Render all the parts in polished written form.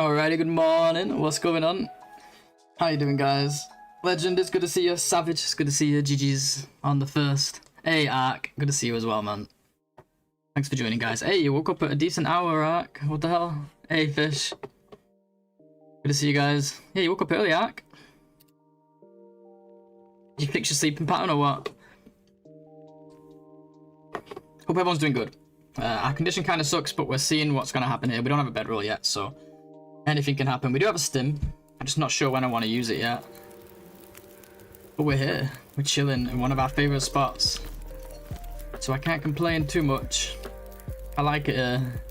Alrighty, good morning. What's going on? How you doing, guys? Legend, it's good to see you. Savage, it's good to see you. GG's on the first. Hey, Ark, good to see you as well, man. Thanks for joining, guys. Hey, you woke up at a decent hour, Ark. What the hell? Hey, Fish. Good to see you guys. Yeah, you woke up early, Ark. Did you fix your sleeping pattern or what? Hope everyone's doing good. Our condition kind of sucks, but we're seeing what's going to happen here. We don't have a bedroll yet, so anything can happen. We do have a stim. I'm just not sure when I want to use it yet. But we're here. We're chilling in one of our favorite spots. So I can't complain too much. I like it here.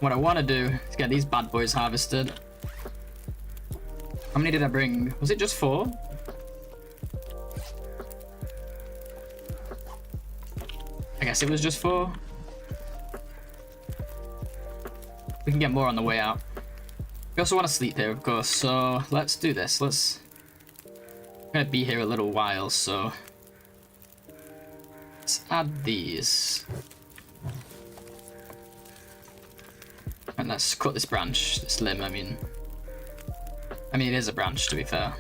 What I want to do is get these bad boys harvested. How many did I bring? Was it just 4? I guess it was just 4. We can get more on the way out. We also want to sleep here, of course, so let's do this. I'm gonna be here a little while, so let's add these. And let's cut this branch, this limb, I mean it is a branch, to be fair.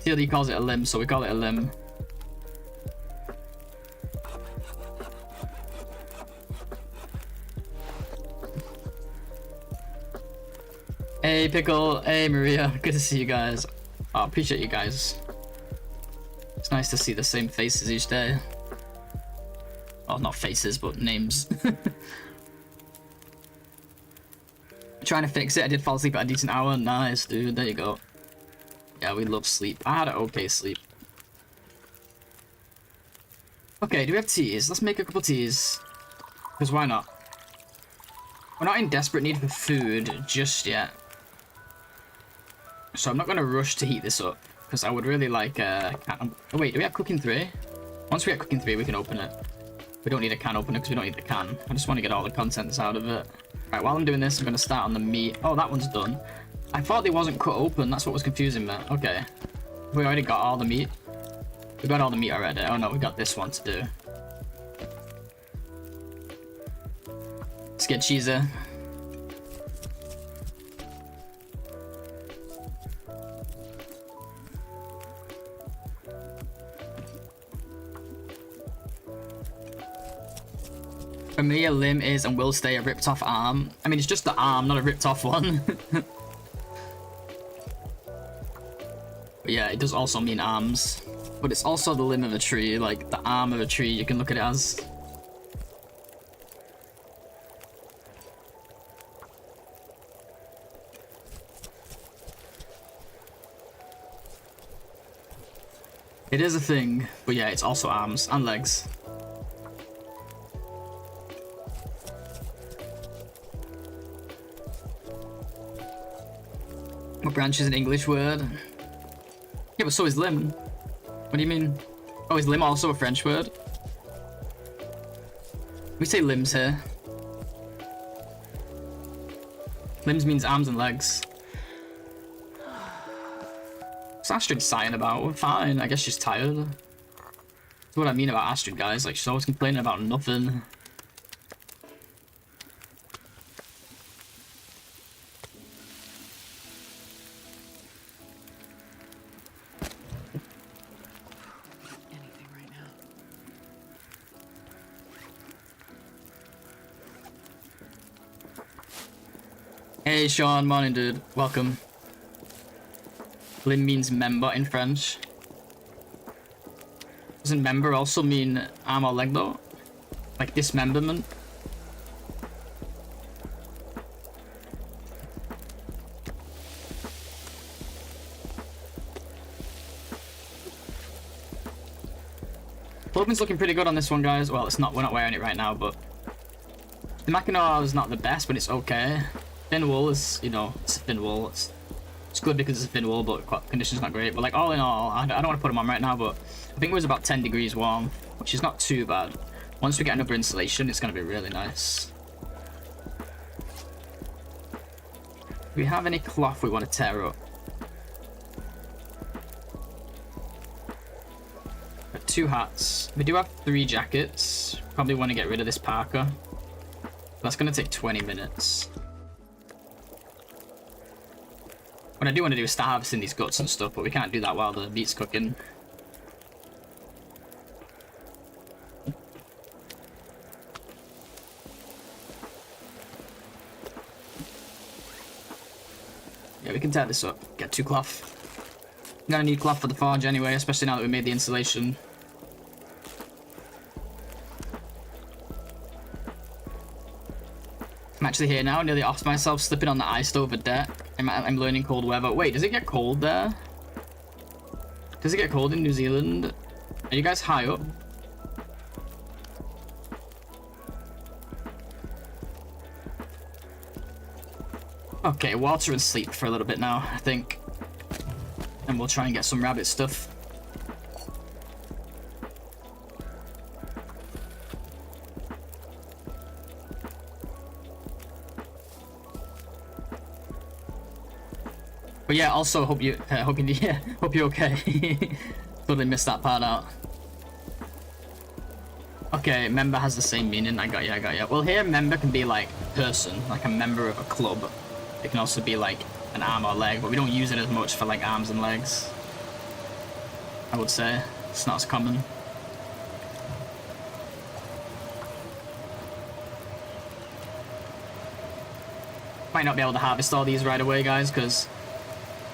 TLD calls it a limb, so we call it a limb. Hey Pickle, hey Maria, good to see you guys. Oh, appreciate you guys. It's nice to see the same faces each day. Well, not faces, but names. Trying to fix it. I did fall asleep at a decent hour. Nice, dude. There you go. Yeah, we love sleep. I had an okay sleep. Okay, do we have teas? Let's make a couple teas. Because why not? We're not in desperate need for food just yet. So I'm not going to rush to heat this up. Because I would really like oh wait, do we have cooking 3? Once we have cooking 3, we can open it. We don't need a can opener because we don't need the can. I just want to get all the contents out of it. Right, while I'm doing this, I'm going to start on the meat. Oh, that one's done. I thought they wasn't cut open. That's what was confusing me. Okay. We already got all the meat. We got all the meat already. Oh no, we got this one to do. Let's get cheesy. For me, a limb is and will stay a ripped off arm. I mean, it's just the arm, not a ripped off one. But yeah, it does also mean arms. But it's also the limb of a tree, like the arm of a tree, you can look at it as. It is a thing, but yeah, it's also arms and legs. What branch is an English word? Yeah, but so is limb. What do you mean? Oh, is limb also a French word? We say limbs here. Limbs means arms and legs. What's Astrid sighing about? We're fine. I guess she's tired. That's what I mean about Astrid, guys. Like, she's always complaining about nothing. Hey Sean, morning dude, welcome. Limb means member in French. Doesn't member also mean arm or leg though? Like dismemberment? Clothing's looking pretty good on this one, guys. Well, it's not, we're not wearing it right now, but the Mackinaw is not the best, but it's okay. Thin wool is, you know, it's a thin wool. It's good because it's a thin wool, but condition's not great. But like all in all, I don't want to put them on right now, but I think it was about 10 degrees warm, which is not too bad. Once we get another installation, it's going to be really nice. Do we have any cloth we want to tear up? 2 hats. We do have 3 jackets. Probably want to get rid of this parka. That's gonna take 20 minutes. What I do want to do is start harvesting these guts and stuff, but we can't do that while the meat's cooking. Yeah, we can tear this up. Get 2 cloth. I'm gonna need cloth for the forge anyway, especially now that we made the insulation. I'm actually here now, nearly off myself, slipping on the iced over deck. I'm learning cold weather. Wait, does it get cold there? Does it get cold in New Zealand? Are you guys high up? Okay, water and sleep for a little bit now, I think. And we'll try and get some rabbit stuff. But yeah, also hope you're okay. Totally missed that part out. Okay, member has the same meaning. I got you. Well, here member can be like person, like a member of a club. It can also be like an arm or leg, but we don't use it as much for like arms and legs. I would say it's not as common. Might not be able to harvest all these right away, guys, because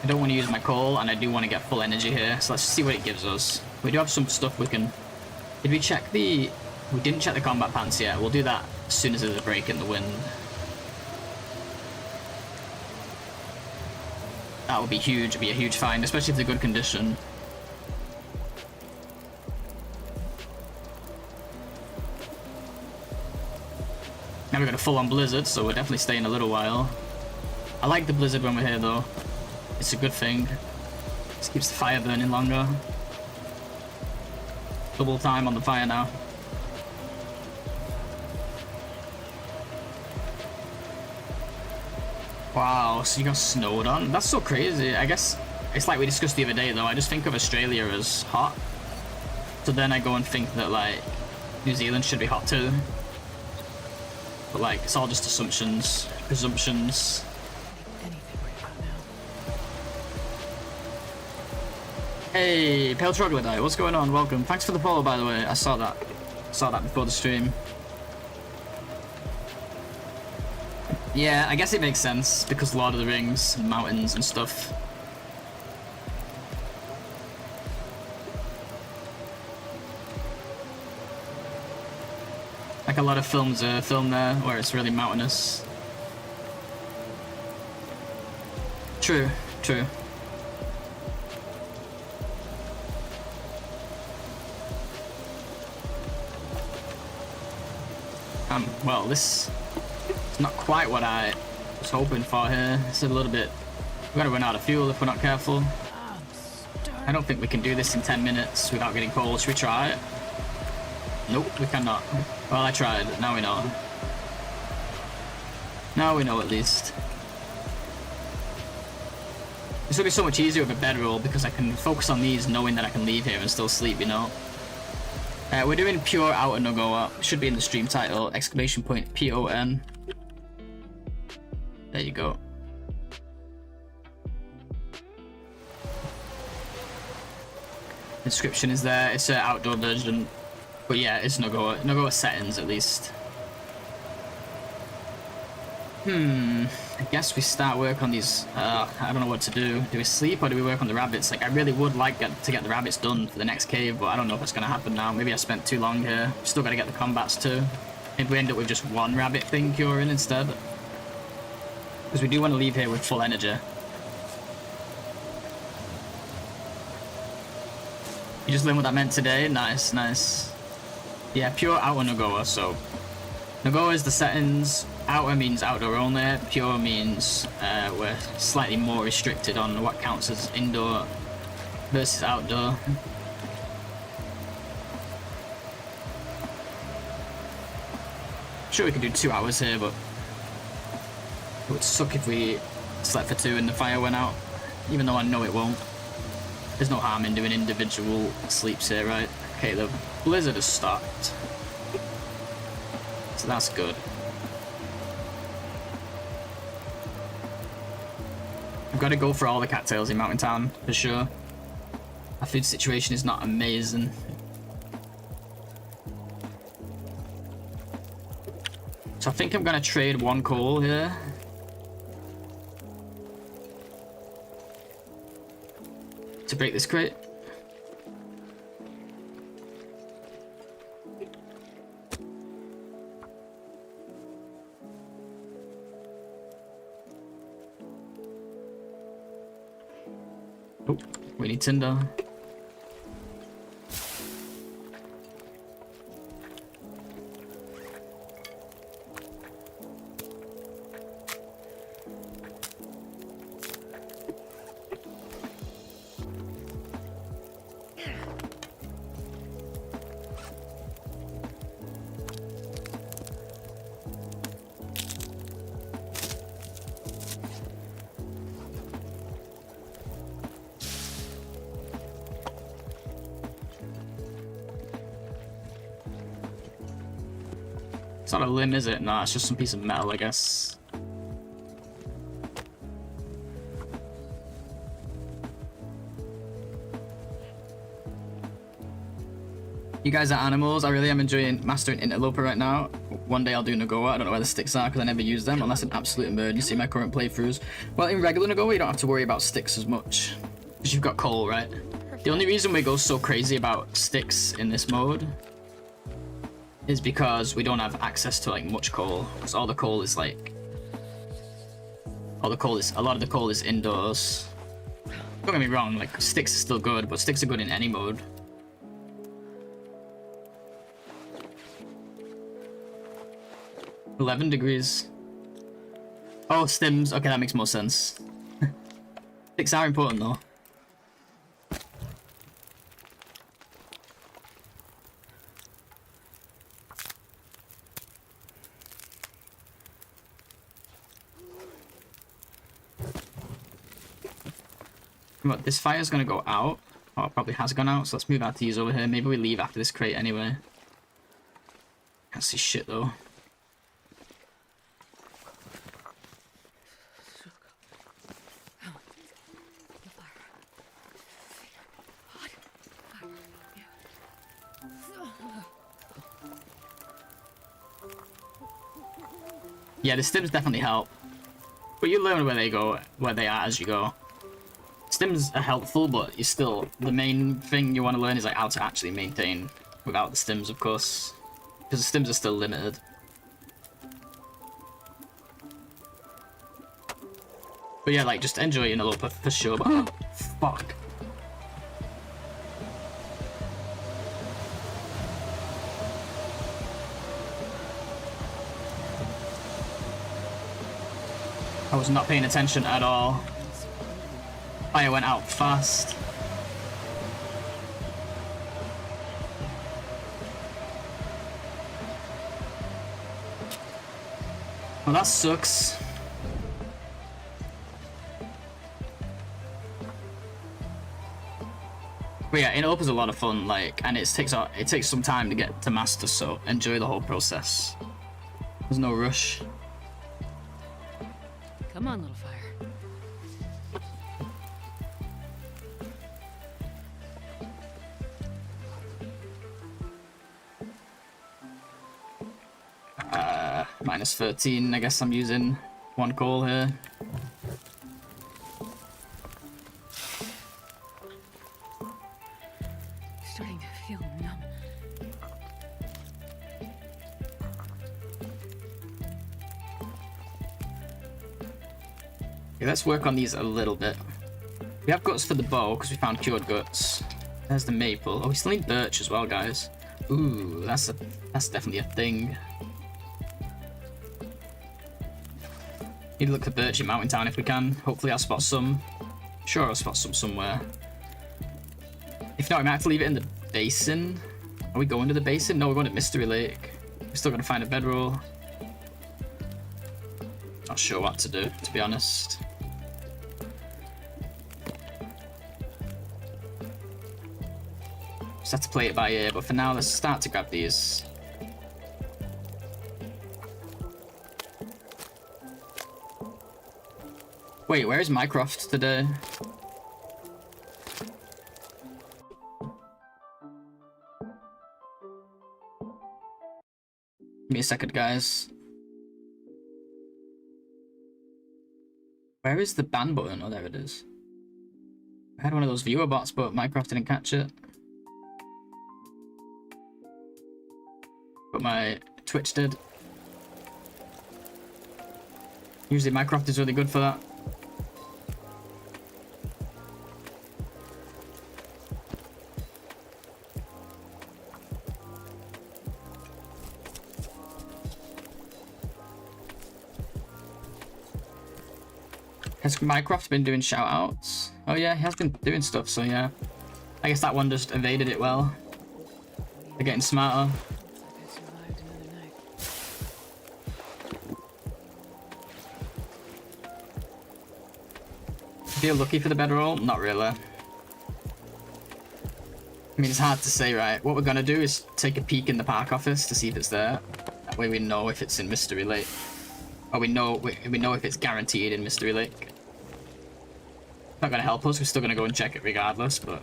I don't want to use my coal, and I do want to get full energy here. So let's see what it gives us. We do have some stuff we can... Did we check the... We didn't check the combat pants yet. We'll do that as soon as there's a break in the wind. That would be huge. It'd be a huge find, especially if they're good condition. Now we've got a full-on blizzard, so we're definitely staying a little while. I like the blizzard when we're here, though. It's a good thing. This keeps the fire burning longer. Double time on the fire now. Wow, so you got snowed on? That's so crazy. I guess it's like we discussed the other day, though. I just think of Australia as hot. So then I go and think that, like, New Zealand should be hot too. But, like, it's all just assumptions, presumptions. Hey, Pale Troglodyte, what's going on? Welcome. Thanks for the follow, by the way. I saw that. Saw that before the stream. Yeah, I guess it makes sense because Lord of the Rings, mountains and stuff. Like a lot of films are filmed there where it's really mountainous. True, true. Well, this is not quite what I was hoping for here. It's a little bit... We're gonna run out of fuel if we're not careful. I don't think we can do this in 10 minutes without getting cold. Should we try it? Nope, we cannot. Well, I tried. Now we know. Now we know at least. This will be so much easier with a bedroll because I can focus on these knowing that I can leave here and still sleep, you know? We're doing Pure OuterNOGOA. Should be in the stream title. Exclamation point PON. There you go. Description is there. It's an outdoor version. But yeah, it's NOGOA. NOGOA settings at least. I guess we start work on these. I don't know what to do. Do we sleep or do we work on the rabbits? Like, I really would like to get the rabbits done for the next cave, but I don't know if it's gonna happen now. Maybe I spent too long here. Still gotta get the combats too. Maybe we end up with just one rabbit thing curing instead. Because we do want to leave here with full energy. You just learned what that meant today? Nice, nice. Yeah, Pure OuterNOGOA, so... NOGOA is the settings, outer means outdoor only, pure means we're slightly more restricted on what counts as indoor versus outdoor. Sure we could do 2 hours here, but it would suck if we slept for 2 and the fire went out, even though I know it won't. There's no harm in doing individual sleeps here, right? Okay, the blizzard has stopped. So that's good. I've got to go for all the cattails in Mountain Town, for sure. Our food situation is not amazing. So I think I'm going to trade 1 coal here. To break this crate. Oh, we need tinder. It's not a limb, is it? No, it's just some piece of metal, I guess. You guys are animals. I really am enjoying mastering Interloper right now. One day I'll do NOGOA. I don't know where the sticks are because I never use them unless an absolute emergency in my current playthroughs. Well, in regular NOGOA, you don't have to worry about sticks as much because you've got coal, right? The only reason we go so crazy about sticks in this mode is because we don't have access to like much coal. Because all the coal is like, a lot of the coal is indoors. Don't get me wrong, like sticks are still good, but sticks are good in any mode. $11 degrees. Oh, stims. Okay, that makes more sense. Sticks are important though. But this fire's gonna go out. Oh, it probably has gone out, so let's move our teas over here. Maybe we leave after this crate anyway. Can't see shit though. Yeah, the stims definitely help. But you learn where they are as you go. Stims are helpful, but you still, the main thing you want to learn is like how to actually maintain without the stims, of course, because the stims are still limited. But yeah, like just enjoy Interloper for sure. But oh, fuck. I was not paying attention at all. Fire went out fast. Well, that sucks. But yeah, Interloper's a lot of fun, like, and it takes some time to get to master, so enjoy the whole process. There's no rush. Come on, little fire. Minus 13, I guess I'm using 1 coal here. Starting to feel numb. Okay, let's work on these a little bit. We have guts for the bow because we found cured guts. There's the maple. Oh, we still need birch as well, guys. Ooh, that's definitely a thing. Need to look for birch in Mountain Town if we can. Hopefully I'll spot some. Sure, I'll spot some somewhere. If not, we might have to leave it in the basin. Are we going to the basin? No, we're going to Mystery Lake. We're still going to find a bedroll. Not sure what to do, to be honest. Just have to play it by ear, but for now, let's start to grab these. Wait, where is Mycroft today? Give me a second, guys. Where is the ban button? Oh, there it is. I had one of those viewer bots, but Mycroft didn't catch it. But my Twitch did. Usually Mycroft is really good for that. Has Mycroft been doing shoutouts? Oh yeah, he has been doing stuff, so yeah. I guess that one just evaded it well. They're getting smarter. I survived another night. Feel lucky for the bedroll? Not really. I mean, it's hard to say, right? What we're gonna do is take a peek in the park office to see if it's there. That way we know if it's in Mystery Lake. Or we know if it's guaranteed in Mystery Lake. Not gonna help us, we're still gonna go and check it regardless, but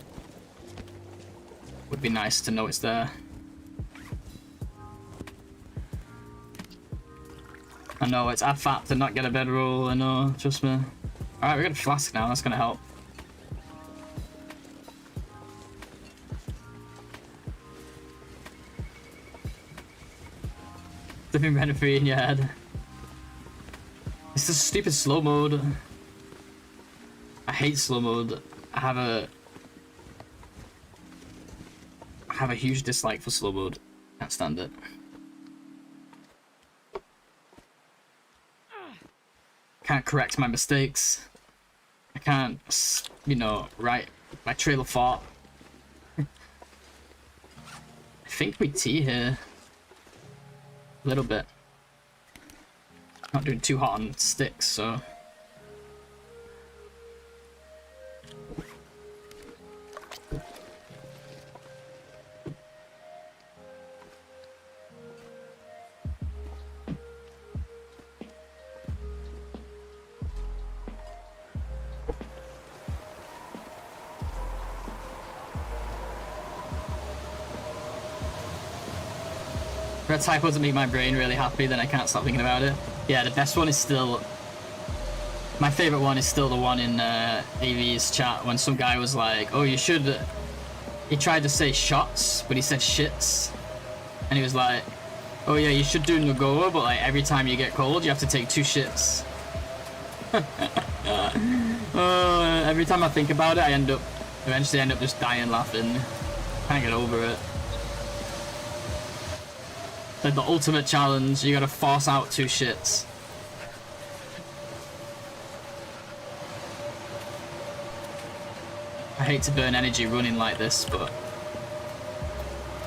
would be nice to know it's there. I know, it's add fat to not get a bedroll, I know, trust me. Alright, we got a flask now, that's gonna help. Living rent free in your head. It's the stupid slow mode. I hate slow mode. I have a huge dislike for slow mode. Can't stand it. Can't correct my mistakes. I can't, you know, write my trail of thought. I think we tea here. A little bit. Not doing too hot on sticks, so. Red type doesn't make my brain really happy, then I can't stop thinking about it. Yeah, the best one is still... My favorite one is still the one in AV's chat when some guy was like, oh, you should... He tried to say shots, but he said shits. And he was like, oh yeah, you should do NOGOA, but like every time you get cold, you have to take 2 shits. Every time I think about it, I eventually end up just dying laughing. Can't get over it. Like the ultimate challenge, you gotta force out 2 shits. I hate to burn energy running like this, but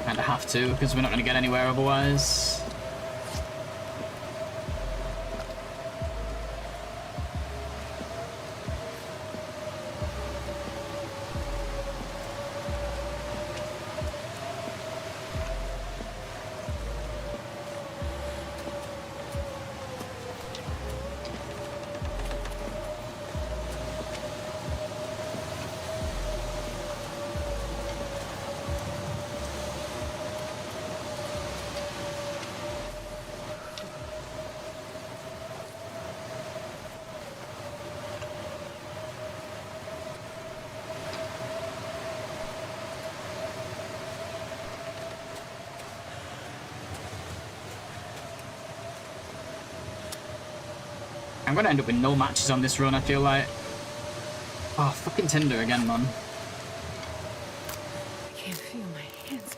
kinda have to, because we're not gonna get anywhere otherwise. I'm gonna end up with no matches on this run, I feel like. Oh, fucking Tinder again, man. I can't feel my hands.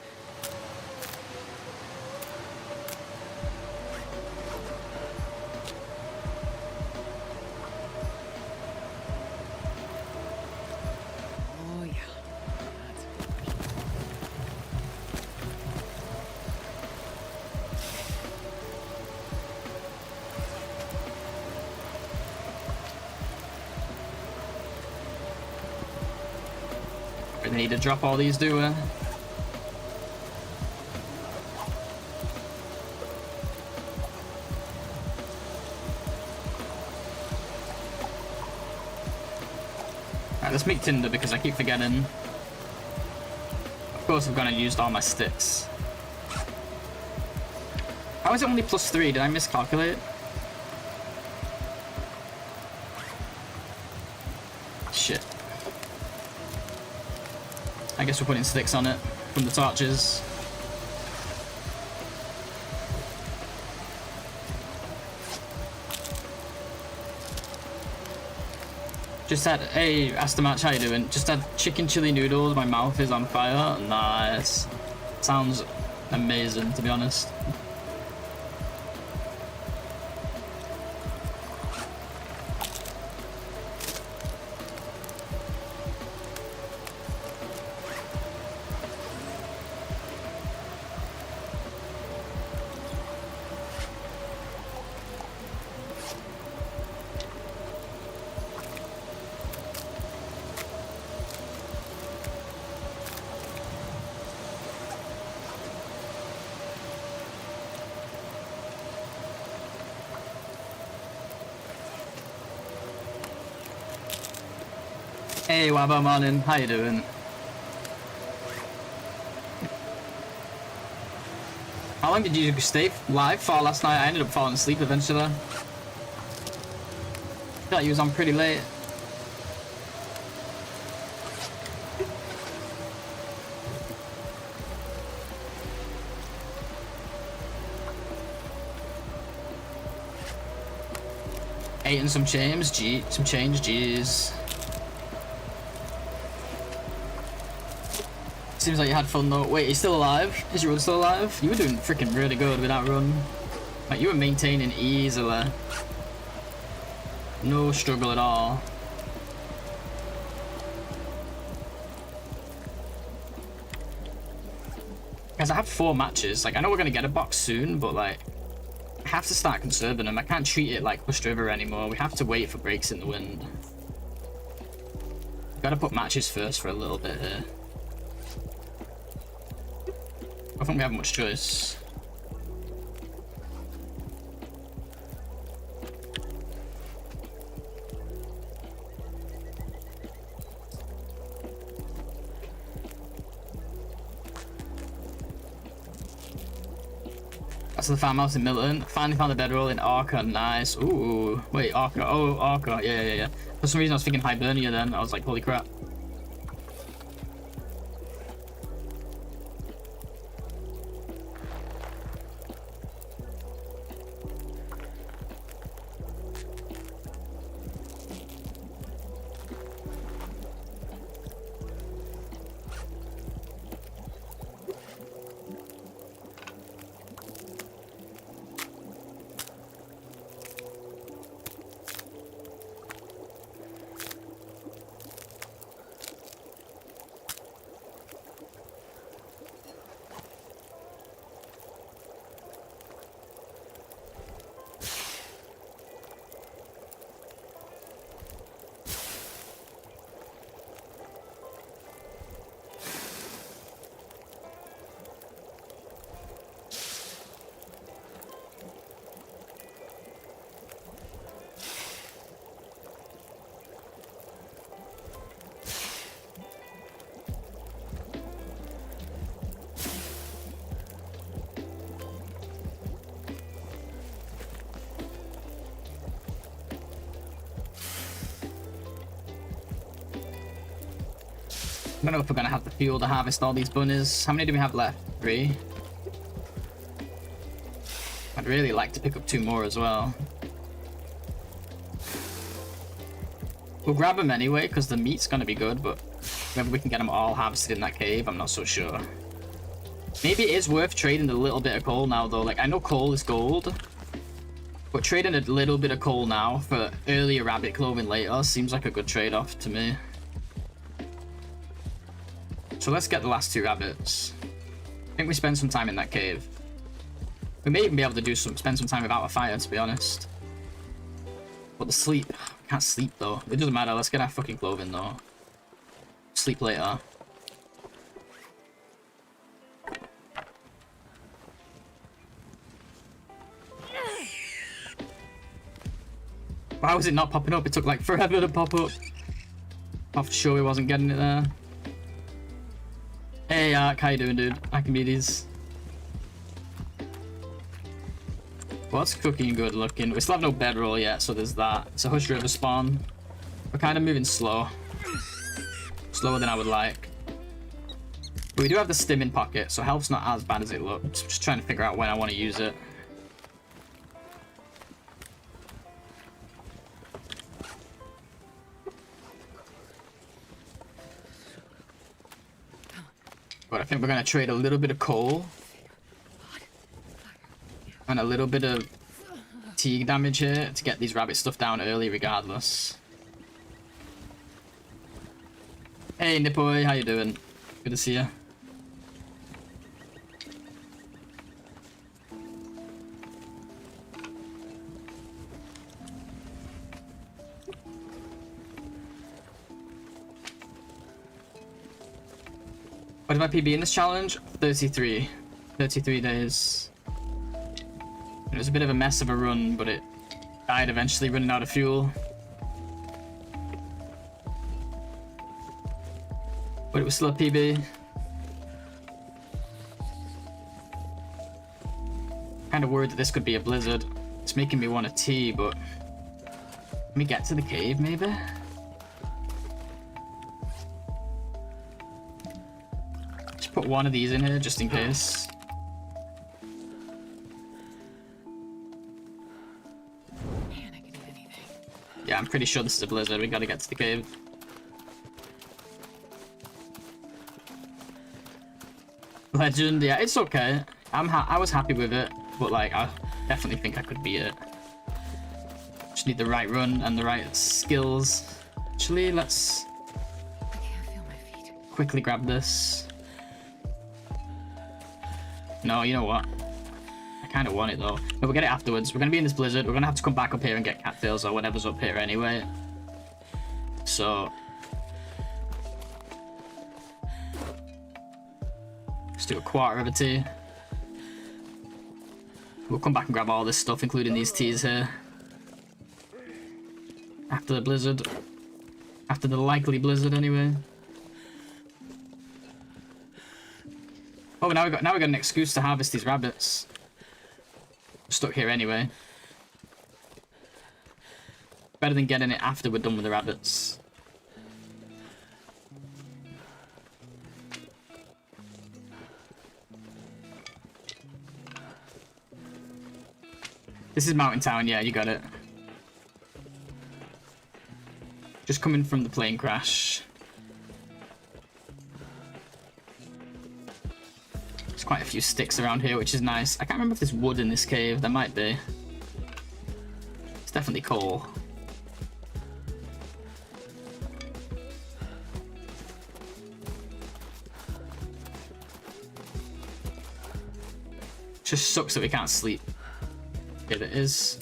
Oh yeah. We need to drop all these, do we? Right, let's make tinder because I keep forgetting. Of course, I've gone and used all my sticks. How is it only +3? Did I miscalculate? Shit. I guess we're putting sticks on it from the torches. Just had, hey, Astamatch, how you doing? Just had chicken chili noodles, my mouth is on fire. Nice. Sounds amazing, to be honest. Hey, Wabba morning, how you doing? How long did you stay live for last night? I ended up falling asleep eventually. I feel like you was on pretty late. Ate and some change, jeez. Seems like you had fun though. Wait, he's still alive? Is your run still alive? You were doing freaking really good with that run. Like, you were maintaining easily. No struggle at all. Guys, I have 4 matches. Like, I know we're gonna get a box soon, but like, I have to start conserving them. I can't treat it like Pushed River anymore. We have to wait for breaks in the wind. Gotta put matches first for a little bit here. I don't think we have much choice. That's the farmhouse in Milton. Finally found the bedroll in Orca. Nice. Ooh. Wait, Orca. Oh, Orca. Yeah. For some reason I was thinking Hibernia then. I was like, holy crap. I don't know if we're gonna have the fuel to harvest all these bunnies. How many do we have left? 3? I'd really like to pick up 2 more as well. We'll grab them anyway, because the meat's gonna be good, but whether we can get them all harvested in that cave, I'm not so sure. Maybe it is worth trading a little bit of coal now, though. Like, I know coal is gold, but trading a little bit of coal now for earlier rabbit clothing later seems like a good trade-off to me. So let's get the last 2 rabbits. I think we spend some time in that cave. We may even be able to spend some time without a fire, to be honest. But the sleep, can't sleep though. It doesn't matter, let's get our fucking clothing though. Sleep later. Why was it not popping up? It took like forever to pop up. Oh, for sure he wasn't getting it there. Hey, Ark, how you doing, dude? Archimedes. What's cooking good looking? We still have no bedroll yet, so there's that. It's a Hush River spawn. We're kind of moving slow. Slower than I would like. But we do have the stim in pocket, so health's not as bad as it looks. I'm just trying to figure out when I want to use it. But I think we're going to trade a little bit of coal. And a little bit of fatigue damage here to get these rabbit stuff down early regardless. Hey Nipoy, how you doing? Good to see you. What is my PB in this challenge? 33. 33 days. It was a bit of a mess of a run, but it died eventually running out of fuel. But it was still a PB. Kind of worried that this could be a blizzard. It's making me want a tea, but let me get to the cave maybe? Just put one of these in here just in case. Yeah, I'm pretty sure this is a blizzard. We gotta get to the cave. Legend, yeah, it's okay. I was happy with it, but like I definitely think I could beat it. Just need the right run and the right skills. Actually, let's quickly grab this. No, you know what? I kind of want it though. No, we'll get it afterwards. We're gonna be in this blizzard. We're gonna have to come back up here and get cattails or whatever's up here anyway. So let's do a quarter of a tea. We'll come back and grab all this stuff, including these teas here. After the blizzard. After the likely blizzard, anyway. Oh, now we got an excuse to harvest these rabbits. We're stuck here anyway. Better than getting it after we're done with the rabbits. This is Mountain Town, yeah, you got it. Just coming from the plane crash. There's quite a few sticks around here, which is nice. I can't remember if there's wood in this cave. There might be. It's definitely coal. Just sucks that we can't sleep. Okay, there is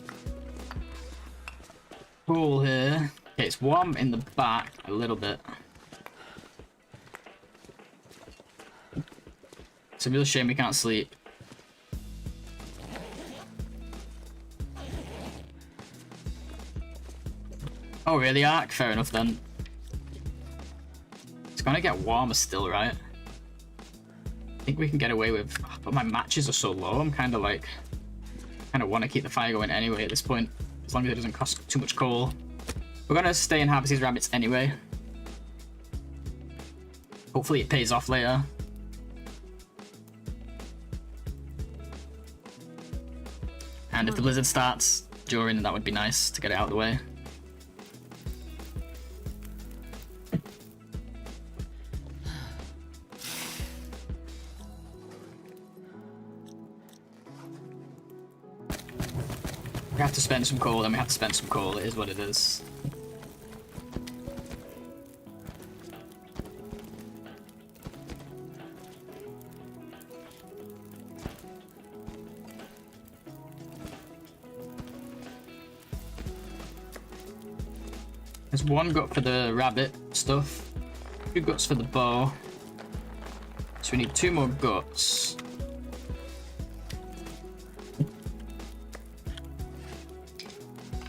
cool here. Okay, it's warm in the back a little bit. It's a real shame we can't sleep. Oh really, Ark? Fair enough then. It's gonna get warmer still, right? I think we can get away with... But my matches are so low, I'm kind of like... kind of want to keep the fire going anyway at this point, as long as it doesn't cost too much coal. We're gonna stay and harvest these rabbits anyway. Hopefully it pays off later. And if the blizzard starts during, that would be nice to get it out of the way. We have to spend some coal, then we have to spend some coal. It is what it is. There's one gut for the rabbit stuff, 2 guts for the bow. So we need 2 more guts.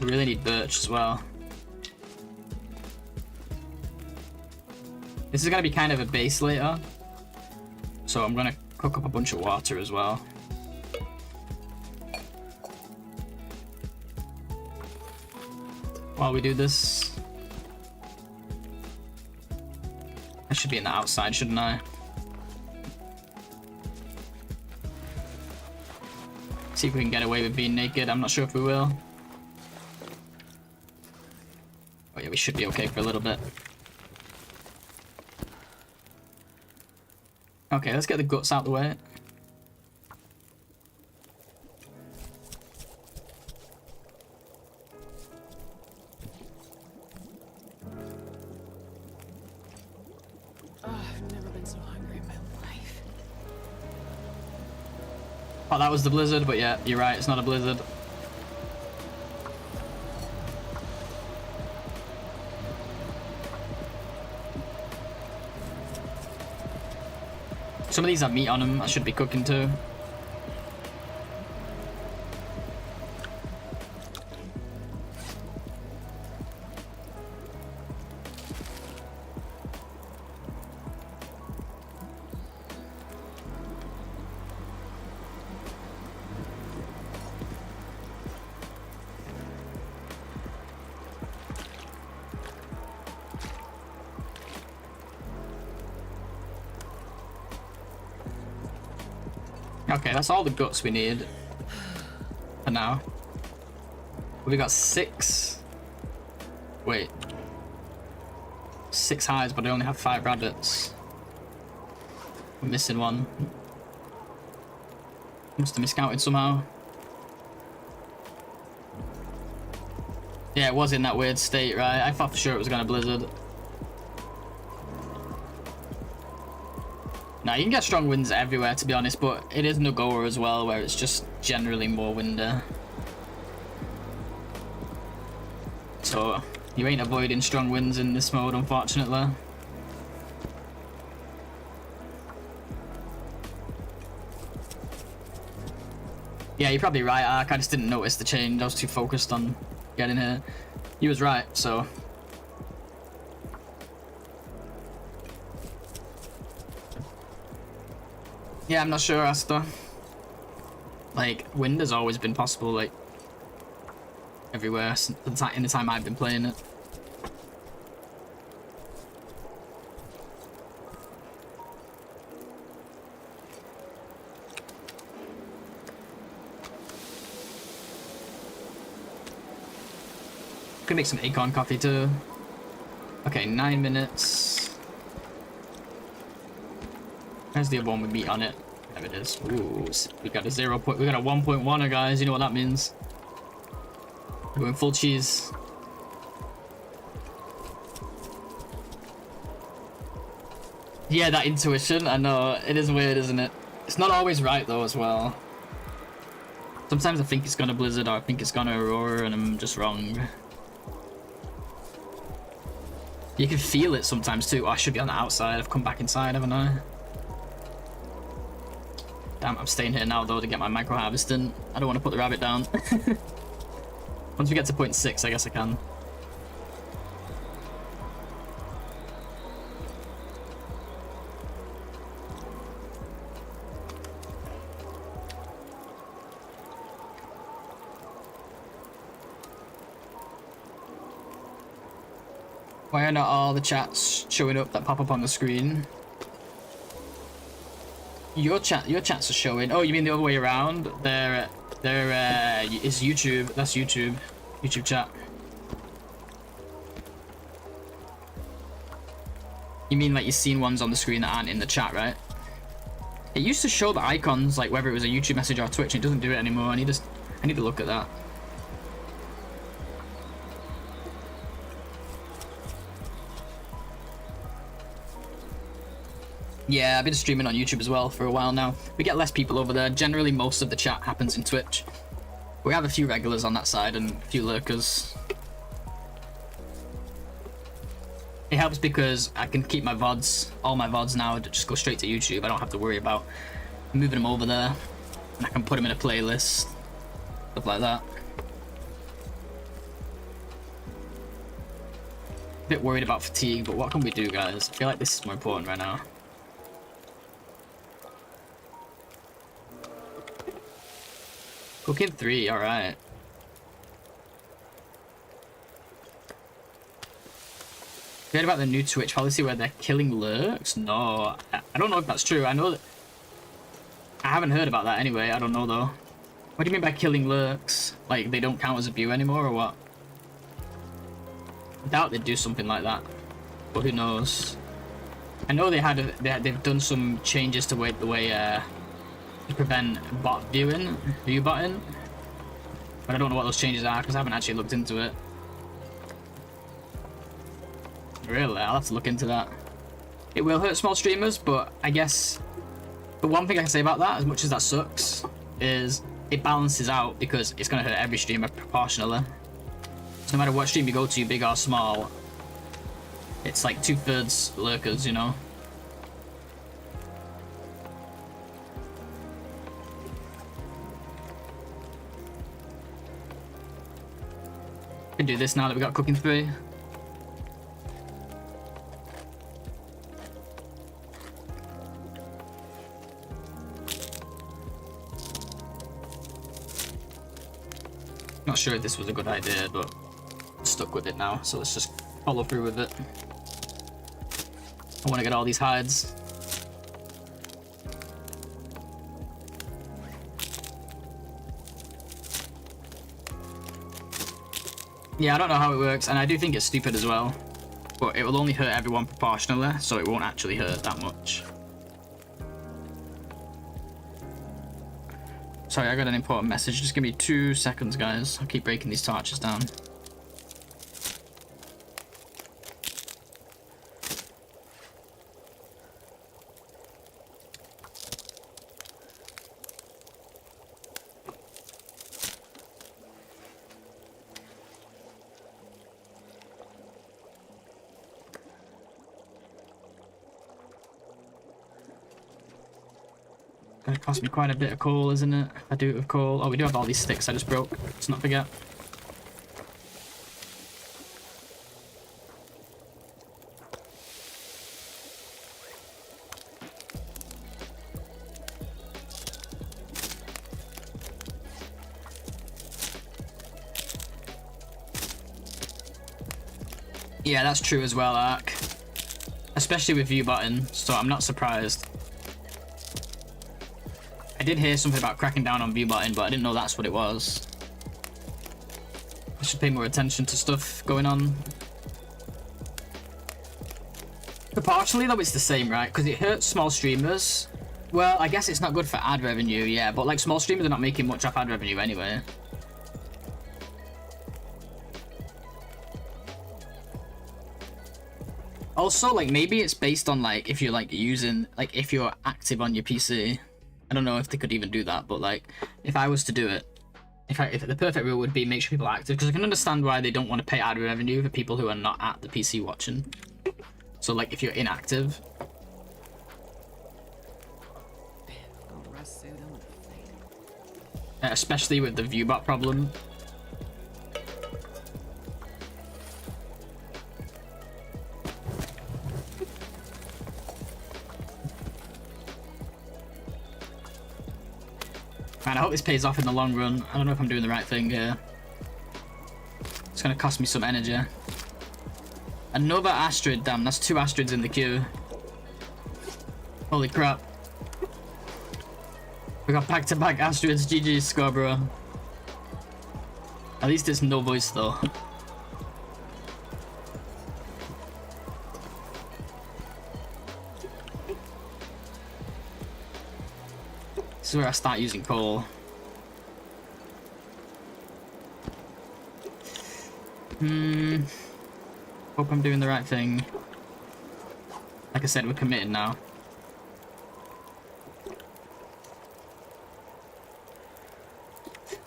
We really need birch as well. This is gonna be kind of a base later, so I'm gonna cook up a bunch of water as well. While we do this, I should be in the outside, shouldn't I? See if we can get away with being naked. I'm not sure if we will. Oh yeah, we should be okay for a little bit. Okay, let's get the guts out the way. Oh, I've never been so hungry in my life. Oh, that was the blizzard, but yeah, you're right, it's not a blizzard. Some of these have meat on them, I should be cooking too. Okay, that's all the guts we need for now. We got 6. Wait. 6 hides, but I only have 5 rabbits. We're missing one. Must have miscounted somehow. Yeah, it was in that weird state, right? I thought for sure it was gonna blizzard. Now, you can get strong winds everywhere, to be honest, but it is NOGOA as well, where it's just generally more windy. So, you ain't avoiding strong winds in this mode, unfortunately. Yeah, you're probably right, Ark. I just didn't notice the change. I was too focused on getting here. You was right, so... Yeah, I'm not sure, Asta. Like, wind has always been possible, like, everywhere in the time I've been playing it. Could make some acorn coffee too. Okay, 9 minutes. Where's the other one with meat on it? There it is. Ooh, we got a 0. We got a 1.1er, guys. You know what that means? We're going full cheese. Yeah, that intuition. I know. It is weird, isn't it? It's not always right, though, as well. Sometimes I think it's gonna blizzard, or I think it's gonna aurora, and I'm just wrong. You can feel it sometimes, too. Oh, I should be on the outside. I've come back inside, haven't I? Damn, I'm staying here now, though, to get my micro harvesting. I don't want to put the rabbit down. Once we get to 0.6, I guess I can. Why are not all the chats showing up that pop up on the screen? Your chats are showing. Oh, you mean the other way around? Is YouTube. That's YouTube. YouTube chat. You mean like you've seen ones on the screen that aren't in the chat, right? It used to show the icons, like whether it was a YouTube message or Twitch, and it doesn't do it anymore. I need to look at that. Yeah, I've been streaming on YouTube as well for a while now. We get less people over there. Generally, most of the chat happens in Twitch. We have a few regulars on that side and a few lurkers. It helps because I can keep my VODs, all my VODs now, just go straight to YouTube. I don't have to worry about moving them over there. And I can put them in a playlist, stuff like that. A bit worried about fatigue, but what can we do, guys? I feel like this is more important right now. Cooking 3, alright. Heard about the new Twitch policy where they're killing lurks? No, I don't know if that's true. I know that... I haven't heard about that anyway. I don't know, though. What do you mean by killing lurks? Like, they don't count as a view anymore, or what? I doubt they'd do something like that. But who knows? I know they've done some changes to the way to prevent view botting. But I don't know what those changes are, because I haven't actually looked into it. Really? I'll have to look into that. It will hurt small streamers, but I guess the one thing I can say about that, as much as that sucks, is it balances out because it's going to hurt every streamer proportionally. So no matter what stream you go to, big or small, it's like 2/3 lurkers, you know? We can do this now that we got cooking 3. Not sure if this was a good idea, but I'm stuck with it now, so let's just follow through with it. I want to get all these hides. Yeah, I don't know how it works, and I do think it's stupid as well, but it will only hurt everyone proportionally, so it won't actually hurt that much. Sorry, I got an important message. Just give me 2 seconds, guys. I'll keep breaking these torches down. Gonna cost me quite a bit of coal, isn't it? I do it with coal. Oh, we do have all these sticks I just broke. Let's not forget. Yeah, that's true as well, Ark. Especially with view button, so I'm not surprised. I did hear something about cracking down on view button, but I didn't know that's what it was. I should pay more attention to stuff going on. Proportionally though, it's the same, right? Because it hurts small streamers. Well, I guess it's not good for ad revenue, yeah, but like small streamers are not making much off ad revenue anyway. Also, like, maybe it's based on, like, if you're, like, using, like, if you're active on your PC. I don't know if they could even do that, but, like, if I was to do it, if the perfect rule would be make sure people are active, because I can understand why they don't want to pay ad revenue for people who are not at the PC watching. So, like, if you're inactive. Especially with the viewbot problem. Man, I hope this pays off in the long run. I don't know if I'm doing the right thing here. It's gonna cost me some energy. Another Astrid, damn, that's 2 Astrids in the queue. Holy crap. We got back-to-back Astrids, GG Scarborough. At least it's no voice though. This is where I start using coal. Hope I'm doing the right thing. Like I said, we're committed now.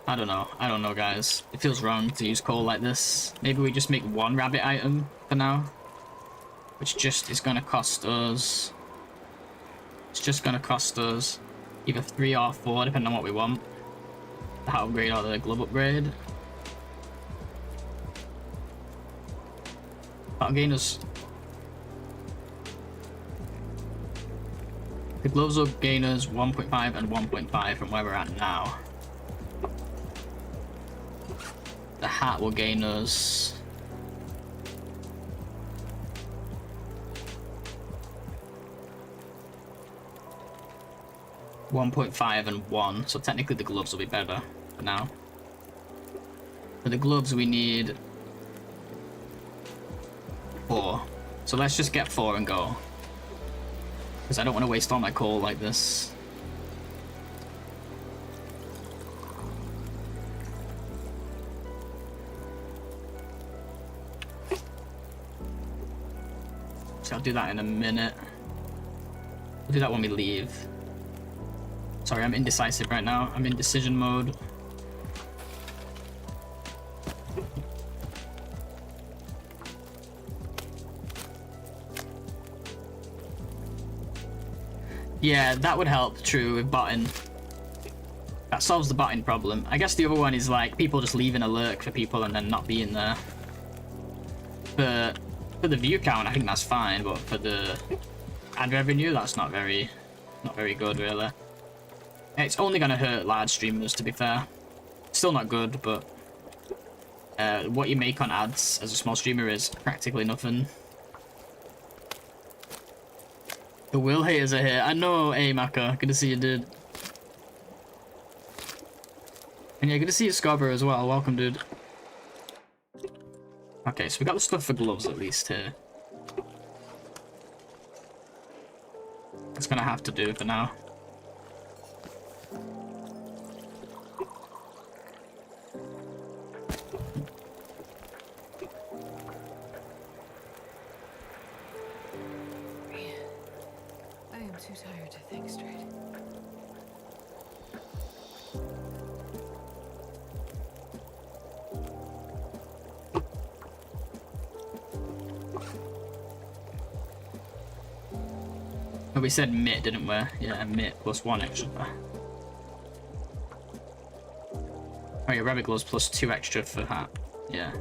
I don't know, guys. It feels wrong to use coal like this. Maybe we just make 1 rabbit item for now. Which just is gonna cost us... It's just gonna cost us either 3 or 4, depending on what we want. The hat upgrade or the glove upgrade. That'll gain us. The gloves will gain us 1.5 and 1.5 from where we're at now. The hat will gain us 1.5 and 1, so technically the gloves will be better for now. For the gloves we need 4. So let's just get 4 and go. Because I don't want to waste all my coal like this. So I'll do that in a minute. We'll do that when we leave. Sorry, I'm indecisive right now. I'm in decision mode. Yeah, that would help, true, with botting. That solves the botting problem. I guess the other one is like people just leaving a lurk for people and then not being there. For the view count, I think that's fine, but for the ad revenue, that's not very good, really. It's only gonna hurt large streamers, to be fair. Still not good, but what you make on ads as a small streamer is practically nothing. The Will haters are here. I know, hey Maka, good to see you, dude. And yeah, good to see you, Scarborough, as well. Welcome, dude. Okay, so we got the stuff for gloves at least here. That's gonna have to do for now. Too tired to think straight. Oh, we said mitt, didn't we? Yeah, mitt plus 1 extra. Oh yeah, rabbit gloves plus 2 extra for hat. Yeah.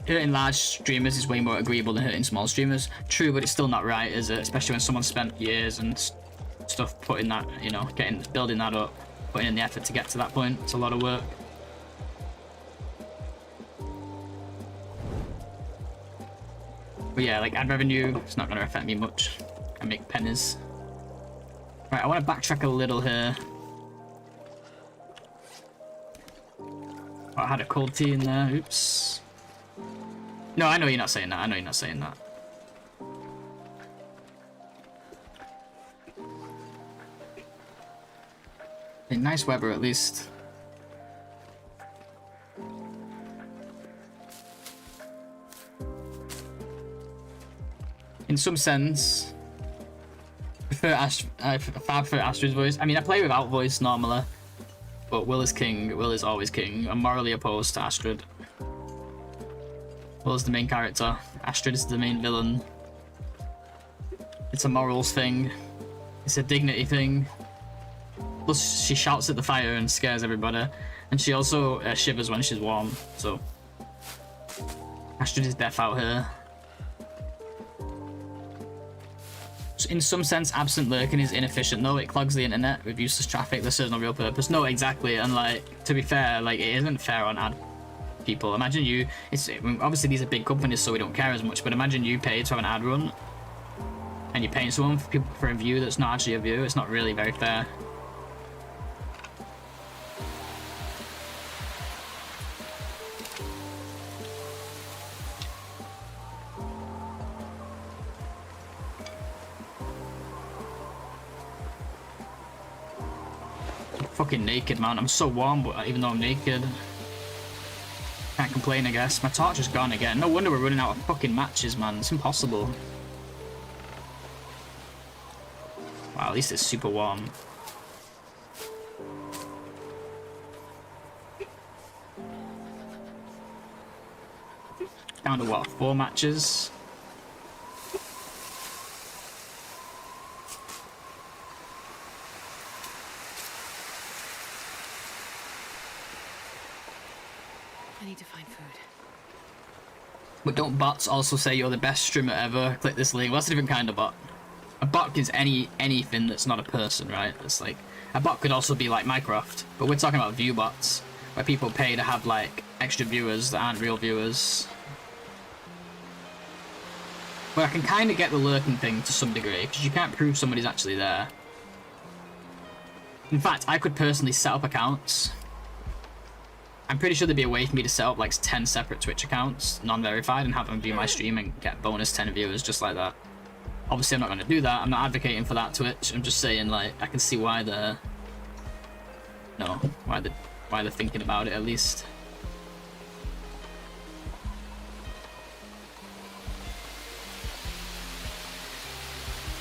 Hurting large streamers is way more agreeable than hurting small streamers. True, but it's still not right, is it? Especially when someone spent years and stuff putting that, you know, building that up, putting in the effort to get to that point. It's a lot of work. But yeah, like ad revenue, it's not going to affect me much. I make pennies. Right, I want to backtrack a little here. Oh, I had a cold tea in there. Oops. No, I know you're not saying that. I know you're not saying that. Hey, nice weather, at least. In some sense, I prefer Astrid's voice. I mean, I play without voice normally, but Will is king. Will is always king. I'm morally opposed to Astrid. Will is the main character. Astrid is the main villain. It's a morals thing. It's a dignity thing. Plus, she shouts at the fire and scares everybody. And she also shivers when she's warm, so... Astrid is death out here. So in some sense, absent lurking is inefficient, though. It clogs the internet with useless traffic that serves no real purpose. No, exactly, and like, to be fair, like, it isn't fair on ad people. Imagine you... obviously, these are big companies, so we don't care as much, but imagine you pay to have an ad run, and you're paying someone for a view that's not actually a view. It's not really very fair. Fucking naked, man. I'm so warm, but even though I'm naked, can't complain, I guess. My torch is gone again. No wonder we're running out of fucking matches, man. It's impossible. Wow, at least it's super warm. Down to what, 4 matches? need to find food. But don't bots also say you're the best streamer ever? Click this link. Well, that's a different kind of bot. A bot is anything that's not a person, right? It's like a bot could also be like Minecraft, but we're talking about view bots, where people pay to have like extra viewers that aren't real viewers. But I can kind of get the lurking thing to some degree, because you can't prove somebody's actually there. In fact, I could personally set up accounts. I'm pretty sure there'd be a way for me to set up like 10 separate Twitch accounts, non-verified, and have them view my stream and get bonus 10 viewers just like that. Obviously, I'm not going to do that. I'm not advocating for that Twitch. I'm just saying, like, I can see why they're... No, why they're thinking about it, at least.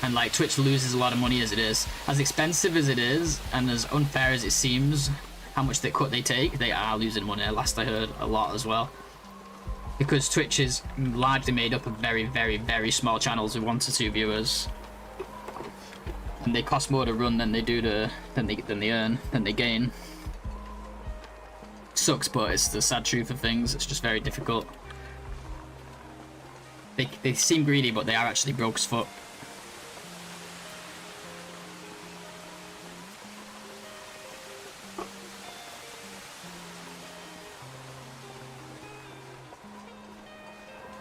And like Twitch loses a lot of money as it is. As expensive as it is, and as unfair as it seems, how much they take, they are losing money. Last I heard, a lot as well. Because Twitch is largely made up of very, very, very small channels with 1 to 2 viewers. And they cost more to run than they do to than they gain. Sucks, but it's the sad truth of things. It's just very difficult. They seem greedy, but they are actually broke as fuck.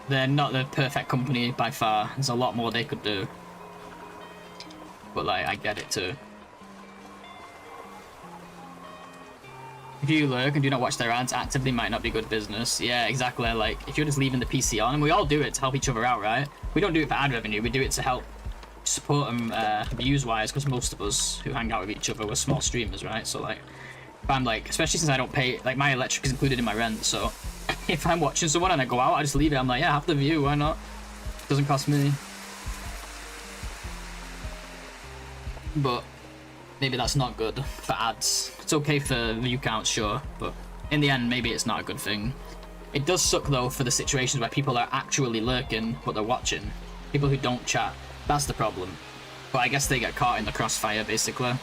They're not the perfect company by far. There's a lot more they could do. But like, I get it too. If you lurk and do not watch their ads actively, might not be good business. Yeah, exactly. Like, if you're just leaving the PC on, and we all do it to help each other out, right? We don't do it for ad revenue. We do it to help support them views-wise, because most of us who hang out with each other, we're small streamers, right? So like, if I'm like, especially since I don't pay, like my electric is included in my rent, so if I'm watching someone and I go out, I just leave it. I'm like, yeah, have the view, why not? Doesn't cost me. But maybe that's not good for ads. It's okay for view counts, sure, but in the end, maybe it's not a good thing. It does suck though for the situations where people are actually lurking, but they're watching. People who don't chat, that's the problem. But I guess they get caught in the crossfire, basically.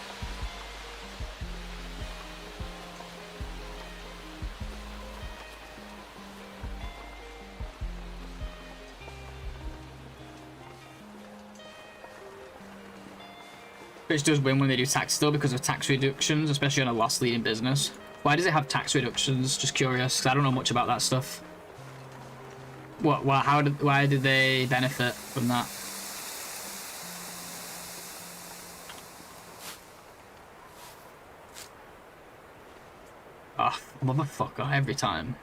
Twitch does win when they do tax still because of tax reductions, especially on a loss-leading business. Why does it have tax reductions? Just curious, because I don't know much about that stuff. Why did they benefit from that? Oh, motherfucker, every time.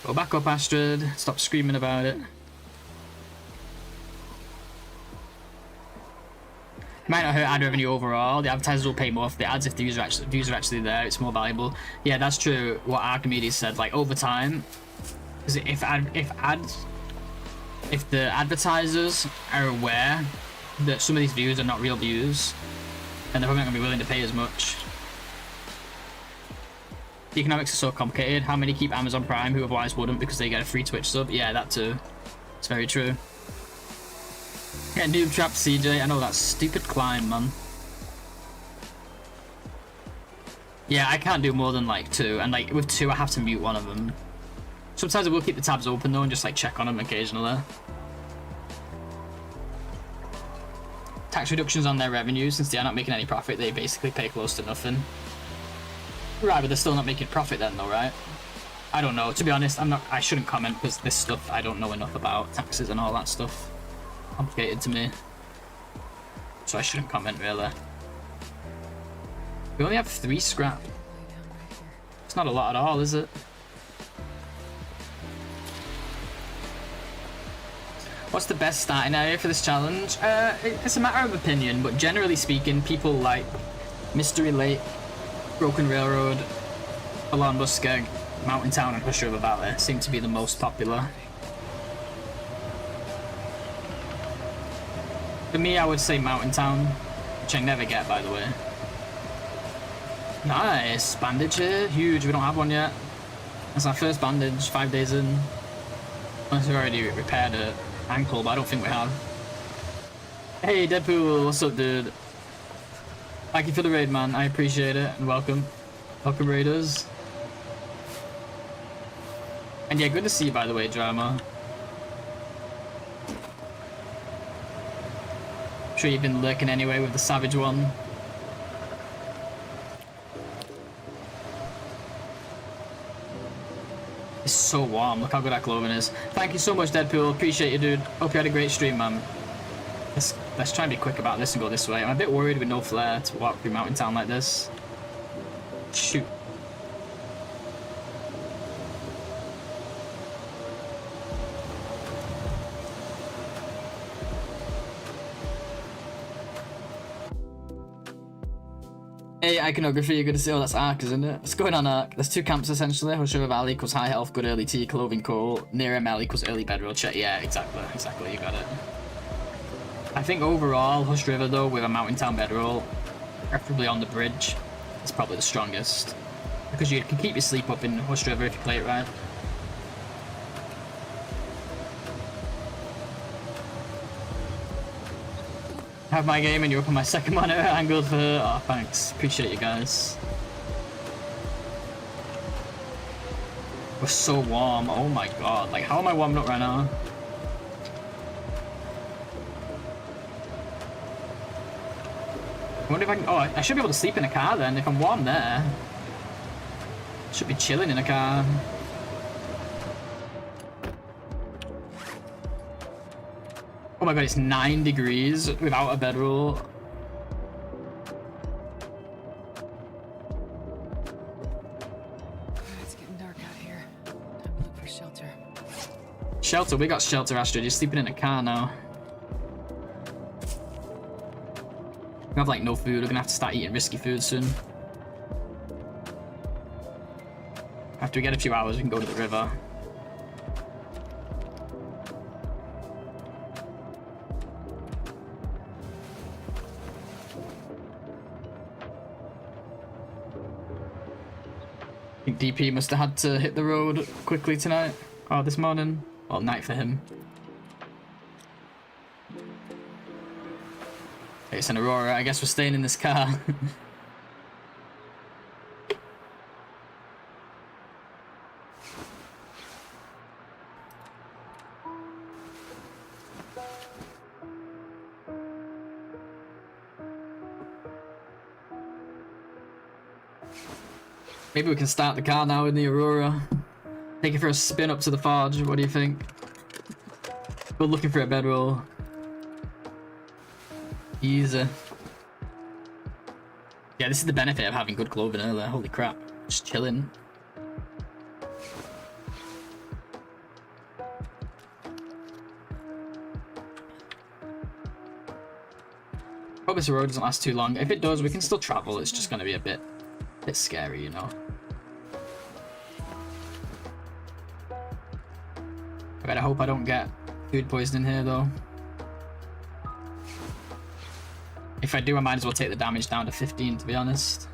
Go back up, Astrid. Stop screaming about it. You might not hurt ad revenue overall. The advertisers will pay more for the ads if the views are actually there. It's more valuable. Yeah, that's true. What Archimedes said, like over time, because if the advertisers are aware that some of these views are not real views, then they're probably not gonna be willing to pay as much. The economics are so complicated. How many keep Amazon Prime who otherwise wouldn't because they get a free Twitch sub? Yeah, that too. It's very true. Yeah, noob trap CJ. I know that stupid climb, man. Yeah, I can't do more than like 2, and like with 2, I have to mute one of them. Sometimes I will keep the tabs open though and just like check on them occasionally. Tax reductions on their revenue, since they are not making any profit, they basically pay close to nothing. Right, but they're still not making profit then though, right? I don't know. To be honest, I shouldn't comment because this stuff I don't know enough about. Taxes and all that stuff. Complicated to me. So I shouldn't comment really. We only have 3 scrap. It's not a lot at all, is it? What's the best starting area for this challenge? It's a matter of opinion, but generally speaking, people like Mystery Lake, Broken Railroad, Alon Muskeg, Mountain Town, and Hush River Valley seem to be the most popular. For me, I would say Mountain Town, which I never get, by the way. Nice, bandage here, huge. We don't have one yet. That's our first bandage, 5 days in. Unless we've already repaired an ankle, but I don't think we have. Hey, Deadpool, what's up, dude? Thank you for the raid, man. I appreciate it, and welcome. Welcome, raiders. And yeah, good to see you, by the way, Drama. I'm sure you've been lurking anyway with the Savage one. It's so warm. Look how good that clothing is. Thank you so much, Deadpool. Appreciate you, dude. Hope you had a great stream, man. Let's try and be quick about this and go this way. I'm a bit worried with no flare to walk through Mountain Town like this. Shoot. Hey, iconography, good to see. Oh, that's Ark, isn't it? What's going on, Ark? There's two camps essentially. Hoshira Valley equals high health, good early tea, clothing coal. Near ML equals early bedroll check. Yeah, exactly, you got it. I think overall, Hush River though, with a Mountain Town bedroll, preferably on the bridge, is probably the strongest. Because you can keep your sleep up in Hush River if you play it right. Have my game and you're up on my second monitor angled for... Oh, thanks. Appreciate you guys. We're so warm. Oh my god. Like, how am I warming up right now? I wonder if I can... Oh, I should be able to sleep in a car then. If I'm warm there. Should be chilling in a car. Oh my god, it's 9 degrees without a bedroll. It's getting dark out here. Time to look for shelter. Shelter? We got shelter, Astrid. You're sleeping in a car now. We have like no food. We're gonna have to start eating risky food soon. After we get a few hours, we can go to the river. I think DP must have had to hit the road quickly tonight. Oh, this morning. Well, night for him. Hey, it's an Aurora. I guess we're staying in this car. Maybe we can start the car now in the Aurora. Take it for a spin up to the Forge. What do you think? We're looking for a bedroll. Easy. Yeah, this is the benefit of having good clothing earlier. Holy crap. Just chilling. Hope this road doesn't last too long. If it does, we can still travel. It's just going to be a bit scary, you know. I better hope I don't get food poisoning here, though. If I do, I might as well take the damage down to 15, to be honest.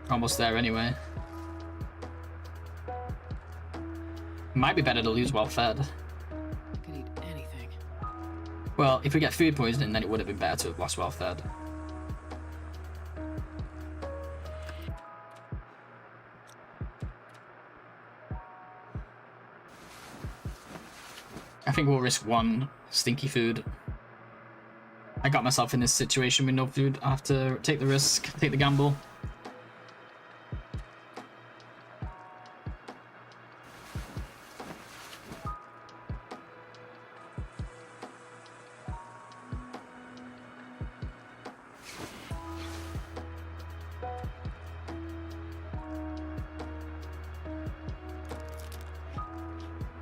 Almost there anyway. Might be better to lose well fed. I could eat anything. Well, if we get food poisoning, then it would have been better to have lost well fed. I think we'll risk one stinky food. I got myself in this situation with no food. I have to take the risk, take the gamble.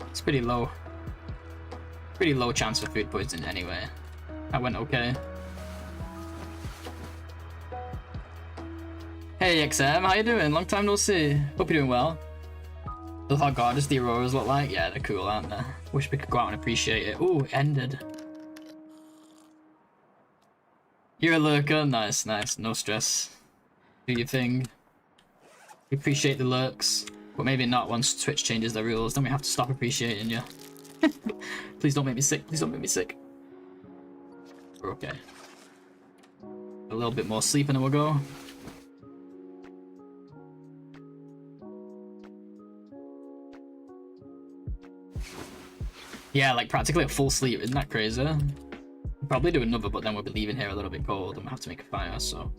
It's pretty low. Pretty low chance for food poisoning anyway. That went okay. Hey XM, how you doing? Long time no see. Hope you're doing well. Look how gorgeous the Auroras look like. Yeah, they're cool, aren't they? Wish we could go out and appreciate it. Ooh, it ended. You're a lurker? Nice, nice. No stress. Do your thing. We appreciate the lurks. But maybe not once Twitch changes their rules. Then we have to stop appreciating you. Please don't make me sick. Please don't make me sick. We're okay. A little bit more sleep and then we'll go. Yeah, like practically a full sleep. Isn't that crazy? We'll probably do another, but then we'll be leaving here a little bit cold and we'll have to make a fire, so.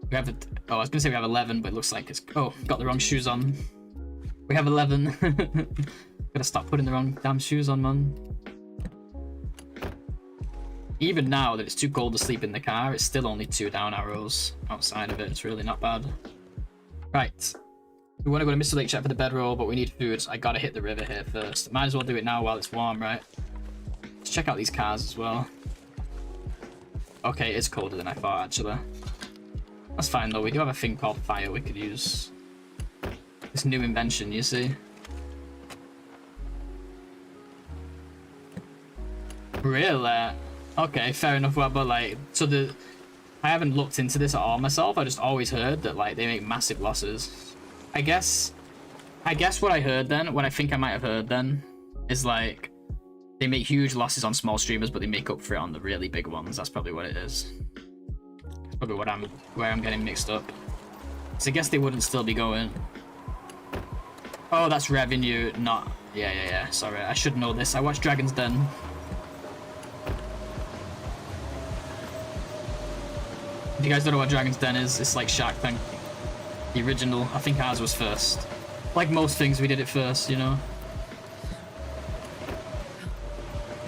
We have oh, I was gonna say we have 11, but it looks like it's, oh, got the wrong shoes on. We have 11. Gotta stop putting the wrong damn shoes on, man. Even now that it's too cold to sleep in the car, it's still only 2 down arrows outside of it. It's really not bad. Right. We want to go to Mr. Lake check for the bedroll, but we need food, so I gotta hit the river here first. Might as well do it now while it's warm, right? Let's check out these cars as well. Okay, it's colder than I thought, actually. That's fine, though. We do have a thing called fire we could use. This new invention, you see? Really? Okay, fair enough, Webber. Like, so I haven't looked into this at all myself. I just always heard that, like, they make massive losses. I guess what I heard then, what I think I might have heard then, is like, they make huge losses on small streamers, but they make up for it on the really big ones. That's probably what it is. That's probably where I'm getting mixed up. So I guess they wouldn't still be going. Oh, that's revenue, not... Yeah. Sorry, I should know this. I watched Dragon's Den. If you guys don't know what Dragon's Den is, it's like Shark Tank. The original. I think ours was first. Like most things, we did it first, you know?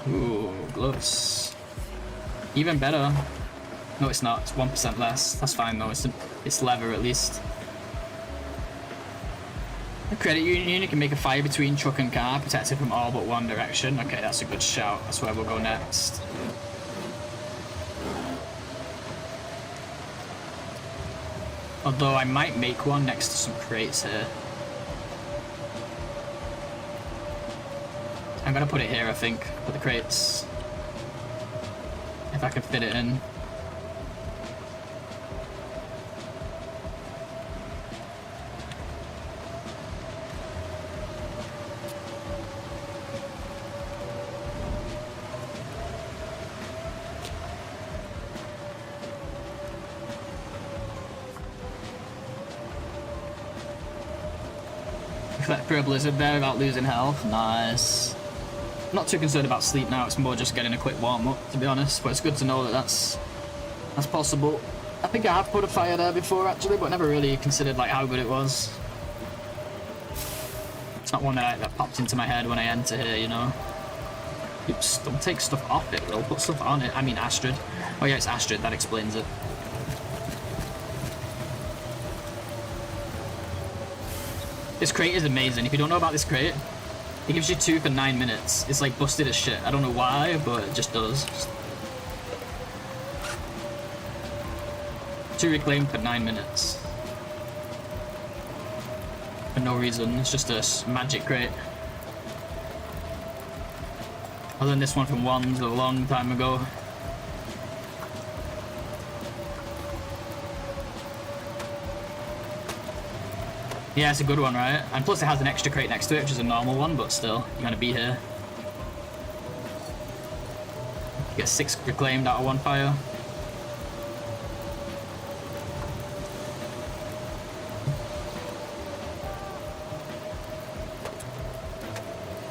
Ooh, gloves. Even better. No, it's not. It's 1% less. That's fine, though. It's leather, at least. The credit union, you can make a fire between truck and car, protect it from all but one direction. Okay, that's a good shout. That's where we'll go next. Although I might make one next to some crates here. I'm gonna put it here, I think, for the crates. If I can fit it in. Pure Blizzard there without losing health. Nice. I'm not too concerned about sleep now. It's more just getting a quick warm up, to be honest. But it's good to know that that's possible. I think I have put a fire there before actually, but never really considered like how good it was. It's not one that popped into my head when I enter here, you know. Oops! Don't take stuff off it. We'll put stuff on it. I mean Astrid. Oh yeah, it's Astrid. That explains it. This crate is amazing. If you don't know about this crate, it gives you 2 for 9 minutes. It's like busted as shit. I don't know why, but it just does. 2 reclaimed for 9 minutes. For no reason. It's just a magic crate. I learned this one from Wands a long time ago. Yeah, it's a good one, right? And plus it has an extra crate next to it, which is a normal one, but still, you're gonna be here. You get 6 reclaimed out of 1 fire.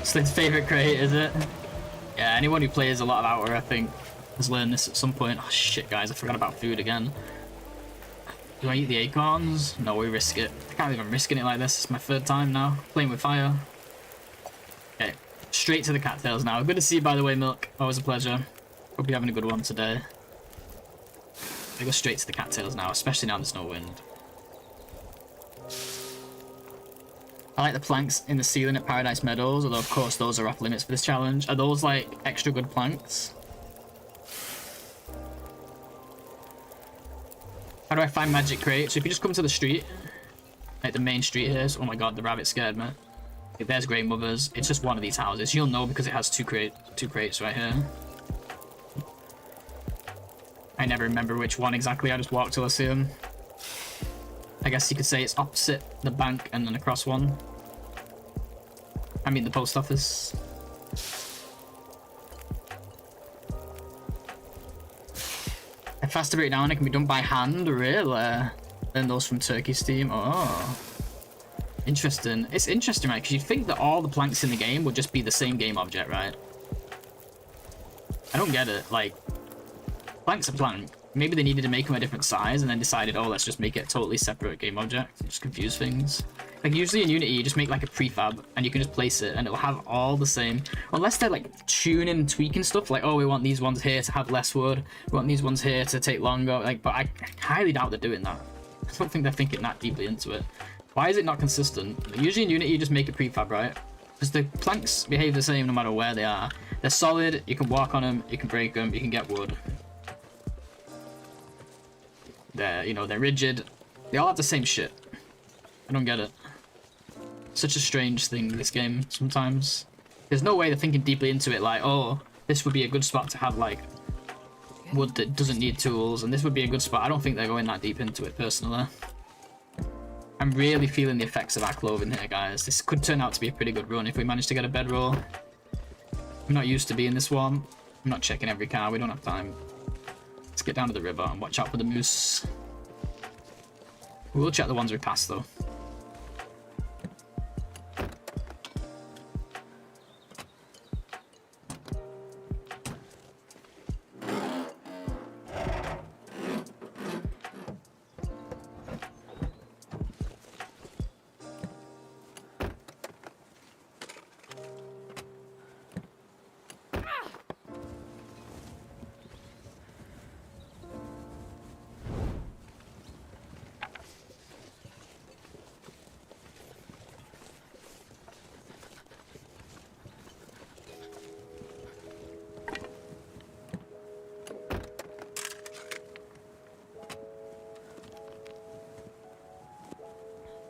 Slid's favorite crate, is it? Yeah, anyone who plays a lot of Outer, I think, has learned this at some point. Oh shit, guys, I forgot about food again. Do I eat the acorns? No, we risk it. I can't believe I'm risking it like this. It's my 3rd time now, playing with fire. Okay, straight to the cattails now. Good to see you, by the way, Milk. Always a pleasure. Hope you're having a good one today. I go straight to the cattails now, especially now there's no wind. I like the planks in the ceiling at Paradise Meadows, although of course those are off limits for this challenge. Are those like extra good planks? How do I find magic crates? So if you just come to the street, like the main street here, so, oh my god, the rabbit scared me. Okay, there's Grey Mothers. It's just one of these houses. You'll know because it has two crates right here. I never remember which one exactly. I just walk till I see them. I guess you could say it's opposite the bank and then across one. I mean the post office. faster breakdown. It can be done by hand, really. Than those from Turkey's team. Oh, interesting. It's interesting, right? Because you'd think that all the planks in the game would just be the same game object, right? I don't get it. Like, plank's a plank. Maybe they needed to make them a different size and then decided, oh, let's just make it a totally separate game object. Just confuse things. Like, usually in Unity, you just make like a prefab and you can just place it and it'll have all the same. Unless they're like tuning and tweaking stuff, like, oh, we want these ones here to have less wood. We want these ones here to take longer. Like, but I highly doubt they're doing that. I don't think they're thinking that deeply into it. Why is it not consistent? Usually in Unity, you just make a prefab, right? Because the planks behave the same no matter where they are. They're solid, you can walk on them, you can break them, you can get wood. They're, you know, they're rigid. They all have the same shit. I don't get it. Such a strange thing, this game, sometimes. There's no way they're thinking deeply into it, like, oh, this would be a good spot to have, like, wood that doesn't need tools, and this would be a good spot. I don't think they're going that deep into it, personally. I'm really feeling the effects of our clothing here, guys. This could turn out to be a pretty good run if we manage to get a bedroll. I'm not used to being this one. I'm not checking every car, we don't have time. Let's get down to the river and watch out for the moose. We'll check the ones we passed, though.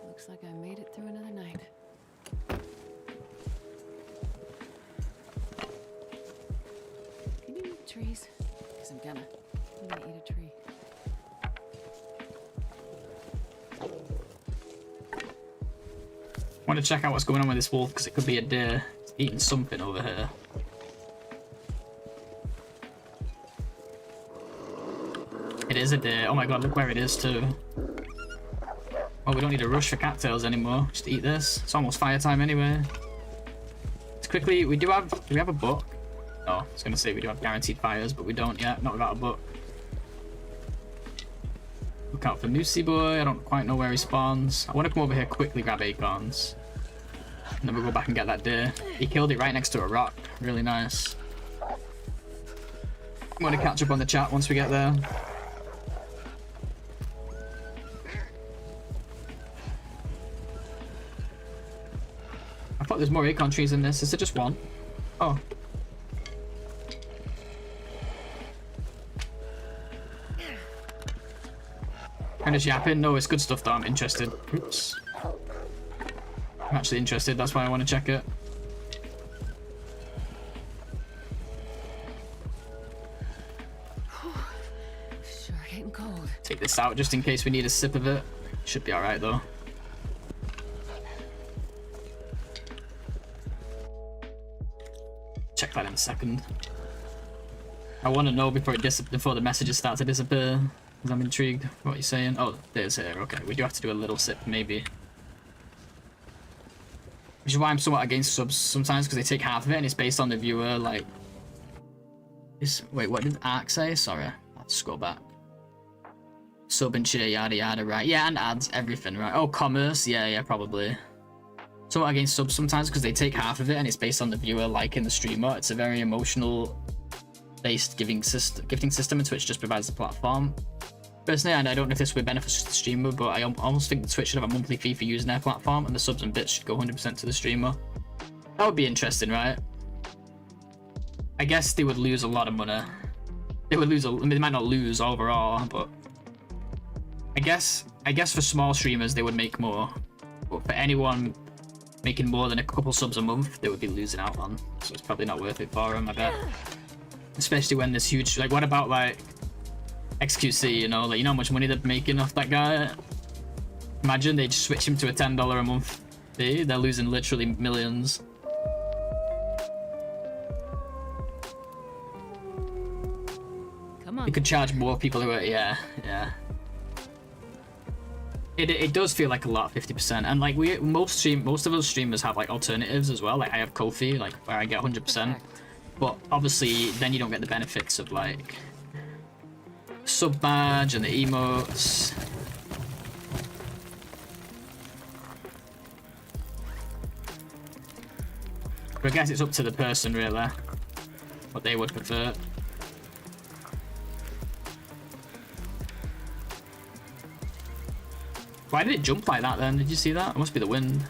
Looks like I made it through another night. Can you eat trees? Because I'm gonna eat a tree. Want to check out what's going on with this wolf, because it could be a deer. It's eating something over here. It is a deer. Oh my god, look where it is too. Oh, we don't need to rush for cattails anymore. Just eat this. It's almost fire time anyway. Let's quickly, do we have a book? Oh, I was gonna say we do have guaranteed fires, but we don't yet. Not without a book. Look out for Moosey Boy. I don't quite know where he spawns. I want to come over here quickly, grab acorns. And then we'll go back and get that deer. He killed it right next to a rock. Really nice. I'm going to catch up on the chat once we get there. I thought there's more acorn trees in this. Is it just one? Oh. Kind of yapping. No, it's good stuff though. I'm interested. Oops. I'm actually interested. That's why I want to check it. Sure getting cold. Take this out just in case we need a sip of it. Should be alright though. Check that in a second. I want to know before the messages start to disappear. Because I'm intrigued. What are you saying? Oh, there's here. Okay, we do have to do a little sip, maybe. Which is why I'm somewhat against subs sometimes, because they take half of it and it's based on the viewer, like... Wait, what did Ark say? Sorry, let's scroll back. Sub and cheer, yada yada, right. Yeah, and ads, everything, right. Oh, commerce, yeah, probably. Somewhat against subs sometimes, because they take half of it and it's based on the viewer, like in the streamer. It's a very emotional based gifting system, and Twitch just provides the platform. Personally, and I don't know if this would benefit the streamer, but I almost think that Twitch should have a monthly fee for using their platform, and the subs and bits should go 100% to the streamer. That would be interesting, right? I guess they would lose a lot of money. They would lose. I mean, they might not lose overall, but I guess for small streamers they would make more. But for anyone making more than a couple subs a month, they would be losing out on. So it's probably not worth it for them, I bet. Especially when there's huge. Like, what about like XQC, you know, like, you know how much money they're making off that guy? Imagine they just switch him to a $10 a month fee. They're losing literally millions. Come on. You could charge more people who are, yeah. It does feel like a lot, 50%, and like most of us streamers have like alternatives as well. Like I have Ko-fi, like where I get 100%, but obviously then you don't get the benefits of like sub badge and the emotes. But I guess it's up to the person really, what they would prefer. Why did it jump like that then? Did you see that? It must be the wind.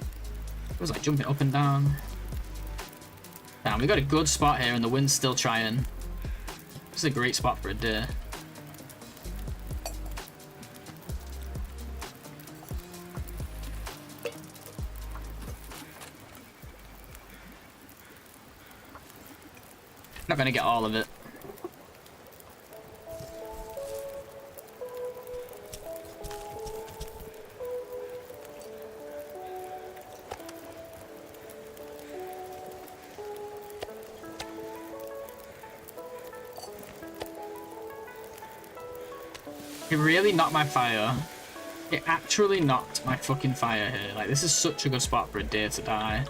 It was like jumping up and down. Damn, we got a good spot here and the wind's still trying. This is a great spot for a deer. Not gonna get all of it. It really knocked my fire. It actually knocked my fucking fire here. Like, this is such a good spot for a deer to die.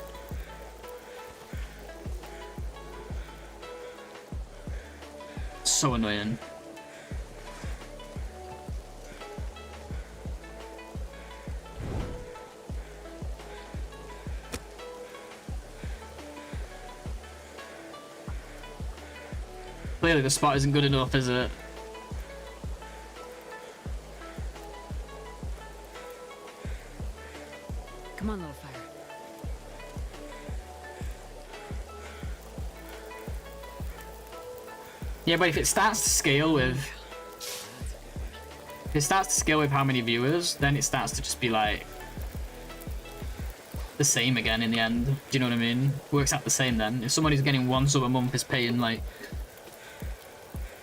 So annoying. Clearly the spot isn't good enough, is it? Come on, little fire. Yeah, but if it starts to scale with... If it starts to scale with how many viewers, then it starts to just be like... the same again in the end. Do you know what I mean? Works out the same then. If someone who's getting 1 sub a month is paying like...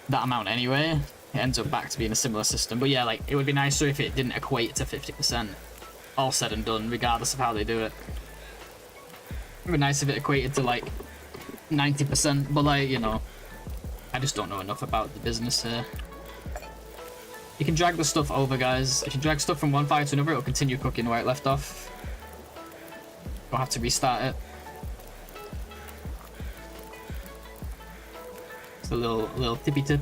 that amount anyway, it ends up back to being a similar system. But yeah, like, it would be nicer if it didn't equate to 50%. All said and done, regardless of how they do it. It would be nice if it equated to like 90%, but like, you know, I just don't know enough about the business here. You can drag the stuff over, guys. If you drag stuff from one fire to another, it'll continue cooking where it left off. You'll have to restart it. It's a little tippy tip.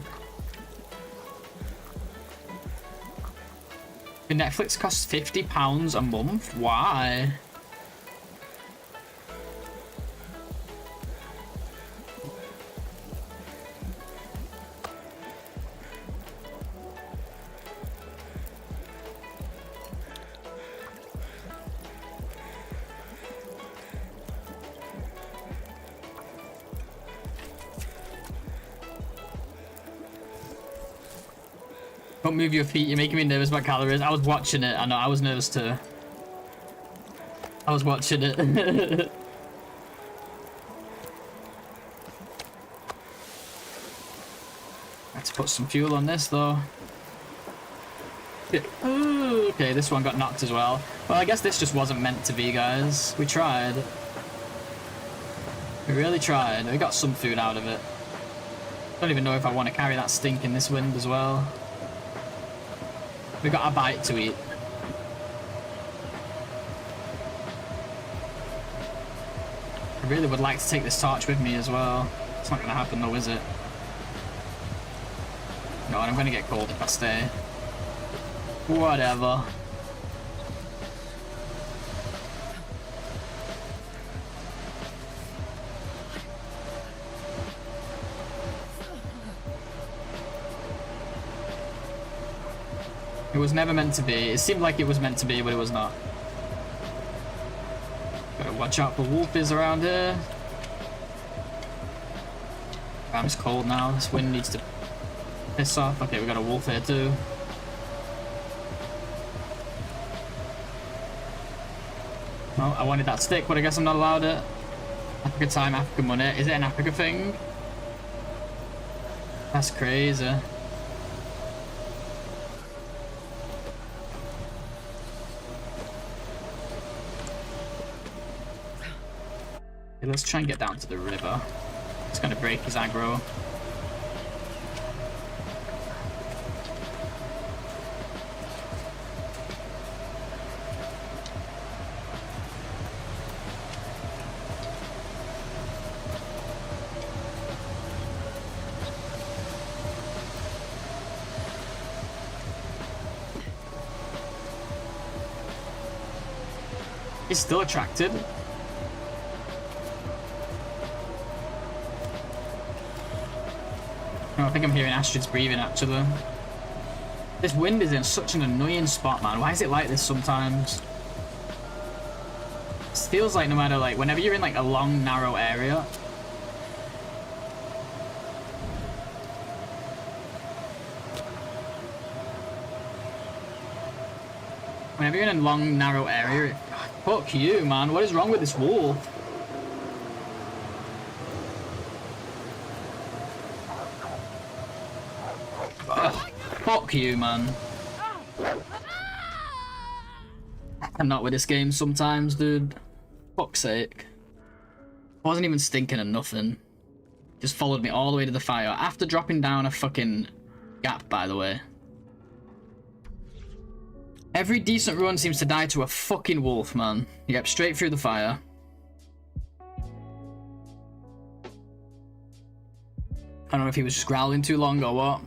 The Netflix costs £50 a month? Why? Don't move your feet, you're making me nervous about calories. I was watching it, I know, I was nervous too. I was watching it. I had to put some fuel on this though. Ooh, okay, this one got knocked as well. Well, I guess this just wasn't meant to be, guys. We tried. We really tried. We got some food out of it. Don't even know if I want to carry that stink in this wind as well. We got a bite to eat. I really would like to take this torch with me as well. It's not gonna happen though, is it? No, and I'm gonna get cold if I stay. Whatever. It was never meant to be. It seemed like it was meant to be, but it was not. Gotta watch out for wolfies around here. I'm just cold now. This wind needs to piss off. Okay, we got a wolf here too. Oh, I wanted that stick, but I guess I'm not allowed it. Africa time, Africa money. Is it an Africa thing? That's crazy. Okay, let's try and get down to the river. It's gonna break his aggro. He's still attracted. Oh, I think I'm hearing Astrid's breathing, actually. This wind is in such an annoying spot, man. Why is it like this sometimes? It feels like no matter, like, whenever you're in, like, a long, narrow area... Whenever you're in a long, narrow area... Fuck you, man. What is wrong with this wolf? Ugh. Fuck you, man. I'm not with this game sometimes, dude. Fuck's sake. I wasn't even stinking of nothing. Just followed me all the way to the fire. After dropping down a fucking gap, by the way. Every decent run seems to die to a fucking wolf, man. Yep, straight through the fire. I don't know if he was just growling too long or what.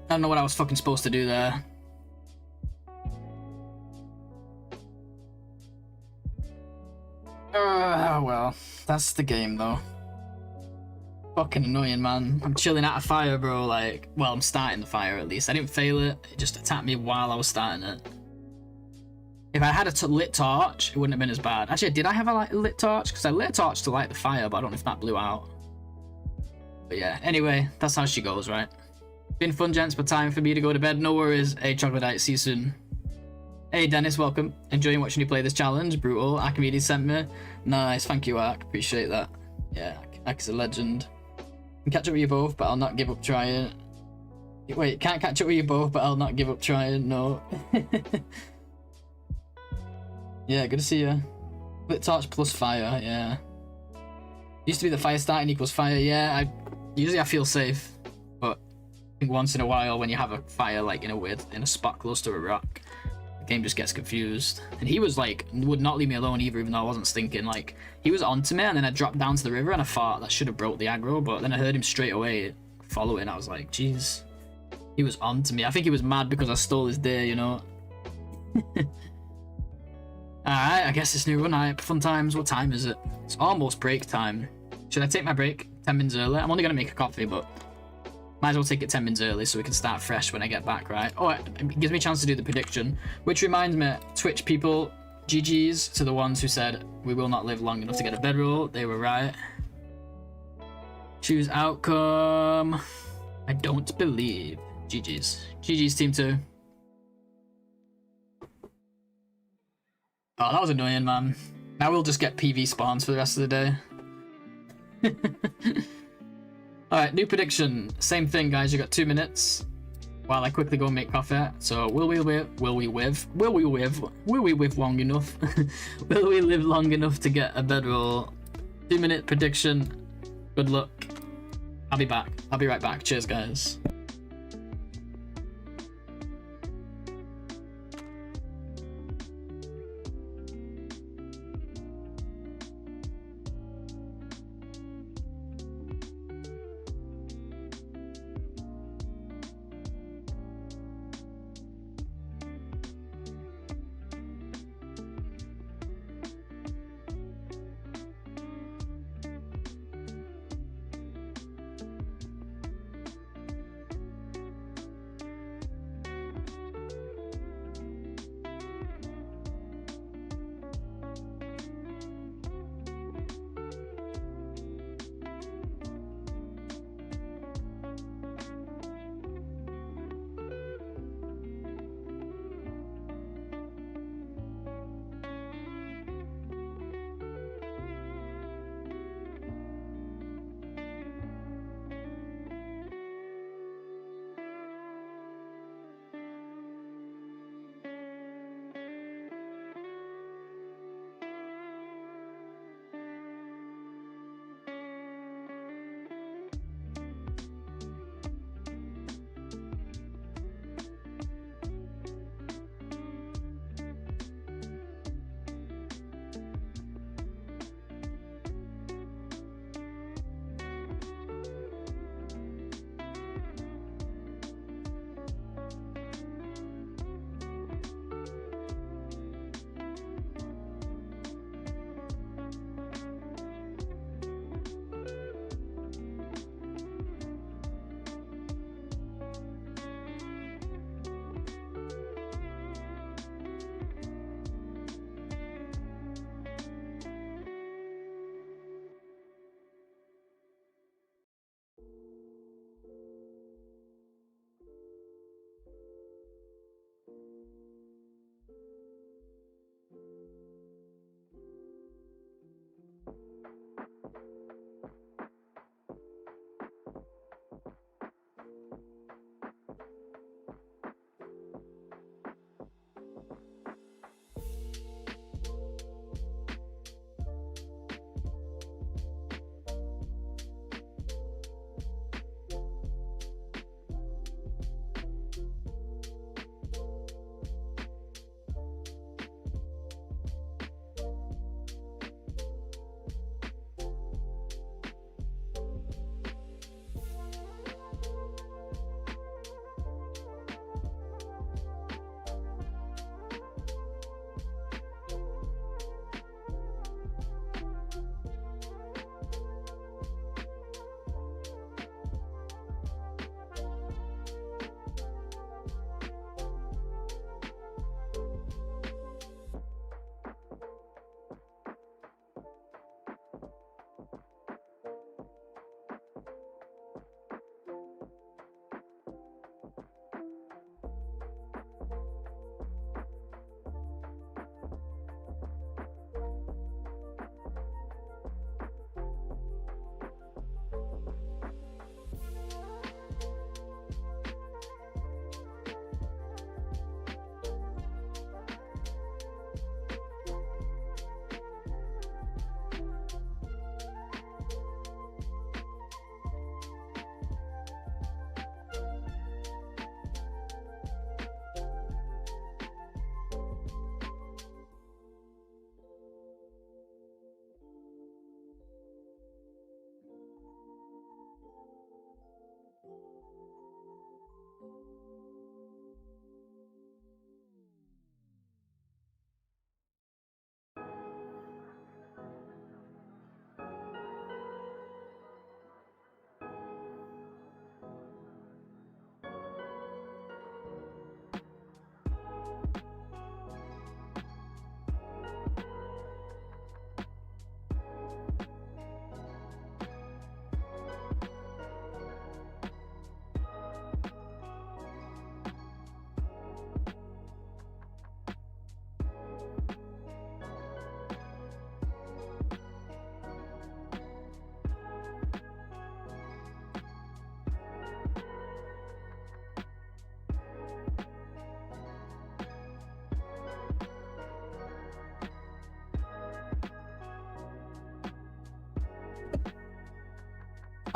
I don't know what I was fucking supposed to do there. Well, that's the game though. Fucking annoying, man. I'm chilling at a fire, bro. Like, well, I'm starting the fire at least. I didn't fail it. It just attacked me while I was starting it. If I had a lit torch, it wouldn't have been as bad. Actually, did I have a lit torch? Because I lit a torch to light the fire, but I don't know if that blew out. But yeah, anyway, that's how she goes, right? Been fun, gents, but time for me to go to bed. No worries. Hey, Chocolate, see you soon. Hey, Dennis, welcome. Enjoying watching you play this challenge. Brutal. Archimedes sent me. Nice. Thank you, Ark. Appreciate that. Yeah, Ark is a legend. Can catch up with you both, but I'll not give up trying. Wait, can't catch up with you both, but I'll not give up trying. No. Yeah, good to see you. Lit torch plus fire, yeah. Used to be the fire starting equals fire, yeah. Usually I feel safe, but I think once in a while when you have a fire like in a spot close to a rock, the game just gets confused. And he was like, would not leave me alone either, even though I wasn't stinking. Like, he was onto me, and then I dropped down to the river, and I thought that should have broke the aggro, but then I heard him straight away following. I was like, jeez, he was onto me. I think he was mad because I stole his day, you know. Alright, I guess it's new run night. Fun times. What time is it? It's almost break time. Should I take my break 10 minutes early? I'm only going to make a coffee, but might as well take it 10 minutes early so we can start fresh when I get back, right? Oh, it gives me a chance to do the prediction, which reminds me, Twitch people, GG's to the ones who said we will not live long enough to get a bedroll. They were right. Choose outcome. I don't believe. GG's. GG's team 2. Oh, that was annoying, man. Now we'll just get PV spawns for the rest of the day. Alright, new prediction. Same thing, guys. You got 2 minutes while I quickly go and make coffee. So, will we live long enough? Will we live long enough to get a bedroll? 2-minute prediction. Good luck. I'll be back. I'll be right back. Cheers, guys.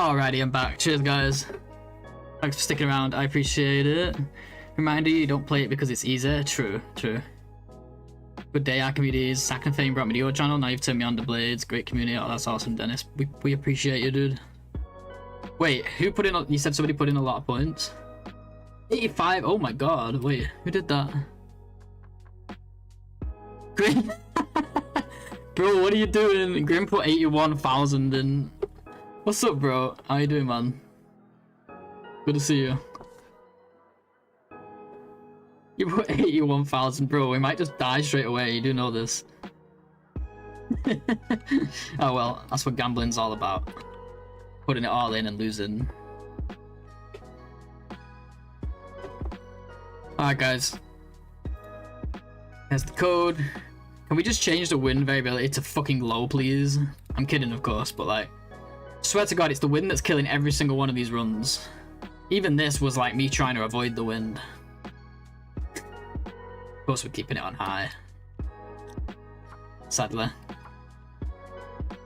Alrighty, I'm back. Cheers, guys. Thanks for sticking around. I appreciate it. Reminder, you don't play it because it's easy. True, true. Good day, Archimedes. Sack and Fame brought me to your channel. Now you've turned me on to Blades. Great community. Oh, that's awesome, Dennis. We appreciate you, dude. Wait, who put in... You said somebody put in a lot of points? 85? Oh my god. Wait, who did that? Grim... Bro, what are you doing? Grim put 81,000 in. What's up, bro? How you doing, man? Good to see you. You put 81,000, bro. We might just die straight away. You do know this. Oh well, that's what gambling's all about. Putting it all in and losing. Alright, guys. Here's the code. Can we just change the wind variability to fucking low, please? I'm kidding, of course, but like... Swear to God, it's the wind that's killing every single one of these runs. Even this was like me trying to avoid the wind. Of course, we're keeping it on high. Sadly.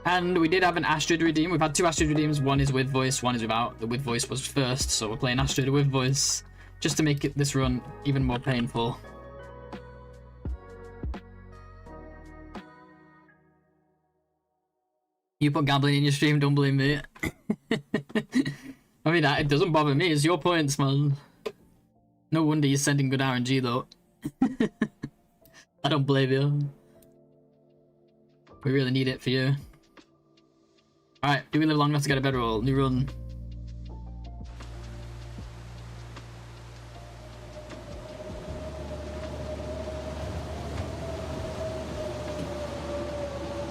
And we did have an Astrid redeem. We've had 2 Astrid redeems. One is with voice, one is without. The with voice was first, so we're playing Astrid with voice. Just to make this run even more painful. You put gambling in your stream, don't blame me. I mean, it doesn't bother me, it's your points, man. No wonder you're sending good RNG, though. I don't blame you. We really need it for you. Alright, do we live long enough to get a better roll? New run.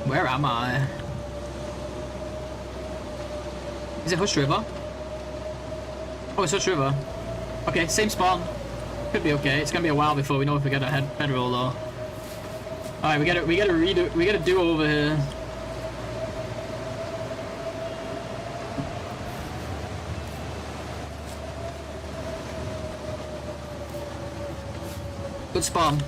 Where am I? Is it Hush River? Oh, it's Hush River. Okay, same spawn. Could be okay. It's gonna be a while before we know if we get a head roll though. Alright, we gotta redo. We gotta do over here. Good spawn.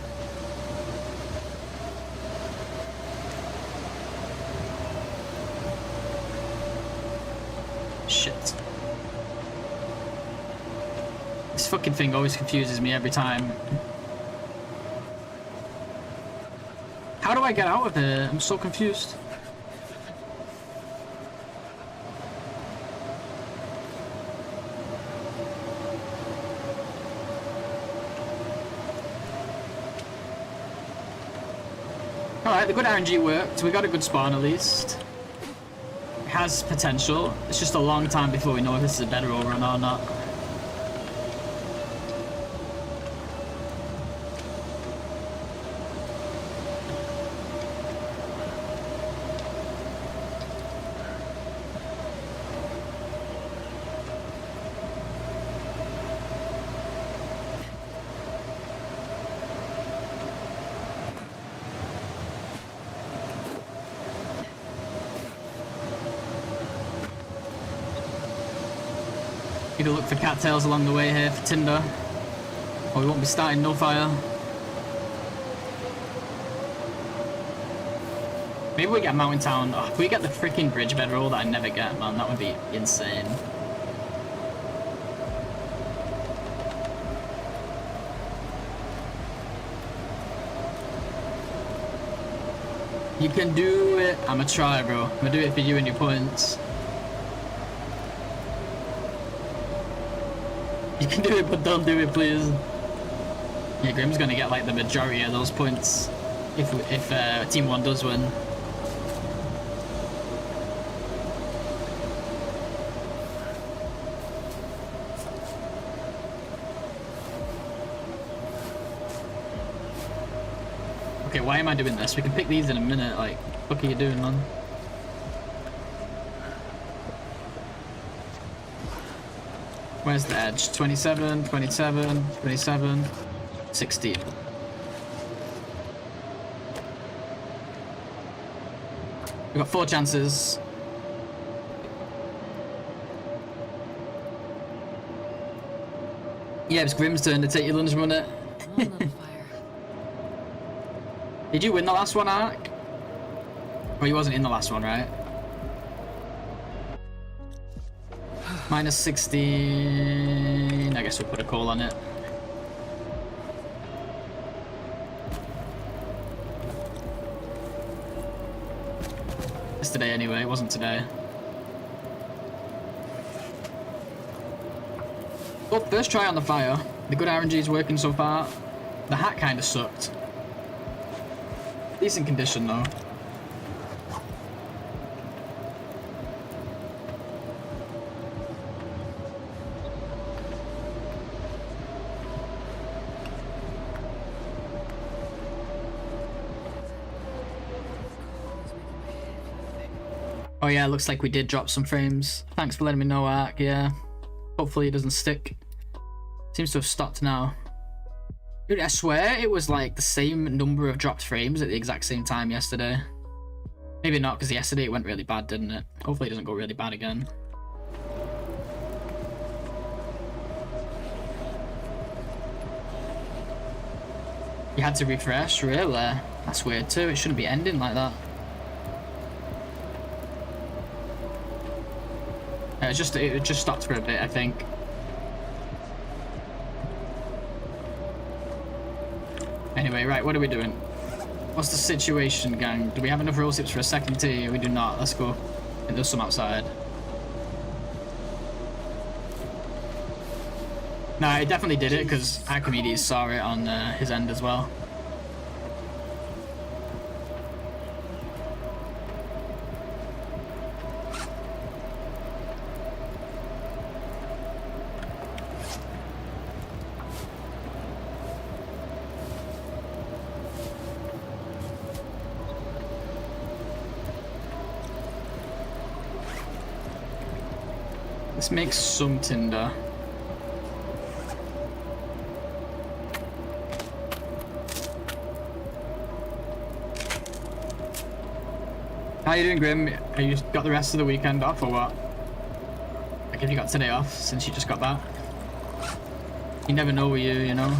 Shit. This fucking thing always confuses me every time. How do I get out of here? I'm so confused. Alright, the good RNG worked. We got a good spawn at least. It has potential. It's just a long time before we know if this is a better overrun or not. Need to look for cattails along the way here for Tinder. Or we won't be starting no fire. Maybe we get Mountain Town. Oh, if we get the freaking bridge bedroll that I never get, man, that would be insane. You can do it. I'ma try, bro. I'ma do it for you and your points. You can do it, but don't do it, please. Yeah, Grim's gonna get like the majority of those points if Team 1 does win. Okay, why am I doing this? We can pick these in a minute. Like, what are you doing, man? Where's the edge? 27, 27, 27, 16. We've got 4 chances. Yeah, it's Grim's turn to take your lunch money. Did you win the last one, Ark? Or you wasn't in the last one, right? Minus 16. I guess we'll put a call on it. It's today anyway, it wasn't today. Well, first try on the fire. The good RNG is working so far. The hat kind of sucked. Decent condition though. Oh yeah, looks like we did drop some frames. Thanks for letting me know, Ark. Yeah. Hopefully it doesn't stick. Seems to have stopped now. Dude, I swear it was like the same number of dropped frames at the exact same time yesterday. Maybe not, because yesterday it went really bad, didn't it? Hopefully it doesn't go really bad again. You had to refresh? Really? That's weird too. It shouldn't be ending like that. It just stopped for a bit, I think. Anyway, right, what are we doing? What's the situation, gang? Do we have enough roll tips for a second tea? We do not. Let's go. And there's some outside. No, I definitely did it because Archimedes saw it on his end as well. Let's make some tinder. How you doing, Grim? Are you got the rest of the weekend off or what? Like, have you got today off since you just got that? You never know with you know?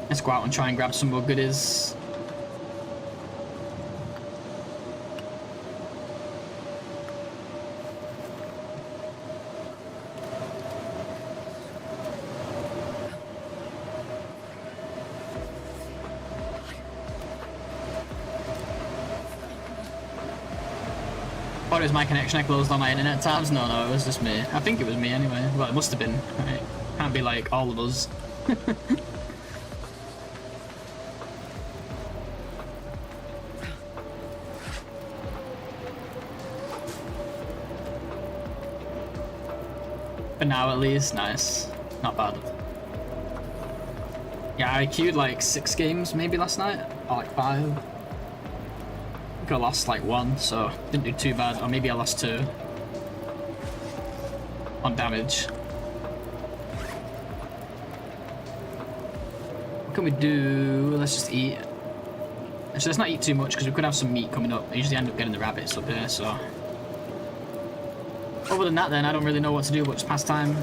Let's go out and try and grab some more goodies. Thought it was my connection. I closed all my internet tabs. No, it was just me. I think it was me anyway. Well, it must have been. Right? Can't be like all of us. For now, at least. Nice. Not bad. Yeah, I queued like 6 games maybe last night. Or like 5. I think I lost like 1, so didn't do too bad. Or maybe I lost 2. On damage. What can we do? Let's just eat. Actually, let's not eat too much because we could have some meat coming up. I usually end up getting the rabbits up here, so... Other than that then, I don't really know what to do, but just pass time.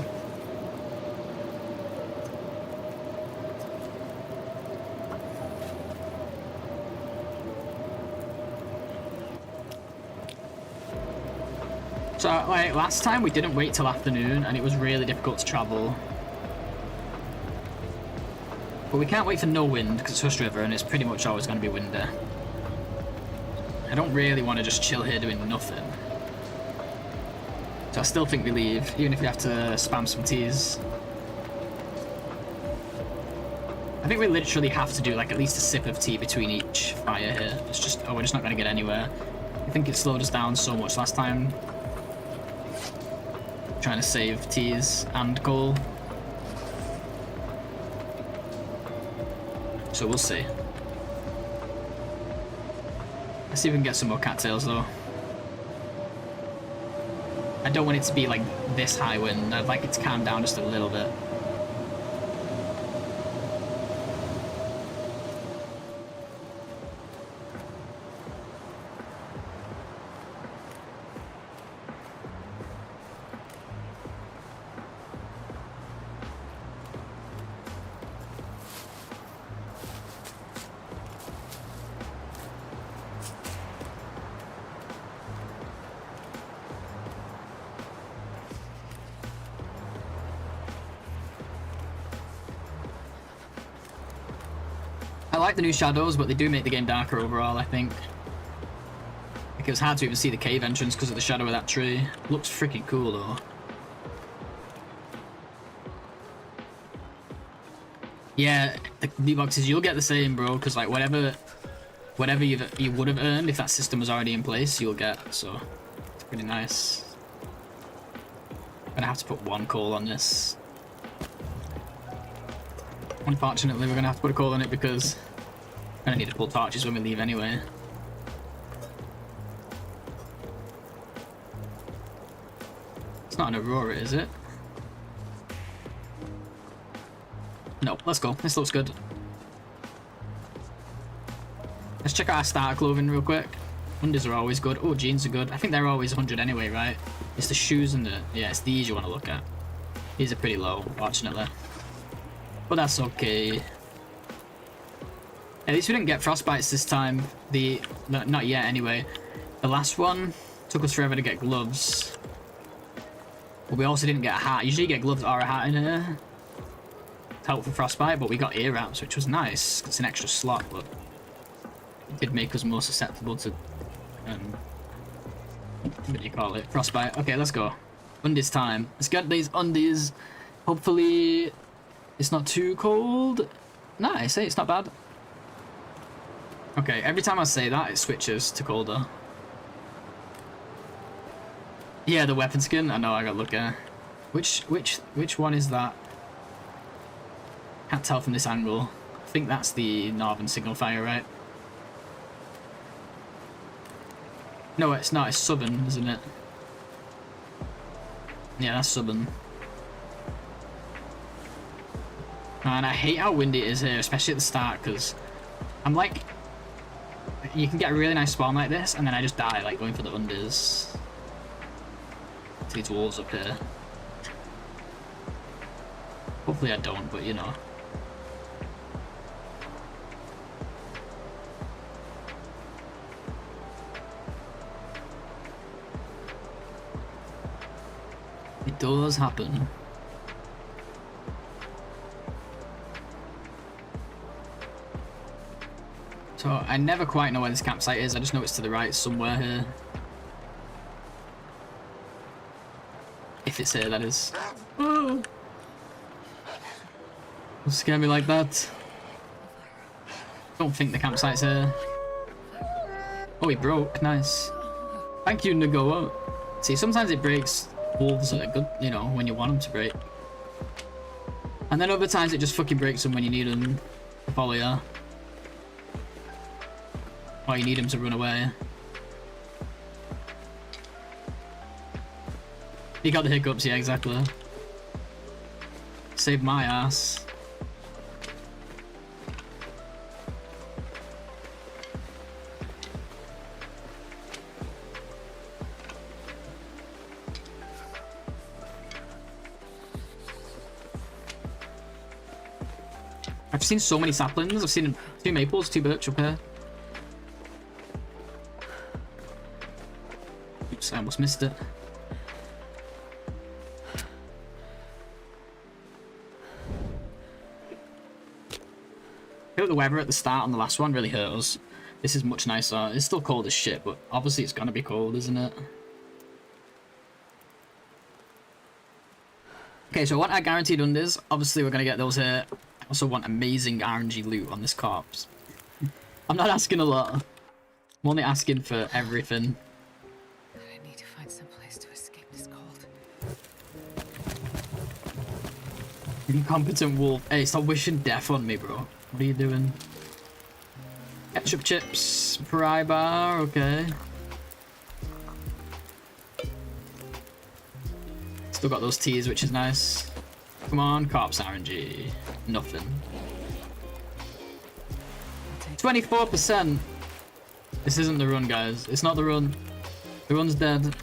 So, like, last time we didn't wait till afternoon, and it was really difficult to travel. But we can't wait for no wind, because it's Hush River, and it's pretty much always going to be windy. I don't really want to just chill here doing nothing. So I still think we leave, even if we have to spam some teas. I think we literally have to do like at least a sip of tea between each fire here. It's just, oh, we're just not going to get anywhere. I think it slowed us down so much last time. Trying to save teas and coal. So we'll see. Let's see if we can get some more cattails though. I don't want it to be like this high wind. I'd like it to calm down just a little bit. like the new shadows, but they do make the game darker overall, I think. Like, it was hard to even see the cave entrance because of the shadow of that tree. Looks freaking cool, though. Yeah, the loot boxes, you'll get the same, bro, because, like, whatever you would have earned if that system was already in place, you'll get, so it's pretty nice. I'm gonna have to put 1 coal on this. Unfortunately, we're gonna have to put a coal on it because I'm gonna need to pull torches when we leave anyway. It's not an Aurora, is it? No, let's go. This looks good. Let's check out our starter clothing real quick. Undies are always good. Oh, jeans are good. I think they're always 100 anyway, right? It's the shoes and the... Yeah, it's these you want to look at. These are pretty low, unfortunately. But that's okay. At least we didn't get frostbites this time. Not yet, anyway. The last one took us forever to get gloves. But we also didn't get a hat. Usually you get gloves or a hat in here to help for frostbite, but we got ear wraps, which was nice. It's an extra slot, but it did make us more susceptible to what do you call it? Frostbite. Okay, let's go. Undies time. Let's get these undies. Hopefully it's not too cold. Nice, hey, it's not bad. Okay, every time I say that, it switches to colder. Yeah, the weapon skin. I know, I got look at. Which one is that? Can't tell from this angle. I think that's the northern signal fire, right? No, it's not. It's southern, isn't it? Yeah, that's southern. And I hate how windy it is here, especially at the start, because I'm like... You can get a really nice spawn like this, and then I just die, like, going for the undies. To these walls up here. Hopefully I don't, but you know. It does happen. So I never quite know where this campsite is. I just know it's to the right somewhere here. If it's here, that is. Oh. Don't scare me like that. Don't think the campsite's here. Oh, he broke. Nice. Thank you, NOGOA. See, sometimes it breaks wolves that are good, you know, when you want them to break. And then other times it just fucking breaks them when you need them to follow you. Or you need them to run away. You got the hiccups, yeah, exactly. Saved my ass. I've seen so many saplings. I've seen 2 maples, 2 birch up here. Oops, I almost missed it. I feel like the weather at the start on the last one really hurt us. This is much nicer. It's still cold as shit, but obviously it's gonna be cold, isn't it? Okay, so I want our guaranteed undies. Obviously we're gonna get those here. I also want amazing RNG loot on this corpse. I'm not asking a lot. I'm only asking for everything. I need to find some place to escape this cold. Incompetent wolf. Hey, stop wishing death on me, bro. What are you doing? Ketchup chips, fry bar, okay. Still got those teas, which is nice. Come on, corpse RNG. Nothing. 24%. This isn't the run, guys. It's not the run. The run's dead.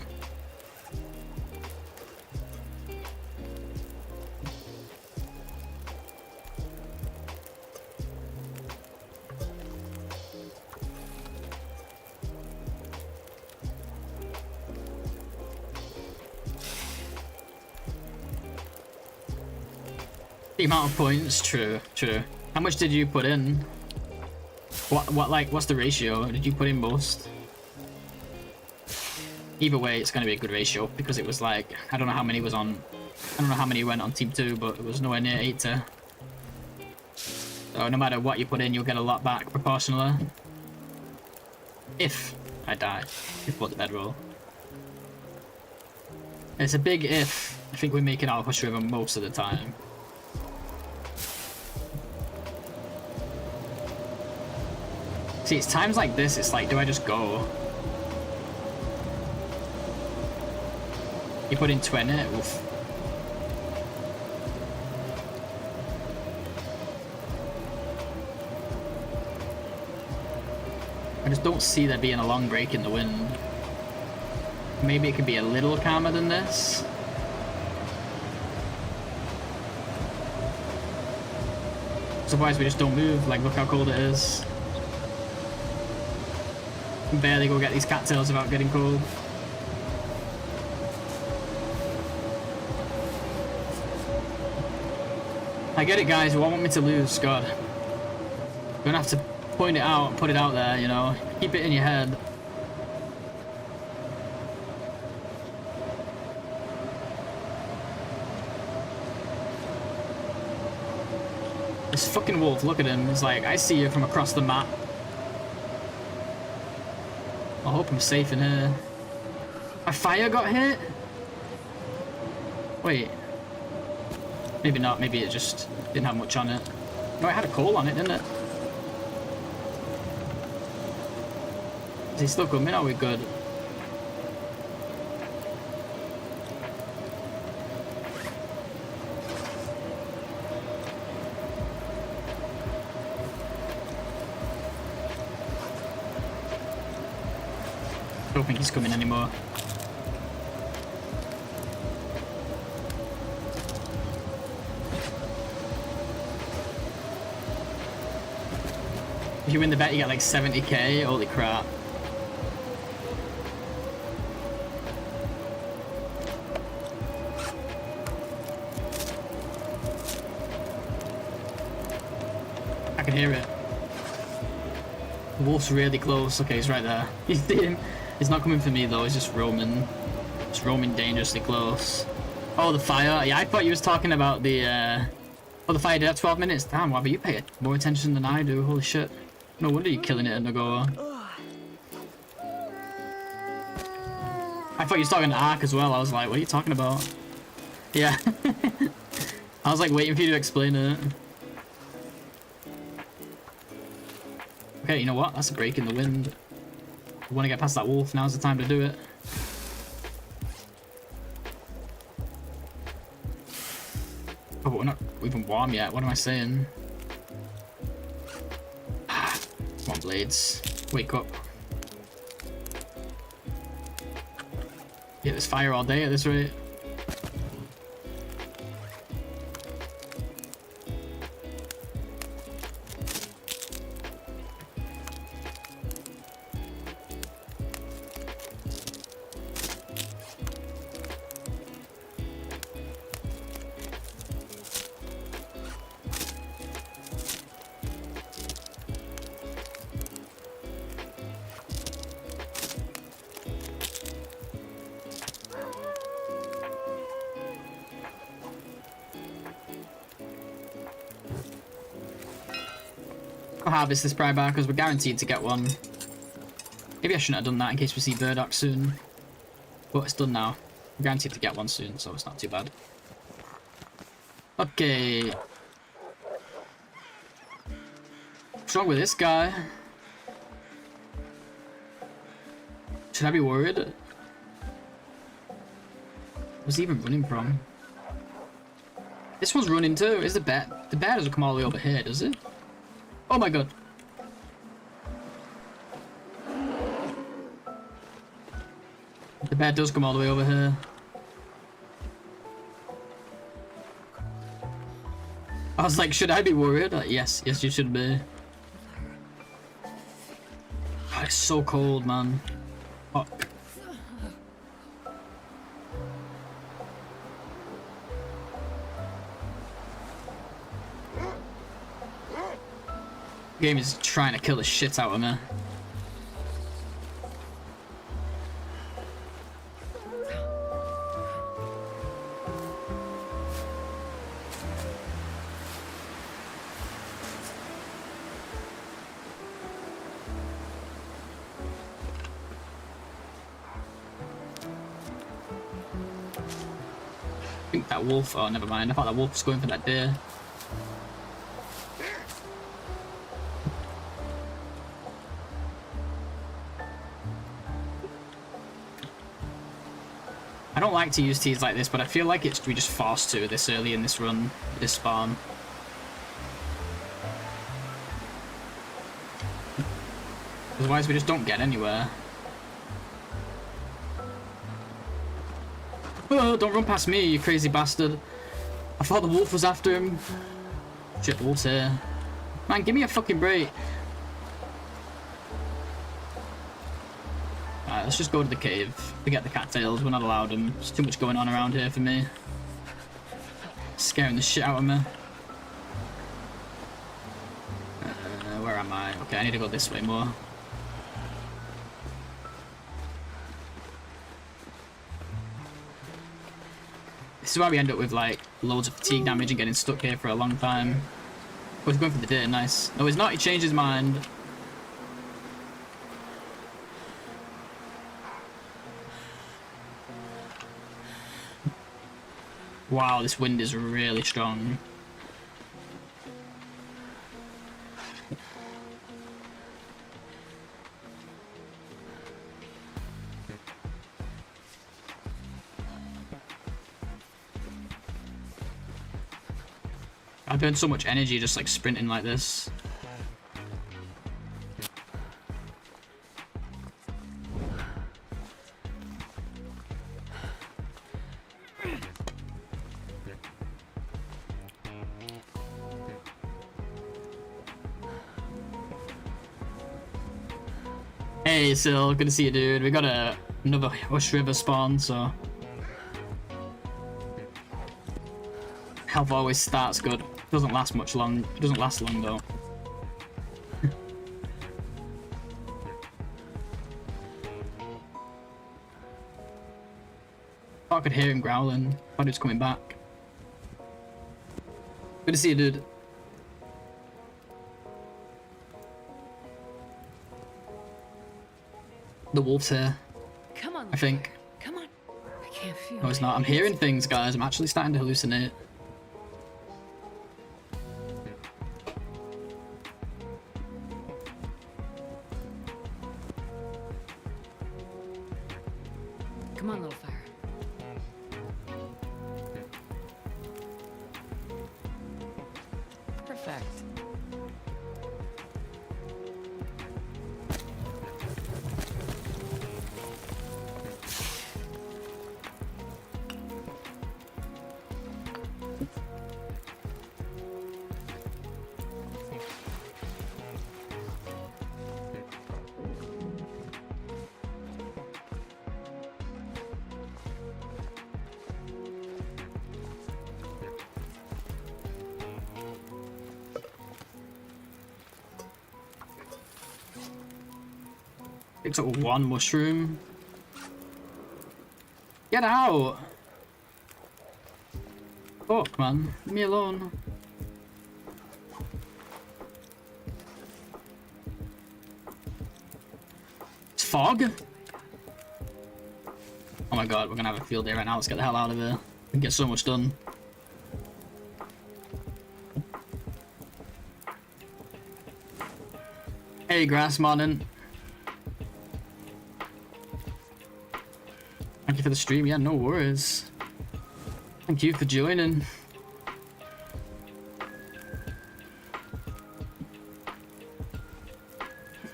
The amount of points, true. How much did you put in? What's the ratio? Did you put in most? Either way, it's gonna be a good ratio because it was like, I don't know how many went on team 2, but it was nowhere near 80. So no matter what you put in, you'll get a lot back proportionally. If I die before the bedroll. It's a big if. I think we make it out of Hush River most of the time. See, it's times like this, it's like, do I just go? You put in 20, oof. I just don't see there being a long break in the wind. Maybe it could be a little calmer than this. Otherwise we just don't move, like look how cold it is. I can barely go get these cattails without getting cold. I get it, guys, you won't want me to lose, God. You're gonna have to point it out, put it out there, you know? Keep it in your head. This fucking wolf, look at him. He's like, I see you from across the map. I hope I'm safe in here. My fire got hit? Wait. Maybe not, maybe it just didn't have much on it. No, it had a coal on it, didn't it? Is he still coming? Are we good? Don't think he's coming anymore. If you win the bet, you get like 70k. Holy crap. I can hear it. The wolf's really close. Okay, he's right there. You see him? He's not coming for me though. He's just roaming. Just roaming dangerously close. Oh, the fire. Yeah, I thought you was talking about the... Oh, the fire did have 12 minutes. Damn, wow, but you pay more attention than I do. Holy shit. No wonder you're killing it at NOGOA. I thought you was talking to Ark as well. I was like, what are you talking about? Yeah. I was like waiting for you to explain it. Okay, you know what? That's a break in the wind. I want to get past that wolf. Now's the time to do it. Oh, but we're not even warm yet. What am I saying? Come on, blades. Wake up. Yeah, there's fire all day at this rate. I'll harvest this pry bar because we're guaranteed to get one. Maybe I shouldn't have done that in case we see burdock soon. But it's done now. We're guaranteed to get one soon, so it's not too bad. Okay. What's wrong with this guy? Should I be worried? Where's he even running from? This one's running too. Is the bear? The bear doesn't come all the way over here, does it? Oh my god. The bear does come all the way over here. I was like, should I be worried? Like, yes, you should be. God, it's so cold, man. Fuck. Game is trying to kill the shit out of me. I think that wolf, oh never mind, I thought that wolf was going for that deer. I don't like to use teas like this, but I feel like we just forced to this early in this run, this spawn. Otherwise we just don't get anywhere. Oh, don't run past me, you crazy bastard. I thought the wolf was after him. Shit, the wolf's here. Man, give me a fucking break. Alright, let's just go to the cave. Forget the cattails, we're not allowed them. There's too much going on around here for me. Scaring the shit out of me. Where am I? Okay, I need to go this way more. This is why we end up with like loads of fatigue damage and getting stuck here for a long time. Oh, he's going for the deer, nice. No, he's not, he changed his mind. Wow, this wind is really strong. I burn so much energy just like sprinting like this. Hey Sil, good to see you dude. We got another Hush River spawn, so health always starts good. Doesn't last much long. It doesn't last long though. Oh, I could hear him growling. Thought he was coming back. Good to see you, dude. The wolf's here. Come on, I think. come on. I can't feel. No, it's not. I'm hearing things, guys. I'm actually starting to hallucinate. Come on, little fire. Perfect. Picked up one mushroom. Get out! Fuck, man. Leave me alone. It's fog? Oh my god, we're gonna have a field day right now. Let's get the hell out of here. We can get so much done. Hey, Grass Morning. Thank you for the stream. Yeah, no worries. Thank you for joining.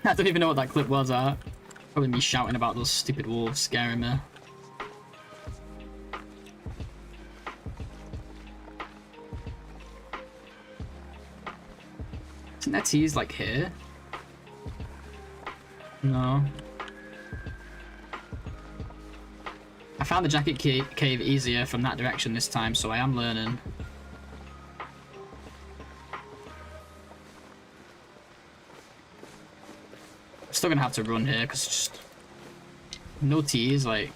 I don't even know what that clip was at. Probably me shouting about those stupid wolves scaring me. Isn't that tease like here? No. I found the jacket cave easier from that direction this time, so I am learning. still gonna have to run here because just no T's. Like,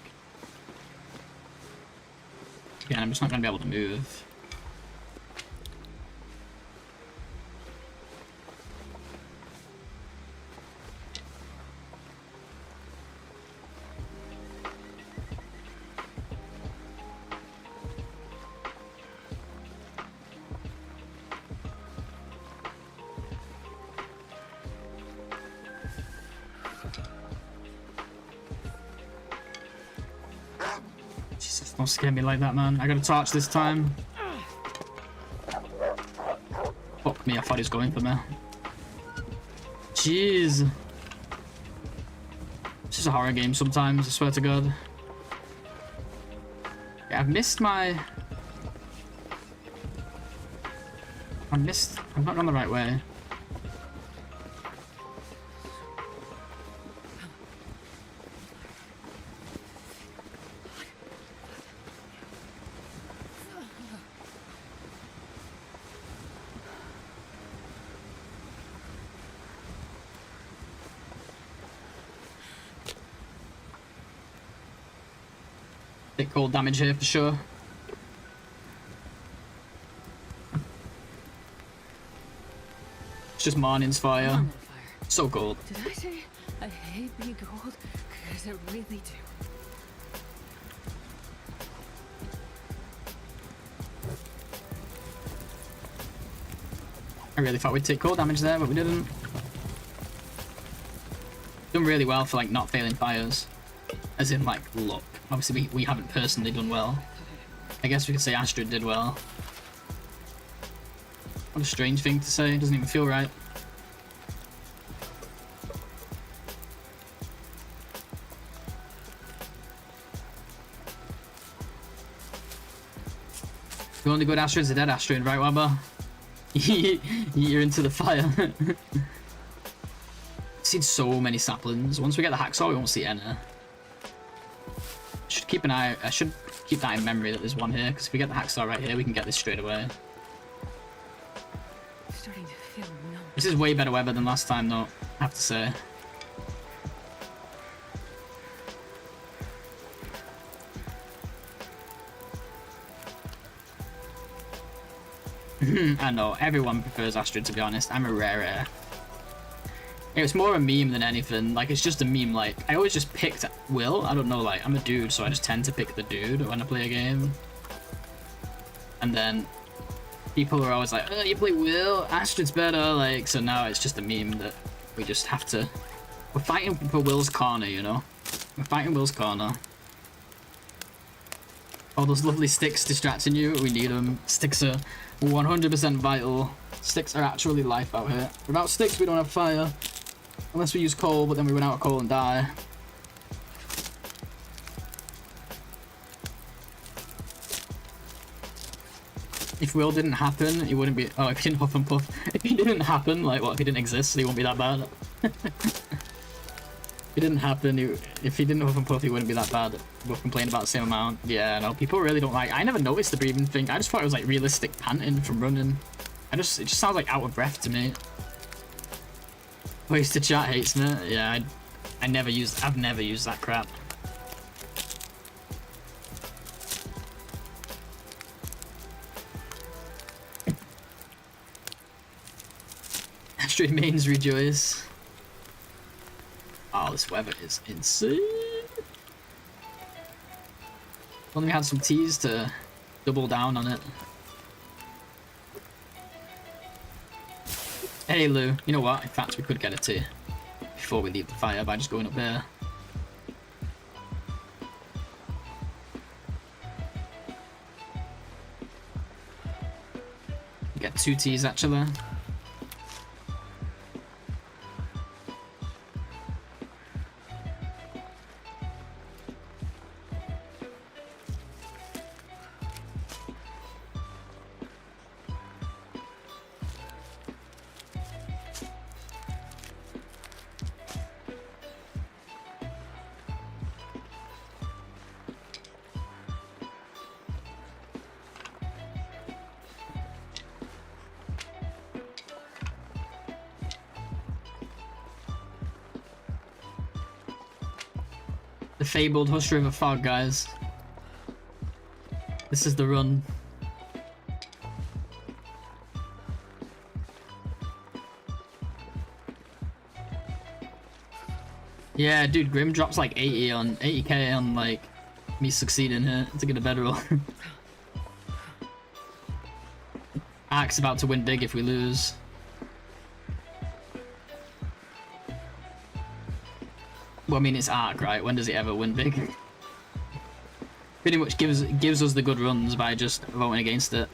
yeah, I'm just not gonna be able to move. Jesus, don't scare me like that, man. I got a torch this time. Fuck me, I thought he was going for me. Jeez. This is a horror game sometimes, I swear to God. Yeah, I've not gone the right way. Bit cold damage here for sure. It's just Marnin's fire. Normal fire. So cold. Did I say I hate being cold? Because I really do. I really thought we'd take cold damage there, but we didn't. Done really well for like not failing fires. As in like luck. Obviously we haven't personally done well. I guess we could say Astrid did well. What a strange thing to say, it doesn't even feel right. The only good Astrid's a dead Astrid, right, Wabba? You're into the fire. I've seen so many saplings. Once we get the hacksaw, we won't see any. Should keep an eye. I should keep that in memory that there's one here, because if we get the hacksaw right here, we can get this straight away. Starting to feel numb. This is way better weather than last time, though, I have to say. I know, everyone prefers Astrid, to be honest. I'm a rare air. It's more a meme than anything. Like, it's just a meme. Like, I always just picked Will. I don't know, like, I'm a dude, so I just tend to pick the dude when I play a game. And then people are always like, oh, you play Will? Astrid's better. Like, so now it's just a meme that we just have to... We're fighting for Will's corner, you know? We're fighting Will's corner. All those lovely sticks distracting you, we need them. Sticks are 100% vital. Sticks are actually life out here. Without sticks, we don't have fire. Unless we use coal, but then we run out of coal and die. If Will didn't happen, he wouldn't be... Oh, if he didn't huff and puff. If he didn't happen, like, what, if he didn't exist, he wouldn't be that bad. If it didn't happen, if he didn't huff and puff, he wouldn't be that bad. We'll complain about the same amount. Yeah, no, people really don't like... I never noticed the breathing thing. I just thought it was, like, realistic panting from running. It just sounds like out of breath to me. Wasted chat hates me. Yeah, I've never used that crap. Astrid mains rejoice. Oh, this weather is insane. Only we had some teas to double down on it. Hey Lou, you know what? In fact, we could get a tea before we leave the fire by just going up there. Get 2 teas actually. The fabled Hush River fog, guys. This is the run. Yeah, dude, Grim drops like 80k on like me succeeding here to get a better roll. Ark's about to win big if we lose. Well, I mean, it's Ark, right? When does it ever win big? Pretty much gives us the good runs by just voting against it.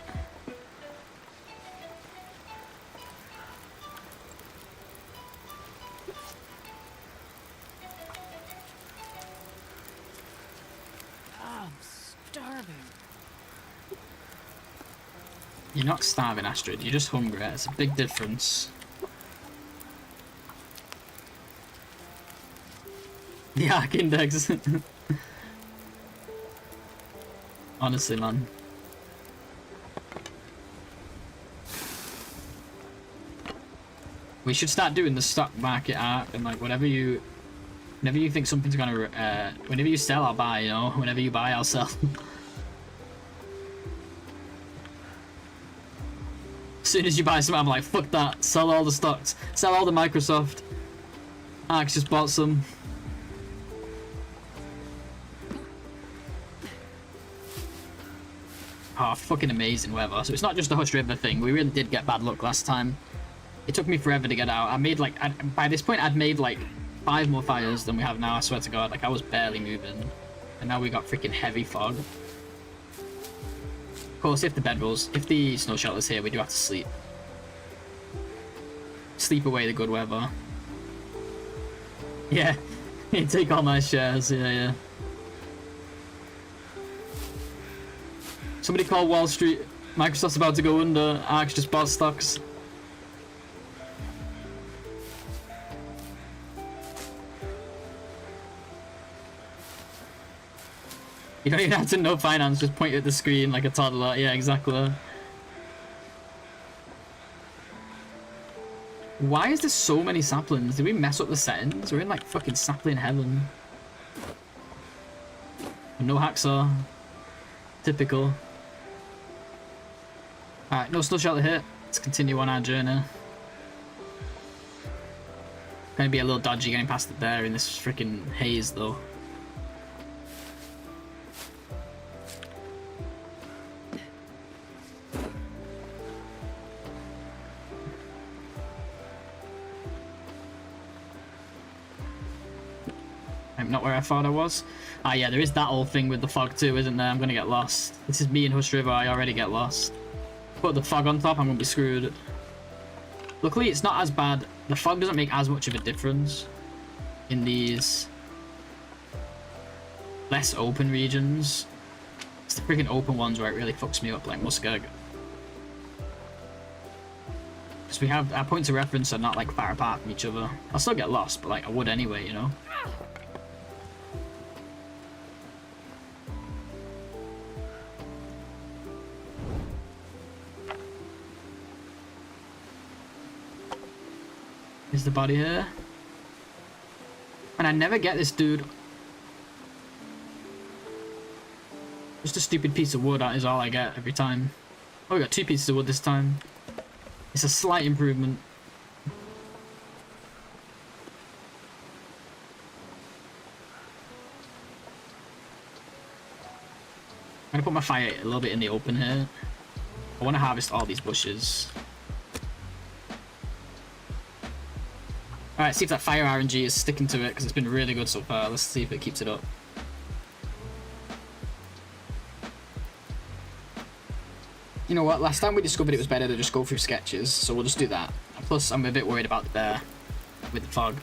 I'm starving. You're not starving, Astrid. You're just hungry. It's a big difference. The Ark Index. Honestly, man. We should start doing the stock market Ark and like whenever you think something's gonna whenever you sell, I'll buy, you know? Whenever you buy, I'll sell. As soon as you buy something, I'm like, fuck that. Sell all the stocks. Sell all the Microsoft. Ark's just bought some. Oh, fucking amazing weather. So it's not just a Hush River thing. We really did get bad luck last time. It took me forever to get out. I made like, by this point, I'd made like 5 more fires than we have now, I swear to God. Like, I was barely moving. And now we got freaking heavy fog. Of course, if the snow shelter's here, we do have to sleep. Sleep away the good weather. Yeah, you take all my shares, yeah. Somebody call Wall Street. Microsoft's about to go under. Ark's just bought stocks. You don't even have to know finance, just point at the screen like a toddler. Yeah, exactly. Why is there so many saplings? Did we mess up the settings? We're in like fucking sapling heaven. No hacksaw. Typical. Alright, no snow shelter hit. Let's continue on our journey. Gonna be a little dodgy getting past it there in this freaking haze though. I'm not where I thought I was. Ah yeah, there is that old thing with the fog too, isn't there? I'm gonna get lost. This is me in Hush River, I already get lost. Put the fog on top, I'm gonna be screwed. Luckily, it's not as bad. The fog doesn't make as much of a difference in these less open regions. It's the freaking open ones where it really fucks me up, like Muskeg. Because we have our points of reference are not like far apart from each other. I'll still get lost, but like I would anyway, you know? Is the body here? And I never get this dude. Just a stupid piece of wood, that is all I get every time. Oh, we got 2 pieces of wood this time. It's a slight improvement. I'm gonna put my fire a little bit in the open here. I want to harvest all these bushes. Alright, see if that fire RNG is sticking to it, because it's been really good so far. Let's see if it keeps it up. You know what, last time we discovered it was better to just go through sketches, so we'll just do that. Plus, I'm a bit worried about the bear with the fog.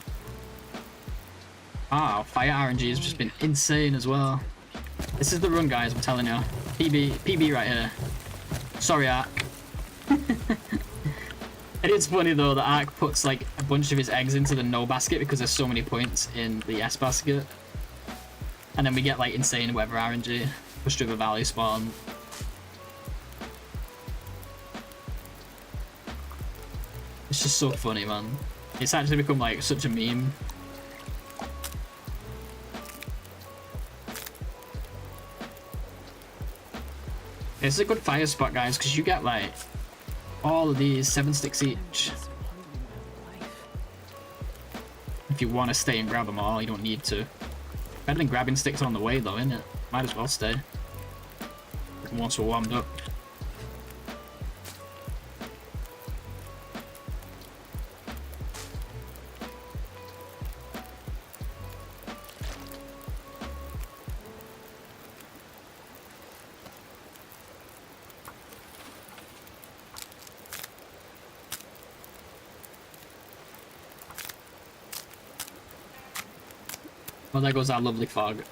Wow, fire RNG has just been insane as well. This is the run, guys, I'm telling you. PB right here. Sorry, Ark. It is funny though that Ark puts like a bunch of his eggs into the no basket because there's so many points in the yes basket. And then we get like insane weather RNG. Push River Valley spawn. It's just so funny, man. It's actually become like such a meme. It's a good fire spot, guys, because you get like all of these 7 sticks each. If you want to stay and grab them all, you don't need to. Better than grabbing sticks on the way, though, innit? Might as well stay. Once we're warmed up. Well, there goes our lovely fog.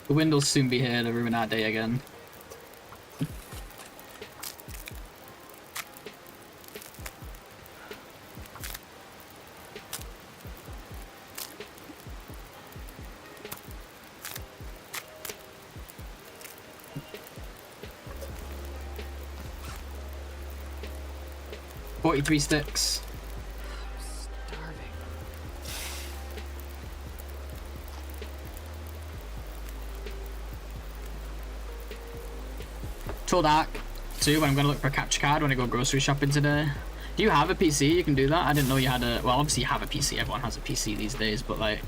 The wind will soon be here to ruin our day again. "43 sticks. Starving. Told Ark too, when I'm gonna look for a capture card when I go grocery shopping today. Do you have a PC? You can do that? I didn't know you had a... Well, obviously you have a PC. Everyone has a PC these days, but like...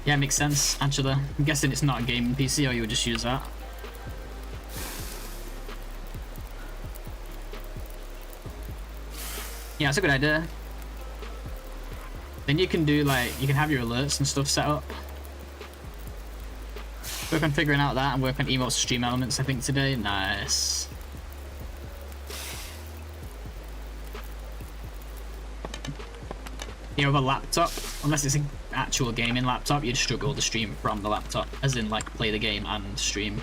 Yeah, it makes sense, actually. I'm guessing it's not a gaming PC, or you would just use that. Yeah, that's a good idea. Then you can do like... You can have your alerts and stuff set up. Work on figuring out that and work on emote stream elements, I think, today. Nice. You have a laptop, unless it's an actual gaming laptop, you'd struggle to stream from the laptop, as in like play the game and stream.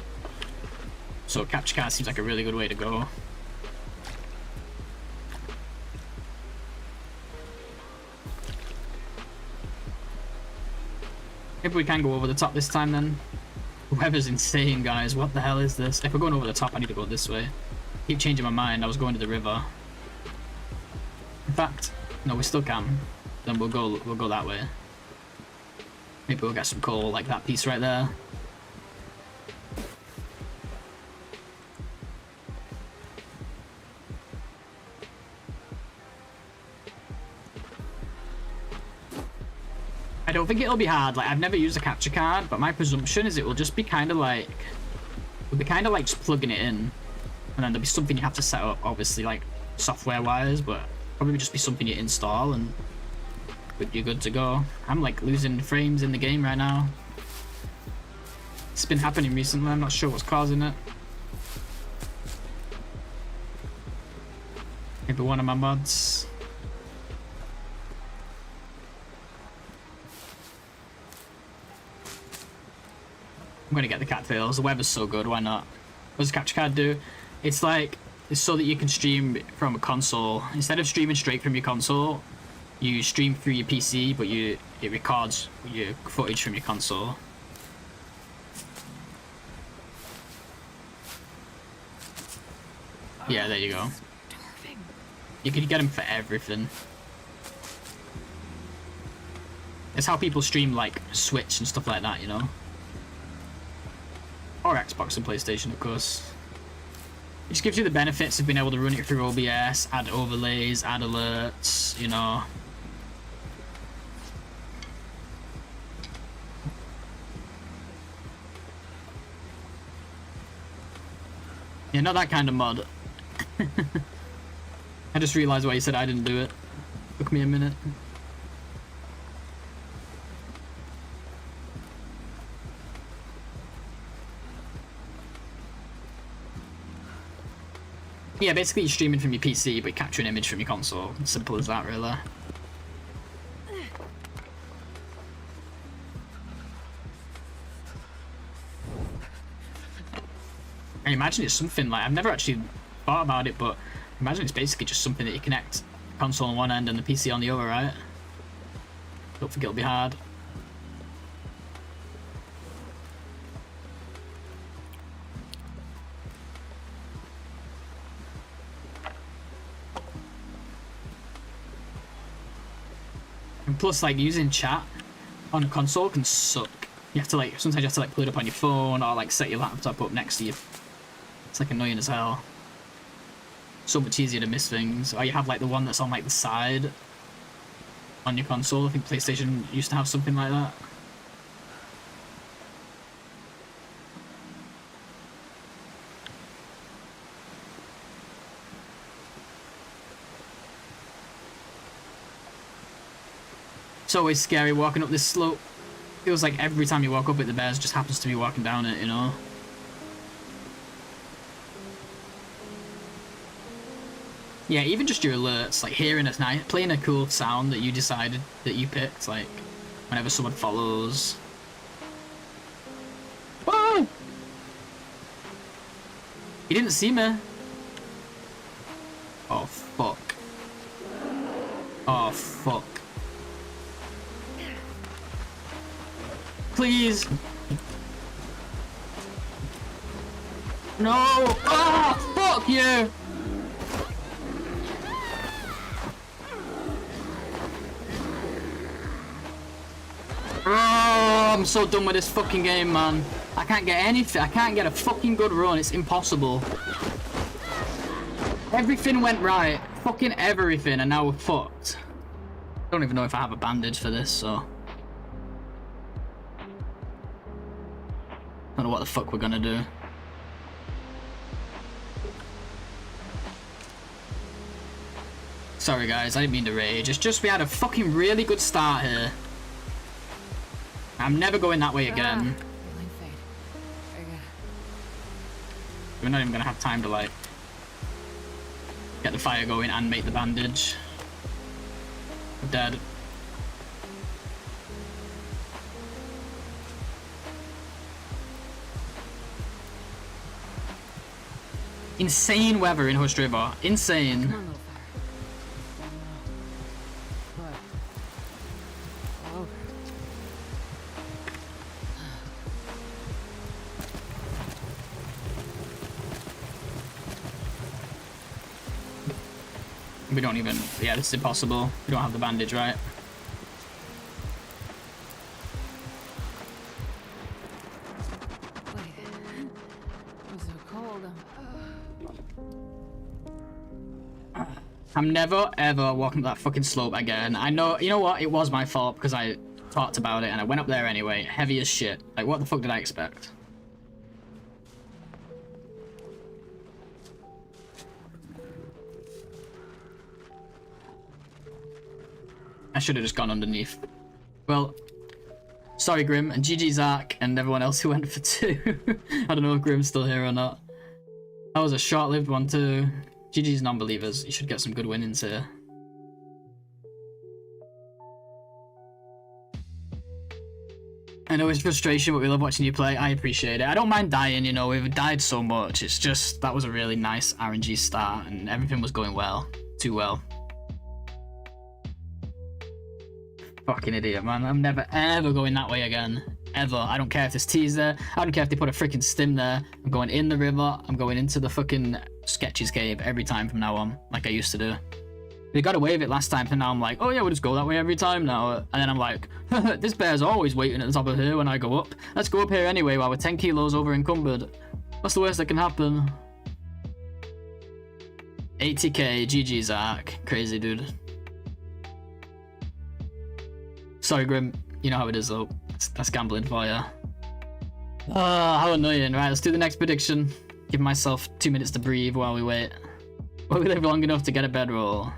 So capture card seems like a really good way to go. Maybe we can go over the top this time then. The weather's insane, guys. What the hell is this? If we're going over the top, I need to go this way. Keep changing my mind. I was going to the river. In fact, no, we still can. Then we'll go that way. Maybe we'll get some coal, like that piece right there. I don't think it'll be hard. Like, I've never used a capture card, but my presumption is it will just be kind of like... It'll be kind of like just plugging it in. And then there'll be something you have to set up, obviously, like software-wise, but probably just be something you install and you're good to go. I'm like losing frames in the game right now. It's been happening recently. I'm not sure what's causing it. Maybe one of my mods. I'm gonna get the cattails. The weather's so good, why not? What does the capture card do? It's like, it's so that you can stream from a console. Instead of streaming straight from your console, you stream through your PC, but it records your footage from your console. Yeah, there you go. You can get them for everything. It's how people stream like Switch and stuff like that, you know? Or Xbox and PlayStation, of course. It just gives you the benefits of being able to run it through OBS, add overlays, add alerts, you know. Yeah, not that kind of mod. I just realized why you said I didn't do it. Took me a minute. Yeah, basically you're streaming from your PC, but you capture an image from your console. Simple as that, really. I imagine it's something like, I've never actually thought about it, but I imagine it's basically just something that you connect console on one end and the PC on the other, right? Don't think it'll be hard. And plus, like, using chat on a console can suck. You have to like, sometimes you have to like pull it up on your phone or like set your laptop up next to you. It's like annoying as hell. So much easier to miss things. Or you have like the one that's on like the side on your console. I think PlayStation used to have something like that. It's always scary walking up this slope. Feels like every time you walk up it, the bears just happens to be walking down it, you know? Yeah, even just your alerts, like hearing a nice, playing a cool sound that you decided that you picked, like whenever someone follows. Whoa! He didn't see me. Oh fuck. Oh fuck. Please. No! Oh fuck you! Oh, I'm so done with this fucking game, man. I can't get anything. I can't get a fucking good run. It's impossible. Everything went right. Fucking everything, and now we're fucked. I don't even know if I have a bandage for this, so... I don't know what the fuck we're gonna do. Sorry guys, I didn't mean to rage. It's just we had a fucking really good start here. I'm never going that way again. We're not even gonna have time to like get the fire going and make the bandage. We're dead. Insane weather in Hush River. Insane. We don't even... Yeah, this is impossible. We don't have the bandage, right? Wait. I'm so cold. I'm never, ever walking up that fucking slope again. I know... You know what? It was my fault because I talked about it and I went up there anyway. Heavy as shit. Like, what the fuck did I expect? I should have just gone underneath. Well, sorry Grim, and GG Zach, and everyone else who went for 2. I don't know if Grim's still here or not. That was a short-lived one too. GG's non-believers. You should get some good winnings here. I know it's frustration, but we love watching you play. I appreciate it. I don't mind dying, you know, we've died so much. It's just, that was a really nice RNG start, and everything was going well. Too well. Fucking idiot, man. I'm never ever going that way again. Ever. I don't care if there's T's there. I don't care if they put a freaking stim there. I'm going in the river. I'm going into the fucking Sketches cave every time from now on, like I used to do. They got away with it last time, and now I'm like, oh yeah, we'll just go that way every time now. And then I'm like, this bear's always waiting at the top of here when I go up. Let's go up here anyway while we're 10 kilos over encumbered. What's the worst that can happen? 80k, GG Zach. Crazy dude. Sorry, Grim. You know how it is, though. That's gambling for you. Oh, how annoying. Right, let's do the next prediction. Give myself 2 minutes to breathe while we wait. Will we live long enough to get a bedroll?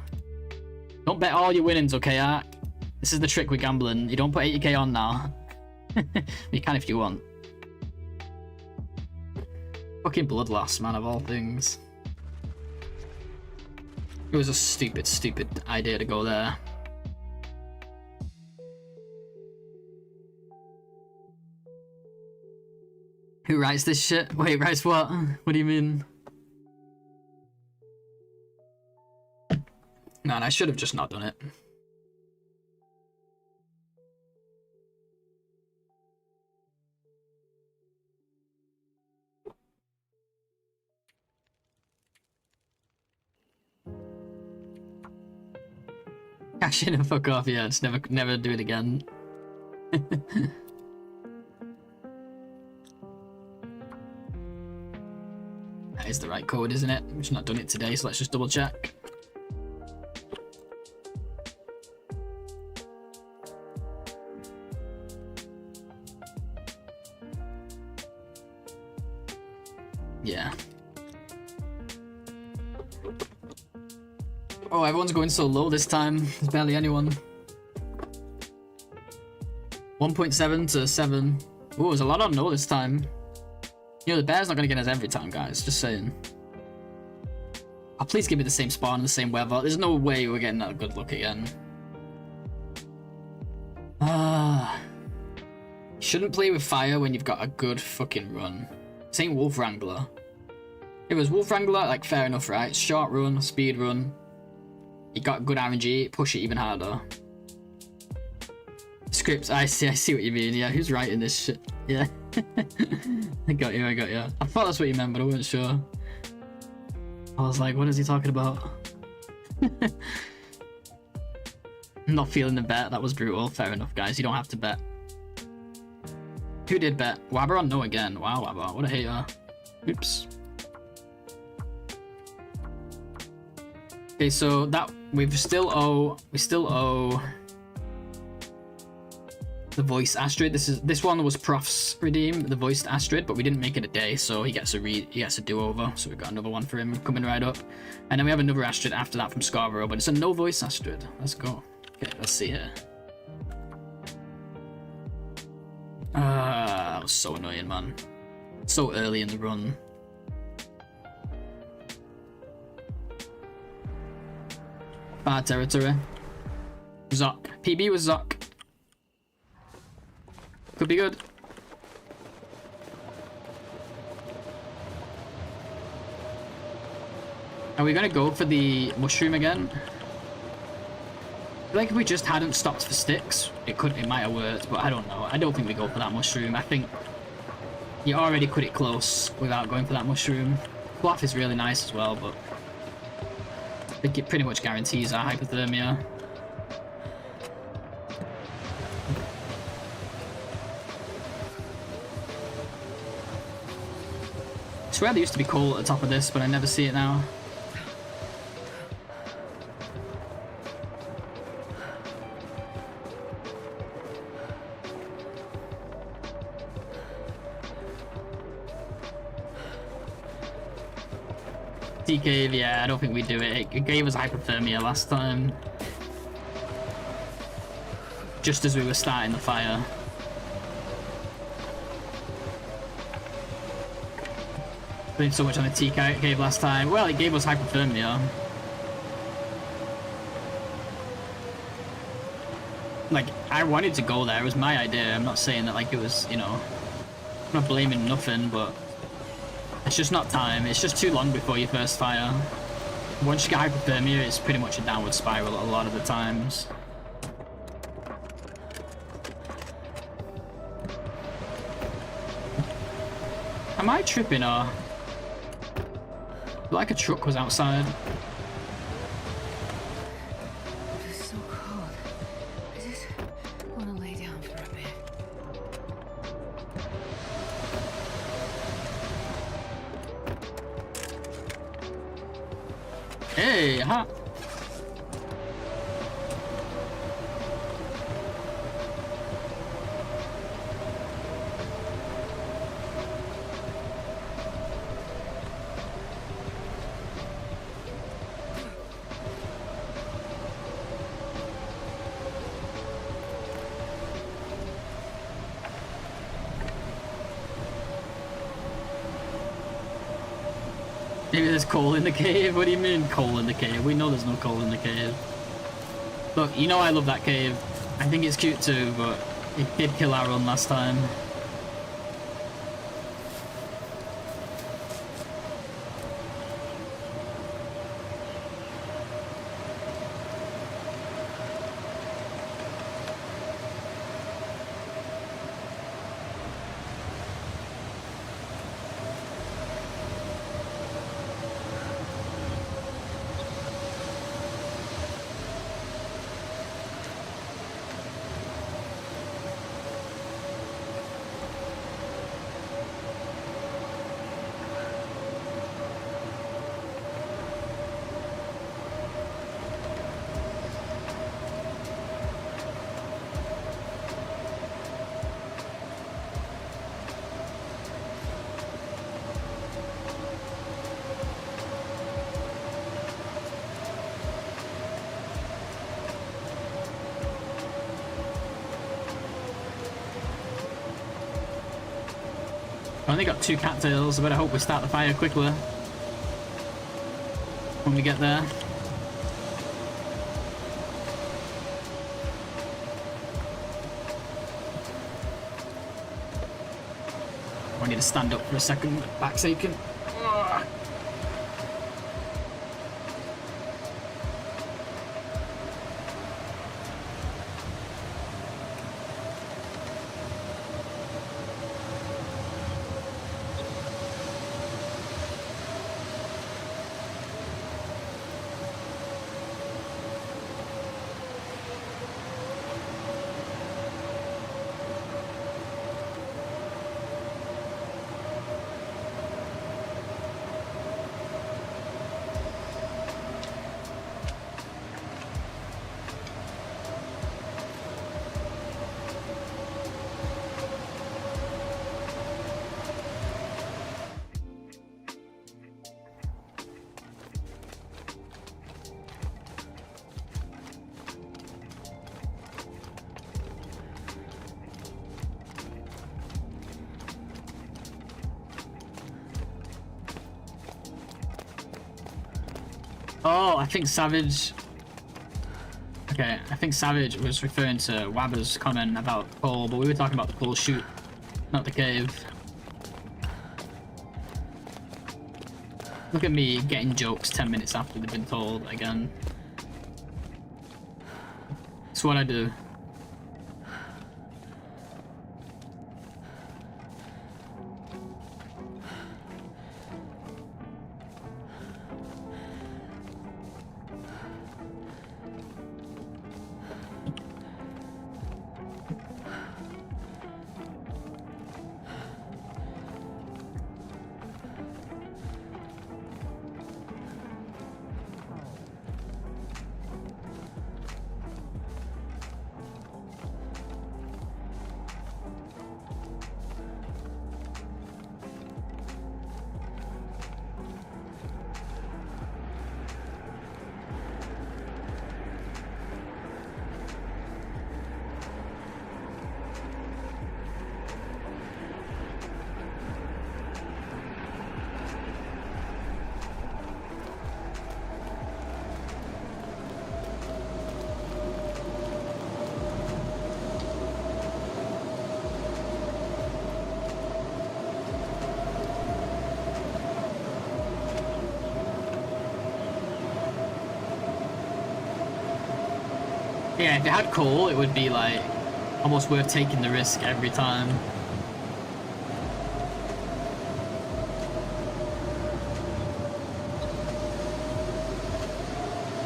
Don't bet all your winnings, okay, Ark? This is the trick with gambling. You don't put 80k on now. You can if you want. Fucking Bloodlust, man, of all things. It was a stupid, stupid idea to go there. Who writes this shit? Wait, writes what? What do you mean? Man, I should have just not done it. Cash in and fuck off, yeah, just never do it again. That is the right code, isn't it? We've just not done it today, so let's just double check. Yeah. Oh, everyone's going so low this time. There's barely anyone. 1.7 to 7. Ooh, there's a lot on no this time. You know, the bear's not going to get us every time, guys. Just saying. Oh, please give me the same spawn and the same weather. There's no way we're getting that good look again. Shouldn't play with fire when you've got a good fucking run. Same Wolf Wrangler. If it was Wolf Wrangler, like, fair enough, right? Short run, speed run. You got good RNG, push it even harder. Scripts, I see what you mean. Yeah, who's writing this shit? Yeah. I got you. I thought that's what you meant, but I wasn't sure. I was like, what is he talking about? I'm not feeling the bet. That was brutal. Fair enough, guys. You don't have to bet. Who did bet? Wabber on no again. Wow, Wabber. What a hater. Oops. Okay, so that we still owe the voiced Astrid. This one was Prof's redeem, the voiced Astrid, but we didn't make it a day, so he gets a do-over. So we've got another one for him coming right up, and then we have another Astrid after that from Scarborough, but it's a no voice Astrid. Let's go. Okay, let's see here. That was so annoying, man. So early in the run. Bad territory. Zoc. PB was Zoc. Could be good. Are we gonna go for the mushroom again? I feel like if we just hadn't stopped for sticks, it might have worked, but I don't know. I don't think we go for that mushroom. I think you already cut it close without going for that mushroom. Cloth is really nice as well, but I think it pretty much guarantees our hypothermia. I swear there used to be coal at the top of this, but I never see it now. Cave, yeah, I don't think we do it. It gave us hypothermia last time. Just as we were starting the fire. Putting so much on the T cave last time. Well, it gave us hypothermia. Like, I wanted to go there. It was my idea. I'm not saying that, like, it was, you know... I'm not blaming nothing, but... It's just not time. It's just too long before you first fire. Once you get hypothermia, it's pretty much a downward spiral a lot of the times. Am I tripping or... I feel like a truck was outside. It's so cold. I just want to lay down for a bit. Hey, ha! Maybe there's coal in the cave. What do you mean coal in the cave? We know there's no coal in the cave. Look, you know I love that cave. I think it's cute too, but it did kill our run last time. I only got 2 cattails. I better hope we start the fire quickly when we get there. I need to stand up for a second. Back's aching. Ugh. Oh, I think Savage... Okay, I think Savage was referring to Wabber's comment about coal, but we were talking about the coal chute, not the cave. Look at me getting jokes 10 minutes after they've been told again. It's what I do. Yeah, if it had coal, it would be like almost worth taking the risk every time.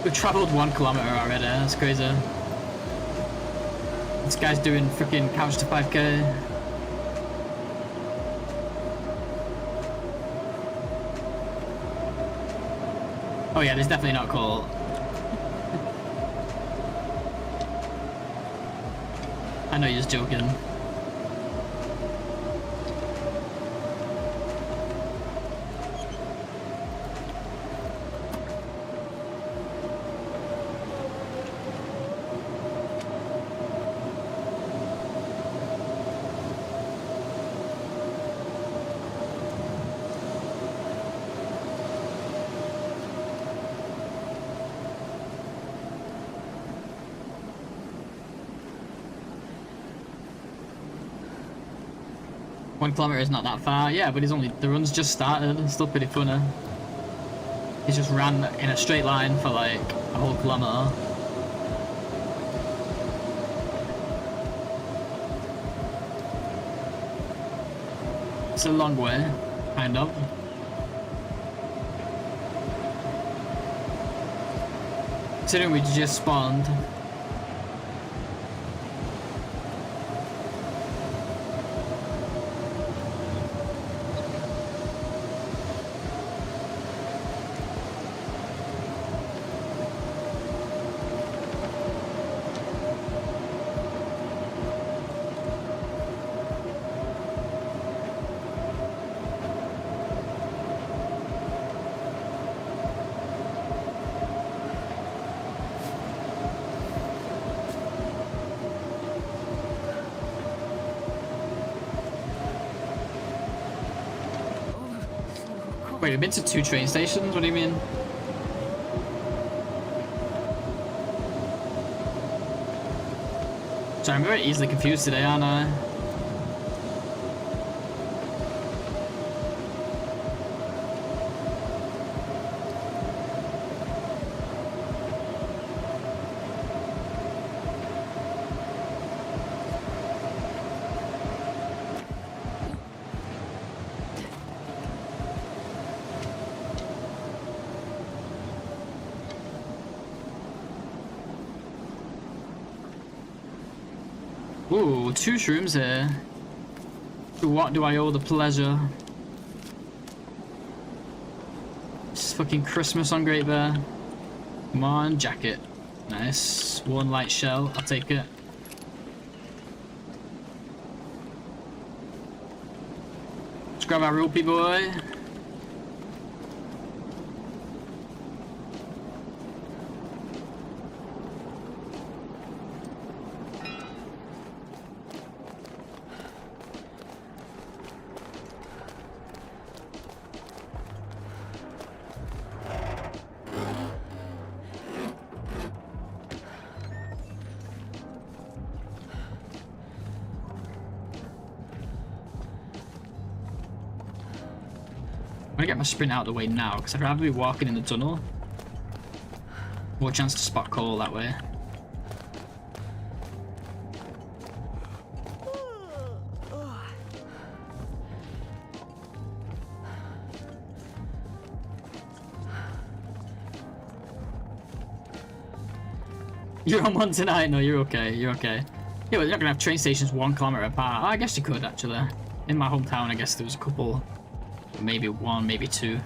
We've travelled 1 kilometer already, that's crazy. This guy's doing freaking couch to 5k. Oh yeah, there's definitely not coal. I know you're just joking. One kilometer is not that far, yeah, but the run's just started. It's still pretty funny. He's just ran in a straight line for like a whole kilometer. It's a long way, kind of. Considering we just spawned. Wait, we've been to 2 train stations? What do you mean? Sorry, I'm very easily confused today, aren't I? Ooh, 2 shrooms here. To what do I owe the pleasure? It's fucking Christmas on Great Bear. Come on, jacket. Nice. 1 light shell, I'll take it. Let's grab our rupee boy. I'm gonna get my sprint out of the way now, because I'd rather be walking in the tunnel. More chance to spot coal that way. You're on one tonight? No, you're okay, you're okay. Yeah, well, you're not gonna have train stations 1 kilometer apart. Oh, I guess you could, actually. In my hometown, I guess there was a couple. Maybe 1, maybe 2.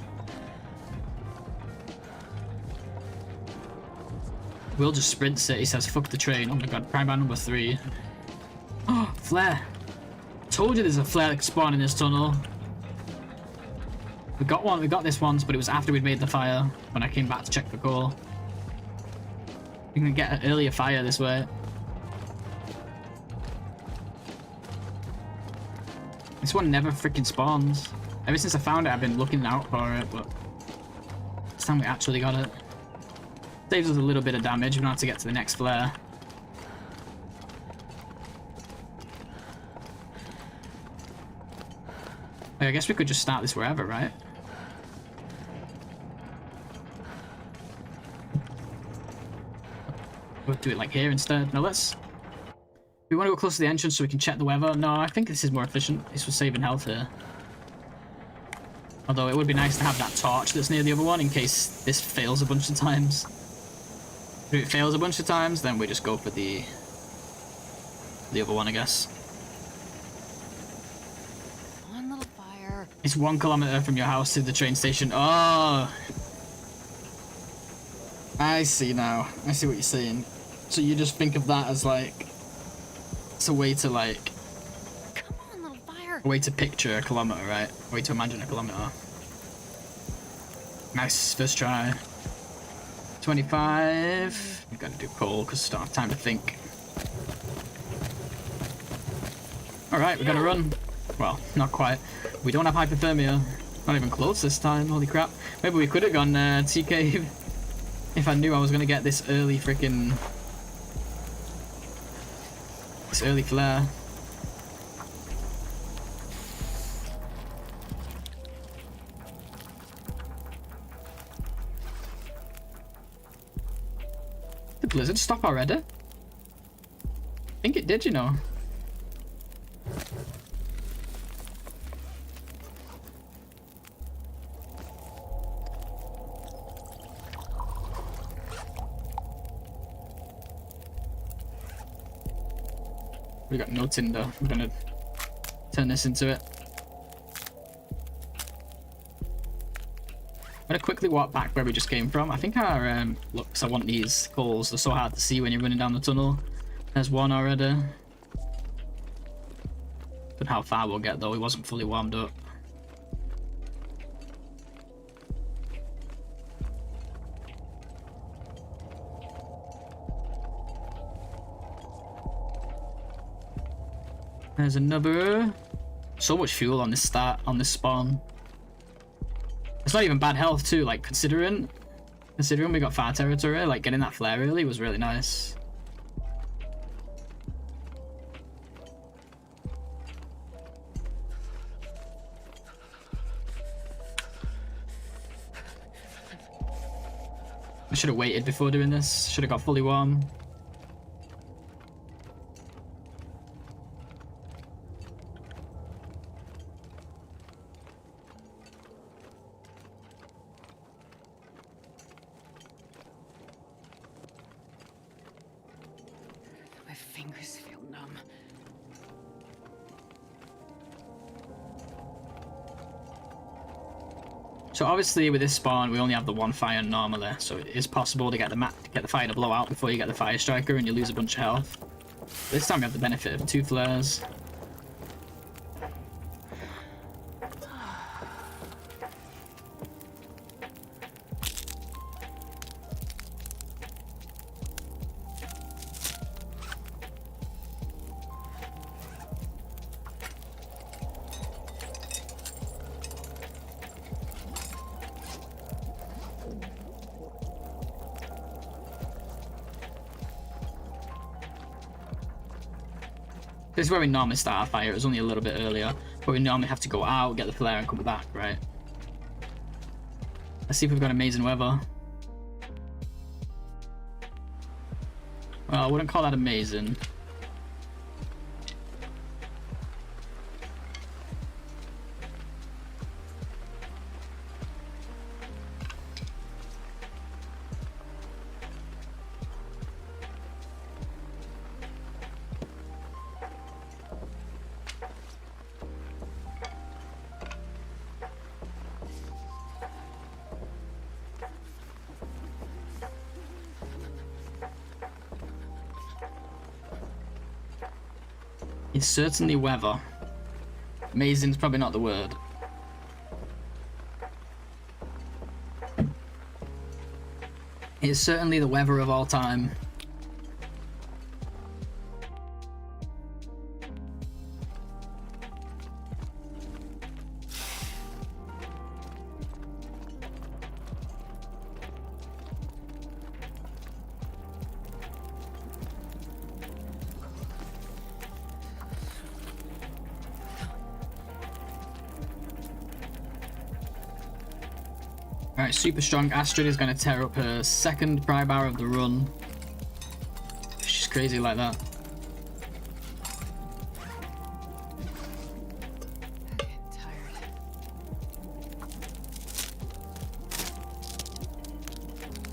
We'll just sprint it. He says, fuck the train. Oh my god, prime bar number 3. Oh, flare. Told you there's a flare that can spawn in this tunnel. We got one, we got this once, but it was after we'd made the fire, when I came back to check for coal. You can get an earlier fire this way. This one never freaking spawns. Ever since I found it, I've been looking out for it, but this time we actually got it. Saves us a little bit of damage. We don't have to get to the next flare. I guess we could just start this wherever, right? We'll do it like here instead. No, let's... We want to go close to the entrance so we can check the weather. No, I think this is more efficient. This was saving health here. Although it would be nice to have that torch that's near the other one in case this fails a bunch of times. If it fails a bunch of times, then we just go for the other one, I guess. One little fire. It's 1 kilometer from your house to the train station. Oh! I see now. I see what you're saying. So you just think of that as like... It's a way to like... Come on, little fire. A way to picture a kilometer, right? A way to imagine a kilometer. Nice, first try. 25. We gotta do coal because I don't have time to think. Alright, we're gonna run. Well, not quite. We don't have hypothermia. Not even close this time, holy crap. Maybe we could have gone T-Cave if I knew I was gonna get this early freaking... This early flare. The blizzard stop already? I think it did, you know. We got no tinder. I'm gonna turn this into it. I'm gonna quickly walk back where we just came from. I think our looks. I want these coals. They're so hard to see when you're running down the tunnel. There's one already. Don't know how far we'll get though. He wasn't fully warmed up. There's another. So much fuel on this spawn. It's not even bad health too, like considering we got far territory, like getting that flare early was really nice. I should have waited before doing this. Should have got fully warm. My fingers feel numb. So obviously with this spawn we only have the one fire normally, so it is possible to get the fire to blow out before you get the fire striker and you lose a bunch of health. This time we have the benefit of 2 flares. This is where we normally start our fire. It was only a little bit earlier, but we normally have to go out, get the flare, and come back, right? Let's see if we've got amazing weather. Well, I wouldn't call that amazing. It's certainly weather. Amazing's probably not the word. It's certainly the weather of all time. Alright, super strong Astrid is going to tear up her second pry bar of the run. She's crazy like that. I'm getting tired.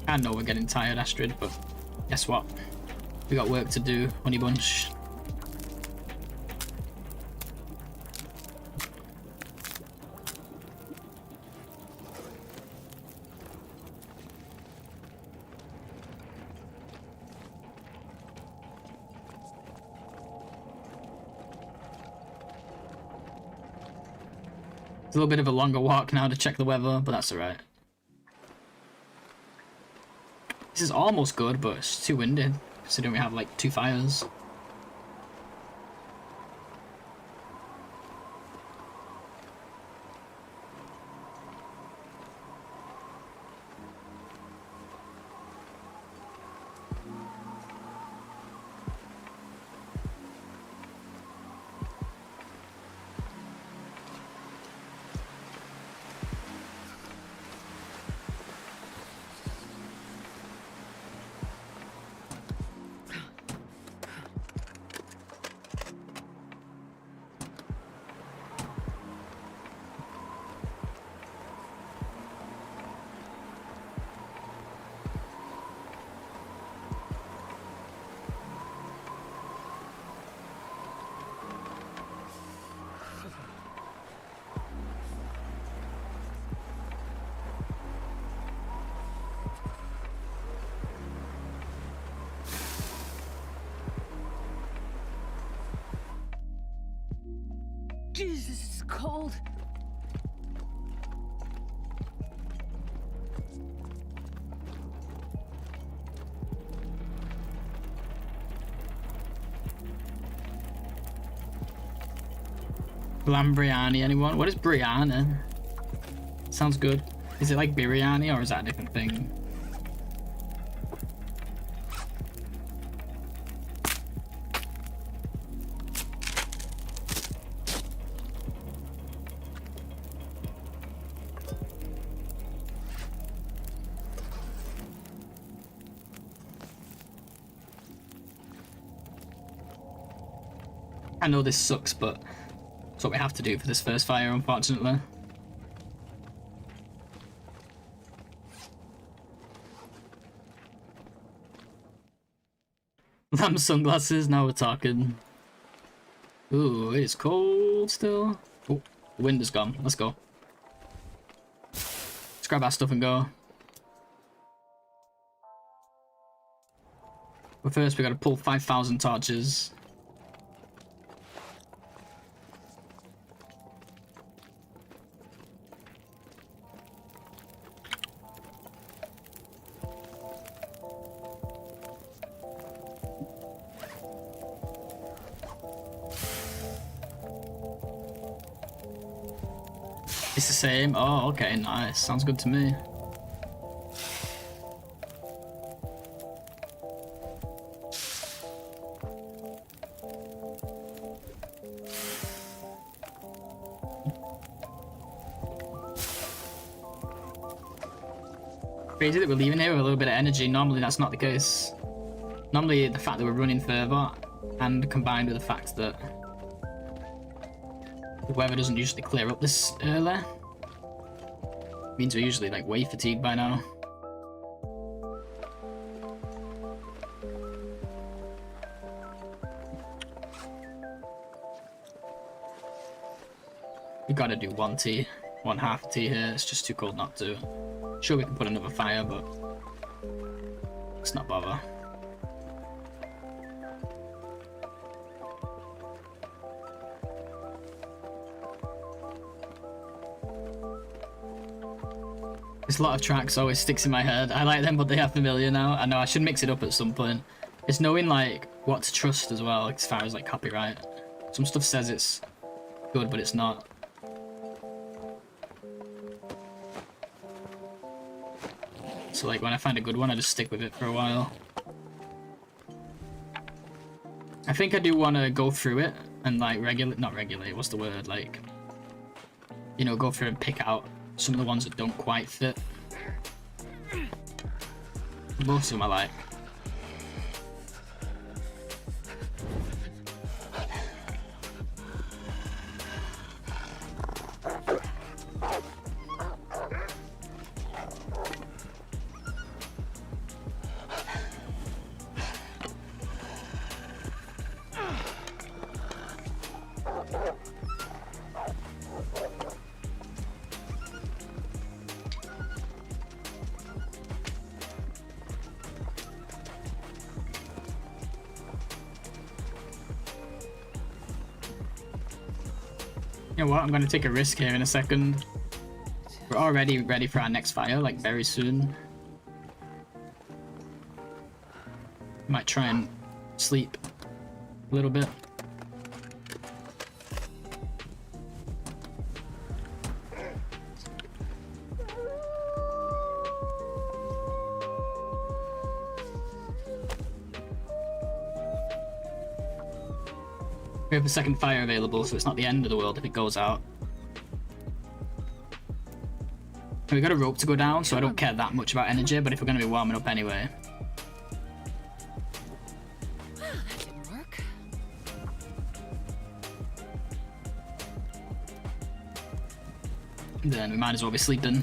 I know we're getting tired, Astrid, but guess what? We got work to do, Honey Bunch. It's a little bit of a longer walk now to check the weather, but that's alright. This is almost good, but it's too windy, considering we have like 2 fires. Jesus, it's cold. Lambriani, anyone? What is Brianna? Sounds good. Is it like biryani or is that a different thing? I know this sucks, but it's what we have to do for this first fire, unfortunately. Lamb sunglasses, now we're talking. Ooh, it is cold still. Oh, the wind is gone. Let's go. Let's grab our stuff and go. But first we gotta pull 5,000 torches. It's the same. Oh, okay, nice. Sounds good to me. Crazy that we're leaving here with a little bit of energy. Normally that's not the case. Normally the fact that we're running further and combined with the fact that the weather doesn't usually clear up this early means we're usually like way fatigued by now. We gotta do one tea, one half tea here. It's just too cold not to. Sure, we can put another fire, but let's not bother. There's a lot of tracks always sticks in my head. I like them, but they are familiar now. I know I should mix it up at some point. It's knowing like what to trust as well, as far as like copyright. Some stuff says it's good, but it's not. So like when I find a good one, I just stick with it for a while. I think I do want to go through it and like not regulate, what's the word? Like, you know, go through and pick out some of the ones that don't quite fit. Most of them I like. You know what, I'm going to take a risk here in a second. We're already ready for our next fire, like very soon. Might try and sleep a little bit. We have a second fire available, so it's not the end of the world if it goes out. We got a rope to go down, so I don't care that much about energy, but if we're going to be warming up anyway. Well, that didn't work. Then we might as well be sleeping.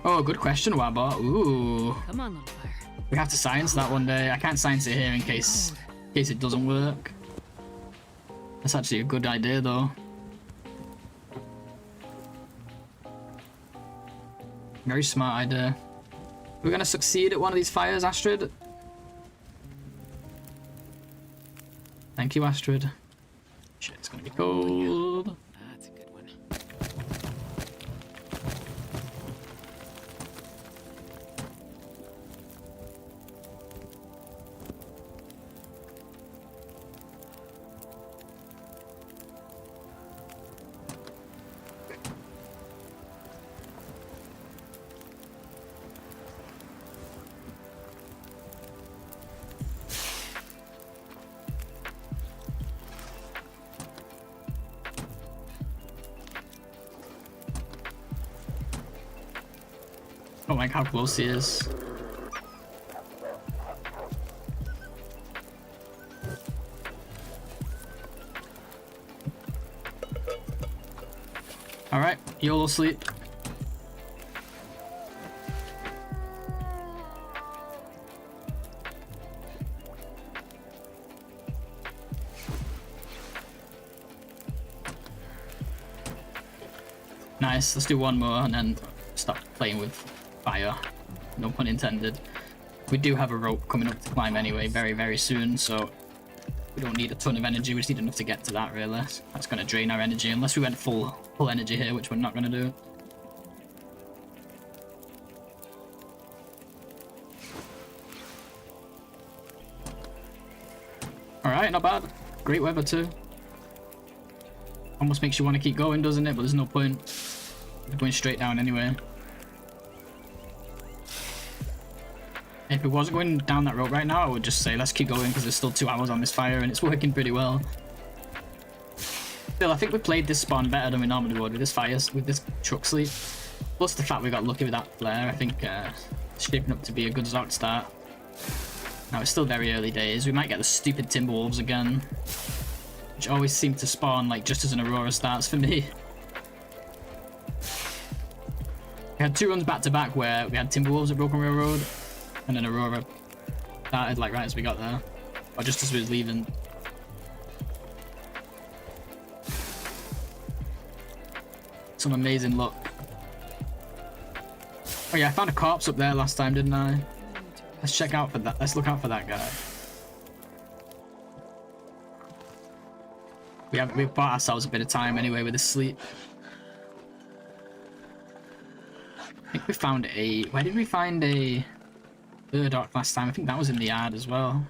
Oh, good question, Wabot. Ooh. Come on, little fire. We have to science that one day. I can't science it here in case it doesn't work. That's actually a good idea though. Very smart idea. We're gonna succeed at one of these fires, Astrid. Thank you, Astrid. Shit, it's gonna be cold. That's a good one. Don't like how close he is. Alright, YOLO sleep. Nice, let's do one more and then stop playing with fire. No pun intended. We do have a rope coming up to climb anyway very, very soon, so we don't need a ton of energy. We just need enough to get to that, really. That's going to drain our energy, unless we went full energy here, which we're not going to do. Alright, not bad. Great weather too. Almost makes you want to keep going, doesn't it? But there's no point. We're going straight down anyway. If it wasn't going down that road right now, I would just say let's keep going because there's still 2 hours on this fire and it's working pretty well. Still, I think we played this spawn better than we normally would with this fire, with this truck sleep. Plus the fact we got lucky with that flare, I think it's shaping up to be a good Zoc start. Now it's still very early days. We might get the stupid Timberwolves again, which always seem to spawn like just as an Aurora starts for me. We had 2 runs back to back where we had Timberwolves at Broken Railroad, and then Aurora started like right as we got there, or just as we was leaving. Some amazing luck. Oh yeah, I found a corpse up there last time, didn't I? Let's check out for that. Let's look out for that guy. We've bought ourselves a bit of time anyway with the sleep. I think we found a... Where did we find a burdock last time? I think that was in the yard as well.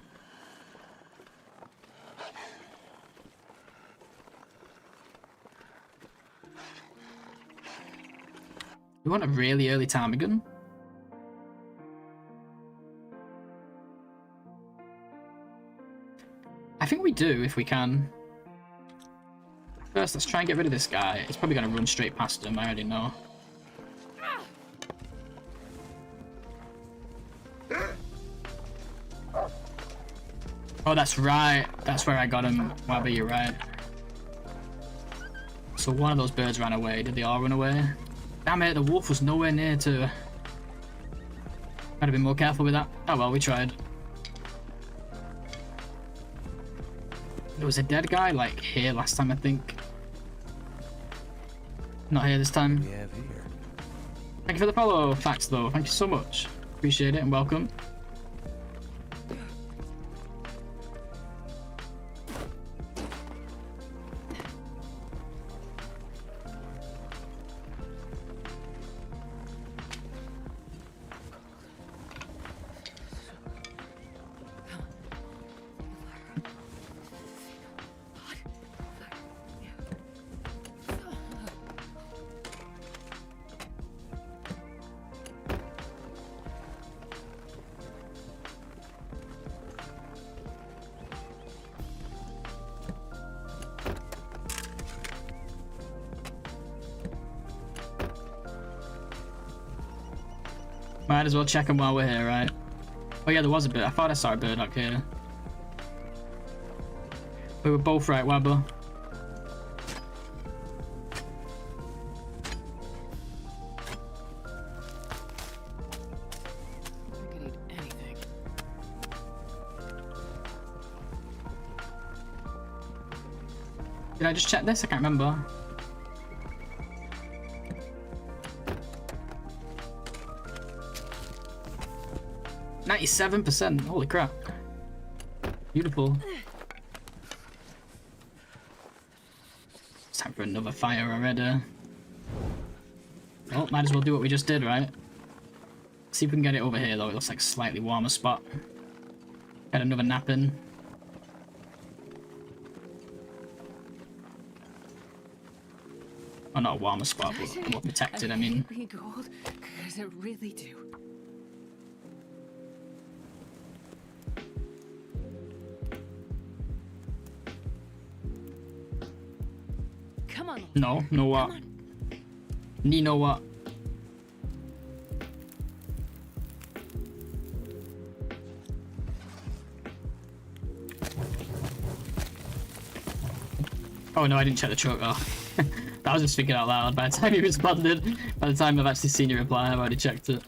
We want a really early ptarmigan. I think we do if we can. First, let's try and get rid of this guy. He's probably going to run straight past him, I already know. Oh, that's right. That's where I got him. Wabba, you're right. So one of those birds ran away. Did they all run away? Damn it, the wolf was nowhere near to... Gotta be more careful with that. Oh well, we tried. There was a dead guy, like, here last time, I think. Not here this time. We have here. Thank you for the follow, Facts, though. Thank you so much. Appreciate it and welcome. Might as well check them while we're here, right? Oh yeah, there was a bit. I thought I saw a bird up here. We were both right, Wabba. I could eat anything. Did I just check this? I can't remember. %. Holy crap. Beautiful. It's time for another fire already. Well, might as well do what we just did, right? See if we can get it over here, though. It looks like a slightly warmer spot. Get another nap in. Oh, not a warmer spot, but more protected, I mean. hate being cold, because I really do. Come on. No, no what? Ni no what? Oh no, I didn't check the truck. Oh. I was just thinking out loud. By the time you responded, by the time I've actually seen your reply, I've already checked it.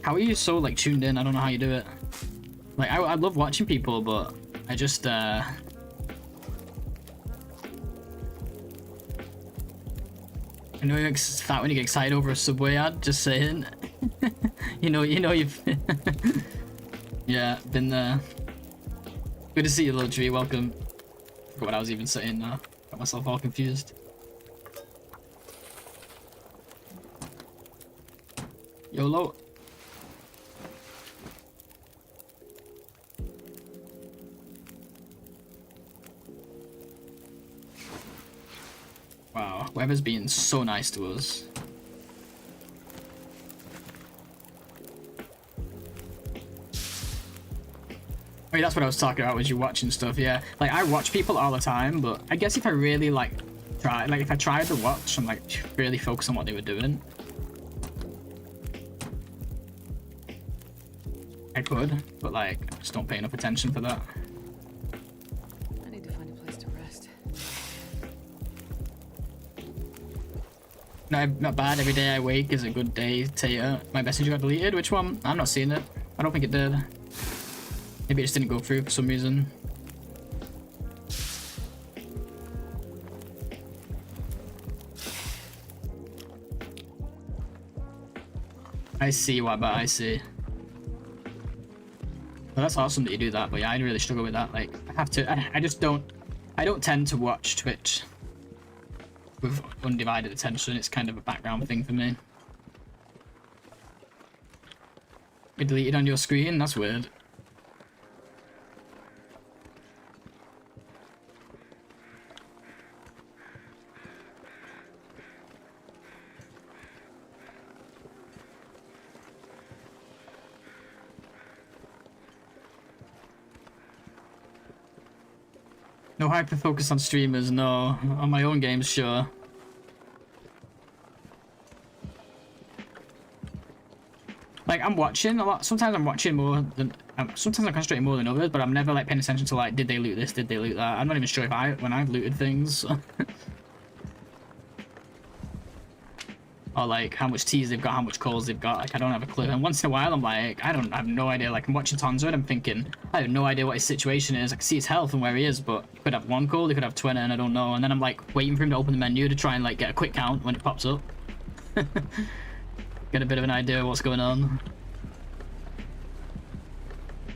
How are you so like tuned in? I don't know how you do it. Like I love watching people, but I just I know you're fat when you get excited over a Subway ad, just saying. you know you've yeah, been there. Good to see you, little tree, welcome. Forgot what I was even saying now. Got myself all confused. YOLO. Wow, weather's being so nice to us. I mean, that's what I was talking about, was you watching stuff, yeah. Like, I watch people all the time, but I guess if I really, like, if I tried to watch and, like, really focus on what they were doing, I could, but, like, I just don't pay enough attention for that. I need to find a place to rest. No, not bad. Every day I wake is a good day, Tater. My message got deleted? Which one? I'm not seeing it. I don't think it did. Maybe it just didn't go through for some reason. I see what, but I see. Well, that's awesome that you do that, but yeah, I really struggle with that. Like, I have to, I just don't, I don't tend to watch Twitch with undivided attention. It's kind of a background thing for me. It deleted on your screen? That's weird. No hyper focus on streamers, no. On my own games, sure. Like, I'm watching a lot. Sometimes I'm watching more than... sometimes I'm concentrating more than others, but I'm never, like, paying attention to, like, did they loot this, did they loot that? I'm not even sure if when I've looted things. Or, like, how much teas they've got, how much calls they've got. Like, I don't have a clue. And once in a while, I'm like, I have no idea. Like, I'm watching Tonzo and I'm thinking, I have no idea what his situation is. I can see his health and where he is, but he could have one call, he could have 20, and I don't know. And then I'm, like, waiting for him to open the menu to try and, like, get a quick count when it pops up. Get a bit of an idea of what's going on.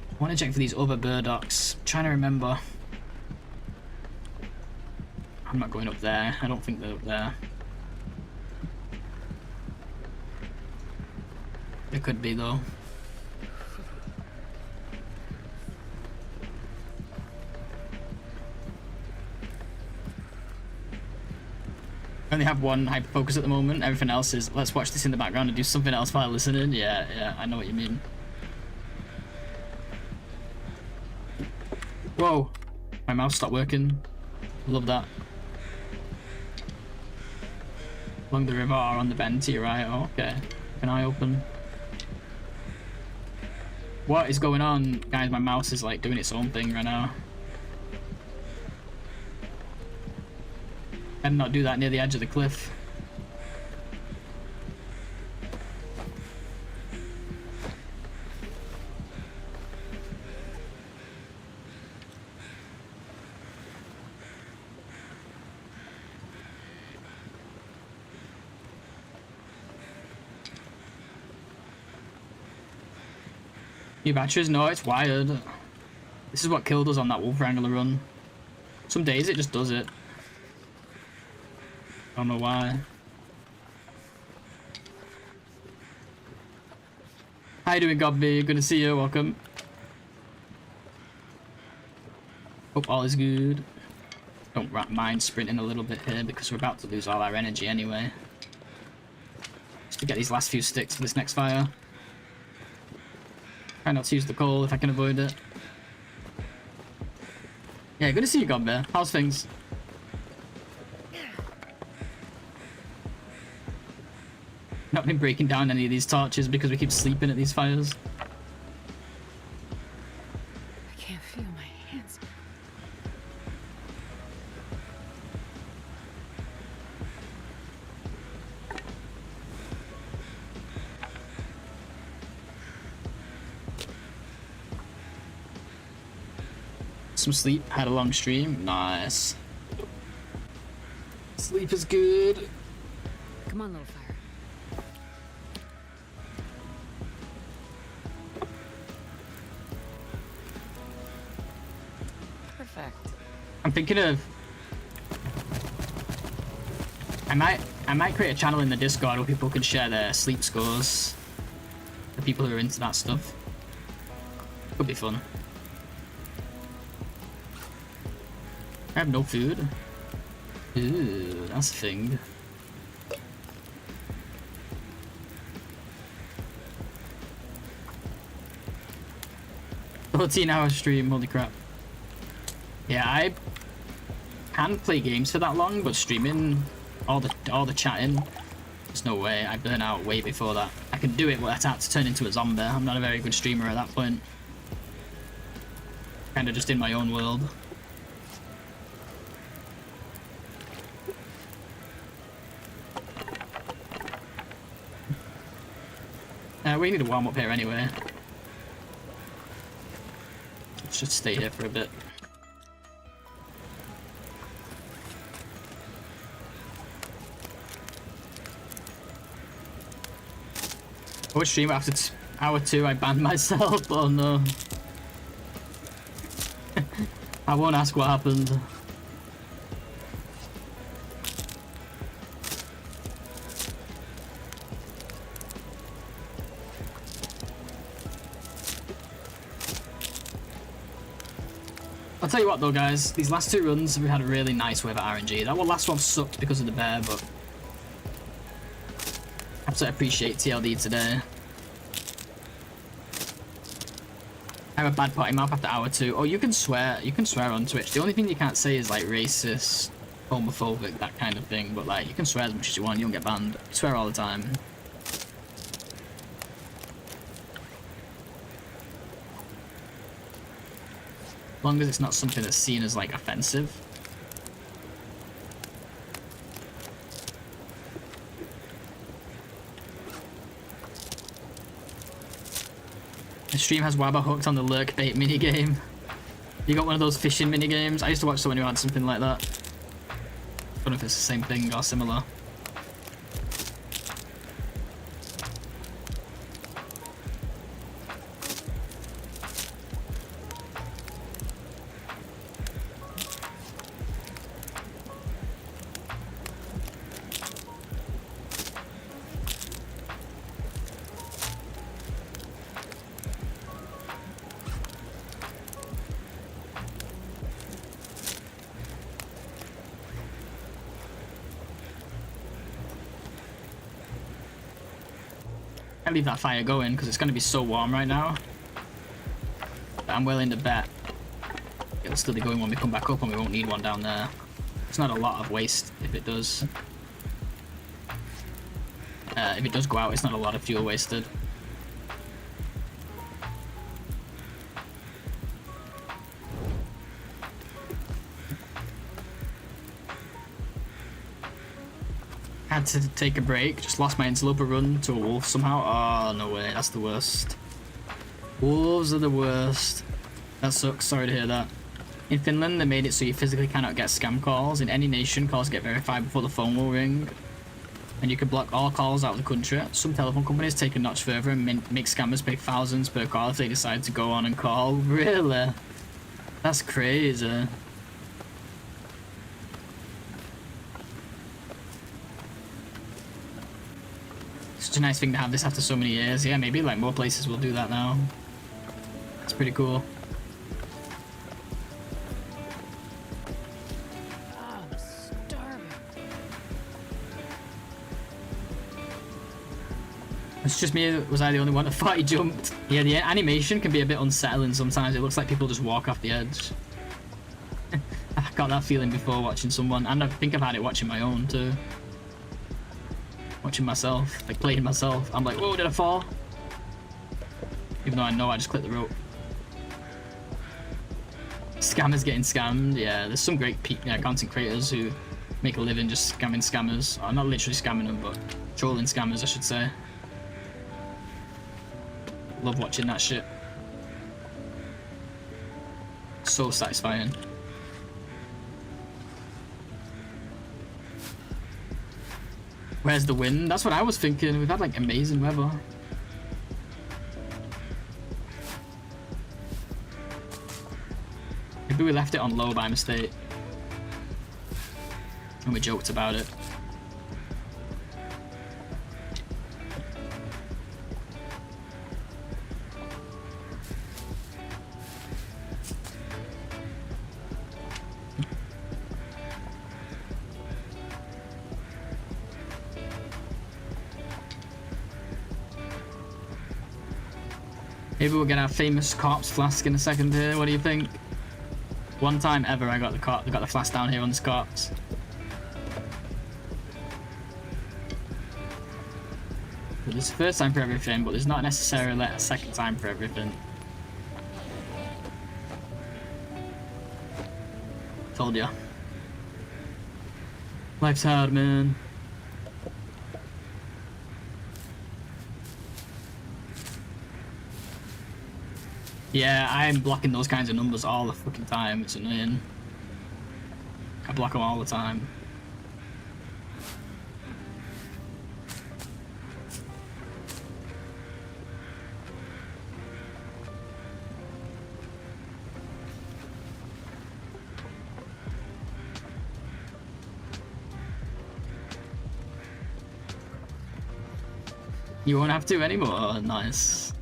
I want to check for these other burdocks. I'm trying to remember. I'm not going up there. I don't think they're up there. It could be though. I only have one hyper focus at the moment. Everything else is let's watch this in the background and do something else while listening. Yeah, I know what you mean. Whoa, my mouse stopped working. Love that. Along the river or on the bend to your right. Oh, okay. Can I open? What is going on? Guys, my mouse is like doing its own thing right now. I did not do that near the edge of the cliff. New batteries? No, it's wired. This is what killed us on that Wolf Wrangler run. Some days it just does it. I don't know why. How you doing, Godby? Good to see you. Welcome. Hope all is good. Don't mind sprinting a little bit here because we're about to lose all our energy anyway. Just to get these last few sticks for this next fire. Try not to use the coal if I can avoid it. Yeah, good to see you, Godbear. How's things? Not been breaking down any of these torches because we keep sleeping at these fires. I can't feel my hands. some sleep. Had a long stream. Nice. Sleep is good. Come on, little fire. Perfect. I'm thinking of. I might create a channel in the Discord where people can share their sleep scores. The people who are into that stuff. Could be fun. I have no food. Ooh, that's a thing. $14-hour stream, holy crap. Yeah, I can play games for that long, but streaming all the chatting, there's no way. I burn out way before that. I can do it, but I have to turn into a zombie. I'm not a very good streamer at that point. Kinda just in my own world. We need to warm up here anyway. Let's just stay here for a bit. I would stream after hour 2. I banned myself. Oh no. I won't ask what happened. I'll tell you what though, guys, these last 2 runs we had a really nice wave of RNG. That last one sucked because of the bear, but I have to appreciate TLD today. I have a bad potty mouth after hour 2. Oh, you can swear on Twitch. The only thing you can't say is like racist, homophobic, that kind of thing, but like you can swear as much as you want, you don't get banned. I swear all the time. As long as it's not something that's seen as like offensive. The stream has Wabba hooked on the lurk bait minigame. You got one of those fishing minigames? I used to watch someone who had something like that. I don't know if it's the same thing or similar. I leave that fire going because it's going to be so warm right now. But I'm willing to bet it'll still be going when we come back up and we won't need one down there. It's not a lot of waste if it does. If it does go out, it's not a lot of fuel wasted. Had to take a break, just lost my interloper run to a wolf somehow. Oh, no way, that's the worst. Wolves are the worst. That sucks, sorry to hear that. In Finland, they made it so you physically cannot get scam calls. In any nation, calls get verified before the phone will ring. And you can block all calls out of the country. Some telephone companies take a notch further and make scammers pay thousands per call if they decide to go on and call. Really? That's crazy. Such a nice thing to have this after so many years. Yeah, maybe like more places will do that now. It's pretty cool. I'm starving. It's just me. Was I the only one that thought he jumped? Yeah, the animation can be a bit unsettling sometimes. It looks like people just walk off the edge. I got that feeling before watching someone, and I think I've had it watching my own too. Watching myself, like playing myself. I'm like, whoa, did I fall? Even though I know I just clicked the rope. Scammers getting scammed. Yeah, there's some great content creators who make a living just scamming scammers. Or not literally scamming them, but trolling scammers, I should say. Love watching that shit. So satisfying. Where's the wind? That's what I was thinking. We've had like amazing weather. Maybe we left it on low by mistake. And we joked about it. Maybe we'll get our famous corpse flask in a second here. What do you think? One time ever I got the flask down here on this corpse. But there's a first time for everything, but there's not necessarily a second time for everything. Told ya. Life's hard, man. Yeah, I'm blocking those kinds of numbers all the fucking time. It's annoying. I block them all the time. You won't have to anymore. Nice.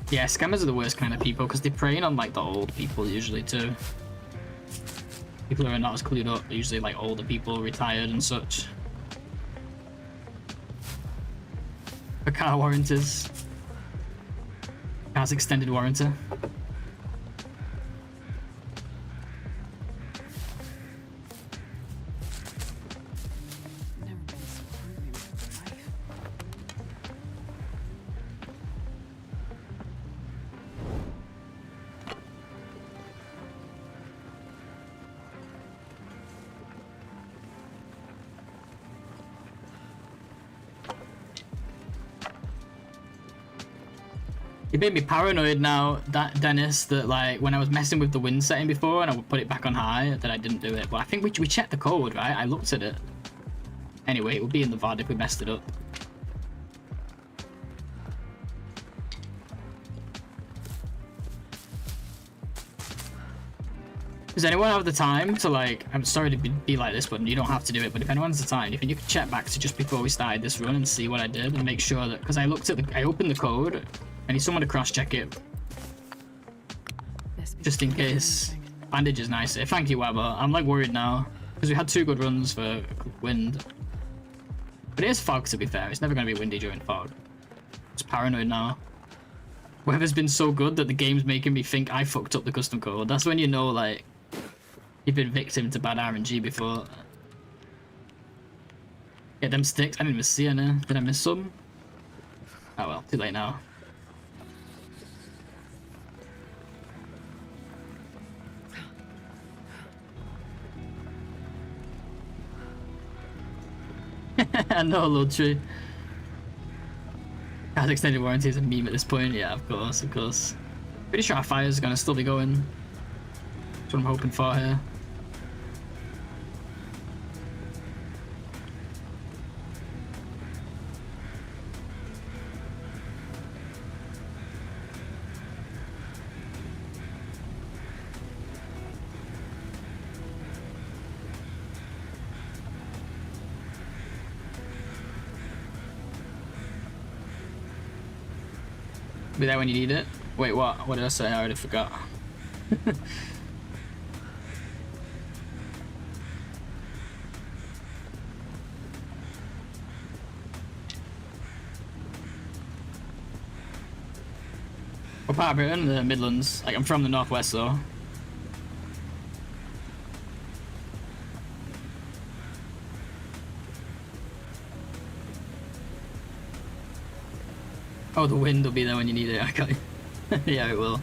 Yeah, scammers are the worst kind of people because they're preying on like the old people usually too. People who are not as clued up, usually like older people, retired and such. For car warranties. Car's extended warranty. Never been so hungry in my life. It made me paranoid now, that Dennis, that like when I was messing with the wind setting before and I would put it back on high, that I didn't do it. But I think we checked the code, right? I looked at it. Anyway, it will be in the VOD if we messed it up. Does anyone have the time to like, I'm sorry to be like this, but you don't have to do it, but if anyone's the time, if you could check back to just before we started this run and see what I did and make sure that, because I looked at I opened the code, I need someone to cross check it. Just in case. Bandage is nice. Thank you, Weber. I'm like worried now, because we had 2 good runs for wind. But it is fog, to be fair. It's never going to be windy during fog. It's paranoid now. Weather's been so good that the game's making me think I fucked up the custom code. That's when you know, like, you've been victim to bad RNG before. Get them sticks. I didn't even see any. Did I miss some? Oh well, too late now. No, load tree. Car's extended warranty is a meme at this point. Yeah, of course, of course. Pretty sure our fire's gonna still be going. That's what I'm hoping for here. Be there when you need it. Wait, what? What did I say? I already forgot. What part of Britain? The Midlands. Like, I'm from the Northwest, though. Oh, the wind will be there when you need it. Okay. Yeah, it will.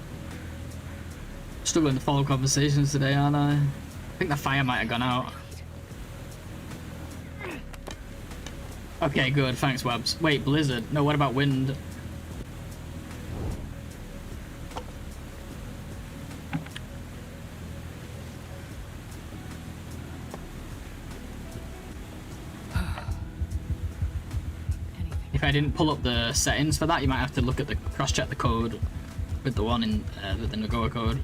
Struggling to follow conversations today, aren't I? I think the fire might have gone out. Okay, good. Thanks, Webs. Wait, blizzard. No, what about wind? if I didn't pull up the settings for that, you might have to look at the cross-check the code with the one in with the NOGOA code.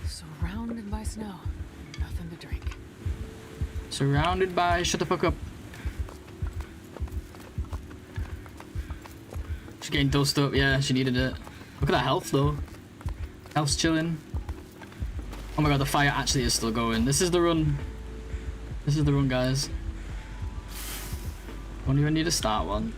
Surrounded by snow. Nothing to drink. Surrounded by... Shut the fuck up. She's getting dosed up. Yeah, she needed it. Look at that health, though. Health's chilling. Oh my god, the fire actually is still going. This is the run. This is the run, guys. Don't even need to start one.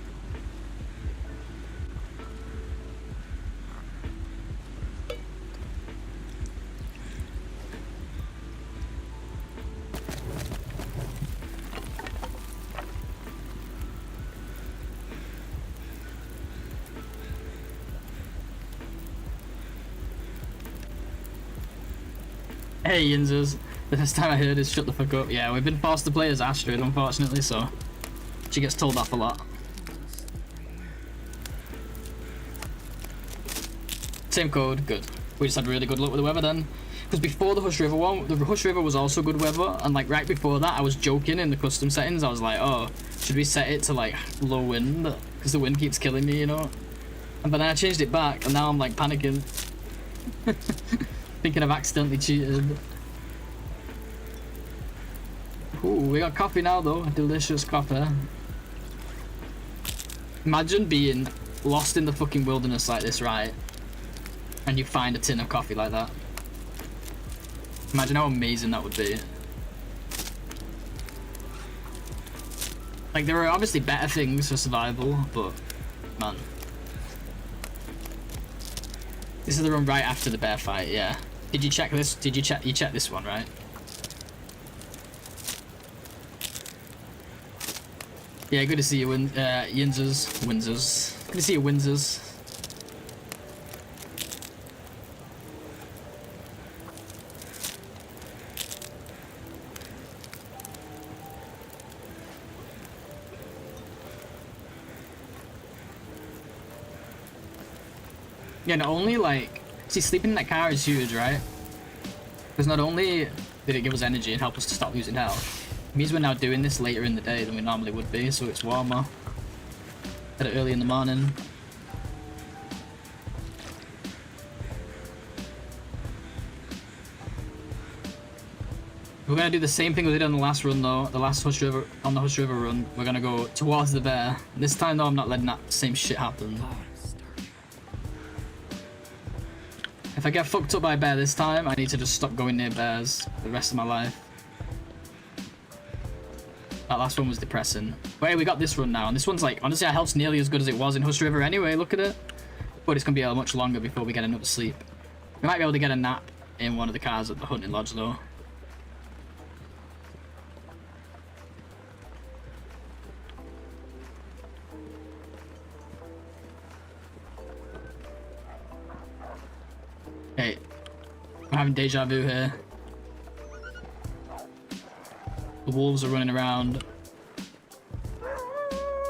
Hey Yinzers, the first time I heard is shut the fuck up. Yeah, we've been forced to play as Astrid, unfortunately, so she gets told off a lot. Same code, good. We just had really good luck with the weather then. Because before the Hush River one, the Hush River was also good weather, and like right before that I was joking in the custom settings. I was like, oh, should we set it to like low wind? Because the wind keeps killing me, you know? And then I changed it back, and now I'm like panicking. Thinking I've accidentally cheated. Ooh, we got coffee now though. Delicious coffee. Imagine being lost in the fucking wilderness like this, right? And you find a tin of coffee like that. Imagine how amazing that would be. Like, there are obviously better things for survival, but man. This is the run right after the bear fight, yeah. Did you check this? Did you check this one, right? Yeah, good to see you, Yinzers. Windsors. Good to see you, Windsors. Yeah, not only like, see, sleeping in that car is huge, right? Because not only did it give us energy and help us to stop losing health, it means we're now doing this later in the day than we normally would be, so it's warmer. At it early in the morning. We're gonna do the same thing we did on the last run though, the last Hush River, on the Hush River run. We're gonna go towards the bear. This time though, I'm not letting that same shit happen. If I get fucked up by a bear this time, I need to just stop going near bears the rest of my life. That last one was depressing. But hey, we got this run now, and this one's like, honestly, our health's nearly as good as it was in Hush River anyway, look at it. But it's gonna be much longer before we get another sleep. We might be able to get a nap in one of the cars at the hunting lodge though. Hey, I'm having deja vu here. The wolves are running around.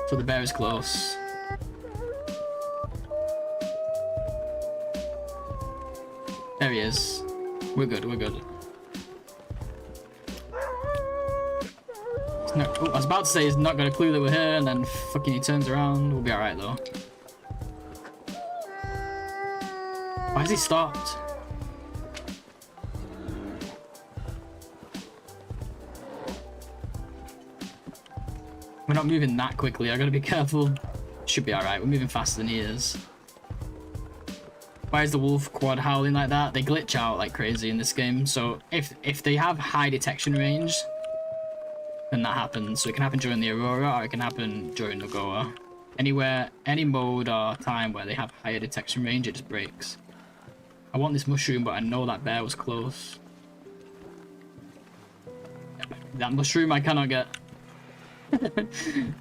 So the bear is close. There he is. We're good, we're good. No, I was about to say he's not got a clue that we're here, and then fucking he turns around. We'll be alright though. Why has he stopped? We're not moving that quickly, I gotta be careful. Should be alright, we're moving faster than he is. Why is the wolf quad howling like that? They glitch out like crazy in this game, so if they have high detection range, then that happens. So it can happen during the Aurora, or it can happen during NOGOA. Anywhere, any mode or time where they have higher detection range, it just breaks. I want this mushroom, but I know that bear was close. That mushroom I cannot get.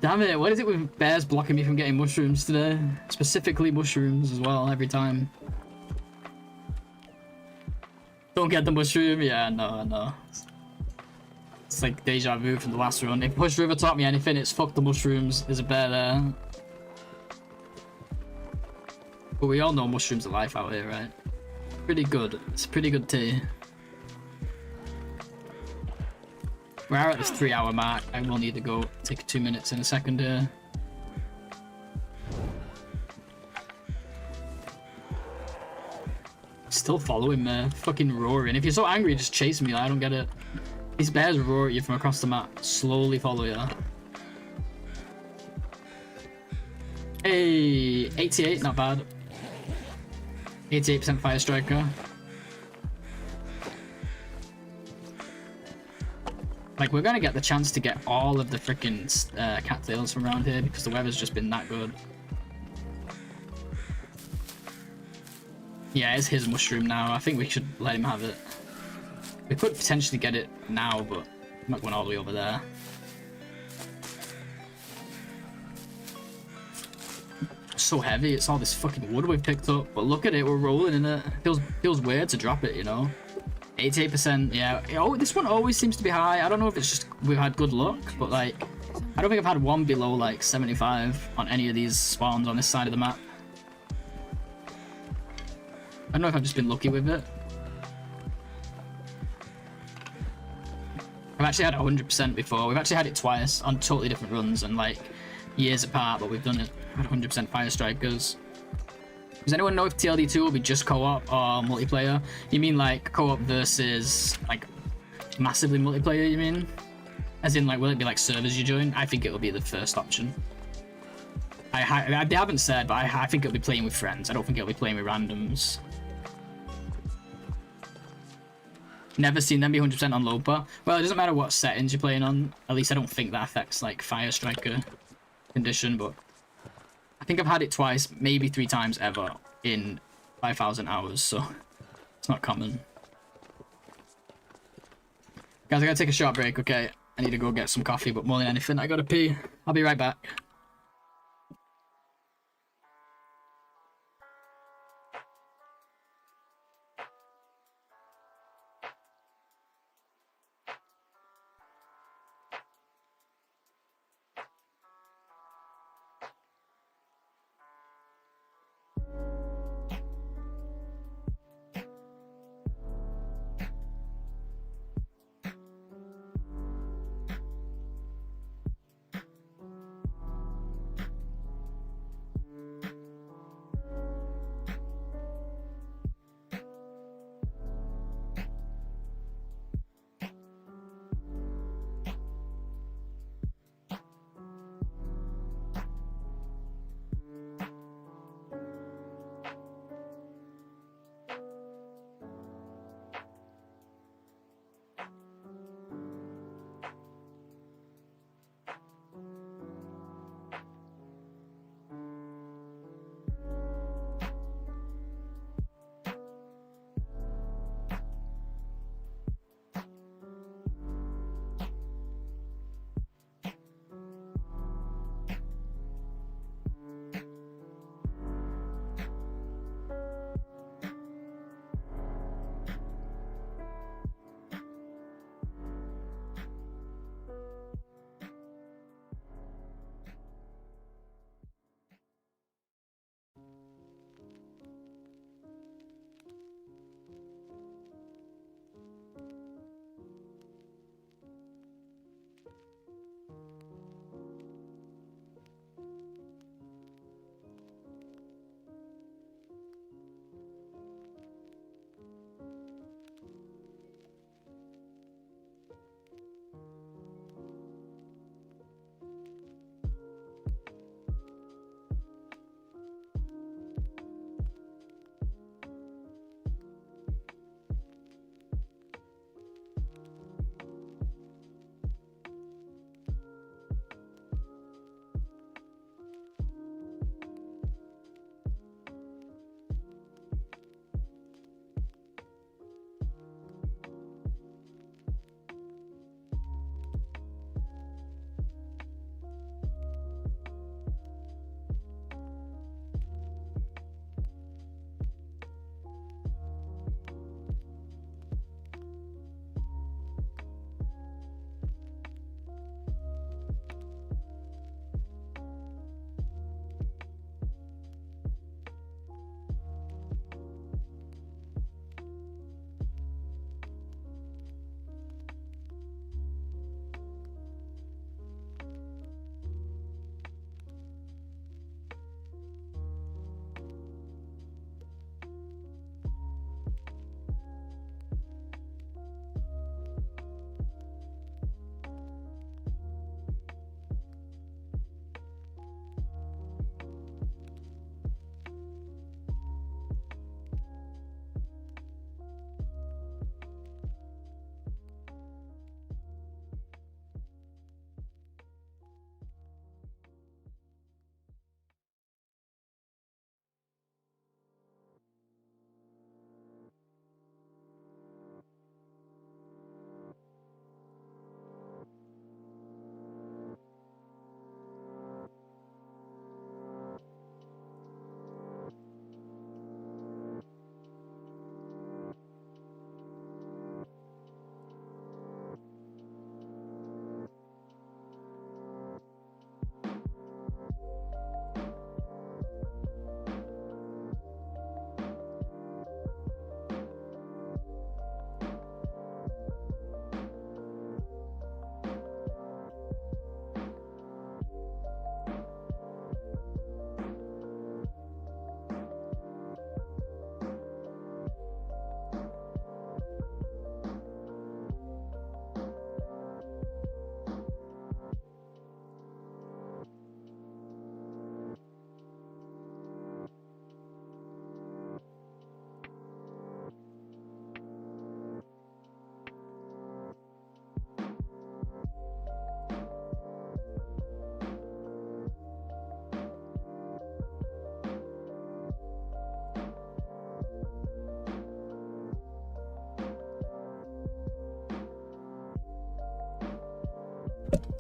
Damn it, what is it with bears blocking me from getting mushrooms today? Specifically mushrooms as well, every time. Don't get the mushroom? Yeah, no. It's like deja vu from the last run. If Hush River taught me anything, it's fuck the mushrooms. There's a bear there. But we all know mushrooms are life out here, right? Pretty good. It's a pretty good tea. We are at this 3-hour mark. I will need to go take 2 minutes in a second here. Still following me, fucking roaring. If you're so angry, just chase me. I don't get it. These bears roar at you from across the map. Slowly follow you. Hey, 88, not bad. 88% fire striker. Like, we're gonna get the chance to get all of the freaking cattails from around here because the weather's just been that good. Yeah, it's his mushroom now. I think we should let him have it. We could potentially get it now, but I'm not going all the way over there. So heavy. It's all this fucking wood we've picked up. But look at it. We're rolling in it. Feels weird to drop it, you know? 88%. Yeah. Oh, this one always seems to be high. I don't know if it's just we've had good luck, but like, I don't think I've had one below like 75 on any of these spawns on this side of the map. I don't know if I've just been lucky with it. I've actually had 100% before. We've actually had it twice on totally different runs and like years apart, but we've done it at 100% fire strikers. Does anyone know if TLD2 will be just co-op or multiplayer? You mean like co-op versus like massively multiplayer, you mean? As in like, will it be like servers you join? I think it'll be the first option. They haven't said, but I think it'll be playing with friends. I don't think it'll be playing with randoms. Never seen them be 100% on Loper. Well, it doesn't matter what settings you're playing on. At least I don't think that affects like fire striker condition, but I think I've had it twice, maybe 3 times ever in 5,000 hours, so it's not common. Guys, I gotta take a short break, okay? I need to go get some coffee, but more than anything, I gotta pee. I'll be right back.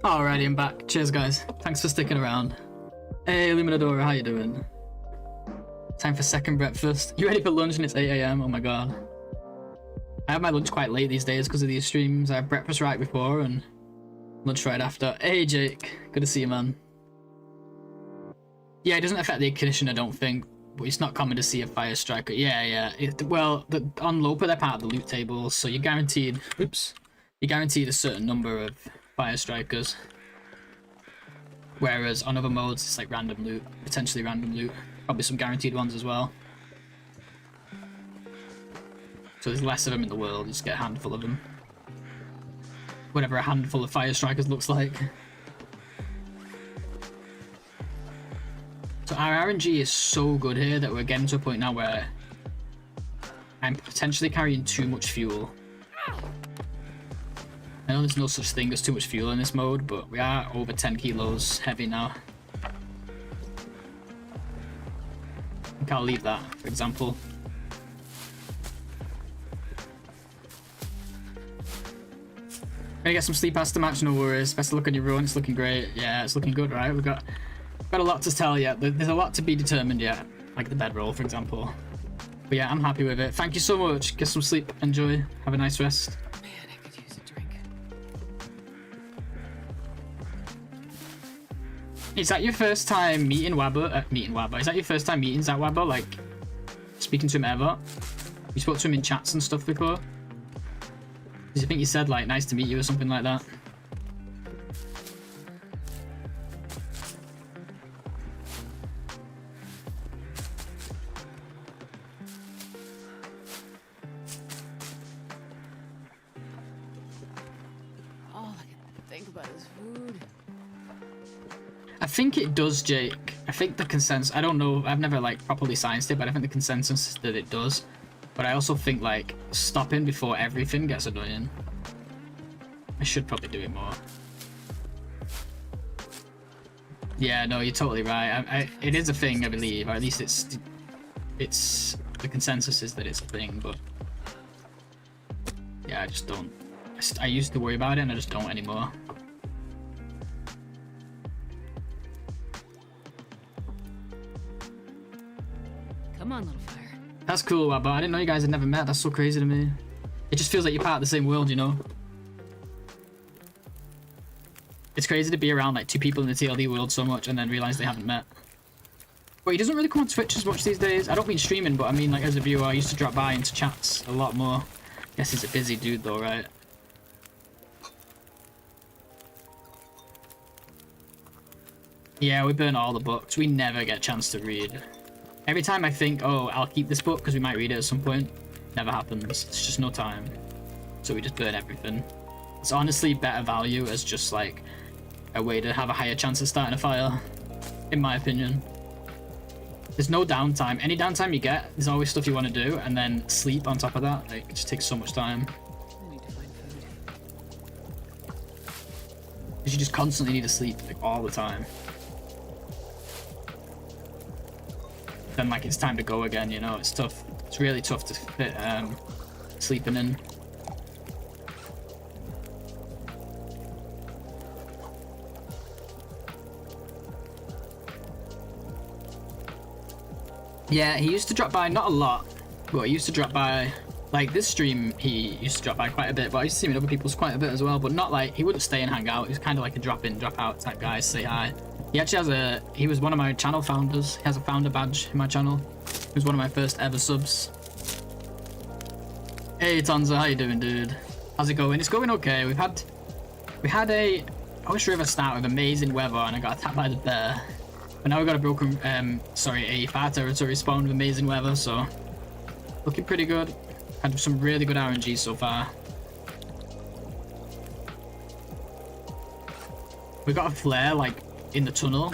Alrighty, I'm back. Cheers, guys. Thanks for sticking around. Hey, Luminadora, how you doing? Time for second breakfast. You ready for lunch and it's 8 AM? Oh my god. I have my lunch quite late these days because of these streams. I have breakfast right before and lunch right after. Hey, Jake. Good to see you, man. Yeah, it doesn't affect the ignition, I don't think. But it's not common to see a fire striker. Yeah. On Loper, they're part of the loot table, so you're guaranteed... Oops. You're guaranteed a certain number of fire strikers. Whereas on other modes, it's like random loot. Potentially random loot. Probably some guaranteed ones as well. So there's less of them in the world, you just get a handful of them. Whatever a handful of fire strikers looks like. So our RNG is so good here that we're getting to a point now where I'm potentially carrying too much fuel. I know there's no such thing as too much fuel in this mode, but we are over 10 kilos heavy now. I think I'll leave that, for example. Gonna get some sleep after match, no worries. Best of luck on your run, it's looking great. Yeah, it's looking good, right? We've got a lot to tell yet. There's a lot to be determined yet, like the bedroll, for example. But yeah, I'm happy with it. Thank you so much. Get some sleep, enjoy, have a nice rest. Man, I could use a drink. Is that your first time meeting Wabba? Is that your first time meeting Zach Wabba? Like, speaking to him ever? You spoke to him in chats and stuff before? Because I think you said, like, nice to meet you or something like that. All I can think about is food. I think it does, Jake. I think the consensus... I don't know. I've never, like, properly scienced it, but I think the consensus is that it does. But I also think, like, stopping before everything gets annoying. I should probably do it more. Yeah, no, you're totally right. It is a thing, I believe. Or at least it's... The consensus is that it's a thing, but... Yeah, I just don't... I used to worry about it, and I just don't anymore. Come on, little fire. That's cool, but I didn't know you guys had never met. That's so crazy to me. It just feels like you're part of the same world, you know? It's crazy to be around like two people in the TLD world so much and then realize they haven't met. But he doesn't really come on Twitch as much these days. I don't mean streaming, but I mean like as a viewer. I used to drop by into chats a lot more. Guess he's a busy dude though, right? Yeah, we burn all the books. We never get a chance to read. Every time I think, oh, I'll keep this book because we might read it at some point, never happens. It's just no time. So we just burn everything. It's honestly better value as just like a way to have a higher chance of starting a fire, in my opinion. There's no downtime. Any downtime you get, there's always stuff you want to do, and then sleep on top of that. Like, it just takes so much time. I need to find food. Because you just constantly need to sleep, like, all the time. Then like it's time to go again, you know. It's tough. It's really tough to fit sleeping in. Yeah, he used to drop by, not a lot, but he used to drop by, like this stream, he used to drop by quite a bit, but I used to see him in other people's quite a bit as well, but not like, he wouldn't stay and hang out. He was kind of like a drop in, drop out type guy, say hi. He actually has he was one of my channel founders. He has a founder badge in my channel. He was one of my first ever subs. Hey Tonza, how you doing, dude? How's it going? It's going okay. We had a Osh River start with amazing weather and I got attacked by the bear. But now we got a fire territory spawn with amazing weather, so looking pretty good. Had some really good RNG so far. We got a flare like in the tunnel.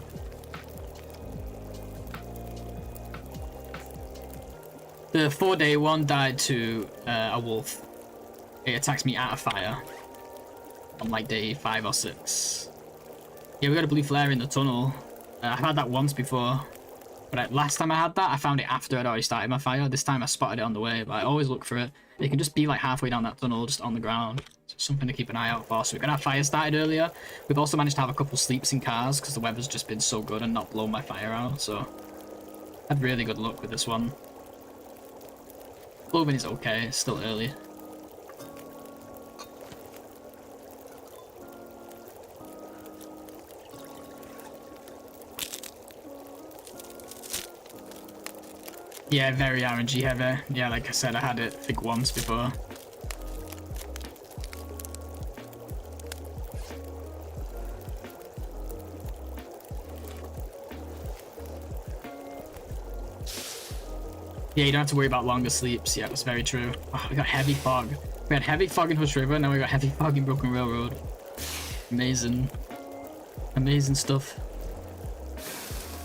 The 4-day one died to a wolf. It attacks me out of fire on like day 5 or 6. Yeah, we got a blue flare in the tunnel. I've had that once before. But last time I had that, I found it after I'd already started my fire. This time I spotted it on the way, but I always look for it. It can just be like halfway down that tunnel, just on the ground. So something to keep an eye out for. So we're gonna have fire started earlier. We've also managed to have a couple sleeps in cars because the weather's just been so good and not blown my fire out. So had really good luck with this one. Clothing is okay, it's still early. Yeah, very RNG heavy. Yeah, like I said, I had it, I think, once before. Yeah, you don't have to worry about longer sleeps. Yeah, that's very true. Oh, we got heavy fog. We had heavy fog in Hush River, now we got heavy fog in Broken Railroad. Amazing. Amazing stuff.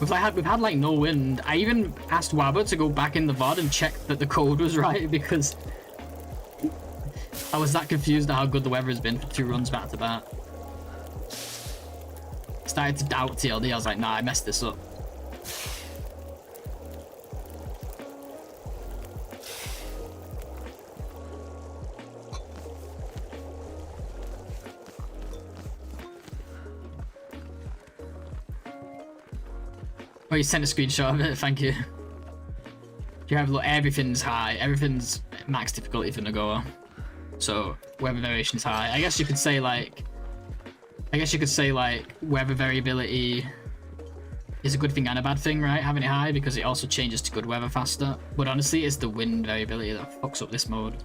We've had like no wind. I even asked Wabba to go back in the VOD and check that the code was right because I was that confused at how good the weather has been for 2 runs back to back. Started to doubt TLD. I was like, nah, I messed this up. Oh, you sent a screenshot of it, thank you. You have, look, everything's high. Everything's max difficulty for NOGOA. So, weather variation is high. I guess you could say, like, weather variability is a good thing and a bad thing, right? Having it high, because it also changes to good weather faster. But honestly, it's the wind variability that fucks up this mode.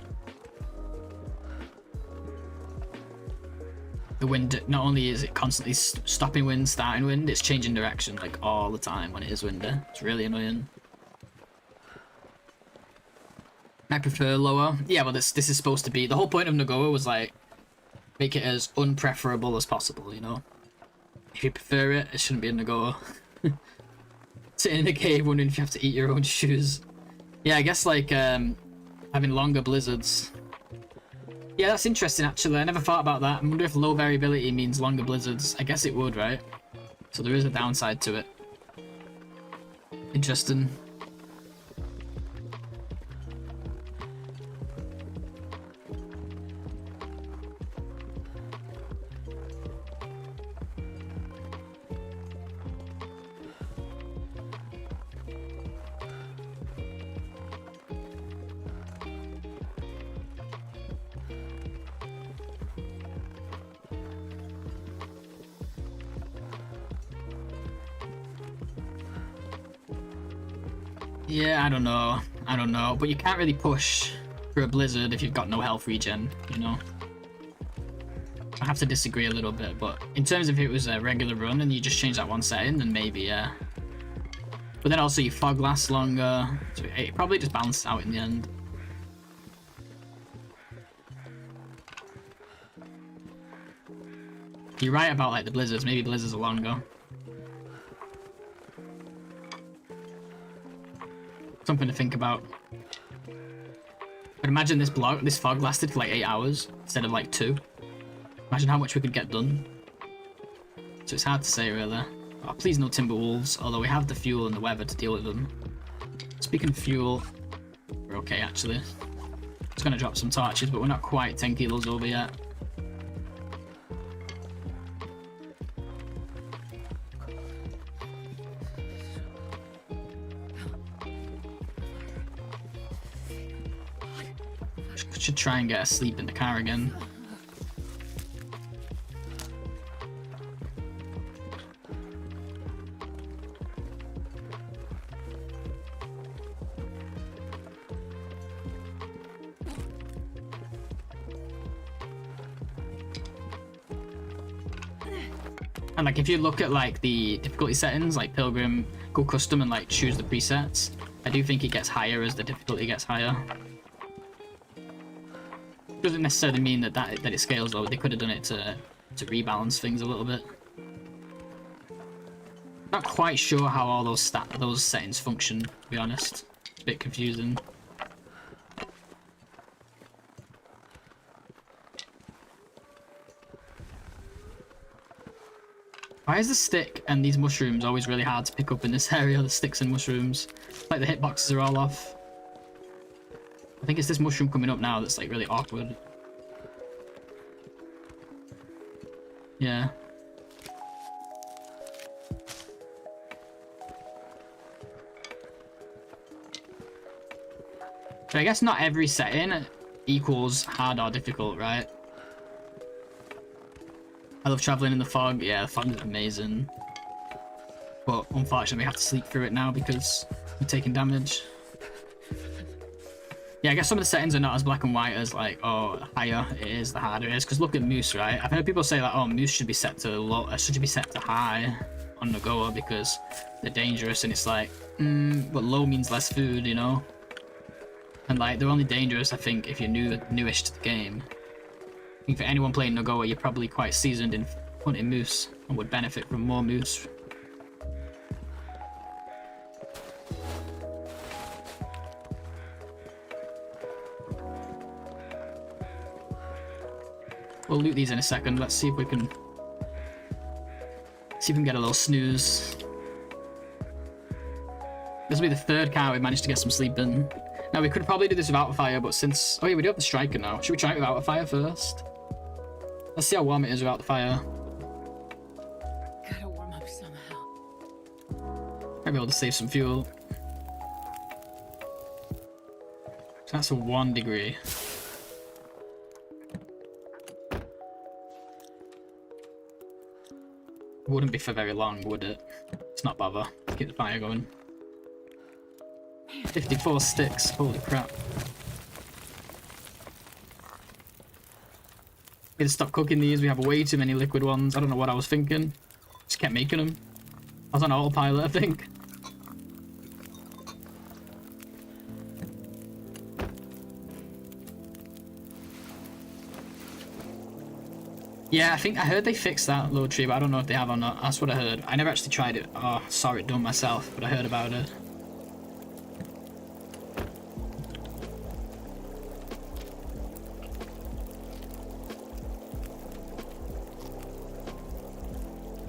The wind, not only is it constantly stopping wind, starting wind, it's changing direction like all the time when it is windy. It's really annoying. I prefer lower. Yeah, well, this is supposed to be... The whole point of NOGOA was, like, make it as unpreferable as possible, you know? If you prefer it, it shouldn't be a NOGOA. Sitting in a cave wondering if you have to eat your own shoes. Yeah, I guess, like, having longer blizzards... Yeah, that's interesting, actually. I never thought about that. I wonder if low variability means longer blizzards. I guess it would, right? So there is a downside to it. Interesting. Yeah, I don't know, but you can't really push for a blizzard if you've got no health regen, you know? I have to disagree a little bit, but in terms of if it was a regular run and you just change that one setting, then maybe, yeah. But then also your fog lasts longer, so it probably just balances out in the end. You're right about, like, the blizzards. Maybe blizzards are longer. Something to think about. But imagine this fog lasted for like 8 hours instead of like 2. Imagine how much we could get done. So it's hard to say, really. Oh, please no Timberwolves, although we have the fuel and the weather to deal with them. Speaking of fuel, we're okay, actually. It's going to drop some torches, but we're not quite 10 kilos over yet. Should try and get asleep in the car again. And like if you look at like the difficulty settings, like Pilgrim, go custom and like choose the presets, I do think it gets higher as the difficulty gets higher. Doesn't necessarily mean that it scales though. They could have done it to rebalance things a little bit. Not quite sure how all those settings function, to be honest. A bit confusing. Why is the stick and these mushrooms always really hard to pick up in this area? The sticks and mushrooms. Like the hitboxes are all off. I think it's this mushroom coming up now that's like really awkward. Yeah. But I guess not every setting equals hard or difficult, right? I love traveling in the fog. Yeah, the fog is amazing. But unfortunately, we have to sleep through it now because we're taking damage. Yeah, I guess some of the settings are not as black and white as like, oh, the higher it is, the harder it is. Because look at Moose, right? I've heard people say like, oh, Moose should be set to low, should be set to high on NOGOA because they're dangerous, and it's like, but low means less food, you know? And like, they're only dangerous, I think, if you're newish to the game. I think for anyone playing NOGOA, you're probably quite seasoned in hunting moose and would benefit from more moose. We'll loot these in a second. Let's see if we can get a little snooze. This will be the third car we managed to get some sleep in. Now we could probably do this without a fire, but since oh yeah, we do have the striker now. Should we try it without a fire first? Let's see how warm it is without the fire. Gotta warm up somehow. Might be able to save some fuel. So that's a 1 degree. Wouldn't be for very long, would it? Let's not bother. Let's keep the fire going. 54 sticks, holy crap. We need to stop cooking these, we have way too many liquid ones. I don't know what I was thinking. Just kept making them. I was on autopilot, I think. Yeah, I think I heard they fixed that load tree, but I don't know if they have or not. That's what I heard. I never actually tried it. Oh, saw it done myself, but I heard about it.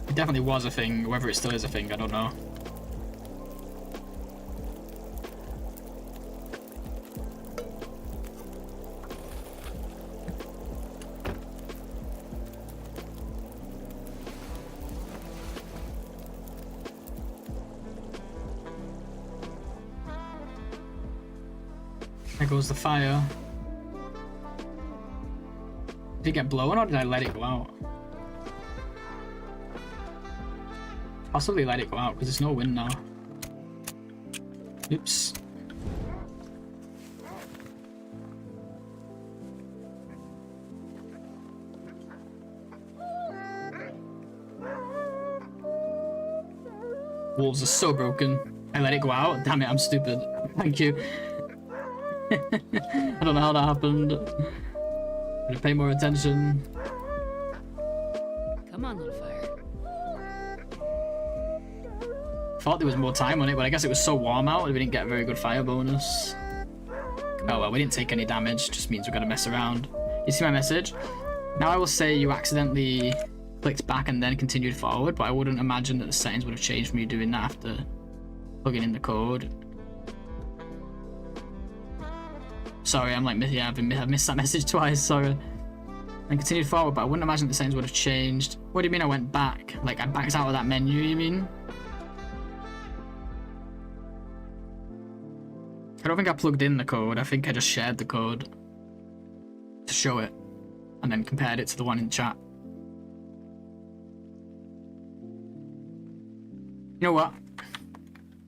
It definitely was a thing. Whether it still is a thing, I don't know. There goes the fire. Did it get blown or did I let it go out? Possibly let it go out because there's no wind now. Oops. Wolves are so broken. I let it go out? Damn it, I'm stupid. Thank you. I don't know how that happened. Gotta pay more attention. Come on, little fire. Thought there was more time on it, but I guess it was so warm out that we didn't get a very good fire bonus. Oh well, we didn't take any damage, just means we gotta mess around. You see my message? Now I will say you accidentally clicked back and then continued forward, but I wouldn't imagine that the settings would have changed from you doing that after plugging in the code. Sorry, I'm like, yeah, I've missed that message twice, sorry. And continued forward, but I wouldn't imagine the settings would have changed. What do you mean I went back? Like, I backed out of that menu, you mean? I don't think I plugged in the code, I think I just shared the code to show it, and then compared it to the one in chat. You know what?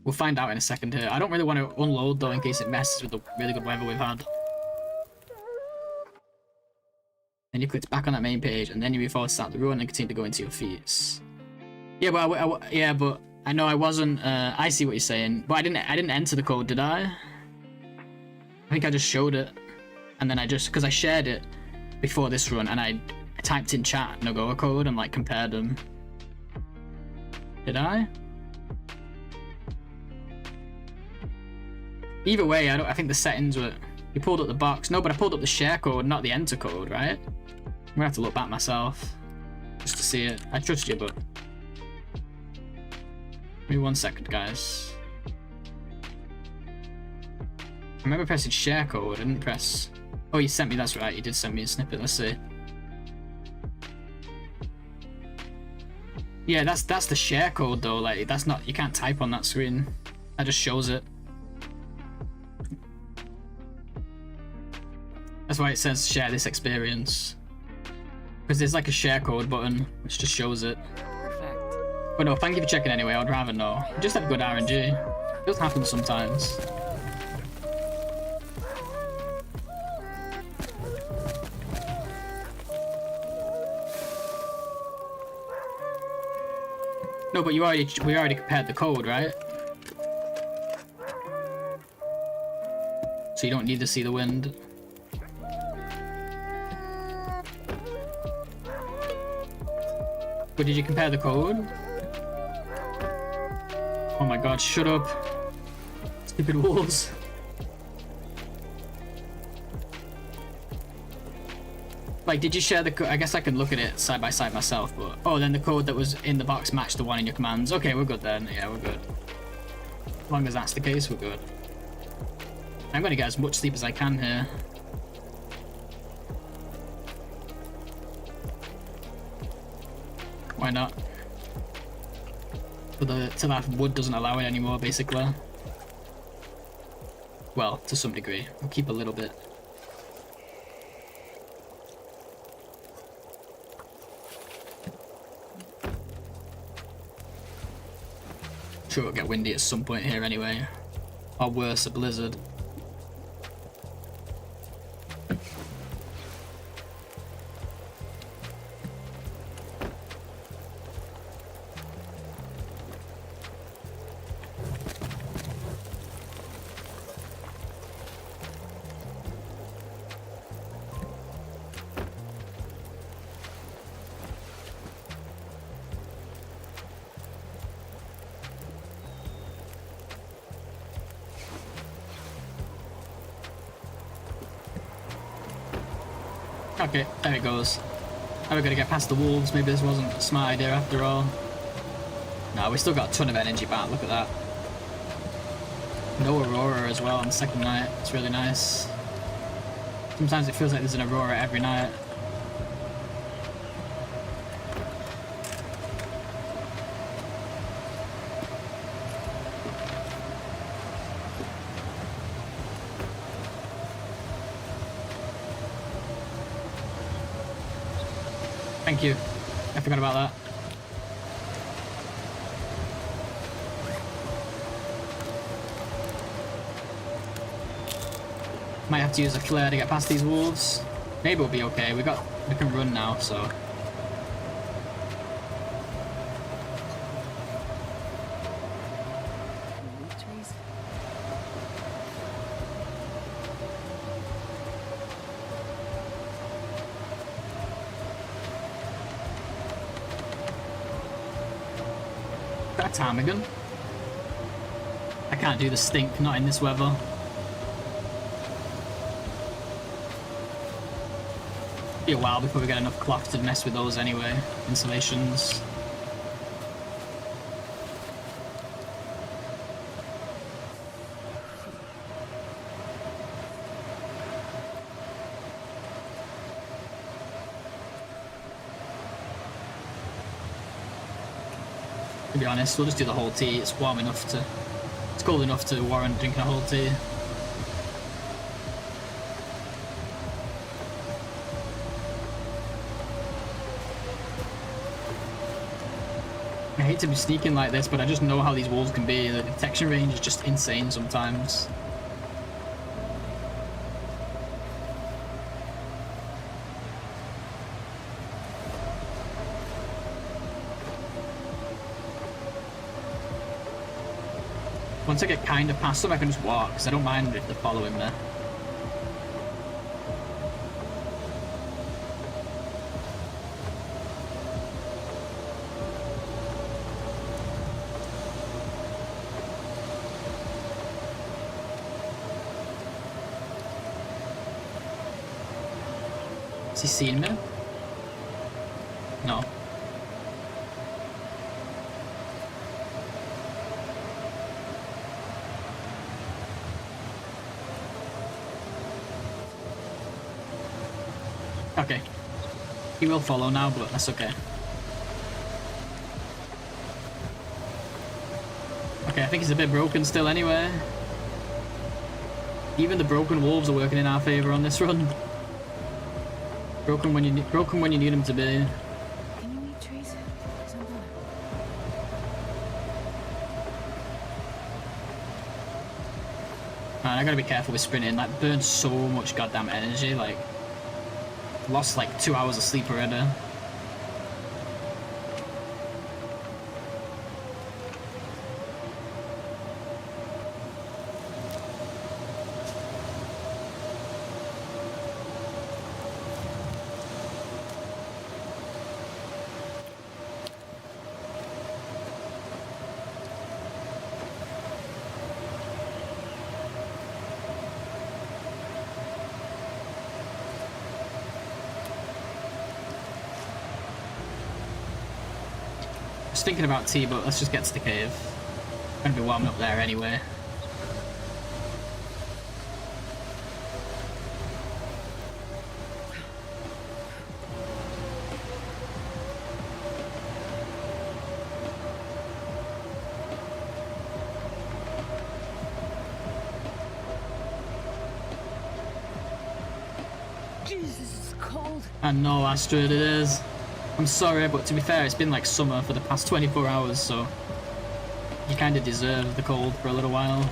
We'll find out in a second here. I don't really want to unload though in case it messes with the really good weather we've had. Then you click back on that main page and then you move forward to start the run and continue to go into your feats. Yeah, but yeah, but I know I wasn't. I see what you're saying, but I didn't enter the code, did I? I think I just showed it, and then because I shared it before this run, and I typed in chat NOGOA code and like compared them. Did I? Either way, I think the settings were. You pulled up the box. No, but I pulled up the share code, not the enter code, right? I'm gonna have to look back myself just to see it. I trust you, but Give me 1 second, guys. I remember pressing share code. I didn't press. Oh, you sent me. That's right. You did send me a snippet. Let's see. Yeah, that's the share code though. Like that's not. You can't type on that screen. That just shows it. That's why it says share this experience. Because there's like a share code button which just shows it. Perfect. But no, thank you for checking anyway. I'd rather know. You just have good RNG. It does happen sometimes. No, but we already compared the code, right? So you don't need to see the wind. But did you compare the code? Oh my god, shut up. Stupid wolves. Like, did you share the code? I guess I can look at it side by side myself, but... Oh, then the code that was in the box matched the one in your commands. Okay, we're good then. Yeah, we're good. As long as that's the case, we're good. I'm gonna get as much sleep as I can here. Why not? Till that wood doesn't allow it anymore, basically. Well, to some degree. We'll keep a little bit. Sure, it'll get windy at some point here anyway. Or worse, a blizzard. Okay, there it goes. Now we're gonna get past the wolves. Maybe this wasn't a smart idea after all. No, we still got a ton of energy back. Look at that. No aurora as well on the second night. It's really nice. Sometimes it feels like there's an aurora every night. Thank you. I forgot about that. Might have to use a flare to get past these wolves. Maybe we'll be okay. We can run now, so. Trees. That ptarmigan. I can't do the stink, not in this weather. Be a while before we get enough cloth to mess with those anyway. Insulations. To be honest, we'll just do the whole tea. It's warm enough to... It's cold enough to warrant drinking a whole tea. I hate to be sneaking like this, but I just know how these wolves can be. The detection range is just insane sometimes. Once I get kind of past them, I can just walk, because I don't mind if they're following me. Has he seen me? No. He will follow now, but that's okay. Okay, I think he's a bit broken still anyway. Even the broken wolves are working in our favor on this run. Broken when you need them to be. Can you eat trees? 'Cause I'm gonna. Man, I gotta be careful with sprinting. That burns so much goddamn energy. Like, lost like 2 hours of sleep already. Just thinking about tea, but let's just get to the cave. I'm gonna be warming up there anyway. Jesus, it's cold. I know, Astrid, it is. I'm sorry, but to be fair, it's been like summer for the past 24 hours, so you kind of deserve the cold for a little while.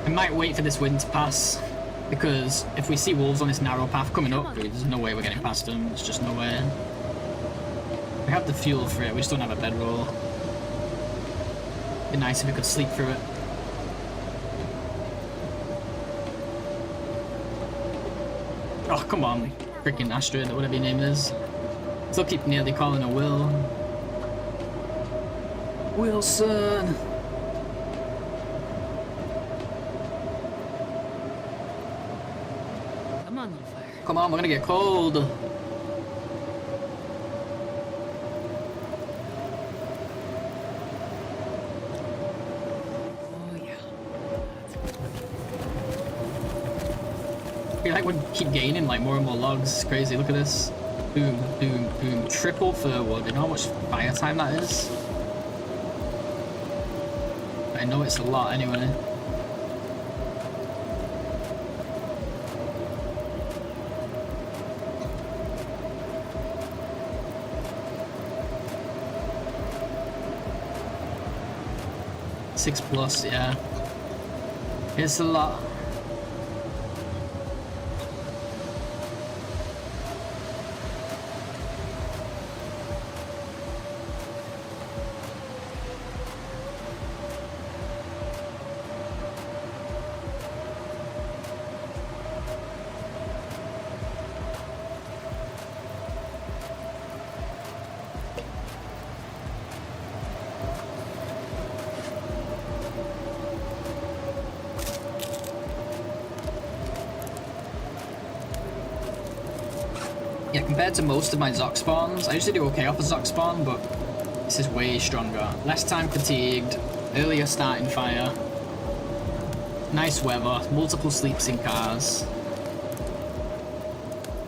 I might wait for this wind to pass, because if we see wolves on this narrow path coming up, there's no way we're getting past them. It's just no way. We have the fuel for it, we just don't have a bedroll. It'd be nice if we could sleep through it. Oh, come on, freaking Astrid, or whatever your name is. Still keep nearly calling her Will. Wilson! Come on, little fire. Come on, we're gonna get cold. Oh, yeah. I feel like we keep gaining like more and more logs. It's crazy. Look at this. Boom, boom, boom. Triple fir wood. You know how much fire time that is? I know it's a lot anyway. Six plus, yeah. It's a lot. Yeah, compared to most of my Zoc spawns, I usually do okay off a Zoc spawn, but this is way stronger. Less time fatigued, earlier starting fire, nice weather, multiple sleeps in cars,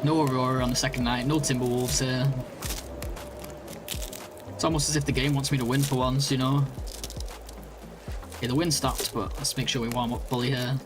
no Aurora on the second night, no Timberwolves here. It's almost as if the game wants me to win for once, you know? Okay, the wind stopped, but let's make sure we warm up fully here.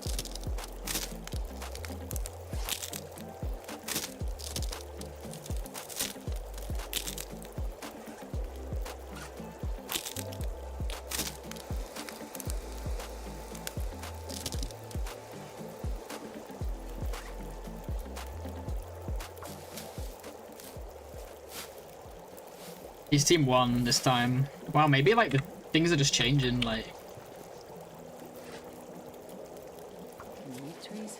He's team 1 this time. Wow, maybe like the things are just changing, like... Can you eat trees?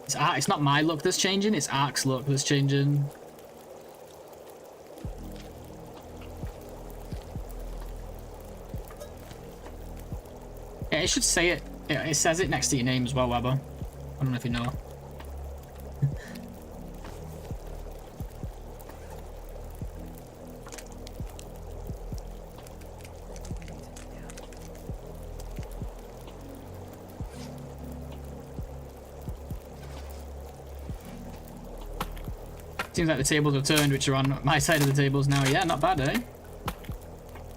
He's it's not my luck that's changing, it's Ark's luck that's changing. Yeah, it should say it. It says it next to your name as well, Webber. I don't know if you know. Seems like the tables have turned, which are on my side of the tables now. Yeah, not bad, eh?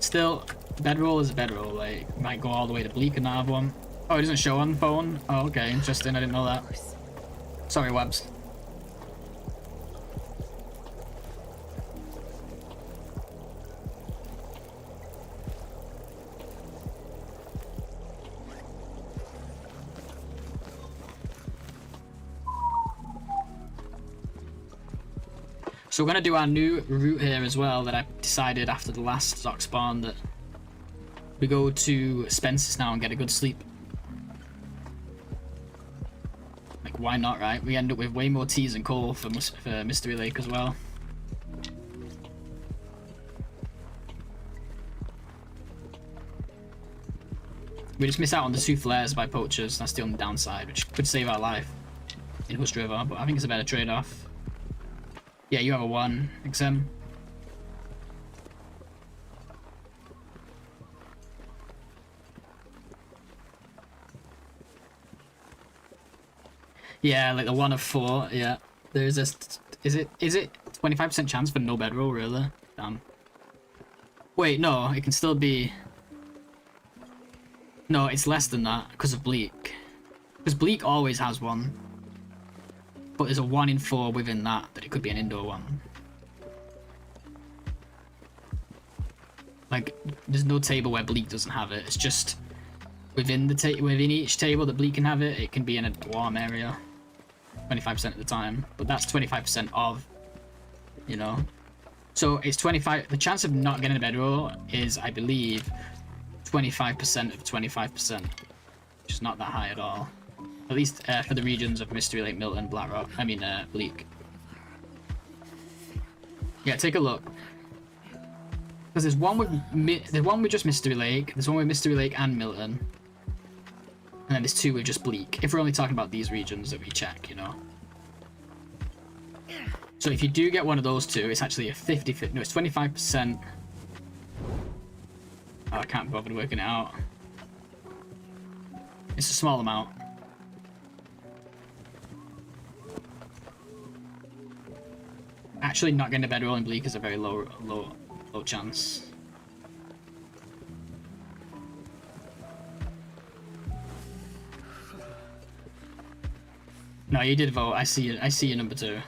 Still, bedroll is a bedroll. Like, might go all the way to Bleak and not have one. Oh, it doesn't show on the phone? Oh, okay, interesting. I didn't know that. Sorry, Webs. So we're going to do our new route here as well that I decided after the last stock spawn that we go to Spencer's now and get a good sleep. Like, why not, right? We end up with way more teas and coal for Mystery Lake as well. We just miss out on the 2 flares by poachers. That's the only downside, which could save our life in Hush River, but I think it's a better trade-off. Yeah, you have a 1, XM. Yeah, like the 1 of 4, yeah. There's a... Is it 25% chance for no bedroll, really? Damn. Wait, no, it can still be... No, it's less than that, because of Bleak. Because Bleak always has 1. But there's a 1 in 4 within that it could be an indoor 1. Like, there's no table where Bleak doesn't have it. It's just within within each table that Bleak can have it, it can be in a warm area 25% of the time. But that's 25% of, you know. So it's 25. The chance of not getting a bedroll is, I believe, 25% of 25%, which is not that high at all. At least for the regions of Mystery Lake, Milton, Blackrock. I mean, Bleak. Yeah, take a look. Because there's one with just Mystery Lake. There's one with Mystery Lake and Milton. And then there's 2 with just Bleak. If we're only talking about these regions that we check, you know. So if you do get one of those 2, it's actually a 50-50. No, it's 25%. Oh, I can't bother working it out. It's a small amount. Actually, not getting a bedroll in Bleak is a very low chance. No, you did vote. I see you. I see you, number 2.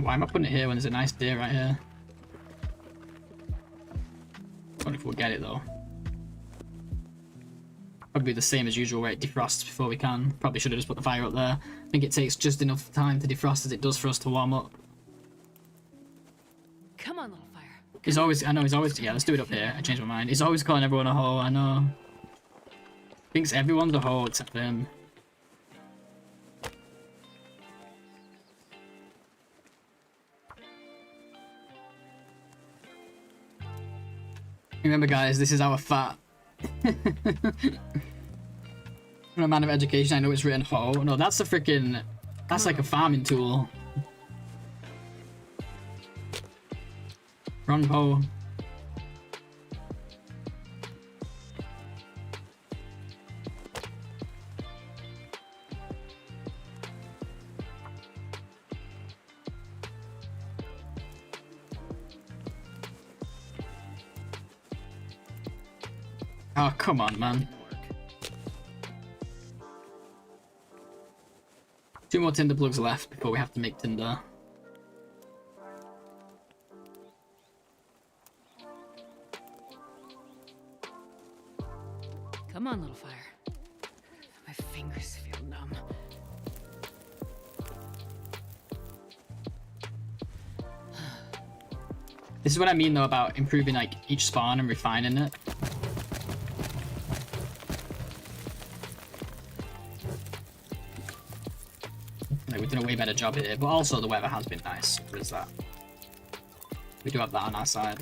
Why am I putting it here when there's a nice day right here? I wonder if we'll get it though. Probably the same as usual where it defrosts before we can. Probably should have just put the fire up there. I think it takes just enough time to defrost as it does for us to warm up. Come on, little fire. He's always, I know he's always, yeah, let's do it up here. I changed my mind. He's always calling everyone a hoe, I know. Thinks everyone's a hoe except him. Remember guys, this is our fat. I'm a man of education, I know it's written hoe. No, that's a freaking, that's like a farming tool. Wrong hoe. Oh, come on, man. 2 more tinder plugs left before we have to make tinder. Come on, little fire. My fingers feel numb. This is what I mean though about improving like each spawn and refining it. Like we've done a way better job here, but also the weather has been nice. What is that? We do have that on our side.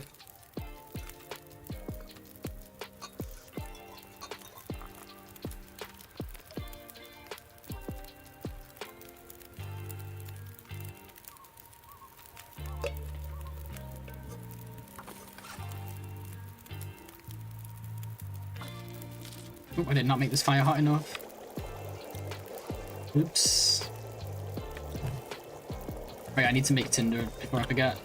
Oh, I did not make this fire hot enough. Oops. Wait, I need to make tinder before I forget.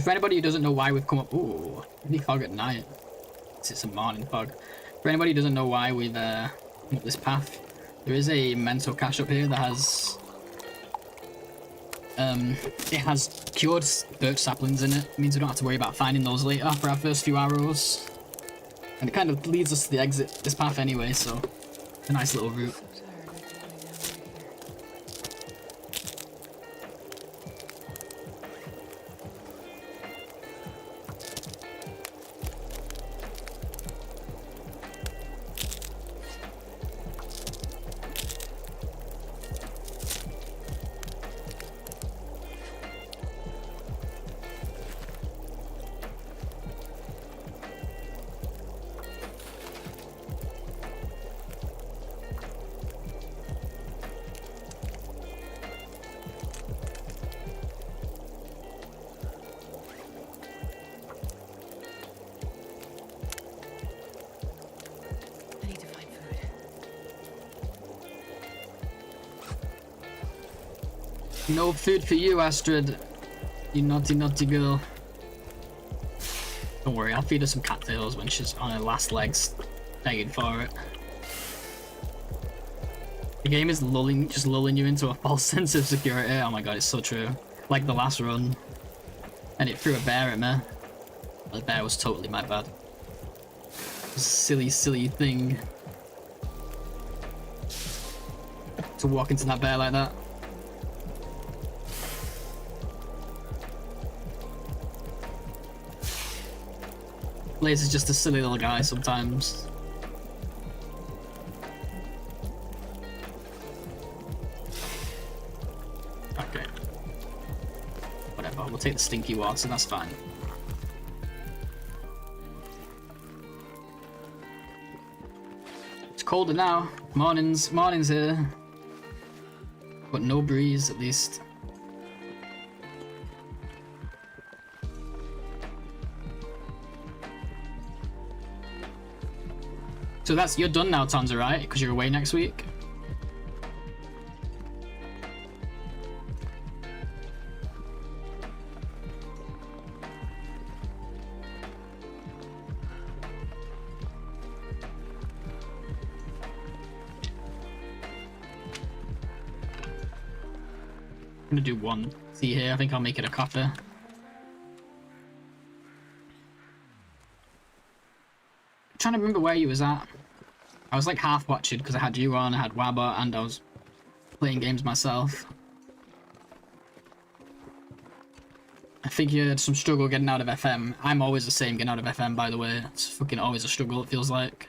For anybody who doesn't know why we've come up, ooh, really fog at night. It's a morning fog. For anybody who doesn't know why we've come up this path, there is a mental cache up here that has it has cured birch saplings in it. It means we don't have to worry about finding those later for our first few arrows. And it kind of leads us to the exit this path anyway, so a nice little route. No food for you, Astrid. You naughty, naughty girl. Don't worry, I'll feed her some cattails when she's on her last legs, begging for it. The game is just lulling you into a false sense of security. Oh my god, it's so true. Like the last run. And it threw a bear at me. The bear was totally my bad. Silly, silly thing. To walk into that bear like that. Blaze is just a silly little guy sometimes. Okay. Whatever, we'll take the stinky water, that's fine. It's colder now. Morning's here. But no breeze, at least. So you're done now, Tonza, right? Because you're away next week? I'm gonna do one tea here. I think I'll make it a coffee. Trying to remember where you was at. I was like half watching because I had you on, I had Wabba, and I was playing games myself. I think you had some struggle getting out of FM. I'm always the same getting out of FM, by the way. It's fucking always a struggle, it feels like.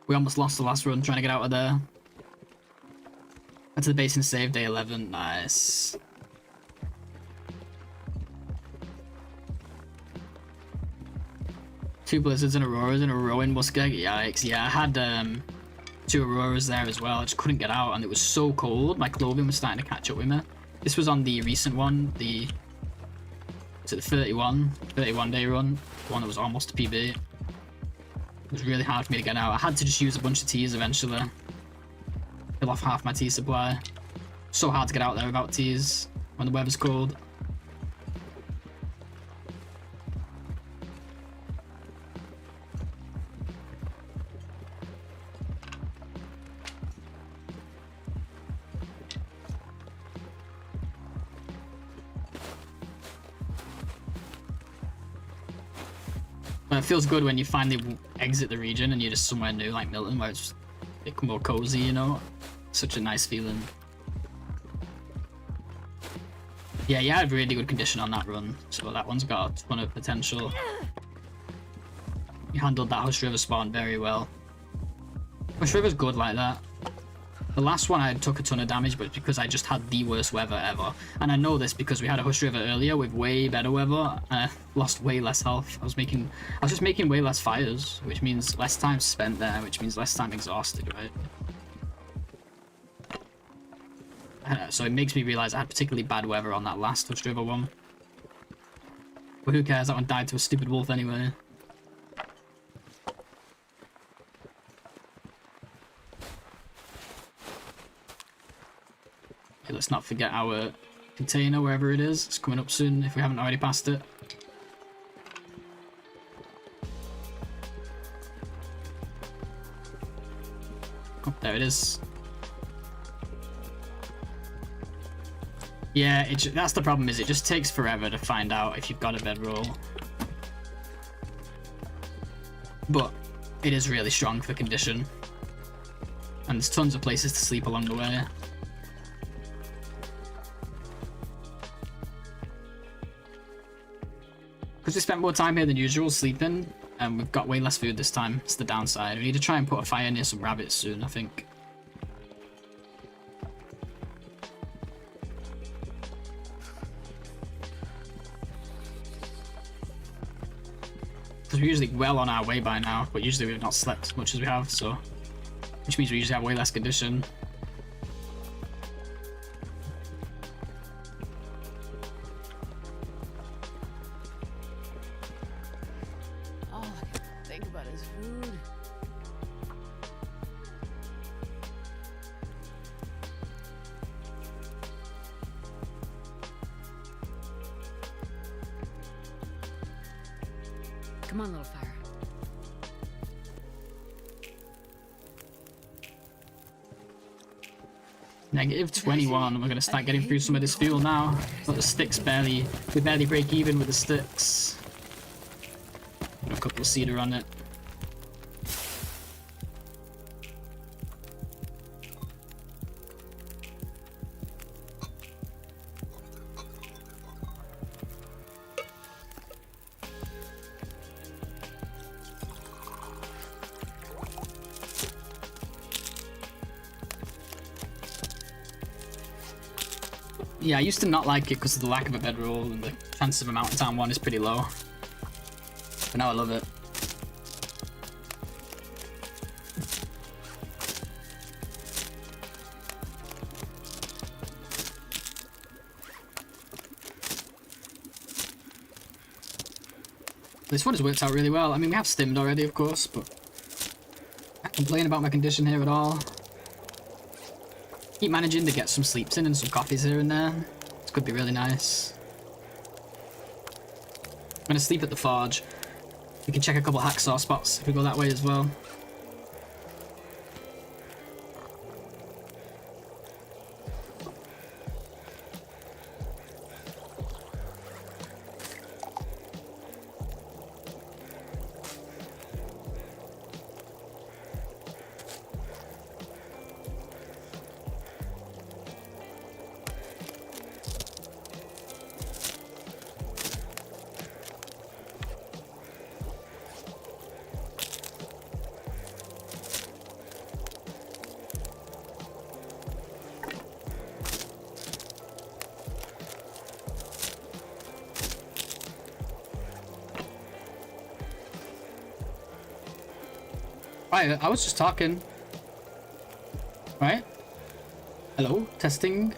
We almost lost the last run trying to get out of there. Went to the base and save day 11. Nice. Two blizzards and auroras in a row in Muskeg. Yikes. Yeah, I had 2 auroras there as well. I just couldn't get out and it was so cold. My clothing was starting to catch up with me. This was on the recent one, the 31 day run, the one that was almost a PB. It was really hard for me to get out. I had to just use a bunch of teas eventually. Fill off half my tea supply. So hard to get out there without teas when the weather's cold. It feels good when you finally exit the region and you're just somewhere new, like Milton, where it's a bit more cozy, you know? Such a nice feeling. Yeah, you had really good condition on that run, so that one's got a ton of potential. You handled that Hush River spawn very well. Hush River's good like that. The last one I took a ton of damage, but it's because I just had the worst weather ever. And I know this because we had a Hush River earlier with way better weather, and I lost way less health. I was just making way less fires, which means less time spent there, which means less time exhausted, right? So it makes me realize I had particularly bad weather on that last Hush River one. But who cares, that one died to a stupid wolf anyway. Okay, let's not forget our container wherever it is. It's coming up soon if we haven't already passed it. Oh, there it is. Yeah, that's the problem, is it just takes forever to find out if you've got a bedroll. But it is really strong for condition. And there's tons of places to sleep along the way. Because we spent more time here than usual sleeping, and we've got way less food this time. It's the downside. We need to try and put a fire near some rabbits soon, I think. Because we're usually well on our way by now, but usually we've not slept as much as we have, so... Which means we usually have way less condition. All I can think about is food. Come on, little fire. Negative 21, we're going to start getting through some of this fuel now. But the sticks we barely break even with the sticks. Got a couple of cedar on it. Yeah, I used to not like it because of the lack of a bedroll and the chance of a mountain town one is pretty low. But now I love it. This one has worked out really well. I mean, we have stimmed already, of course, but I can't complain about my condition here at all. Keep managing to get some sleeps in and some coffees here and there. This could be really nice. I'm gonna sleep at the forge. We can check a couple hacksaw spots if we go that way as well. Right, I was just talking. Right? Hello? Testing?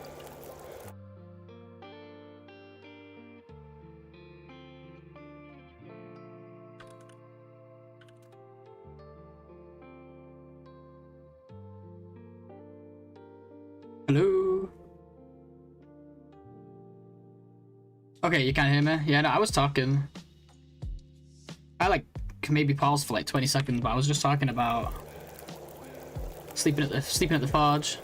Hello? Okay, you can't hear me? Yeah, no, I was talking. I can maybe pause for 20 seconds, but I was just talking about sleeping at the forge.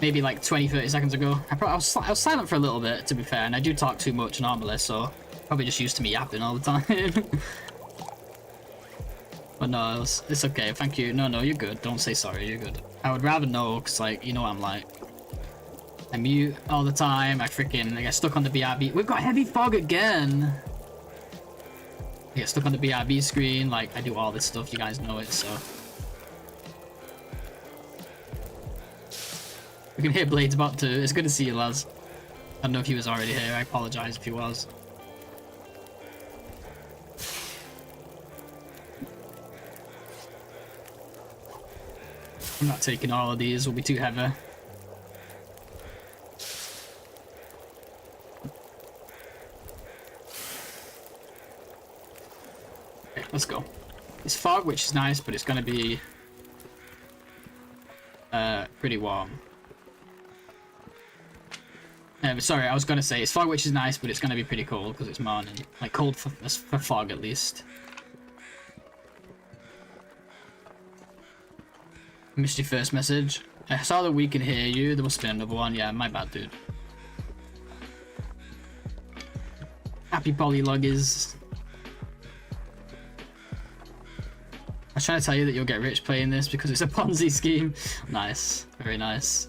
Maybe 20-30 seconds ago. I was silent for a little bit, to be fair, and I do talk too much normally, so Probably just used to me yapping all the time. But no, it's okay. Thank you. No, you're good. Don't say sorry. You're good. I would rather know, because, like, you know what I'm like. I mute all the time. I get stuck on the BRB. We've got heavy fog again. I get stuck on the BRB screen. Like, I do all this stuff. You guys know it, so. We can hear Blade's about to. It's good to see you, lads. I don't know if he was already here. I apologize if he was. I'm not taking all of these. Will be too heavy. Okay, let's go. It's fog, which is nice, but it's gonna be pretty warm. Sorry, I was gonna say it's fog, which is nice, but it's gonna be pretty cold because it's morning. Like cold for fog at least. Missed your first message. I saw that we can hear you. There must have been another one. Yeah, my bad, dude. Happy polyloggers. I was trying to tell you that you'll get rich playing this because it's a Ponzi scheme. Nice. Very nice.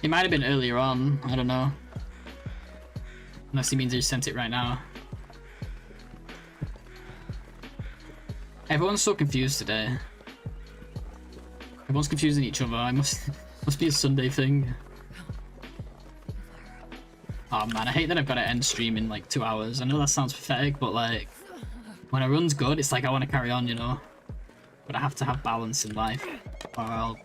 It might have been earlier on, I don't know. Unless he means he sent it right now. Everyone's so confused today. Everyone's confusing each other. I must be a Sunday thing. Oh man, I hate that I've got to end stream in like 2 hours. I know that sounds pathetic, but like when a run's good, it's like I want to carry on, you know. But I have to have balance in life, or I'll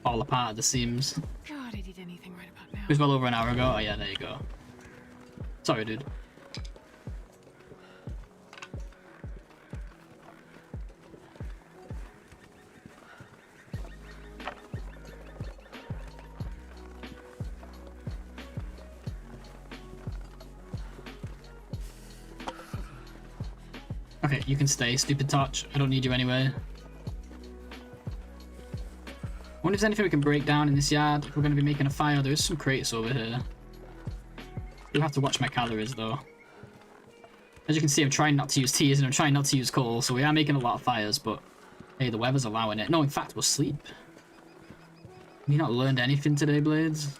fall apart at the seams. God, I did anything right about now. It was well over an hour ago. Oh yeah, there you go. Sorry, dude. Okay, you can stay, stupid touch. I don't need you anyway. I wonder if there's anything we can break down in this yard. If we're going to be making a fire. There is some crates over here. You'll have to watch my calories though. As you can see, I'm trying not to use teas and I'm trying not to use coal, so we are making a lot of fires, but hey, the weather's allowing it. No, in fact, we'll sleep. Have you not learned anything today, Blades?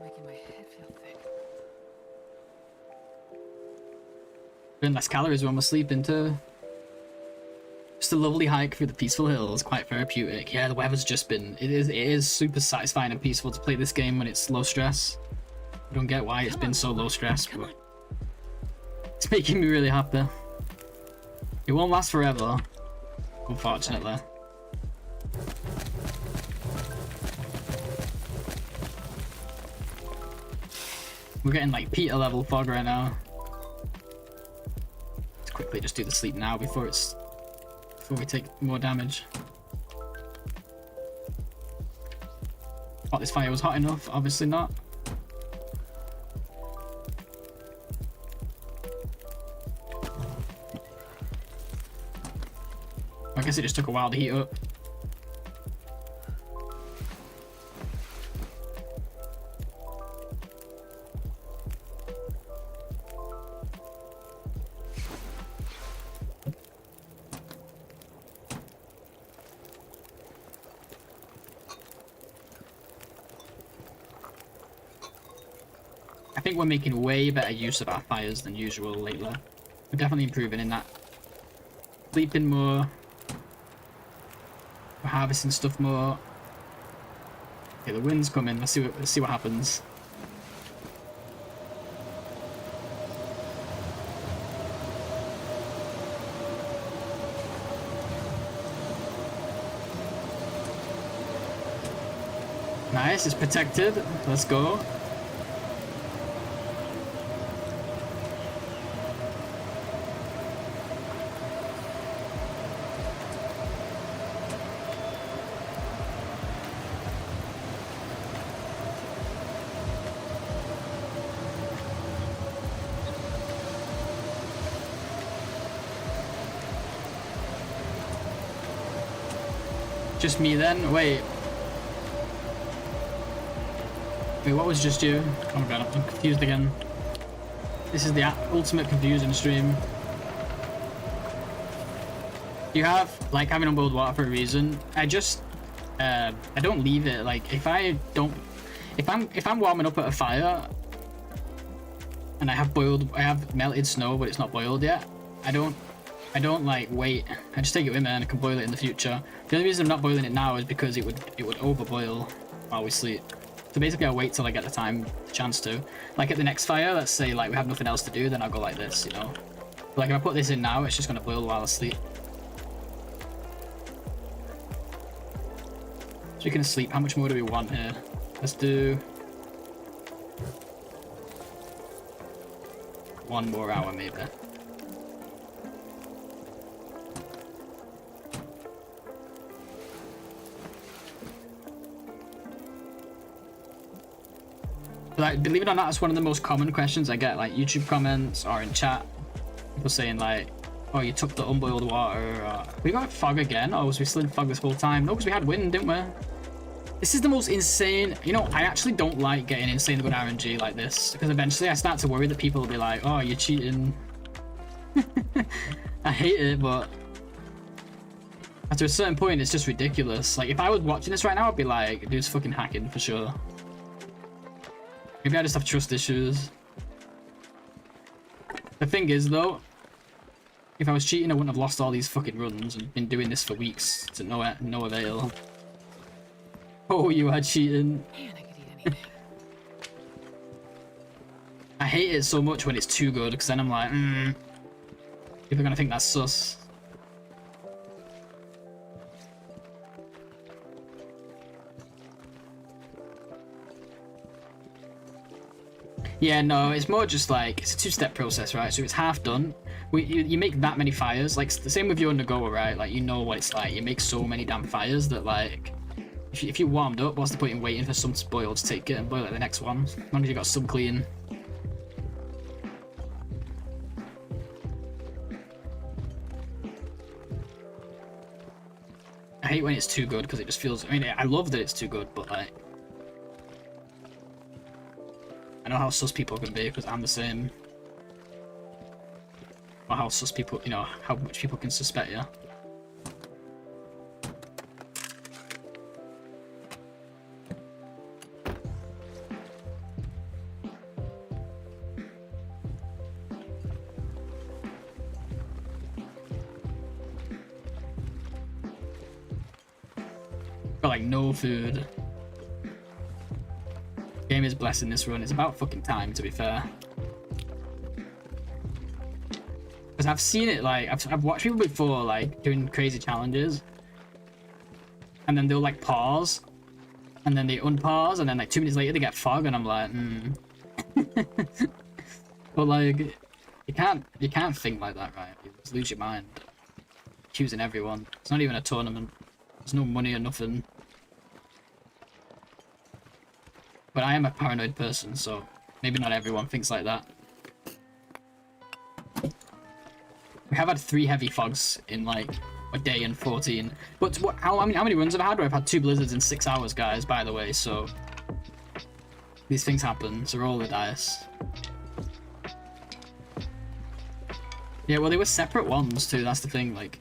Making my head feel thick. Burn less calories when we're sleeping too. Just a lovely hike through the peaceful hills, quite therapeutic. Yeah, the weather's just been. It is super satisfying and peaceful to play this game when it's low stress. I don't get why it's been so low stress, but it's making me really happy. It won't last forever, unfortunately. We're getting like Peter level fog right now. Let's quickly just do the sleep now before we take more damage. Thought this fire was hot enough, obviously not. I guess it just took a while to heat up. I think we're making way better use of our fires than usual lately. We're definitely improving in that. Sleeping more, We're harvesting stuff more. Okay, the wind's coming. Let's see what happens. Nice, it's protected. Let's go. Just me then? Wait, what was just you? Oh my god, I'm confused again. This is the ultimate confusion stream. You have, like, having unboiled water for a reason. I don't leave it. Like, if I'm warming up at a fire and I have melted snow but it's not boiled yet, I don't like wait. I just take it with me and I can boil it in the future. The only reason I'm not boiling it now is because it would overboil while we sleep. So basically, I'll wait till I get the chance to. Like at the next fire, let's say like we have nothing else to do, then I'll go like this, you know. But like if I put this in now, it's just gonna boil while I sleep. Speaking of sleep, how much more do we want here? Let's do 1 more hour maybe. Like, believe it or not, that's one of the most common questions I get, like YouTube comments or in chat. People saying like, "Oh, you took the unboiled water." We got fog again, or was we still in fog this whole time? No, because we had wind, didn't we? This is the most insane. You know, I actually don't like getting insane good RNG like this because eventually I start to worry that people will be like, "Oh, you're cheating." I hate it, but after a certain point, it's just ridiculous. Like, if I was watching this right now, I'd be like, "Dude's fucking hacking for sure." Maybe I just have trust issues. The thing is, though, if I was cheating, I wouldn't have lost all these fucking runs and been doing this for weeks to no avail. Oh, you are cheating. Man, I could eat anything. I hate it so much when it's too good, because then I'm like, people are gonna think that's sus. Yeah, no, it's more just like, it's a 2-step process, right? So it's half done. You make that many fires, like the same with your NOGOA, right? Like, you know what it's like. You make so many damn fires that, like, if you warmed up, what's the point in waiting for some to boil to take it and boil it the next one? As long as you got some clean. I hate when it's too good because it just feels, I mean, I love that it's too good, but like, I know how sus people can be because I'm the same. Or how sus people, you know, how much people can suspect you. Got like no food. Game is blessing this run. It's about fucking time, to be fair. Because I've seen it, like, I've watched people before, like, doing crazy challenges. And then they'll, like, pause. And then they unpause, and then, like, 2 minutes later they get fog, and I'm like, But, like, you can't think like that, right? You just lose your mind. Accusing everyone. It's not even a tournament. There's no money or nothing. But I am a paranoid person, so maybe not everyone thinks like that. We have had 3 heavy fogs in like a day and 14. But how many runs have I had where I've had 2 blizzards in 6 hours, guys, by the way, so these things happen, so roll the dice. Yeah, well, they were separate ones too, that's the thing, like,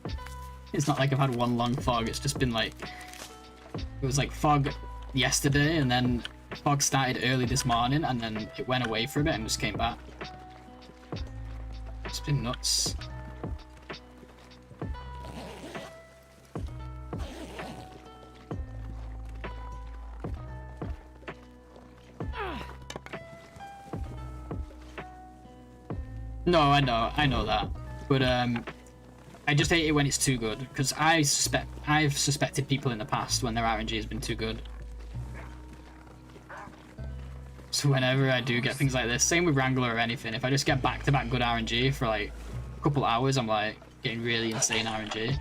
it's not like I've had one long fog, it's just been like, it was like fog yesterday, and then fog started early this morning, and then it went away for a bit and just came back. It's been nuts. No, I know that. But I just hate it when it's too good, because I've suspected people in the past when their RNG has been too good. So whenever I do get things like this, same with Wrangler or anything, if I just get back-to-back good RNG for like a couple hours, I'm like getting really insane RNG.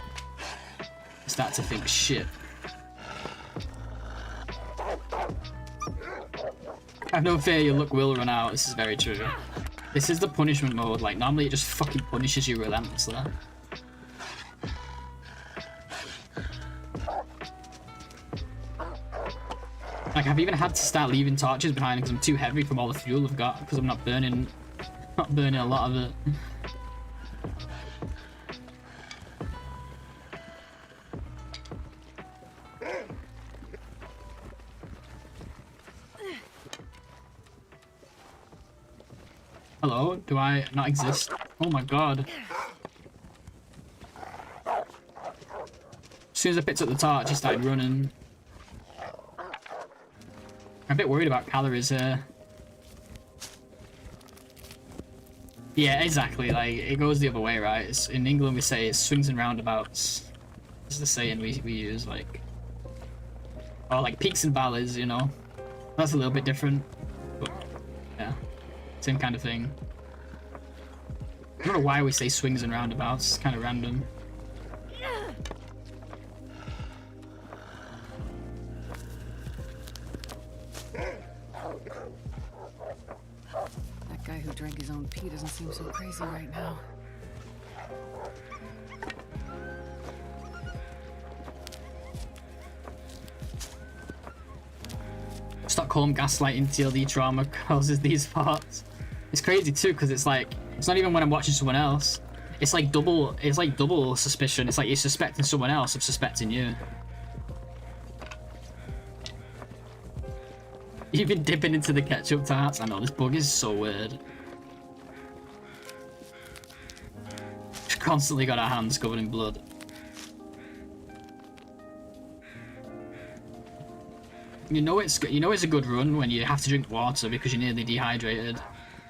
I start to think, shit. I have no fear your luck will run out, this is very true. This is the punishment mode, like normally it just fucking punishes you relentlessly. Like I've even had to start leaving torches behind because I'm too heavy from all the fuel I've got because I'm not burning a lot of it. Hello? Do I not exist? Oh my god. As soon as I picked up the torch, he started running. I'm a bit worried about calories here. Yeah, exactly. Like, it goes the other way, right? It's, in England, we say it's swings and roundabouts. This is the saying we use, like... Or, like, peaks and valleys, you know? That's a little bit different. But, yeah. Same kind of thing. I don't know why we say swings and roundabouts. It's kind of random. That guy who drank his own pee doesn't seem so crazy right now. Stockholm gaslighting TLD trauma causes these parts. It's crazy too, because it's like, it's not even when I'm watching someone else. It's like double suspicion. It's like you're suspecting someone else of suspecting you. You've been dipping into the ketchup tarts. I know, this bug is so weird. We've constantly got our hands covered in blood. You know it's a good run when you have to drink water because you're nearly dehydrated.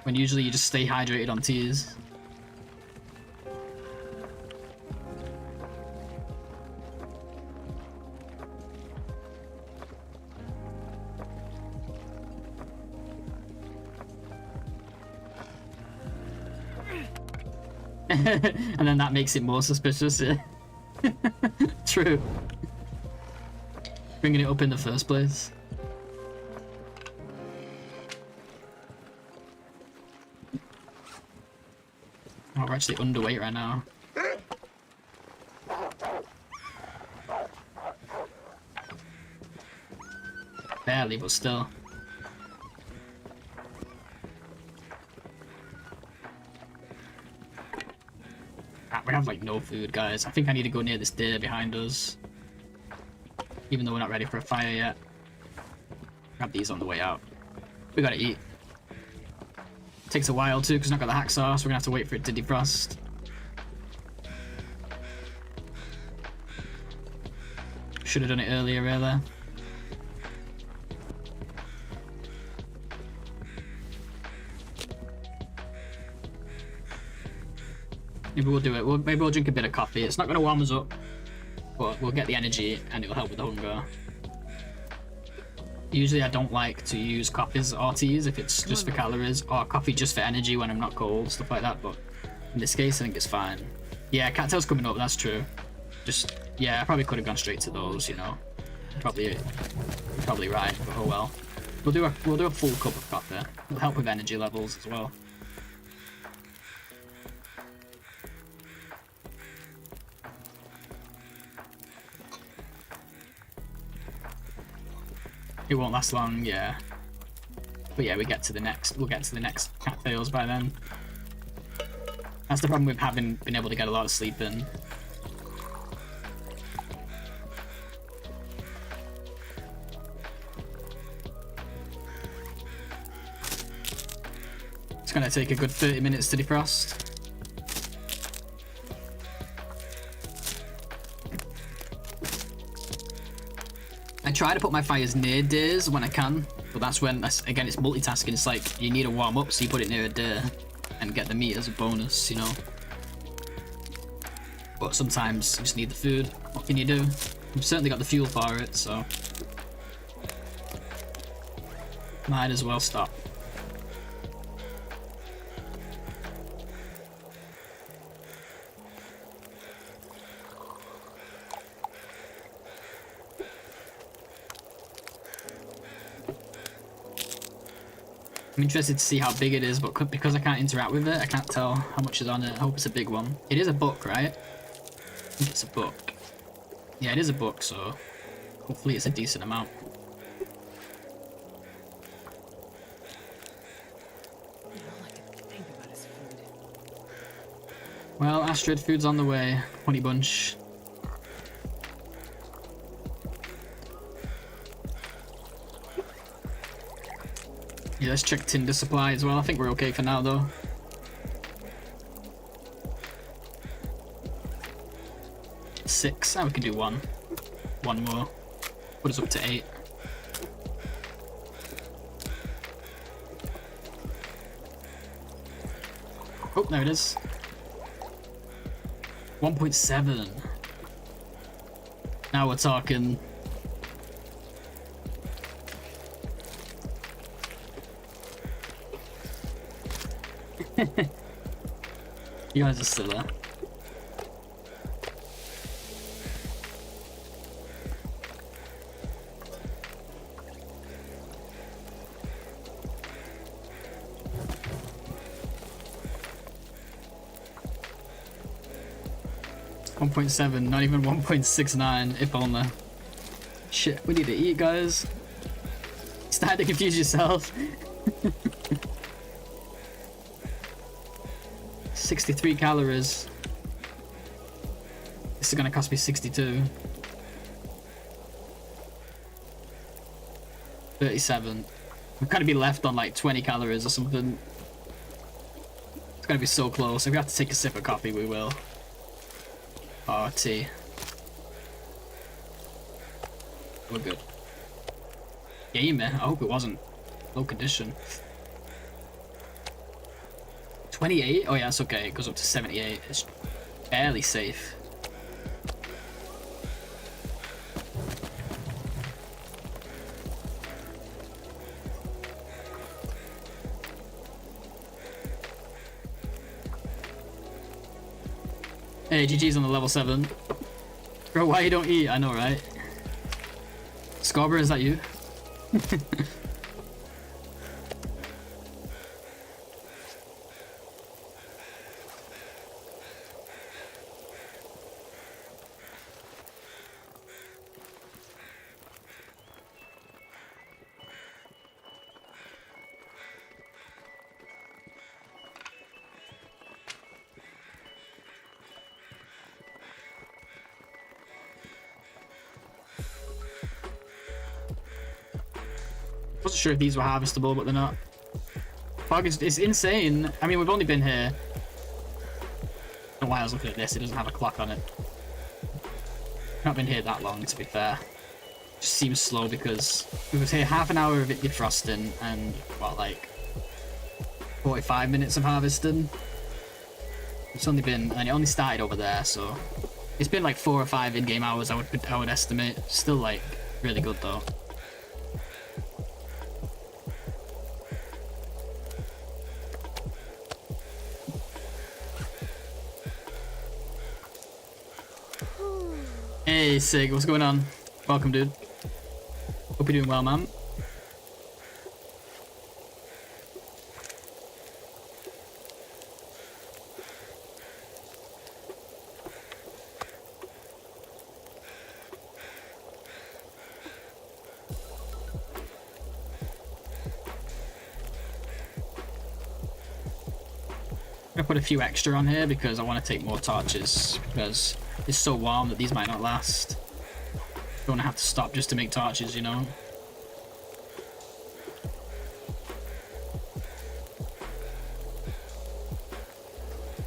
When usually you just stay hydrated on teas. And then that makes it more suspicious. Yeah. True. Bringing it up in the first place. Oh, we're actually underweight right now. Barely, but still. We have like no food, guys. I think I need to go near this deer behind us. Even though we're not ready for a fire yet. Grab these on the way out. We gotta eat. Takes a while too, because we've not got the hacksaw, so we're gonna have to wait for it to defrost. Should have done it earlier, really. Maybe we'll do it. Maybe we'll drink a bit of coffee. It's not gonna warm us up, but we'll get the energy and it'll help with the hunger. Usually I don't like to use coffees or teas if it's just for calories, or coffee just for energy when I'm not cold, stuff like that, but in this case I think it's fine. Yeah, cattail's coming up, that's true. Just, yeah, I probably could have gone straight to those, you know. Probably right, but oh well. We'll do a full cup of coffee. It'll help with energy levels as well. It won't last long, yeah. But yeah, we'll get to the next cattails by then. That's the problem with having been able to get a lot of sleep in. It's gonna take a good 30 minutes to defrost. I try to put my fires near deers when I can, but that's when, again, it's multitasking. It's like you need a warm up, so you put it near a deer. and get the meat as a bonus, you know. But sometimes you just need the food. What can you do? We've certainly got the fuel for it, so might as well stop. I'm interested to see how big it is, but because I can't interact with it, I can't tell how much is on it. I hope it's a big one. It is a book, right? I think it's a book. Yeah, it is a book, so hopefully it's a decent amount. All I can think about is food. Well, Astrid, food's on the way. Honey bunch. Yeah, let's check tinder supply as well. I think we're okay for now, though. Six. We can do one. One more. Put us up to 8. Oh, there it is. 1.7. Now we're talking. You guys are still there. .7, not even 1.69, if only. Shit, we need to eat, guys. Start to confuse yourself. 63 calories. This is gonna cost me 62. 37. We're gonna be left on like 20 calories or something. It's gonna be so close. If we have to take a sip of coffee, we will. Or tea. We're good. Game, I hope it wasn't low condition. 28? Oh yeah, it's okay. It goes up to 78. It's barely safe. Hey, GG's on the level 7. Bro, why you don't eat? I know, right? Scarborough, is that you? Wasn't sure if these were harvestable, but they're not. Fog is insane. I mean, we've only been here. I don't know why I was looking at this. It doesn't have a clock on it. Not been here that long, to be fair. Just seems slow because we was here half an hour of it defrosting and what, like 45 minutes of harvesting. It's only been, and it only started over there, so it's been like 4 or 5 in-game hours. I would estimate. Still like really good though. Hey Sig, what's going on? Welcome, dude. Hope you're doing well, man. I'm gonna put a few extra on here because I want to take more torches because it's so warm that these might not last. Don't have to stop just to make torches, you know.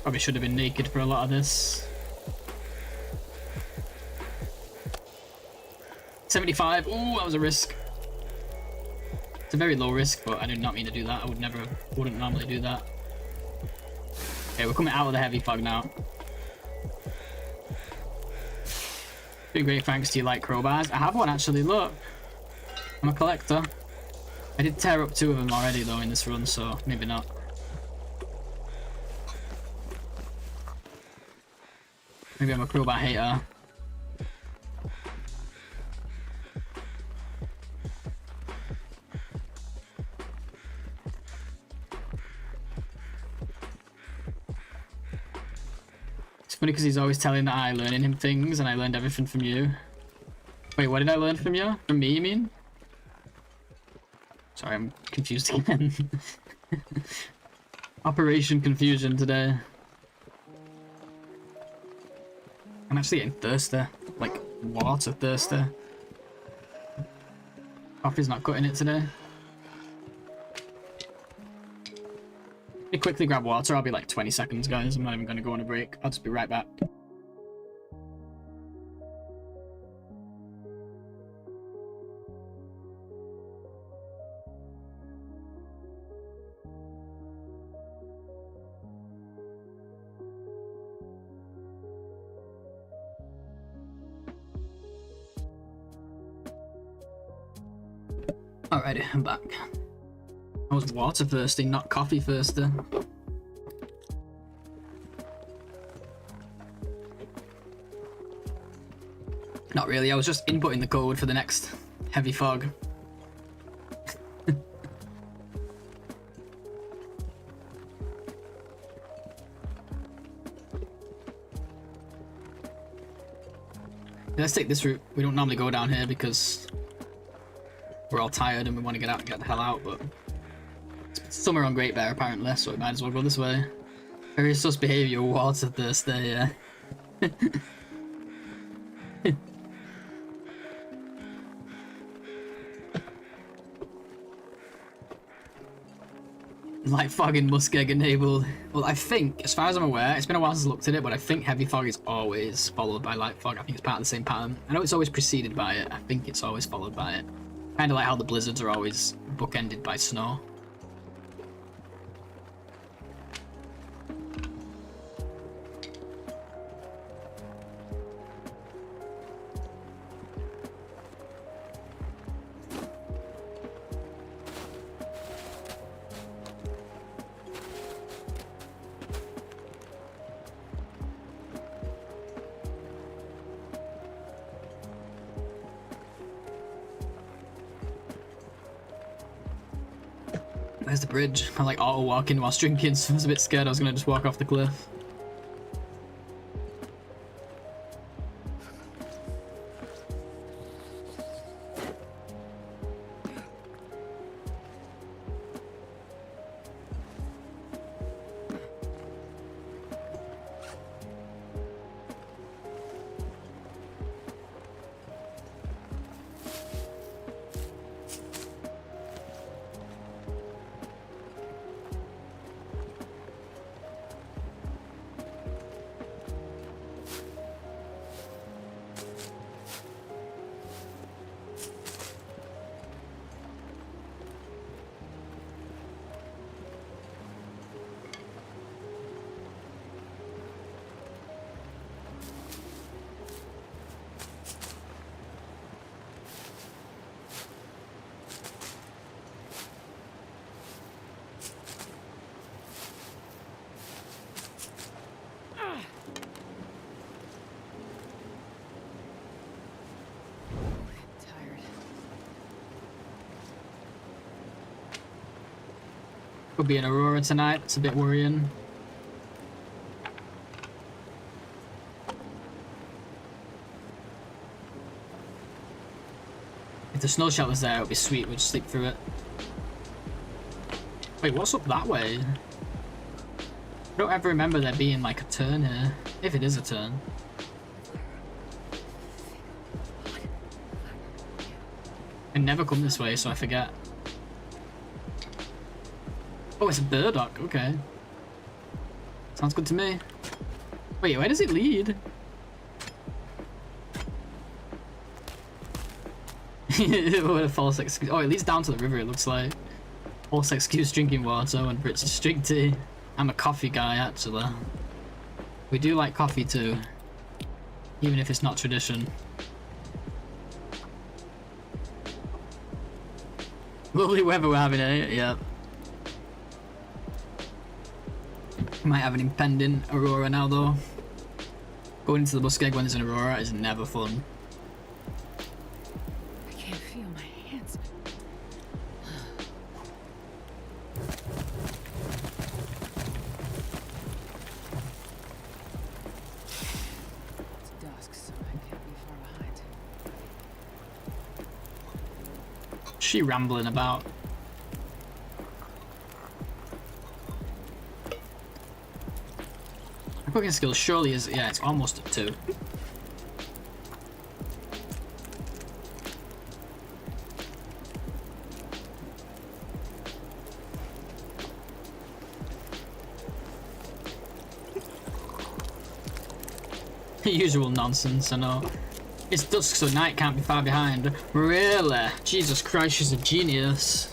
Probably should have been naked for a lot of this. 75. Ooh, that was a risk. It's a very low risk, but I did not mean to do that. Wouldn't normally do that. Okay, we're coming out of the heavy fog now. Doing great, thanks to you, like crowbars. I have one actually, look. I'm a collector. I did tear up 2 of them already though in this run, so maybe not. Maybe I'm a crowbar hater. It's funny because he's always telling that I learning him things and I learned everything from you. Wait, what did I learn from you? From me, you mean? Sorry, I'm confused again. Operation Confusion today. I'm actually getting thirsty. Like, water thirsty. Coffee's not cutting it today. Let me quickly grab water. I'll be like 20 seconds, guys. I'm not even going to go on a break. I'll just be right back. Alrighty, I'm back. I was water thirsty, not coffee thirsty. Not really, I was just inputting the code for the next heavy fog. Let's take this route. We don't normally go down here because we're all tired and we want to get out and get the hell out, but it's summer on Great Bear apparently, so we might as well go this way. Very sus behaviour, water thirsty, yeah. Like fogging muskeg enabled. Well, I think, as far as I'm aware, it's been a while since I looked at it, but I think heavy fog is always followed by light fog. I think it's part of the same pattern. I know it's always preceded by it. I think it's always followed by it. Kind of like how the blizzards are always bookended by snow. There's the bridge. I like auto walking whilst drinking, so I was a bit scared I was gonna just walk off the cliff. Could be an Aurora tonight, it's a bit worrying. If the snow shelter's there, it would be sweet, we'd just sleep through it. Wait, what's up that way? I don't ever remember there being like a turn here, if it is a turn. I never come this way, so I forget. Oh, it's a burdock, okay. Sounds good to me. Wait, where does it lead? What a false excuse. Oh, it leads down to the river, it looks like. False excuse drinking water when for it's just drink tea. I'm a coffee guy, actually. We do like coffee too, even if it's not tradition. Lovely weather we're having, eh? Yeah. Might have an impending aurora now, though. Going into the Muskeg when there's an aurora is never fun. I can't feel my hands. It's dusk, so I can't be far behind. She rambling about. My cooking skills surely is, yeah, it's almost at 2. Usual nonsense, I know. It's dusk, so night can't be far behind. Really? Jesus Christ, she's a genius.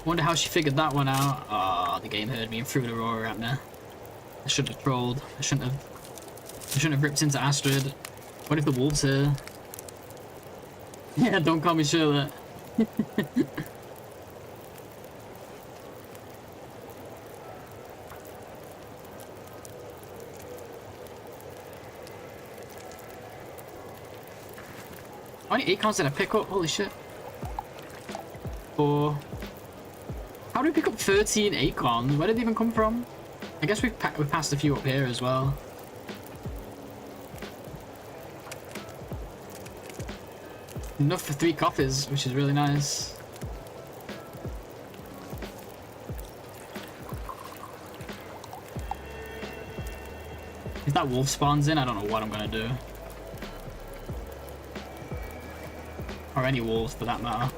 Wonder how she figured that one out. Oh, the game heard me and threw an aurora at me. I should have trolled. I shouldn't have ripped into Astrid. What if the wolves here? Yeah, don't call me Charlotte. How many acorns did I pick up? Holy shit. 4. How did we pick up 13 acorns? Where did they even come from? I guess we passed a few up here as well. Enough for 3 coffees, which is really nice. If that wolf spawns in, I don't know what I'm gonna do. Or any wolves, for that matter.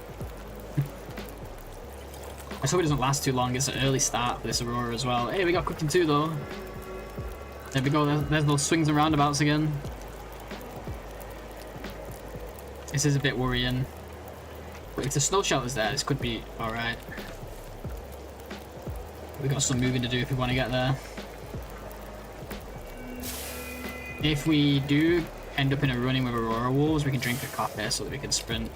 I hope it doesn't last too long. It's an early start for this aurora as well. Hey, we got cooking too, though. There we go. There's those swings and roundabouts again. This is a bit worrying. But if the snow shelter's there, this could be alright. We got some moving to do if we want to get there. If we do end up in a running with aurora wolves, we can drink a coffee so that we can sprint.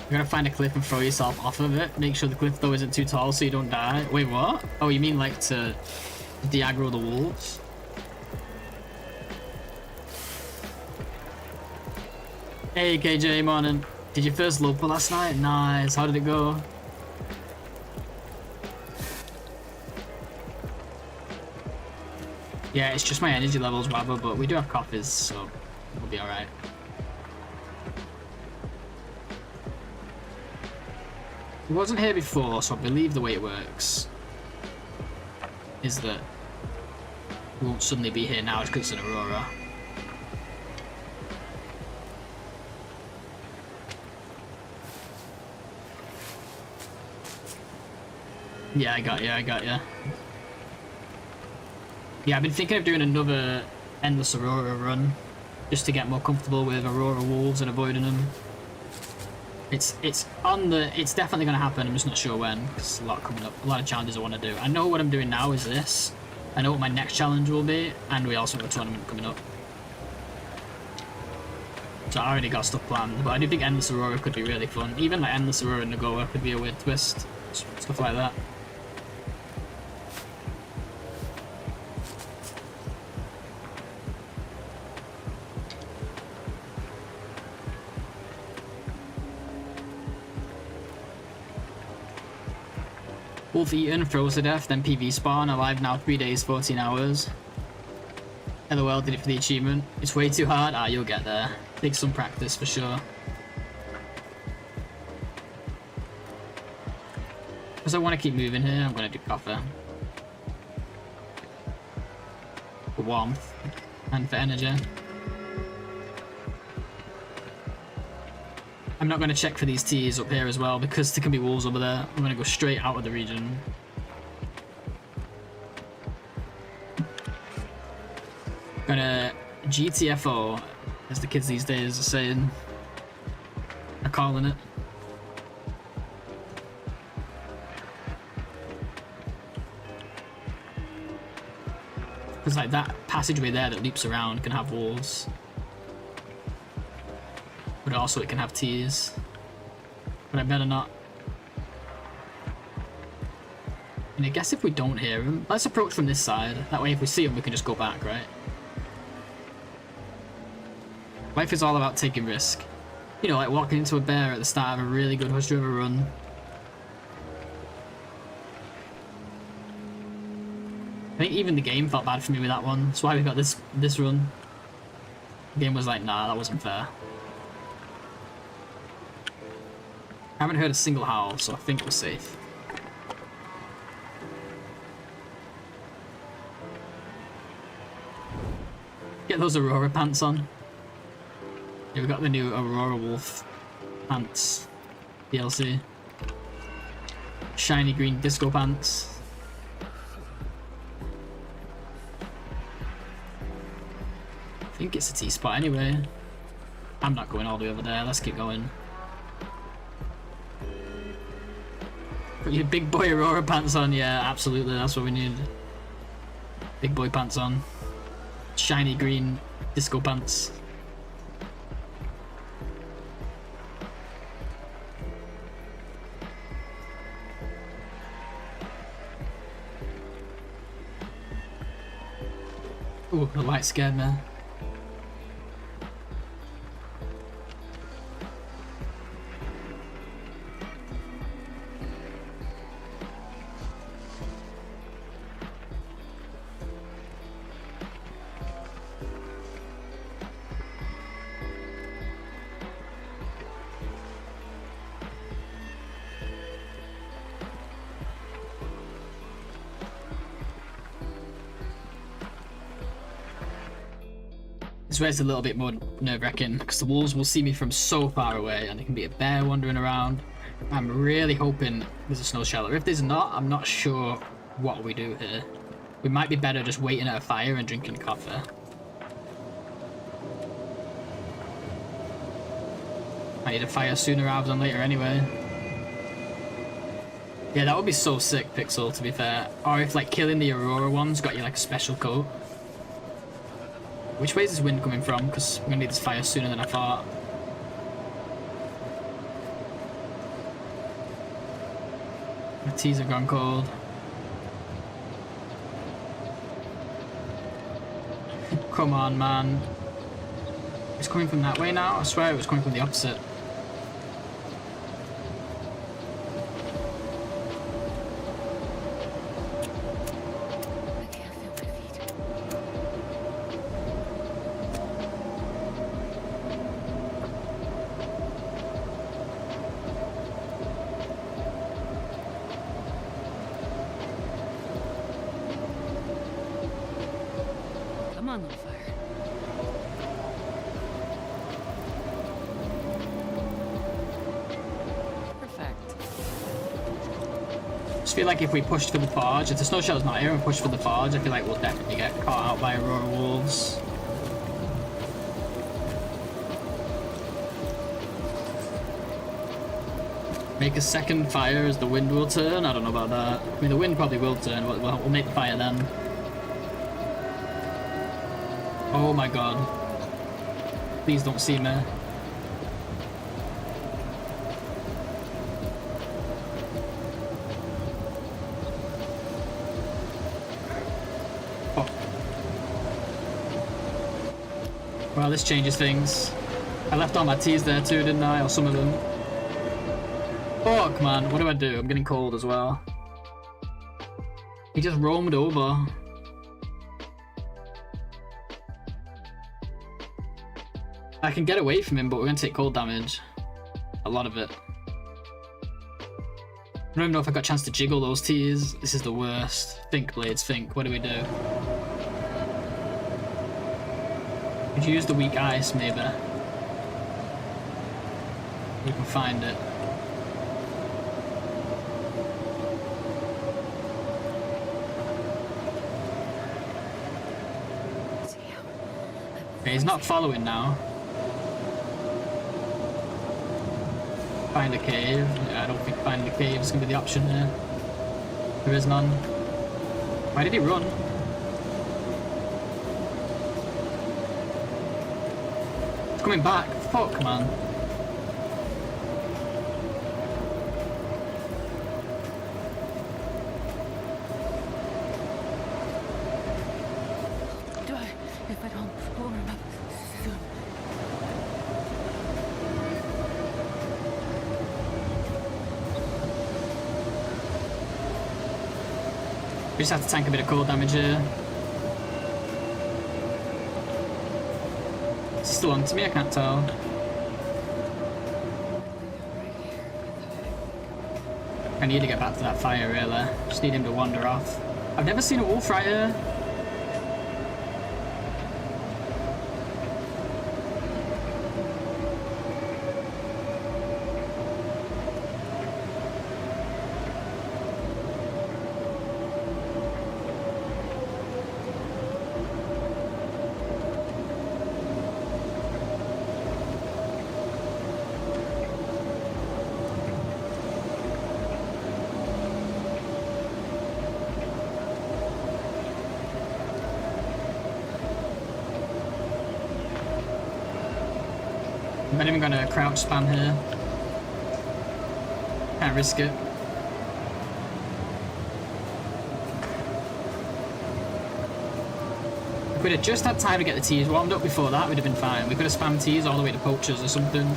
You're gonna find a cliff and throw yourself off of it. Make sure the cliff though isn't too tall so you don't die. Wait, what? Oh, you mean like to de-aggro the wolves? Hey KJ, morning. Did you first lope for last night? Nice. How did it go? Yeah, it's just my energy levels, Wabba, but we do have coffees, so we'll be alright. It wasn't here before, so I believe the way it works is that we won't suddenly be here now because it's an aurora. Yeah, I got you. Yeah, I've been thinking of doing another endless aurora run just to get more comfortable with aurora wolves and avoiding them. It's definitely going to happen. I'm just not sure when because there's a lot coming up, a lot of challenges I want to do. I know what I'm doing now is this. I know what my next challenge will be, and we also have a tournament coming up. So I already got stuff planned, but I do think endless aurora could be really fun. Even like endless aurora and NOGOA could be a weird twist, stuff like that. Wolf eaten, froze to death, then PV spawn, alive now 3 days, 14 hours. LOL, did it for the achievement. It's way too hard. Ah, you'll get there. Takes some practice for sure. Because I want to keep moving here, I'm going to do coffee. For warmth and for energy. I'm not going to check for these T's up here as well because there can be wolves over there. I'm going to go straight out of the region. Gonna GTFO, as the kids these days are saying. Are calling it. Because like that passageway there that loops around can have wolves. But also it can have tears. But I better not. And I guess if we don't hear him, let's approach from this side. That way if we see him we can just go back, right? Life is all about taking risk. You know, like walking into a bear at the start of a really good Hush River run. I think even the game felt bad for me with that one. That's why we got this run. The game was like, nah, that wasn't fair. I haven't heard a single howl, so I think we're safe. Get those Aurora pants on. Yeah, we got the new Aurora Wolf pants DLC. Shiny green disco pants. I think it's a T-spot anyway. I'm not going all the way over there, let's keep going. Put your big boy Aurora pants on, yeah, absolutely, that's what we need. Big boy pants on. Shiny green disco pants. Ooh, the light scared me. This way it's a little bit more nerve-wracking because the wolves will see me from so far away and there can be a bear wandering around. I'm really hoping there's a snow shelter. If there's not, I'm not sure what we do here. We might be better just waiting at a fire and drinking coffee. I need a fire sooner rather than later anyway. Yeah, that would be so sick, Pixel, to be fair. Or if like killing the Aurora ones got you like a special coat. Which way is this wind coming from? Because we're gonna need this fire sooner than I thought. My teas have gone cold. Come on, man. It's coming from that way now? I swear it was coming from the opposite. Come on, little fire. Perfect. Just feel like if we pushed for the forge, if the snow shelter's not here and push for the forge, I feel like we'll definitely get caught out by Aurora wolves. Make a second fire as the wind will turn? I don't know about that. I mean, the wind probably will turn, but we'll make the fire then. Oh my god. Please don't see me. Oh. Well, this changes things. I left all my teas there too, didn't I? Or some of them. Fuck, man. What do I do? I'm getting cold as well. He just roamed over. I can get away from him, but we're gonna take cold damage. A lot of it. I don't even know if I got a chance to jiggle those tears. This is the worst. Think, Blades, think. What do we do? Could you use the weak ice, maybe? We can find it. Okay, he's not following now. Find a cave. Yeah, I don't think finding a cave is going to be the option here. There is none. Why did he run? coming back. Fuck, man. If I don't warm up soon. We just have to tank a bit of cold damage here. Is he still on to me? I can't tell. I need to get back to that fire, really. Just need him to wander off. I've never seen a wolf right here. I'm not even gonna crouch spam here. Can't risk it. If we'd have just had time to get the teas warmed up before that, we'd have been fine. We could have spammed teas all the way to poachers or something.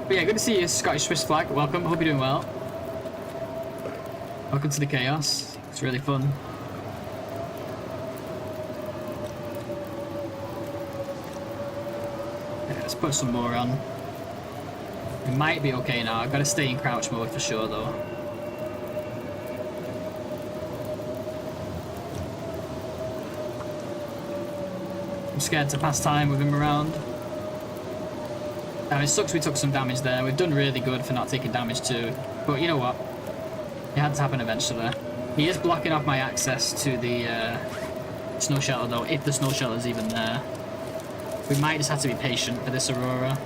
But yeah, good to see you, Scottish Swiss flag. Welcome. Hope you're doing well. Welcome to the chaos. It's really fun. Yeah, let's put some more on. We might be okay now. I've got to stay in crouch mode for sure, though. I'm scared to pass time with him around. It sucks we took some damage there. We've done really good for not taking damage too. But you know what? It had to happen eventually. He is blocking off my access to the snow shelter though, if the snow shelter's even there. We might just have to be patient for this Aurora.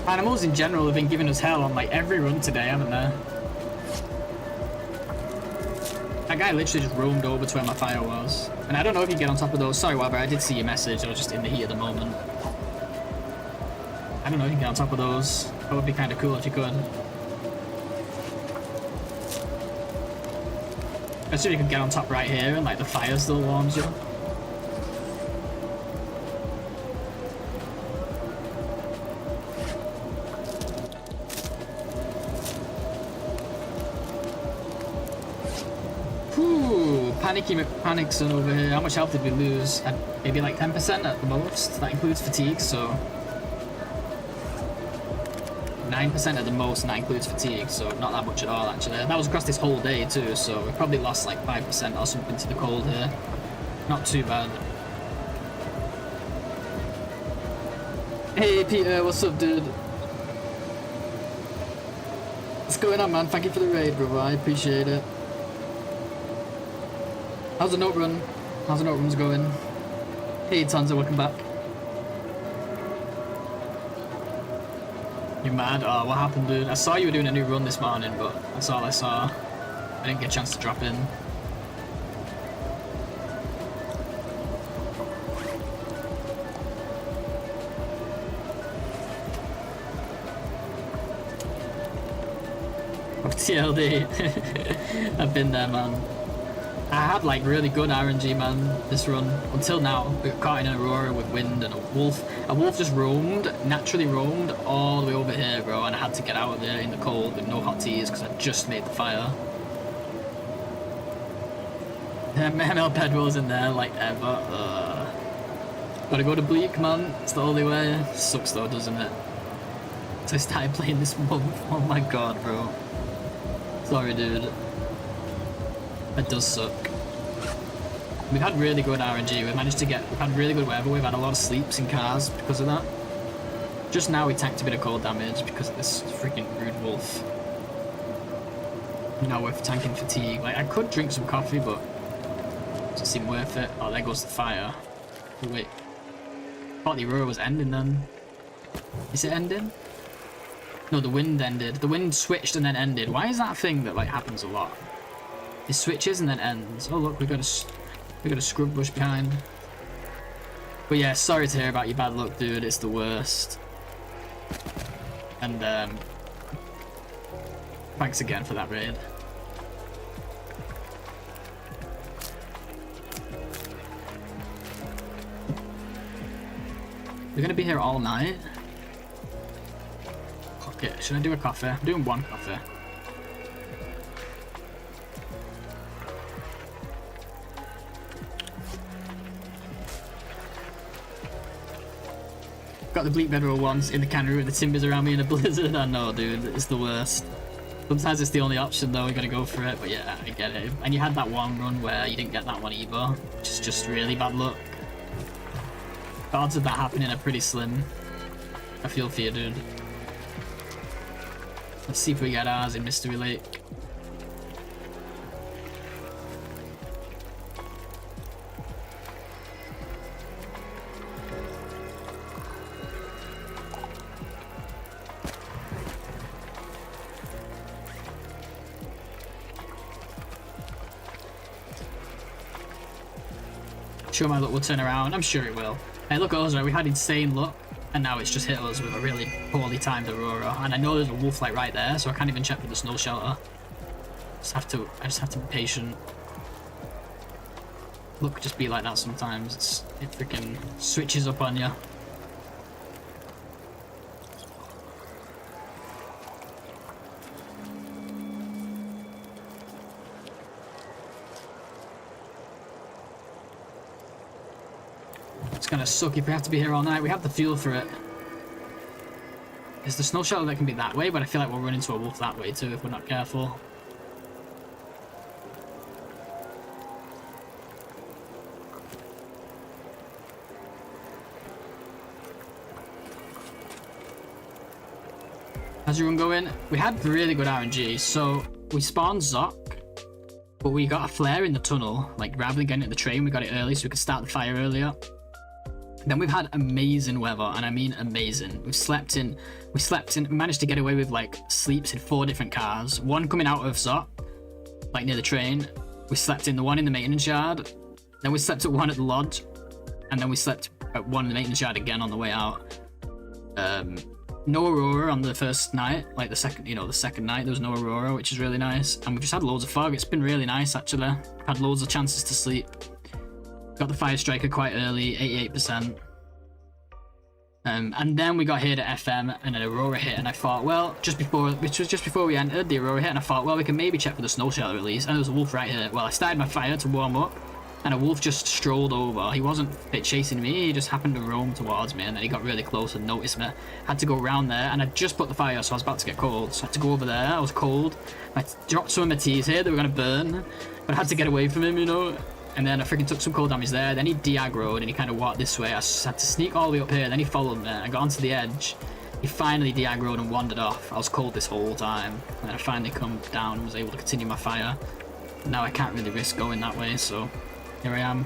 Animals in general have been giving us hell on like every run today, haven't they? That guy literally just roamed over to where my fire was. And I don't know if you get on top of those. Sorry, Wabber, I did see your message. I was just in the heat at the moment. I don't know if you can get on top of those. That would be kind of cool if you could. Let's see if you can get on top right here and like the fire still warms you. Panicky McPanicson over here. How much health did we lose? Maybe like 10% at the most. That includes fatigue, so 9% at the most, and that includes fatigue, so not that much at all actually. That was across this whole day too, so we probably lost like 5% or something to the cold here. Not too bad. Hey Peter, what's up, dude? What's going on, man? Thank you for the raid, bro. I appreciate it. How's the note run? How's the note runs going? Hey Tonza, welcome back. You mad? Oh, what happened, dude? I saw you were doing a new run this morning, but that's all I saw. I didn't get a chance to drop in. TLD. I've been there, man. I had like really good RNG, man, this run. Until now, we got caught in an Aurora with wind and a wolf. A wolf just naturally roamed all the way over here, bro, and I had to get out of there in the cold with no hot teas because I just made the fire. ML Pedro's in there like ever. Gotta go to Bleak, man. It's the only way. Sucks though, doesn't it? So I started playing this month. Oh my god, bro. Sorry, dude. That does suck. We've had really good RNG. We've had really good weather. We've had a lot of sleeps in cars because of that. Just now we tanked a bit of cold damage because of this freaking rude wolf. Not worth tanking fatigue. Like, I could drink some coffee, but it doesn't seem worth it. Oh, there goes the fire. Oh, wait. I thought the Aurora was ending then. Is it ending? No, the wind ended. The wind switched and then ended. Why is that a thing that like happens a lot? It switches and then ends. Oh look, we got a scrub bush behind. But yeah, sorry to hear about your bad luck, dude. It's the worst. And thanks again for that raid. We're gonna be here all night. Okay, should I do a coffee? I'm doing one coffee. Got the bleak bedroll once in the cannery with the timbers around me in a blizzard. I know, dude, it's the worst. Sometimes it's the only option though, we gotta go for it, but yeah, I get it. And you had that one run where you didn't get that one either, which is just really bad luck. The odds of that happening are pretty slim. I feel for you, dude. Let's see if we get ours in Mystery Lake. Sure my luck will turn around. I'm sure it will. Hey, look at us, right? We had insane luck, and now it's just hit us with a really poorly timed Aurora. And I know there's a wolf like right there, so I can't even check for the snow shelter. I just have to be patient. Luck just be like that sometimes. It freaking switches up on you. It's gonna suck if we have to be here all night. We have the fuel for it. There's the snow shelter that can be that way, but I feel like we'll run into a wolf that way too if we're not careful. How's your run going? We had really good RNG, so we spawned Zoc, but we got a flare in the tunnel. Like rather than getting at the train, we got it early so we could start the fire earlier. Then we've had amazing weather, and I mean amazing. We managed to get away with like sleeps in 4 different cars. One coming out of Zoc, like near the train. We slept in the one in the maintenance yard. Then we slept at one at the lodge. And then we slept at one in the maintenance yard again on the way out. No Aurora on the first night, like the second night there was no Aurora, which is really nice. And we've just had loads of fog. It's been really nice actually. Had loads of chances to sleep. Got the fire striker quite early, 88%. And then we got hit at FM and an Aurora hit, and I thought, well, which was just before we entered, the Aurora hit, and I thought, well, we can maybe check for the snow shelter at least. And there was a wolf right here. Well, I started my fire to warm up, and a wolf just strolled over. He wasn't chasing me, he just happened to roam towards me, and then he got really close and noticed me. Had to go around there, and I just put the fire, so I was about to get cold. So I had to go over there, I was cold. I dropped some of my teas here, they were gonna burn, but I had to get away from him, you know. And then I freaking took some cold damage there. Then he de-aggroed and he kind of walked this way. I just had to sneak all the way up here. Then he followed me. I got onto the edge. He finally de-aggroed and wandered off. I was cold this whole time. And then I finally come down and was able to continue my fire. Now I can't really risk going that way, so here I am.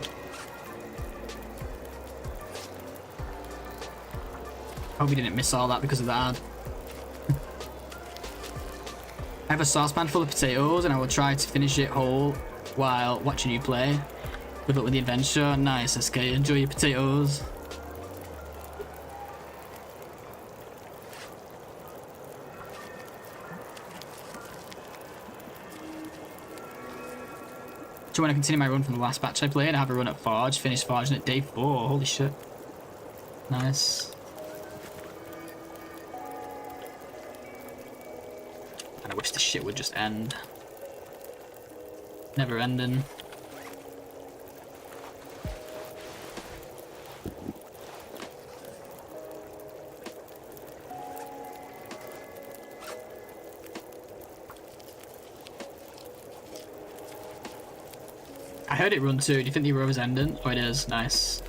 Hope we didn't miss all that because of the ad. I have a saucepan full of potatoes and I will try to finish it whole while watching you play. Good luck with the adventure. Nice, SK. Enjoy your potatoes. Do you want to continue my run from the last batch I played? I have a run at Forge. Finished forging at day 4. Holy shit. Nice. And I wish this shit would just end. Never ending. I heard it run too. Do you think the Aurora's ending? Oh, it is. Nice.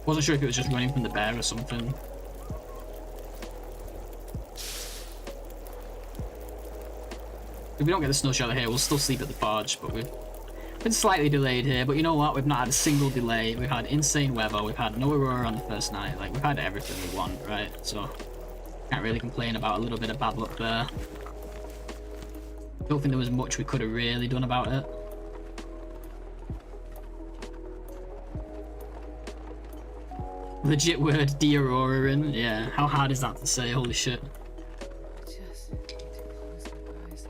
Wasn't sure if it was just running from the bear or something. If we don't get the snow shower here, we'll still sleep at the forge, but we've been slightly delayed here. But you know what? We've not had a single delay. We've had insane weather. We've had no aurora on the first night. Like, we've had everything we want, right? So, can't really complain about a little bit of bad luck there. Don't think there was much we could have really done about it. Legit word de-aurora in. Yeah, how hard is that to say? Holy shit. Just need to close my eyes.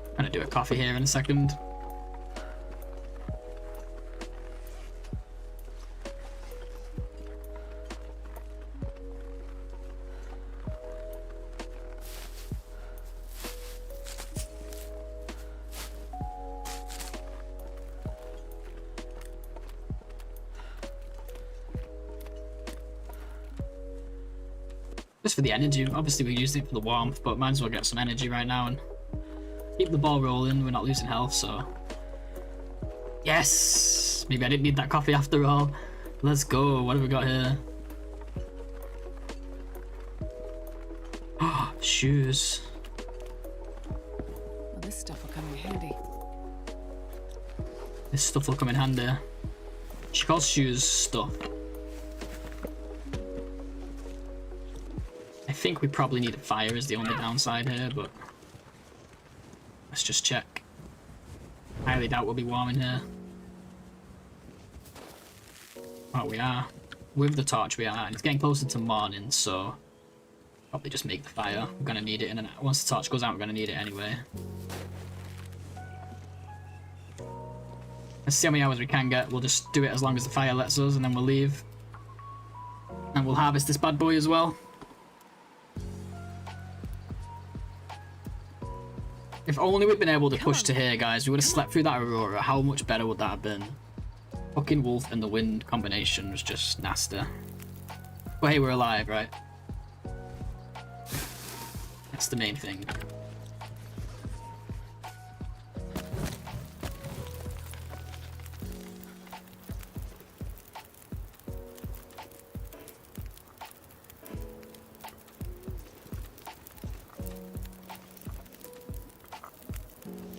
I'm gonna do a coffee here in a second. Just for the energy. Obviously we're using it for the warmth, but might as well get some energy right now and keep the ball rolling. We're not losing health, so... Yes! Maybe I didn't need that coffee after all. Let's go. What have we got here? Oh, shoes. Well, this stuff will come in handy. This stuff will come in handy. She calls shoes stuff. I think we probably need a fire is the only downside here, but let's just check. Highly doubt we'll be warm in here. Oh, we are. With the torch we are, and it's getting closer to morning, so probably just make the fire. We're gonna need it in an hour. Once the torch goes out, we're gonna need it anyway. Let's see how many hours we can get. We'll just do it as long as the fire lets us, and then we'll leave. And we'll harvest this bad boy as well. If only we'd been able to push to here, guys. We would have slept through that aurora. How much better would that have been? Fucking wolf and the wind combination was just nasty. But hey, we're alive, right? That's the main thing.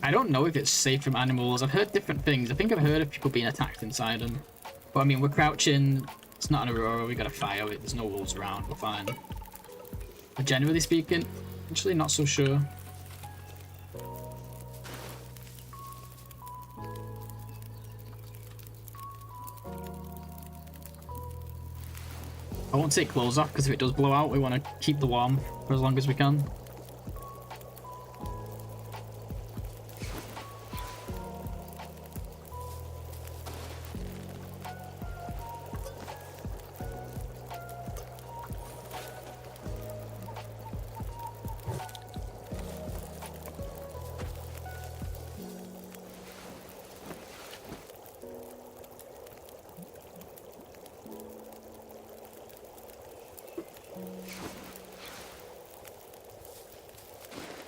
I don't know if it's safe from animals. I've heard different things. I think I've heard of people being attacked inside them. But I mean, we're crouching. It's not an aurora. We got a fire. There's no wolves around. We're fine. But generally speaking, actually not so sure. I won't take clothes off because if it does blow out, we want to keep the warm for as long as we can.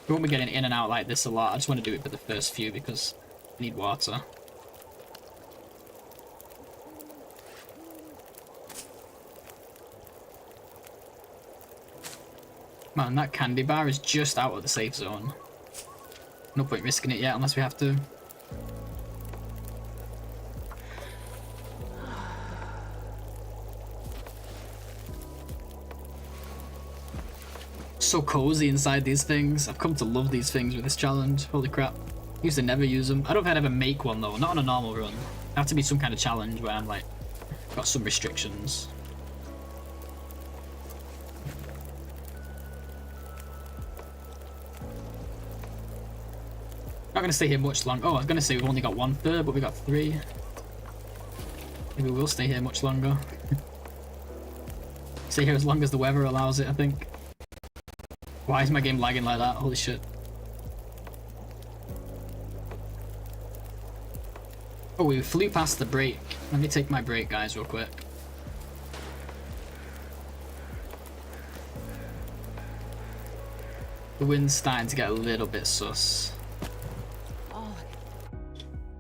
We won't be getting in and out like this a lot. I just want to do it for the first few because I need water. Man, that candy bar is just out of the safe zone. No point risking it yet unless we have to. So cozy inside these things. I've come to love these things with this challenge. Holy crap. Used to never use them. I don't know if I'd ever make one though, not on a normal run. It'd have to be some kind of challenge where I'm like, got some restrictions. Not gonna stay here much longer. Oh, I was gonna say we've only got 1/3, but we got 3. Maybe we'll stay here much longer. Stay here as long as the weather allows it, I think. Why is my game lagging like that? Holy shit. Oh, we flew past the break. Let me take my break, guys, real quick. The wind's starting to get a little bit sus. Oh,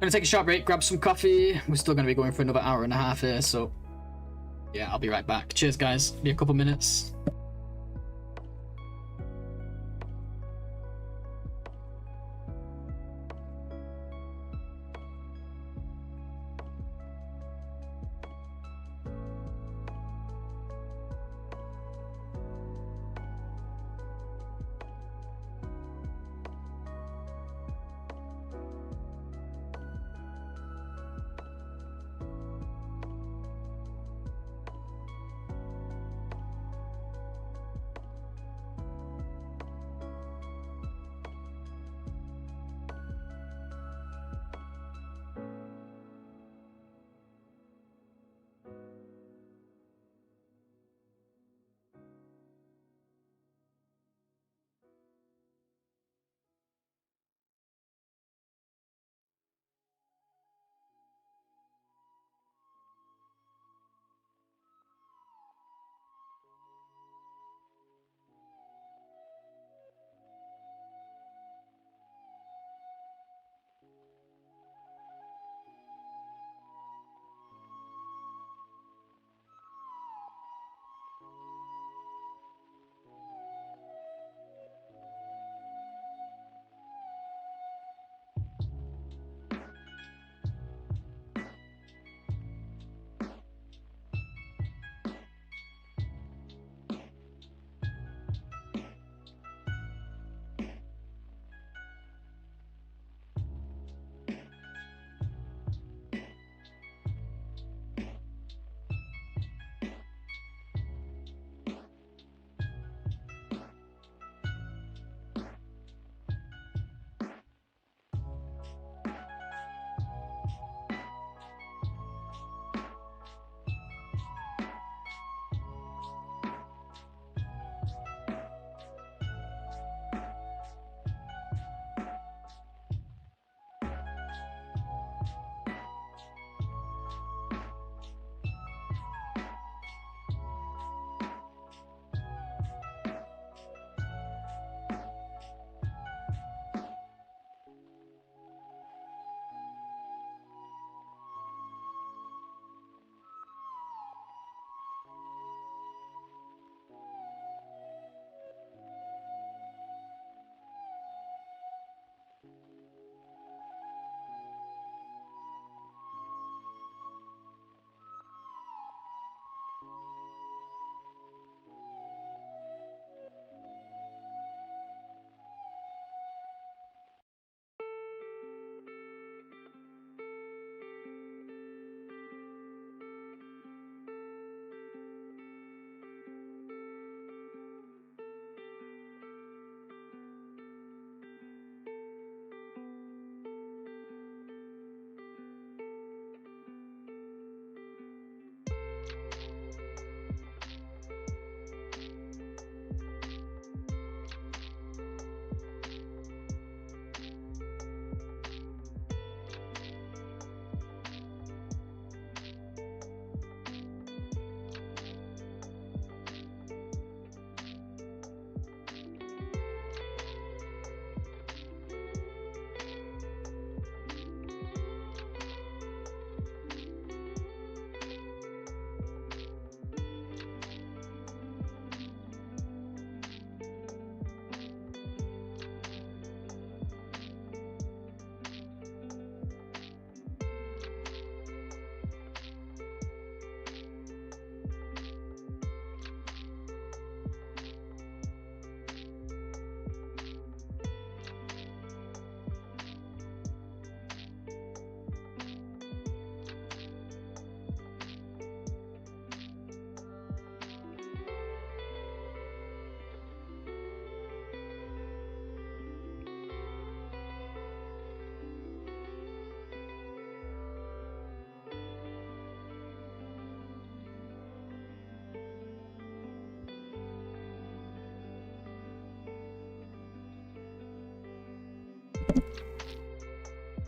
Gonna take a short break, grab some coffee. We're still gonna be going for another hour and a half here, so Yeah, I'll be right back. Cheers, guys. Be a couple minutes.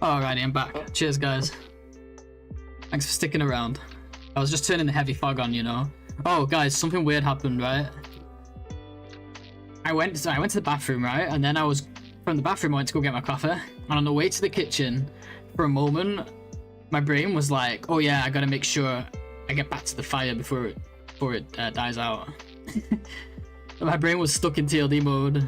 Alrighty, I'm back. Cheers, guys. Thanks for sticking around. I was just turning the heavy fog on, you know. Oh, guys, something weird happened, right? I went to the bathroom, right? And then from the bathroom, I went to go get my coffee. And on the way to the kitchen, for a moment, my brain was like, oh yeah, I gotta make sure I get back to the fire before it dies out. My brain was stuck in TLD mode.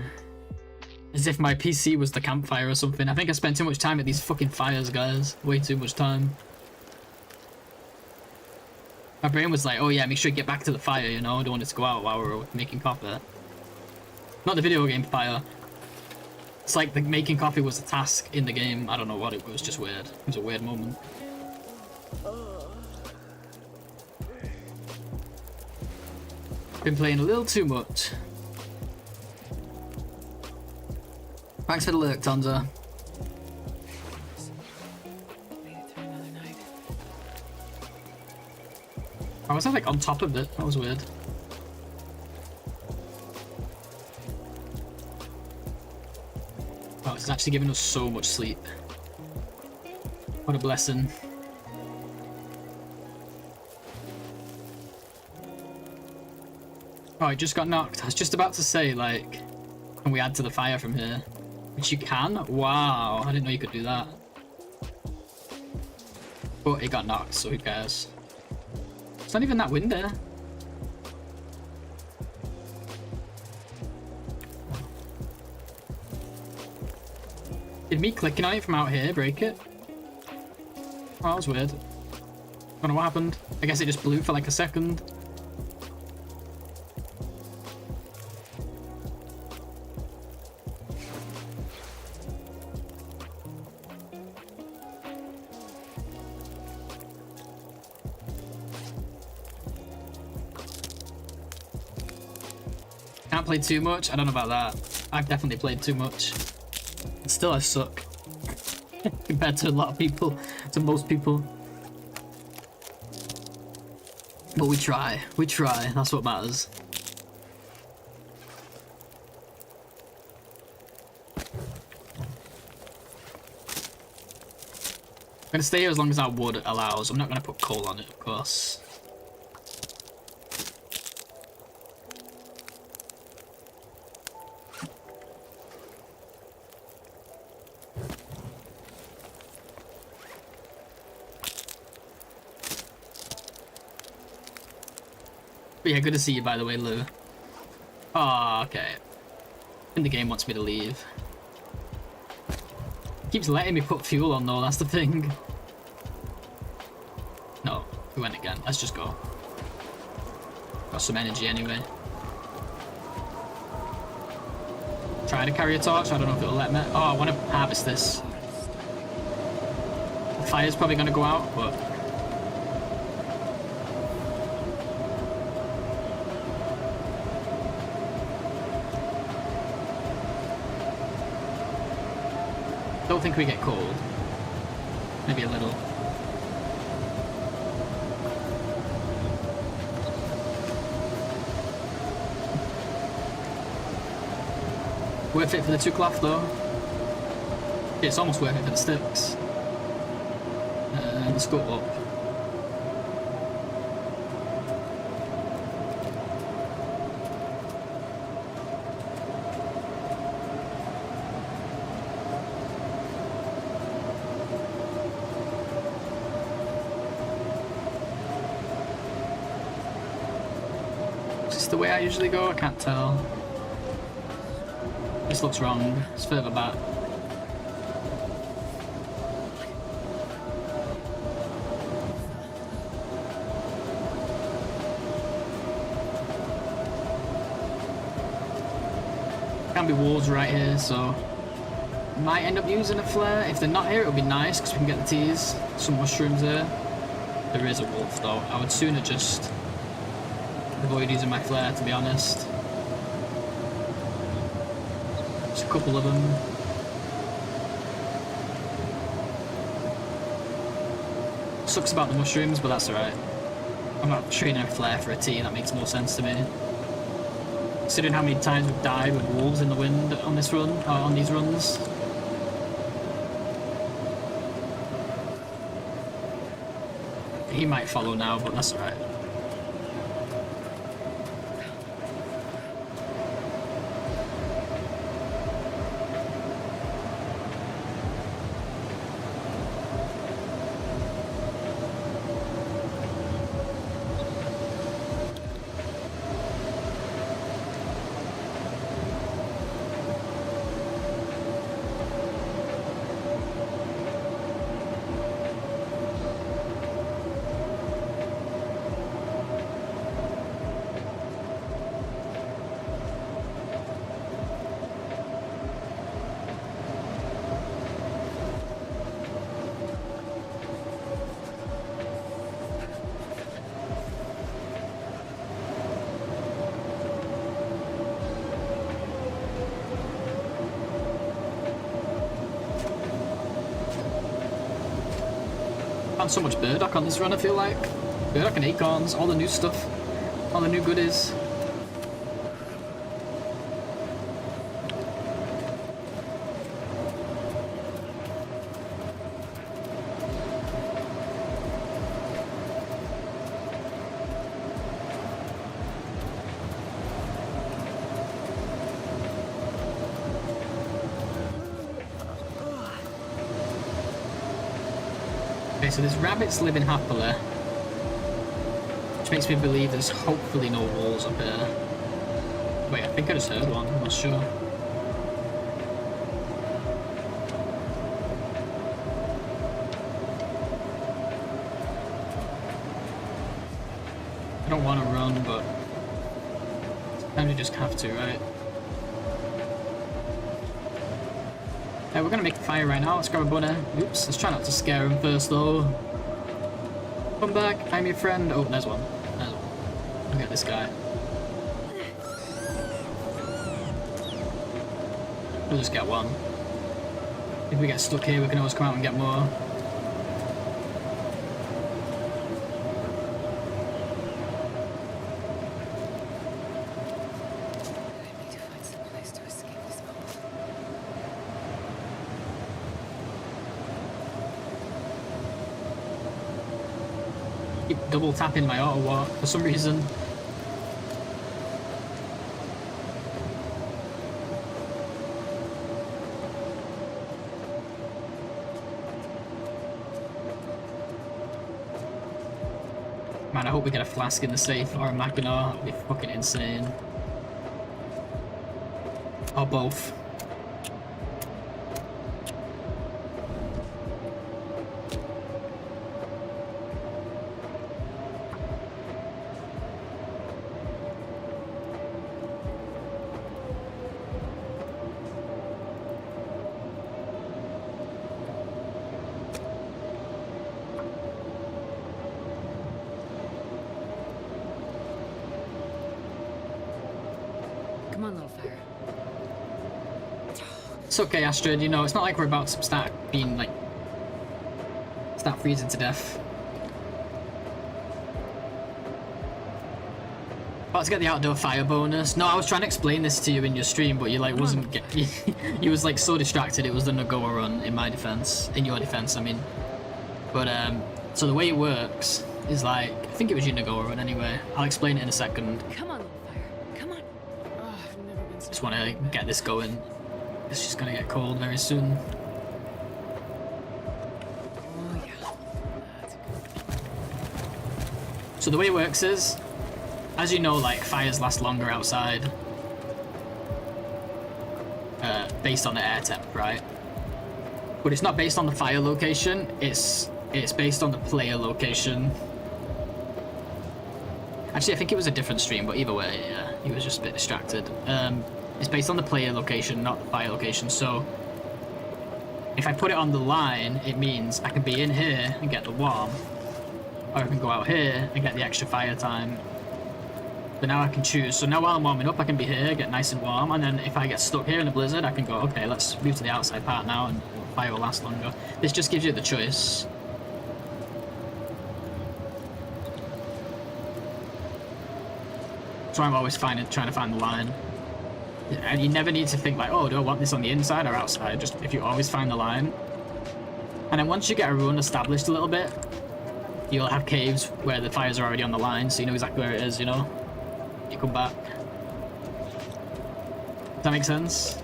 As if my PC was the campfire or something. I think I spent too much time at these fucking fires, guys. Way too much time. My brain was like, oh yeah, make sure you get back to the fire, you know? I don't want it to go out while we're making coffee. Not the video game fire. It's like the making coffee was a task in the game. I don't know what it was, just weird. It was a weird moment. Been playing a little too much. Thanks for the lurk, Tonza. Made it through another night. I was like on top of it. That was weird. Oh, it's actually giving us so much sleep. What a blessing. Oh, I just got knocked. I was just about to say, like, can we add to the fire from here? Which you can? Wow, I didn't know you could do that. But it got knocked, so who cares? It's not even that windy. Did me clicking on it from out here break it? Oh, that was weird. I don't know what happened. I guess it just blew for like a second. Can't play too much? I don't know about that. I've definitely played too much. Still, I suck. Compared to a lot of people, to most people. But we try. We try. That's what matters. I'm gonna stay here as long as our wood allows. I'm not gonna put coal on it, of course. But yeah, good to see you, by the way, Lou. Oh, okay. And the game wants me to leave. Keeps letting me put fuel on, though, that's the thing. No, we went again. Let's just go. Got some energy anyway. Try to carry a torch. I don't know if it'll let me. Oh, I want to harvest this. The fire's probably going to go out, but... Don't think we get cold. Maybe a little. Worth it for the 2 cloth though. It's almost worth it for the sticks. Let's go up. The way I usually go, I can't tell. This looks wrong. It's further back. Can be wolves right here, so might end up using a flare. If they're not here, it'll be nice because we can get the teas. Some mushrooms there. There is a wolf though. I would sooner just avoid using my flare, to be honest. Just a couple of them. Sucks about the mushrooms, but that's alright. I'm not trading a flare for a tea, that makes more sense to me. Considering how many times we've died with wolves in the wind on this run, or on these runs. He might follow now, but that's alright. Found so much burdock on this run, I feel like. Burdock and acorns, all the new stuff. All the new goodies. Okay, so there's rabbits living happily. Which makes me believe there's hopefully no wolves up here. Wait, I think I just heard one, I'm not sure. I don't want to run, but sometimes you just have to, right? We're gonna make a fire right now. Let's grab a bunny. Oops, let's try not to scare him first though. Come back, I'm your friend. Oh, there's one. There's one. Look at this guy. We'll just get one. If we get stuck here, we can always come out and get more. Keep double tapping my auto walk for some reason. Man, I hope we get a flask in the safe or a Mackinac. That'd be fucking insane. Or both. Come on, little fire. It's okay, Astrid, you know, it's not like we're about to start being, like, start freezing to death. About to get the outdoor fire bonus. No, I was trying to explain this to you in your stream, but you, like, wasn't you was, like, so distracted. It was the NOGOA run, in my defense. In your defense, I mean. But, so the way it works is, like, I think it was your NOGOA run anyway. I'll explain it in a second. Come on, little fire. Come on. Oh, I've never been so Just want to get this going. It's just gonna get cold very soon. Oh, yeah. That's good. So the way it works is, as you know, like, fires last longer outside. Based on the air temp, right? But it's not based on the fire location, it's based on the player location. Actually, I think it was a different stream, but either way, yeah, he was just a bit distracted. It's based on the player location, not the fire location, so if I put it on the line, it means I can be in here and get the warm, or I can go out here and get the extra fire time. But now I can choose. So now while I'm warming up, I can be here, get nice and warm, and then if I get stuck here in a blizzard, I can go, okay, let's move to the outside part now, and fire will last longer. This just gives you the choice. So I'm always trying to find the line. And you never need to think like, oh, do I want this on the inside or outside? Just if you always find the line. And then once you get a run established a little bit, you'll have caves where the fires are already on the line, so you know exactly where it is, you know? You come back. Does that make sense?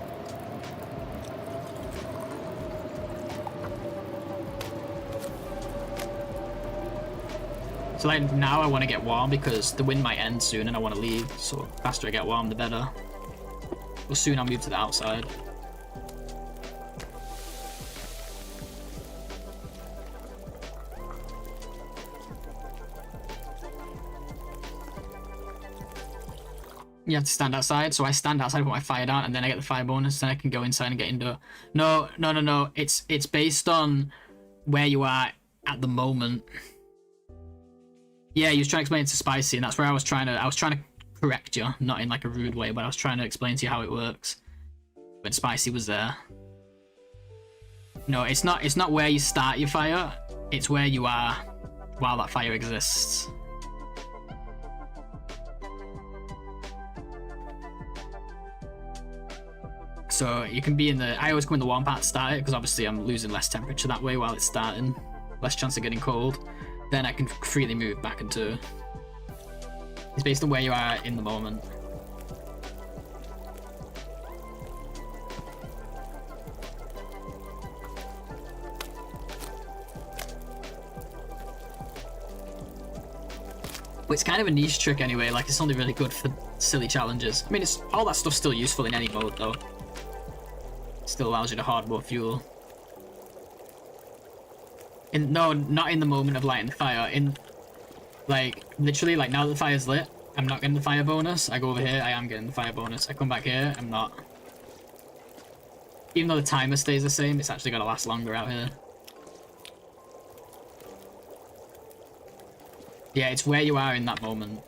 So like now I want to get warm because the wind might end soon and I want to leave, so the faster I get warm the better. But soon I'll move to the outside. You have to stand outside, so I stand outside, put my fire down, and then I get the fire bonus, then I can go inside and get indoor. No. It's based on where you are at the moment. Yeah, you was trying to explain it to Spicy, and that's where I was trying to correct you, not in like a rude way, but I was trying to explain to you how it works when Spicy was there. No, it's not where you start your fire. It's where you are while that fire exists. So you can be in the... I always come in the warm part to start it, because obviously I'm losing less temperature that way while it's starting. Less chance of getting cold. Then I can freely move back into... It's based on where you are in the moment. But it's kind of a niche trick anyway, like it's only really good for silly challenges. I mean, it's all that stuff's still useful in any mode though. It still allows you to hard mode fuel. No, not in the moment of lighting the fire. In, like, literally, like now that the fire's lit, I'm not getting the fire bonus. I go over here, I am getting the fire bonus. I come back here, I'm not. Even though the timer stays the same, it's actually gonna last longer out here. Yeah, it's where you are in that moment.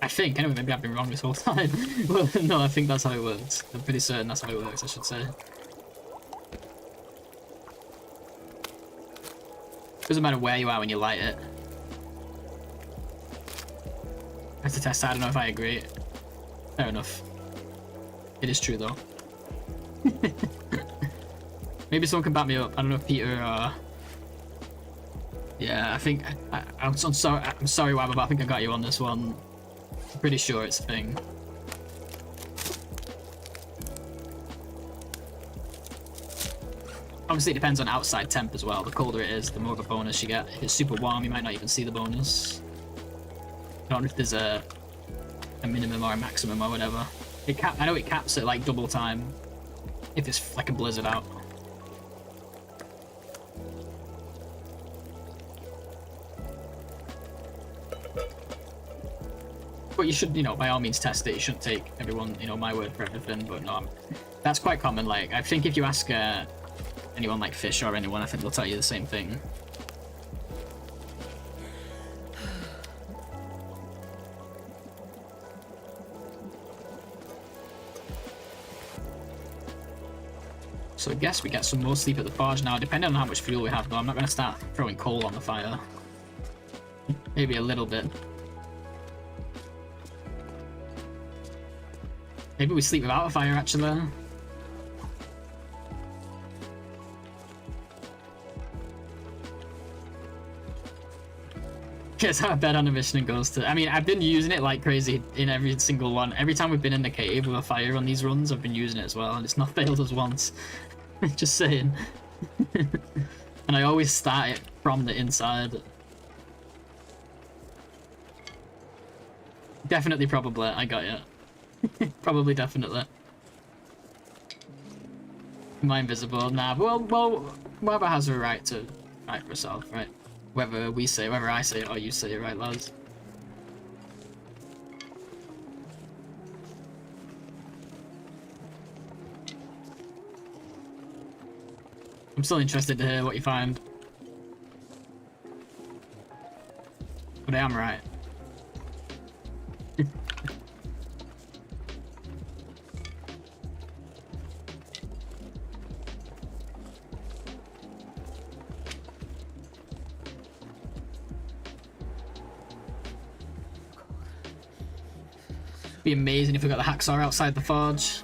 I think, anyway, maybe I've been wrong this whole time. Well, no, I think that's how it works. I'm pretty certain that's how it works, I should say. Doesn't matter where you are when you light it. I have to test that, I don't know if I agree. Fair enough. It is true though. Maybe someone can back me up. I don't know if Peter or... Yeah, I think... I'm sorry, Wabba, but I think I got you on this one. I'm pretty sure it's a thing. Obviously, it depends on outside temp as well. The colder it is, the more of a bonus you get. If it's super warm, you might not even see the bonus. I don't know if there's a minimum or a maximum or whatever. I know it caps at like double time if it's like a blizzard out. But you should, you know, by all means test it. You shouldn't take everyone, you know, my word for everything. But no, that's quite common. Like, I think if you ask anyone like Fish or anyone, I think they'll tell you the same thing. So I guess we get some more sleep at the forge now, depending on how much fuel we have though. I'm not going to start throwing coal on the fire. Maybe a little bit. Maybe we sleep without a fire actually. Guess how bad on a mission goes to... I mean, I've been using it like crazy in every single one. Every time we've been in the cave with a fire on these runs, I've been using it as well, and it's not failed us once. Just saying. And I always start it from the inside. Definitely, probably. I got you. Probably, definitely. Am I invisible? Nah, well, whoever has a right to fight for herself, right? Whether I say it or you say it, right, lads? I'm still interested to hear what you find. But I am right. Be amazing if we got the hacksaw outside the forge.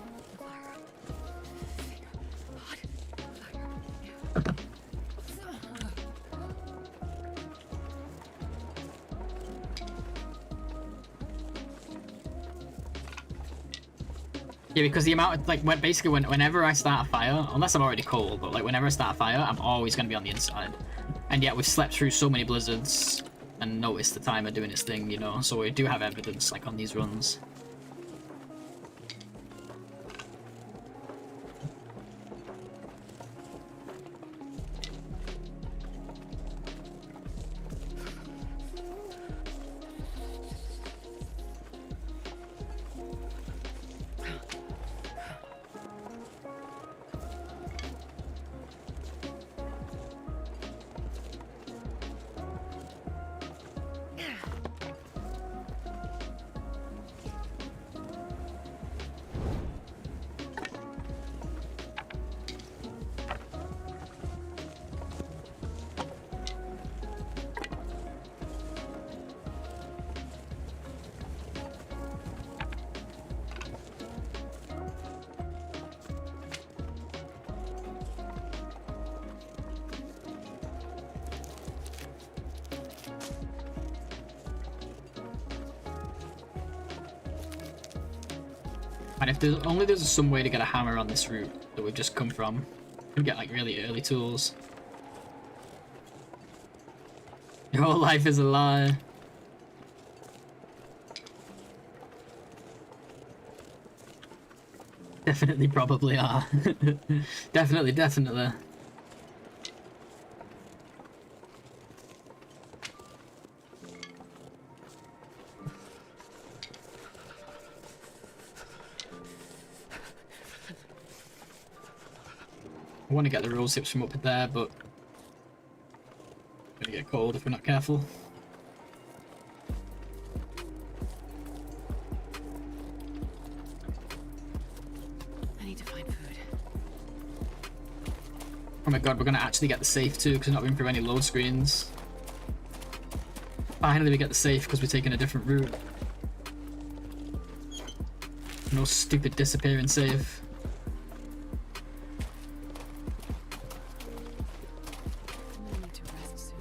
Yeah, because the amount of, like, basically whenever I start a fire, unless I'm already cold, but like whenever I start a fire, I'm always going to be on the inside. And yet we've slept through so many blizzards and noticed the timer doing its thing, you know, so we do have evidence, like, on these runs. And if there's some way to get a hammer on this route that we've just come from, we get like really early tools. Your whole life is a lie. Definitely, probably are. Definitely, definitely. I want to get the rose hips from up there, but it's gonna get cold if we're not careful. I need to find food. Oh my god, we're gonna actually get the safe too, because we're not been through any load screens. Finally we get the safe because we're taking a different route. No stupid disappearing safe. I need to rest soon.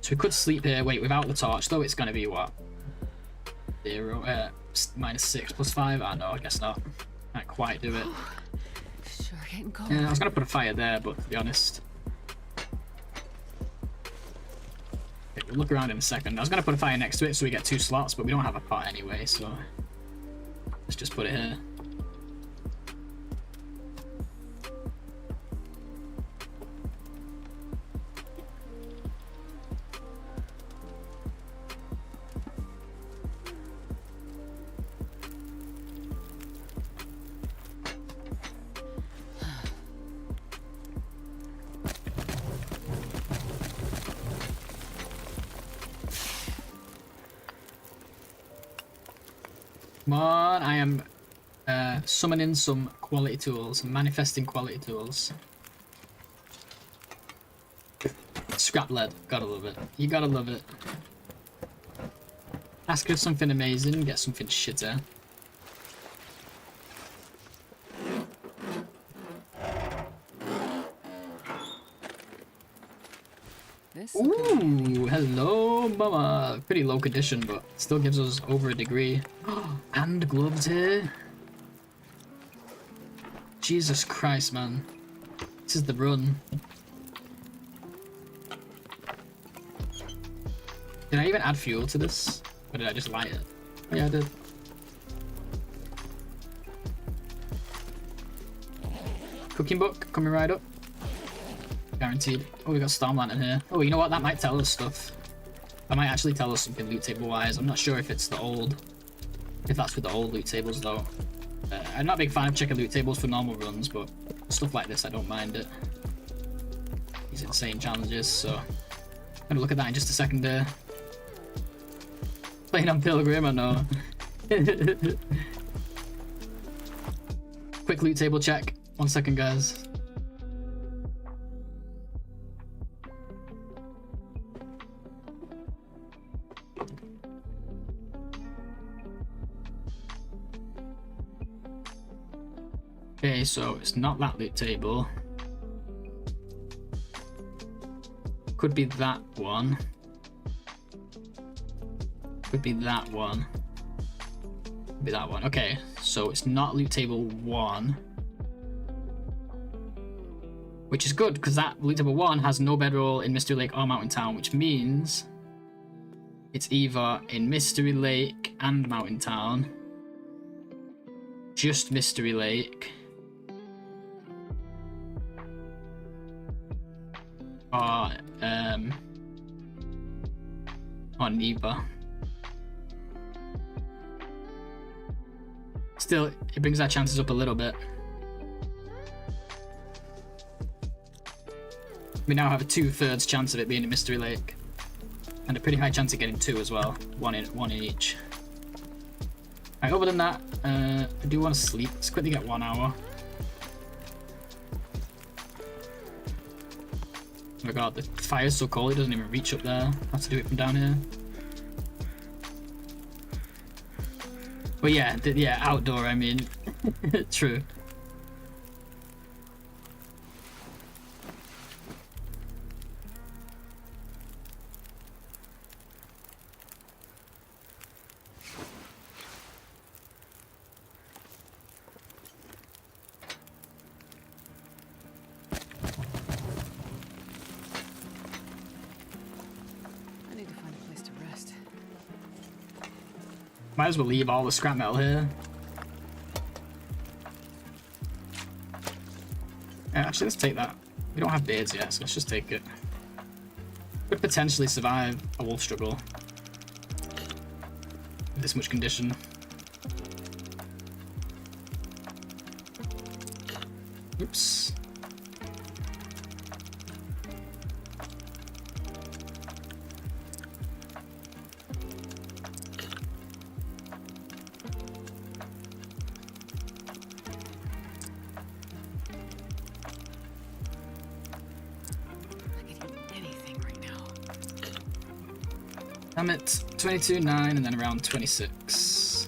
So we could sleep here. Wait, without the torch though, it's gonna be what? 0, -6 + 5? Ah, no, I guess not. Can't quite do it. Sure getting cold. Yeah, I was gonna put a fire there, but to be honest. Okay, we'll look around in a second. I was gonna put a fire next to it so we get 2 slots, but we don't have a pot anyway, so let's just put it here. Come on, I am summoning some quality tools, manifesting quality tools. Scrap lead, gotta love it. You gotta love it. Ask for something amazing, get something shitter. This Ooh, hello, mama. Pretty low condition, but still gives us over a degree. And gloves here. Jesus Christ, man. This is the run. Did I even add fuel to this? Or did I just light it? Yeah, I did. Cooking book coming right up. Guaranteed. Oh, we got Storm Lantern here. Oh, you know what? That might tell us stuff. That might actually tell us something loot table wise. I'm not sure if it's the old... If that's with the old loot tables though. I'm not a big fan of checking loot tables for normal runs, but stuff like this I don't mind it. These insane challenges, so... I'm gonna look at that in just a second there. Playing on Pilgrim, I know. Quick loot table check. 1 second, guys. Okay, so it's not that loot table. Could be that one. Could be that one. Could be that one. Okay, so it's not loot table 1. Which is good, because that loot table 1 has no bedroll in Mystery Lake or Mountain Town, which means it's either in Mystery Lake and Mountain Town, just Mystery Lake, or neither. Still, it brings our chances up a little bit. We now have a 2/3 chance of it being a Mystery Lake, and a pretty high chance of getting 2 as well. One in each. Right, other than that, I do want to sleep. Let's quickly get 1 hour. Oh my god, the fire's so cold it doesn't even reach up there. I have to do it from down here. But yeah, yeah, outdoor, I mean. True. Might as well leave all the scrap metal here. Yeah, actually, let's take that. We don't have beards yet, so let's just take it. Could potentially survive a wolf struggle with this much condition. Oops. I'm at 22.9 and then around 26.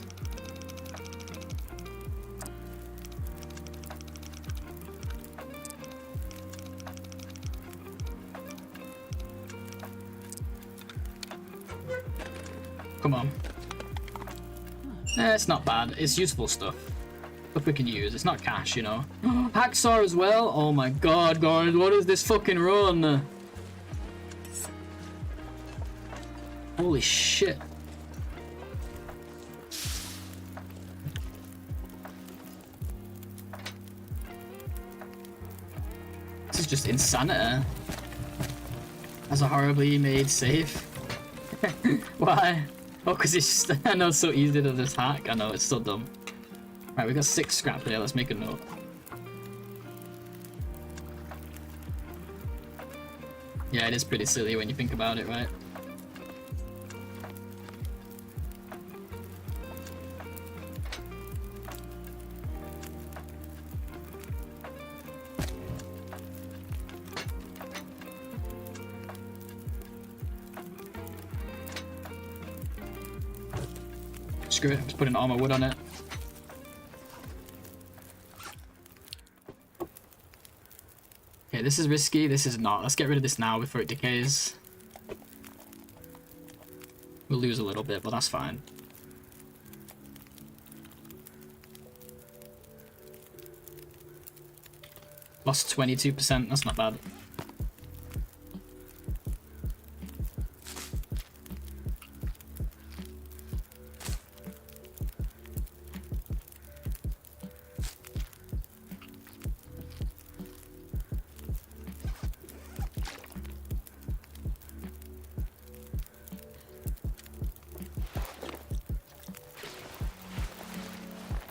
Come on. It's not bad. It's useful stuff. Stuff we can use. It's not cash, you know. Hacksaw as well? Oh my god, guys, what is this fucking run? Holy shit. This is just insanity. That's a horribly made save. Why? Oh, because it's just, I know it's so easy to just hack. I know, it's so dumb. Right, we got 6 scrap here. Let's make a note. Yeah, it is pretty silly when you think about it, right? Screw it, just putting all my wood on it. Okay, this is risky, this is not. Let's get rid of this now before it decays. We'll lose a little bit, but that's fine. Lost 22%, that's not bad.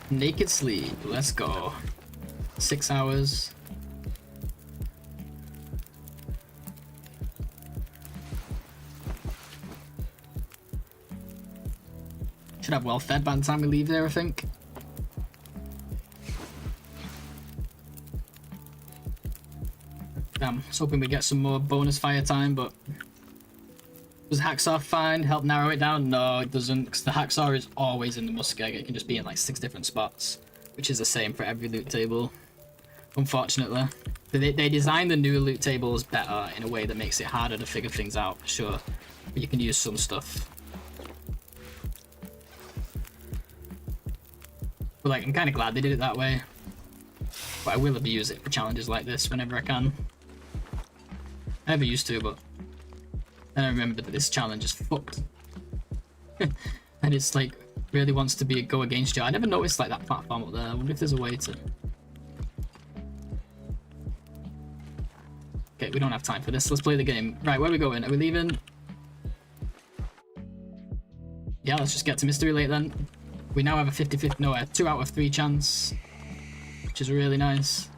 Naked sleep, let's go. 6 hours. Should have well fed by the time we leave there, I think. Damn, I was hoping we get some more bonus fire time, but does hacksaw fine help narrow it down? No, it doesn't, because the hacksaw is always in the muskeg. It can just be in like 6 different spots, which is the same for every loot table, unfortunately. They designed the new loot tables better in a way that makes it harder to figure things out, for sure, but you can use some stuff. But like, I'm kind of glad they did it that way, but I will abuse it for challenges like this whenever I can. I never used to, but then I remember that this challenge is fucked. And it's like, really wants to be a go against you. I never noticed like that platform up there. I wonder if there's a way to... Okay, we don't have time for this. Let's play the game. Right, where are we going? Are we leaving? Yeah, let's just get to Mystery Lake then. We now have a 50-50, no, a 2 out of 3 chance, which is really nice.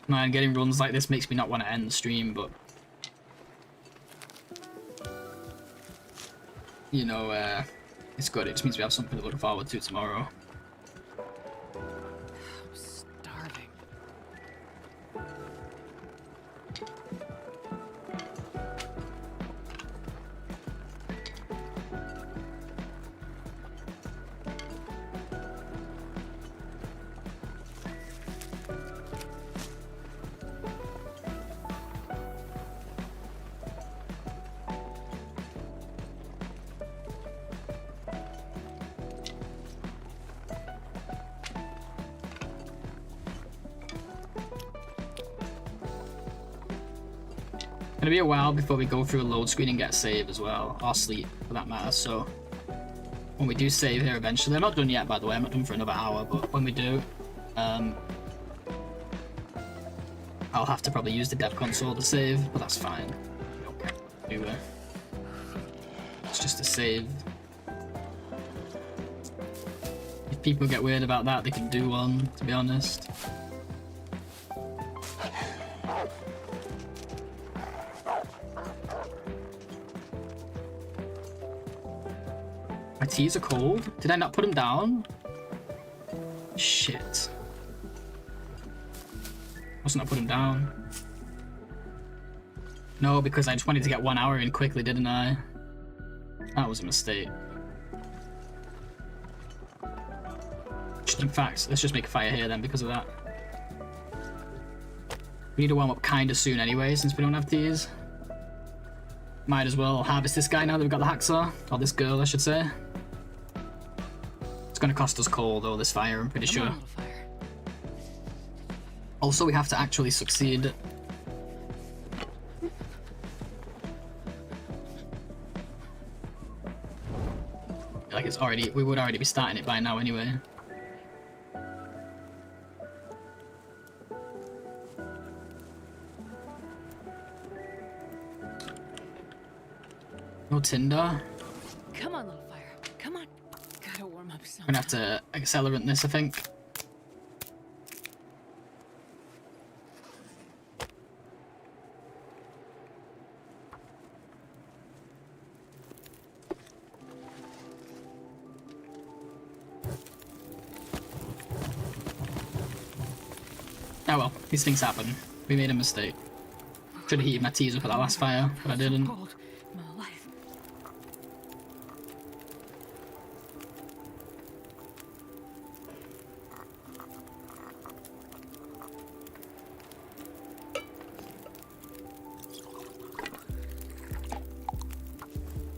Man, getting runs like this makes me not want to end the stream, but you know, it's good. It just means we have something to look forward to tomorrow. I'm starving. Gonna be a while before we go through a load screen and get a save as well, or sleep for that matter. So when we do save here eventually, I'm not done yet by the way, I'm not done for another hour, but when we do, I'll have to probably use the dev console to save, but that's fine. Okay, anyway, it's just a save. If people get weird about that, they can do one, to be honest. My teas are cold. Did I not put them down? Shit. Must not put them down. No, because I just wanted to get 1 hour in quickly, didn't I? That was a mistake. In fact, let's just make a fire here then because of that. We need to warm up kinda soon anyway, since we don't have teas. Might as well harvest this guy now that we've got the hacksaw. Or this girl, I should say. It's gonna cost us coal though, this fire, I'm pretty sure. Also, we have to actually succeed. Like it's already, we would already be starting it by now anyway. No tinder. Come on, little fire. Come on. Gotta warm up some. I'm gonna have to accelerate this, I think. Oh well, these things happen. We made a mistake. Should have heated my teas up at that last fire, but I didn't. Cold. My life.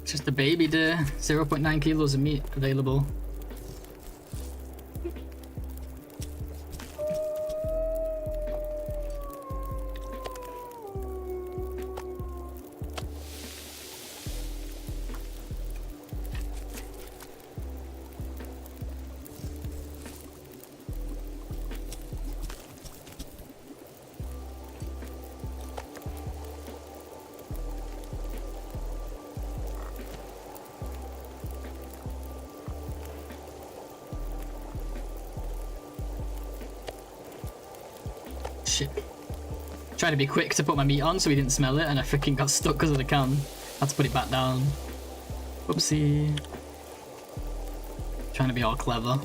It's just a baby day. 0.9 kilos of meat available. Shit. Trying to be quick to put my meat on so we didn't smell it and I freaking got stuck because of the can. Had to put it back down. Whoopsie. Trying to be all clever.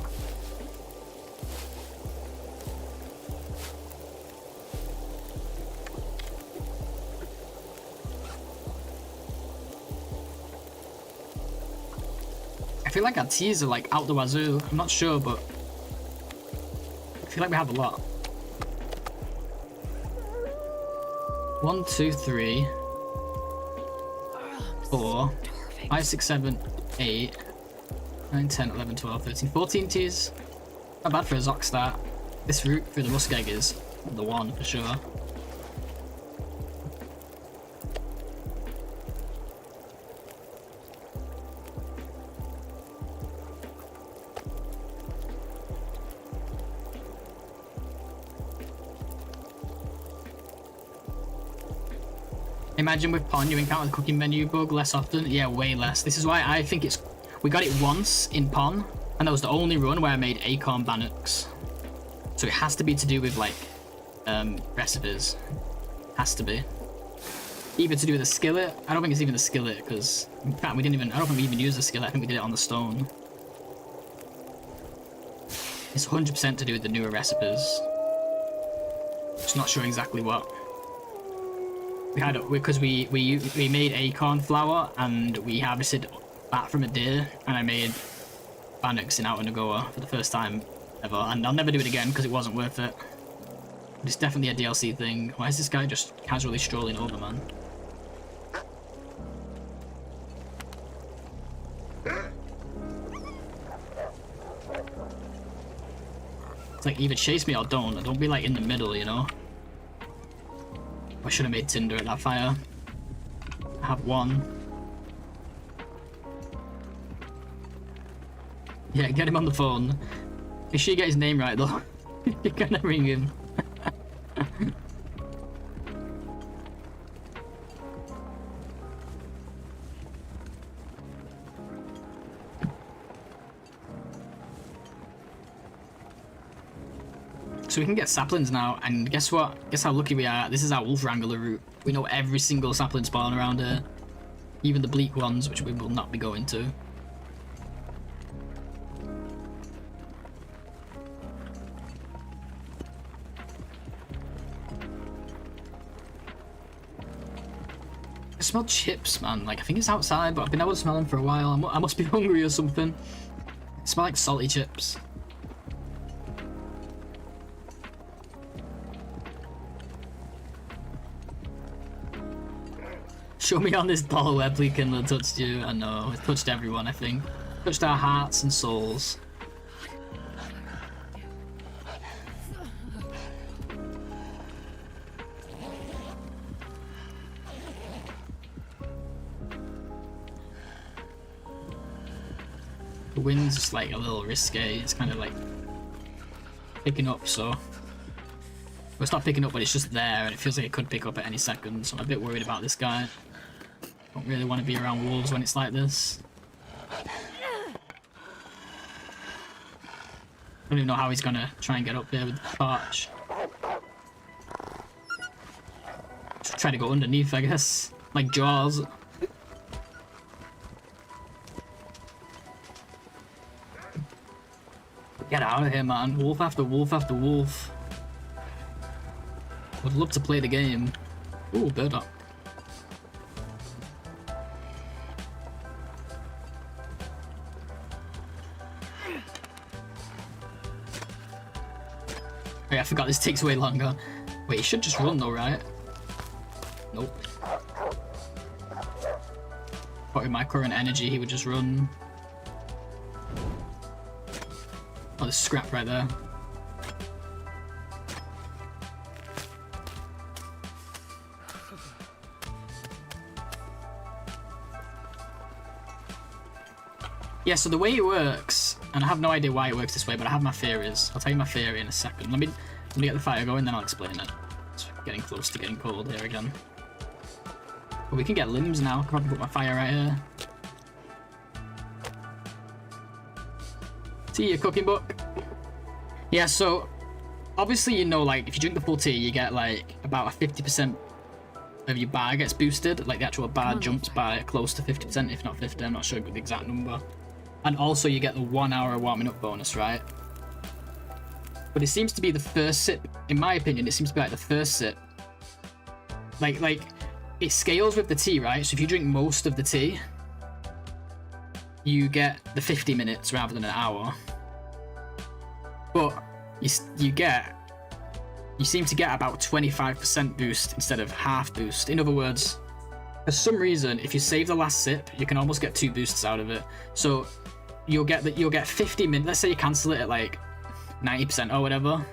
I feel like our teas are like out the wazoo. I'm not sure, but I feel like we have a lot. 1, 2, 3, 4, 5, 6, 7, 8, 9, 10, 11, 12, 13, 14 teas. Not bad for a Zoc start. This route through the muskeg is the one for sure. Imagine with Pon you encounter the cooking menu bug less often. Yeah, way less. This is why I think it's... We got it once in Pon, and that was the only run where I made acorn bannocks. So it has to be to do with, like, recipes. Has to be. Either to do with the skillet. I don't think it's even the skillet, because... In fact, we didn't even... I don't think we even used the skillet. I think we did it on the stone. It's 100% to do with the newer recipes. Just not sure exactly what. We had it because we made acorn flour and we harvested that from a deer, and I made bannocks in OuterNOGOA for the first time ever, and I'll never do it again because it wasn't worth it. But it's definitely a DLC thing. Why is this guy just casually strolling over, man? It's like either chase me or don't be like in the middle, you know? I should have made tinder at that fire. have one. Yeah, get him on the phone. Make sure you get his name right though. You're gonna ring him. So we can get saplings now, and guess what? Guess how lucky we are. This is our wolf wrangler route. We know every single sapling spawn around here. Even the bleak ones, which we will not be going to. I smell chips, man. Like, I think it's outside, but I've been able to smell them for a while. I must be hungry or something. They smell like salty chips. Show me on this ball where Bleakin touched you. I know, it touched everyone, I think. Touched our hearts and souls. The wind's just like a little risque. It's kind of like picking up, so. Well, it's not picking up, but it's just there, and it feels like it could pick up at any second, so I'm a bit worried about this guy. Don't really want to be around wolves when it's like this. I don't even know how he's gonna try and get up there with the torch. Try to go underneath, I guess. Like Jaws. Get out of here, man. Wolf after wolf after wolf. Would love to play the game. Ooh, bird up. Wait, I forgot this takes way longer. Wait, he should just run though, right? Nope. But with my current energy, he would just run. Oh, there's scrap right there. Yeah, so the way it works, and I have no idea why it works this way, but I have my theories. I'll tell you my theory in a second. Let me get the fire going, then I'll explain it. It's getting close to getting cold here again. But we can get limbs now. I can probably put my fire right here. See your cooking book. Yeah, so obviously, you know, like if you drink the full tea, you get like about a 50% of your bar gets boosted. Like the actual bar jumps by close to 50%, if not 50. I'm not sure the exact number. And also you get the 1 hour warming up bonus, right? But it seems to be the first sip, in my opinion, it seems to be like the first sip. Like it scales with the tea, right? So if you drink most of the tea, you get the 50 minutes rather than an hour. But you seem to get about 25% boost instead of half boost. In other words, for some reason, if you save the last sip, you can almost get 2 boosts out of it. So you'll get 50 minutes. Let's say you cancel it at like 90% or whatever,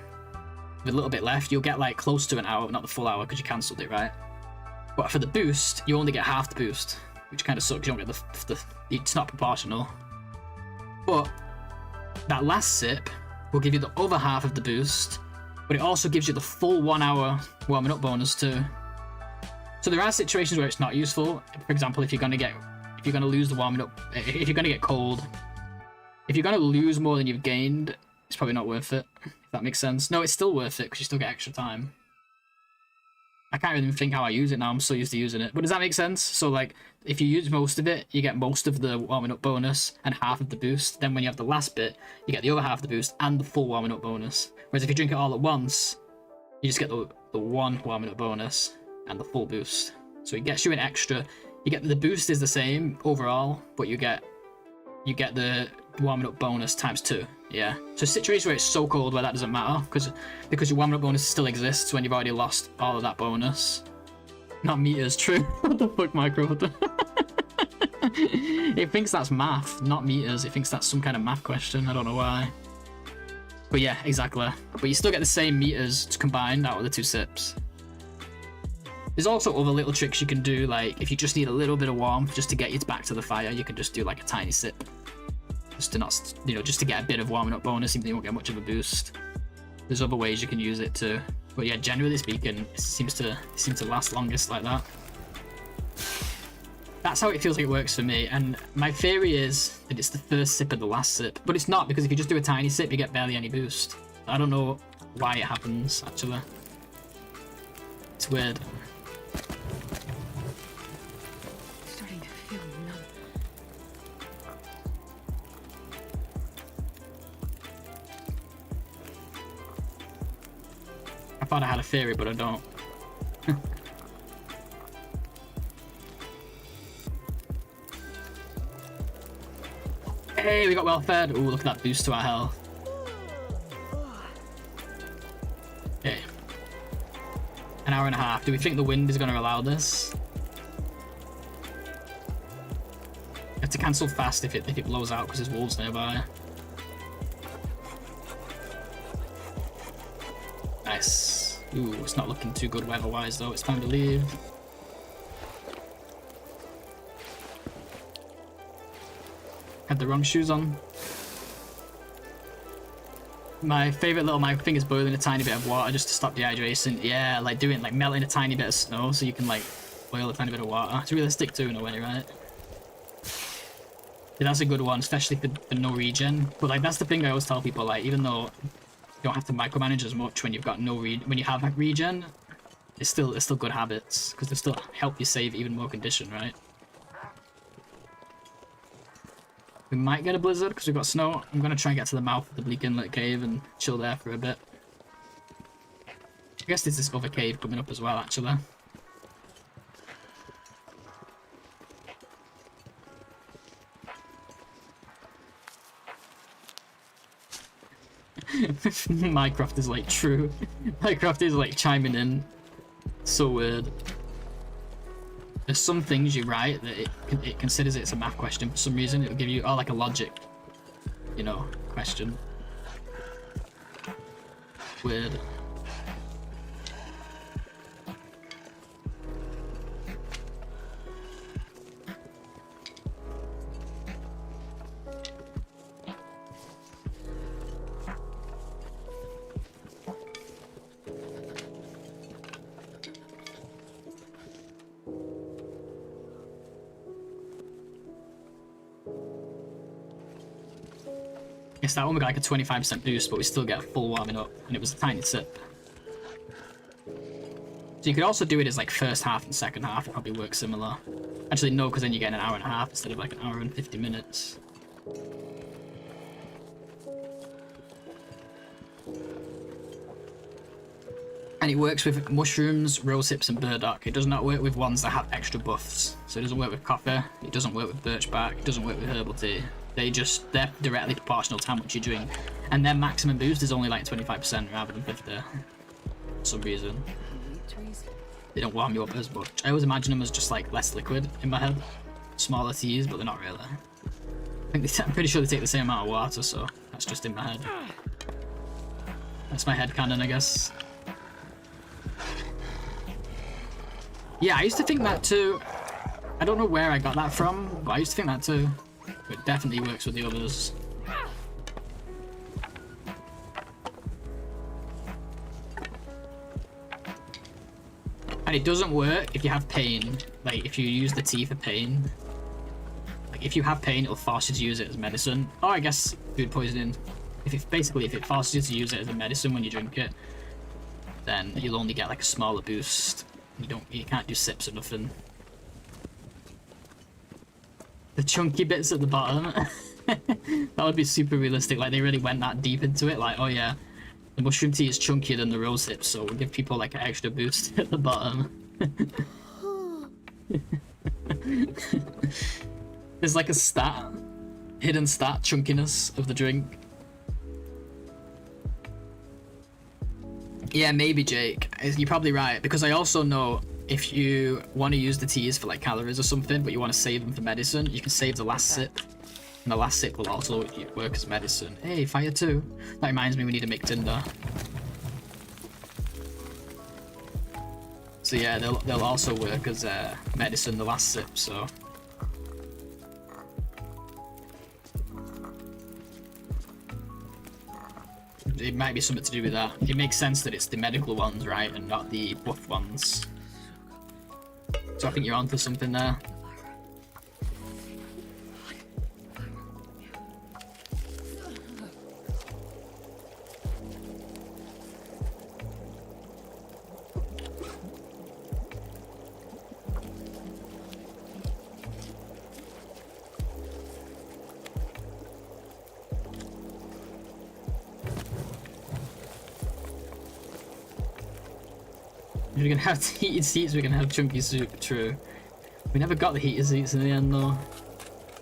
with a little bit left, you'll get like close to an hour, not the full hour because you cancelled it, right? But for the boost, you only get half the boost, which kind of sucks. You don't get it's not proportional. But that last sip will give you the other half of the boost, but it also gives you the full 1 hour warming up bonus too. So there are situations where it's not useful. For example, if you're gonna lose the warming up, if you're gonna get cold, if you're gonna lose more than you've gained, it's probably not worth it. If that makes sense. No, it's still worth it because you still get extra time. I can't even think how I use it now. I'm so used to using it. But does that make sense? So like, if you use most of it, you get most of the warming up bonus and half of the boost. Then when you have the last bit, you get the other half of the boost and the full warming up bonus. Whereas if you drink it all at once, you just get the one warming up bonus and the full boost. So it gets you an extra. You get the boost is the same overall, but you get the warming up bonus times 2. Yeah. So a situation where it's so cold where that doesn't matter because your warming up bonus still exists when you've already lost all of that bonus. Not meters, true. What the fuck, micro? It thinks that's math, not meters. It thinks that's some kind of math question. I don't know why. But yeah, exactly. But you still get the same meters combined out of the 2 sips. There's also other little tricks you can do, like if you just need a little bit of warmth just to get you back to the fire, you can just do like a tiny sip. Just to not, you know, just to get a bit of warming up bonus, even though you won't get much of a boost. There's other ways you can use it too. But yeah, generally speaking, it seems to last longest like that. That's how it feels like it works for me, and my theory is that it's the first sip and the last sip. But it's not, because if you just do a tiny sip, you get barely any boost. I don't know why it happens, actually. It's weird. Starting to feel numb. I thought I had a theory, but I don't. Hey, we got well fed. Ooh, look at that boost to our health. Okay. An hour and a half. Do we think the wind is going to allow this? You have to cancel fast if it blows out because there's wolves nearby. Nice. Ooh, it's not looking too good weather-wise though. It's time to leave. Had the wrong shoes on. My thing is boiling a tiny bit of water just to stop dehydration. Yeah, like melting a tiny bit of snow so you can like boil a tiny bit of water. It's realistic too in a way, right? Yeah, that's a good one, especially for no regen. But like that's the thing I always tell people, like even though you don't have to micromanage as much when you've got when you have like, regen, it's still good habits because they still help you save even more condition, right? We might get a blizzard because we've got snow. I'm going to try and get to the mouth of the Bleak Inlet cave and chill there for a bit. I guess there's this other cave coming up as well, actually. Minecraft is like true. Minecraft is like chiming in. So weird. There's some things you write that it considers it's a math question for some reason. It'll give you, oh, like a logic, you know, question. Weird. Yes, that one we got like a 25% boost, but we still get a full warming up, and it was a tiny sip. So you could also do it as like first half and second half, it probably works similar. Actually no, because then you get an hour and a half instead of like an hour and 50 minutes. And it works with mushrooms, rose hips, and burdock. It does not work with ones that have extra buffs. So it doesn't work with coffee, it doesn't work with birch bark, it doesn't work with herbal tea. They're directly proportional to how much you drink. And their maximum boost is only like 25% rather than 50. For some reason. They don't warm you up as much. I always imagine them as just like less liquid in my head. Smaller teas, but they're not really. I'm pretty sure they take the same amount of water, so that's just in my head. That's my headcanon, I guess. Yeah, I used to think that too. I don't know where I got that from, but I used to think that too. But it definitely works with the others. And it doesn't work if you have pain. Like, if you use the tea for pain. Like, if you have pain, it'll force you to use it as medicine. Or, I guess, food poisoning. If it forces you to use it as a medicine when you drink it, then you'll only get, like, a smaller boost. You can't do sips or nothing. The chunky bits at the bottom. That would be super realistic. Like, they really went that deep into it. Like, oh yeah, the mushroom tea is chunkier than the rose hips, so we'll give people like an extra boost at the bottom. There's like a hidden stat chunkiness of the drink. Yeah, maybe, Jake. You're probably right, because I also know if you want to use the teas for like calories or something, but you want to save them for medicine, you can save the last sip. And the last sip will also work as medicine. Hey, fire 2. That reminds me we need to make tinder. So yeah, they'll also work as medicine the last sip, so. It might be something to do with that. It makes sense that it's the medical ones, right, and not the buff ones. So I think you're onto something there. We're gonna have heated seats, we're gonna have chunky soup, true. We never got the heated seats in the end though.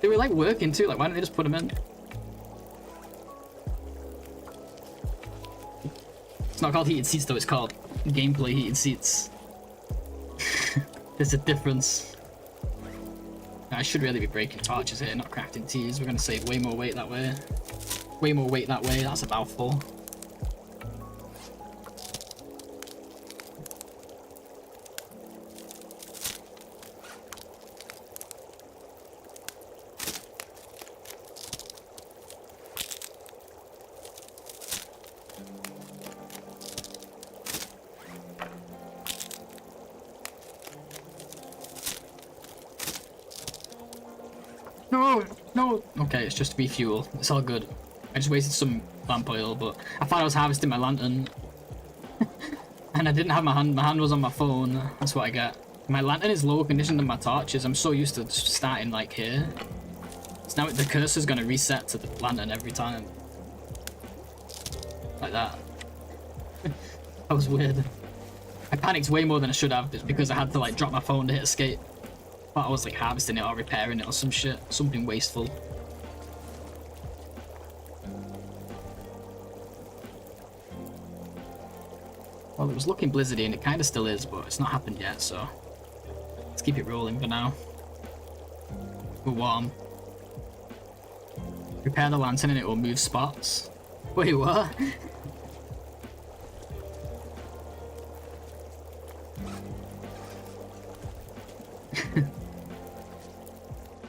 They were like working too, like why don't they just put them in? It's not called heated seats though, it's called gameplay heated seats. There's a difference. I should really be breaking torches here, not crafting teas. We're gonna save way more weight that way. Way more weight that way, that's a mouthful. No, no. Okay, it's just refuel. It's all good. I just wasted some lamp oil, but I thought I was harvesting my lantern. And I didn't have my hand. My hand was on my phone. That's what I get. My lantern is lower condition than my torches. I'm so used to starting like here. So now the cursor's gonna reset to the lantern every time. Like that. That was weird. I panicked way more than I should have just because I had to like drop my phone to hit escape. Thought I was like harvesting it or repairing it or some shit. Something wasteful. Well, it was looking blizzardy and it kind of still is, but it's not happened yet, so let's keep it rolling for now. We're warm. Repair the lantern and it will move spots. Wait, what?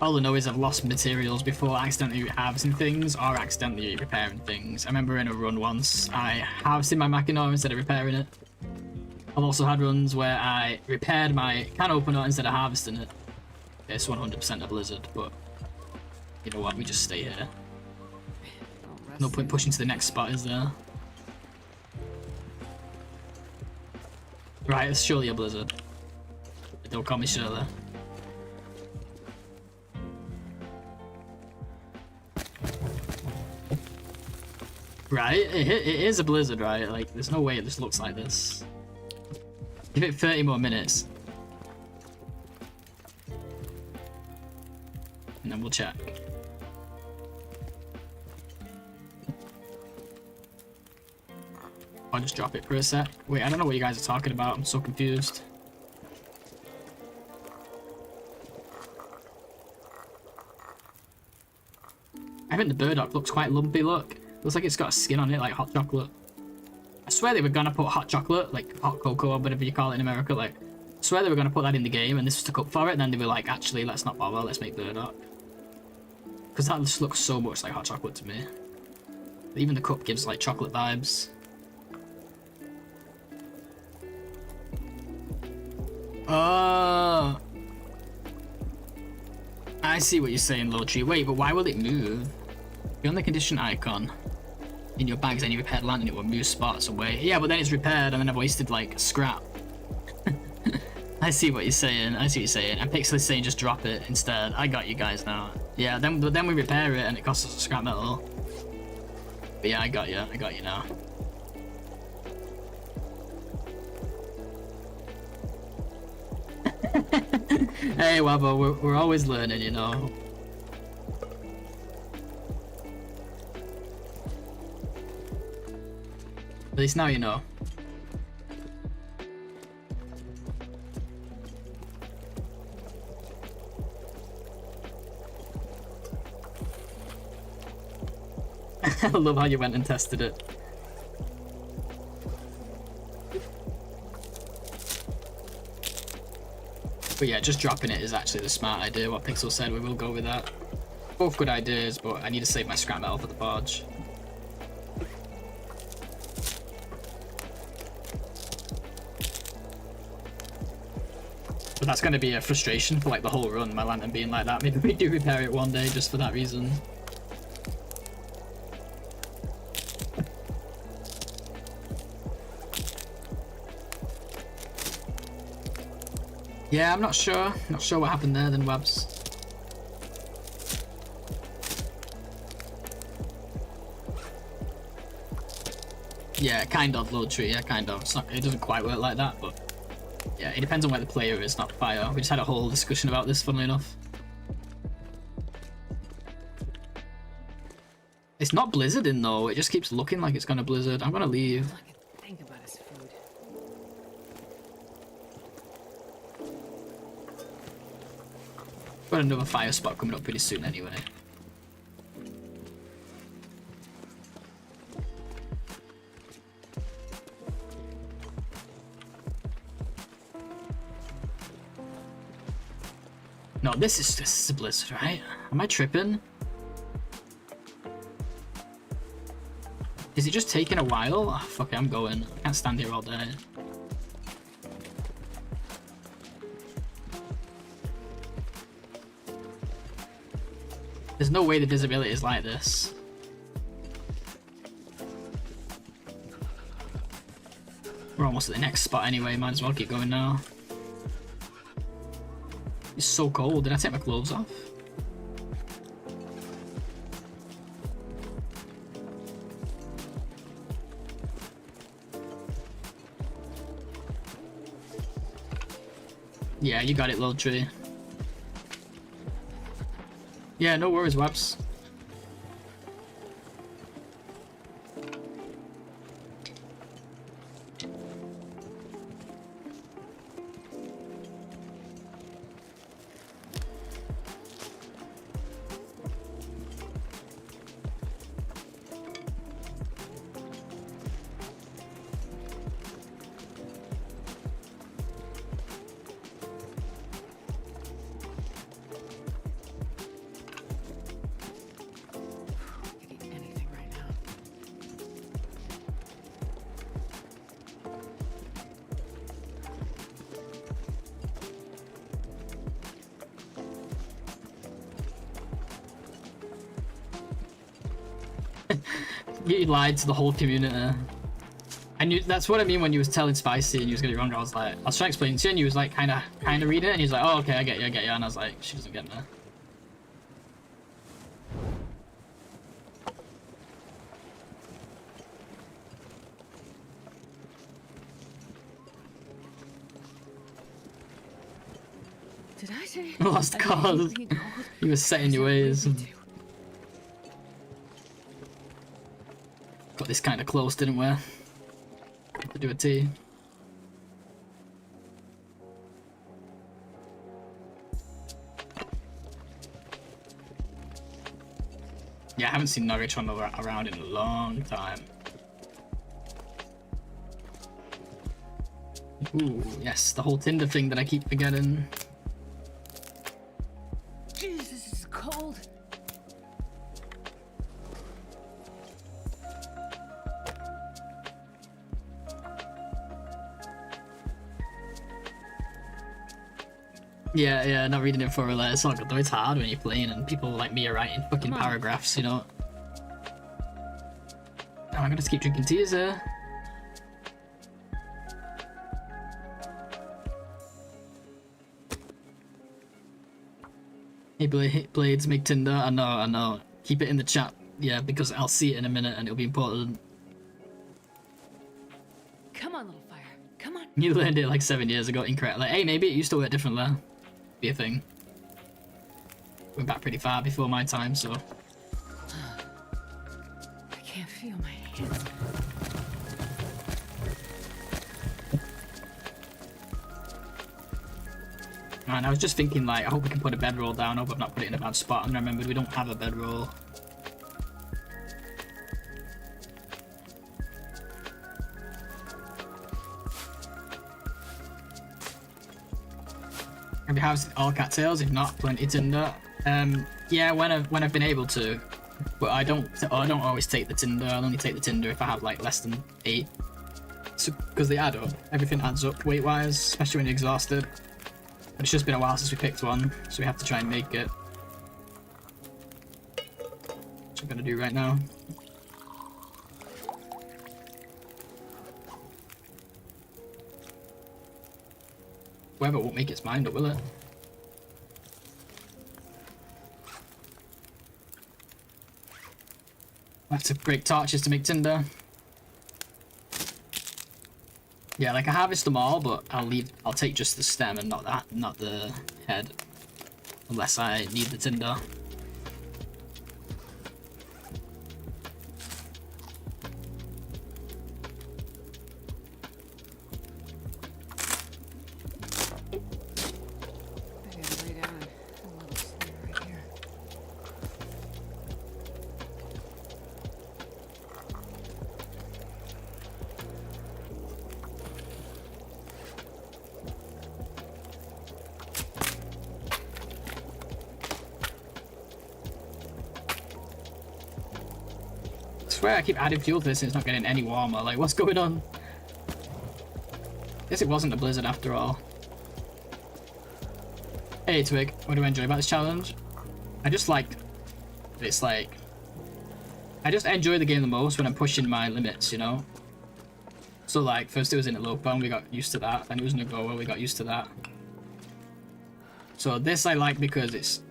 All I know is I've lost materials before accidentally harvesting things or accidentally repairing things. I remember in a run once, I harvested my Mackinaw instead of repairing it. I've also had runs where I repaired my can opener instead of harvesting it. It's 100% a blizzard, but you know what, we just stay here. No point pushing to the next spot, is there? Right, it's surely a blizzard. Don't call me Shirley. Right, it is a blizzard, right? Like, there's no way it just looks like this. Give it 30 more minutes. And then we'll check. I'll just drop it for a sec. Wait, I don't know what you guys are talking about. I'm so confused. I think the burdock looks quite lumpy, look. Looks like it's got a skin on it, like hot chocolate. I swear they were gonna put hot chocolate, like hot cocoa or whatever you call it in America, like, I swear they were gonna put that in the game and this was to cook for it, and then they were like, actually, let's not bother, let's make burdock. Because that just looks so much like hot chocolate to me. Even the cup gives like chocolate vibes. Oh, I see what you're saying, Low Tree. Wait, but why will it move? Be on the condition icon in your bags and you repaired lantern, it will move spots away. Yeah, but then it's repaired and then I've wasted like scrap. I see what you're saying. I see what you're saying. And Pixel is saying just drop it instead. I got you guys now. Yeah, then we repair it and it costs us scrap metal. But yeah, I got you. I got you now. Hey, Wabbo, we're always learning, you know. At least now you know. I love how you went and tested it. But yeah, just dropping it is actually the smart idea. What Pixel said, we will go with that. Both good ideas, but I need to save my scrap metal for the barge. But that's going to be a frustration for like the whole run, my lantern being like that. Maybe we do repair it one day just for that reason. Yeah, I'm not sure. Not sure what happened there then, Webs. Yeah, kind of, load tree, yeah, kind of. It's not, it doesn't quite work like that, but yeah, it depends on where the player is, not fire. We just had a whole discussion about this, funnily enough. It's not blizzarding though, it just keeps looking like it's gonna blizzard. I'm gonna leave. All I can think about is food. Got another fire spot coming up pretty soon anyway. No, this is a blizzard, right? Am I tripping? Is it just taking a while? Oh, fuck it, I'm going. I can't stand here all day. There's no way the visibility is like this. We're almost at the next spot anyway, might as well keep going now. It's so cold. Did I take my clothes off? Yeah, you got it, little tree. Yeah, no worries, Webs. You lied to the whole community. And you, that's what I mean when you was telling Spicy and you was getting it wrong. I was trying to explain to you and you was like kind of reading it and he was like, oh, okay, I get you. And I was like, she doesn't get me. Did I say? Lost cause. You were set in your ways. Got this kind of close, didn't we? To do a tea. Yeah, I haven't seen Norwich around in a long time. Ooh, yes, the whole Tinder thing that I keep forgetting. Jesus, this is cold. Yeah, not reading it for a letter. It's all good though. It's hard when you're playing and people like me are writing fucking paragraphs, you know. Oh, I'm gonna just keep drinking teas here. Hey, Blades, make Tinder. I know. Keep it in the chat. Yeah, because I'll see it in a minute and it'll be important. Come on, little fire. Come on. You learned it like 7 years ago, incorrect. Like, hey, maybe it used to work differently. Be a thing. Went back pretty far before my time, so. I can't feel my hands. Man, I was just thinking, like, I hope we can put a bedroll down. I hope I've not put it in a bad spot. And I remembered we don't have a bedroll. Have you harvested all cattails? If not, plenty tinder. Yeah, when I've been able to, but I don't always take the tinder. I'll only take the tinder if I have like less than 8. So because they add up, everything adds up weight wise, especially when you're exhausted. But it's just been a while since we picked one, so we have to try and make it. Which I'm gonna do right now. Whoever won't make its mind up, will it? I have to break torches to make tinder. Yeah, like I harvest them all, but I'll take just the stem and not the head. Unless I need the tinder. I gotta lay down and have a little sleep right here. I swear I keep adding fuel to this and it's not getting any warmer. Like, what's going on? Guess it wasn't a blizzard after all. Hey Twig, what do I enjoy about this challenge? I just like... It's like... I just enjoy the game the most when I'm pushing my limits, you know? So like, first it was Interloper and we got used to that. Then it was NOGOA, we got used to that. So this I like because it's...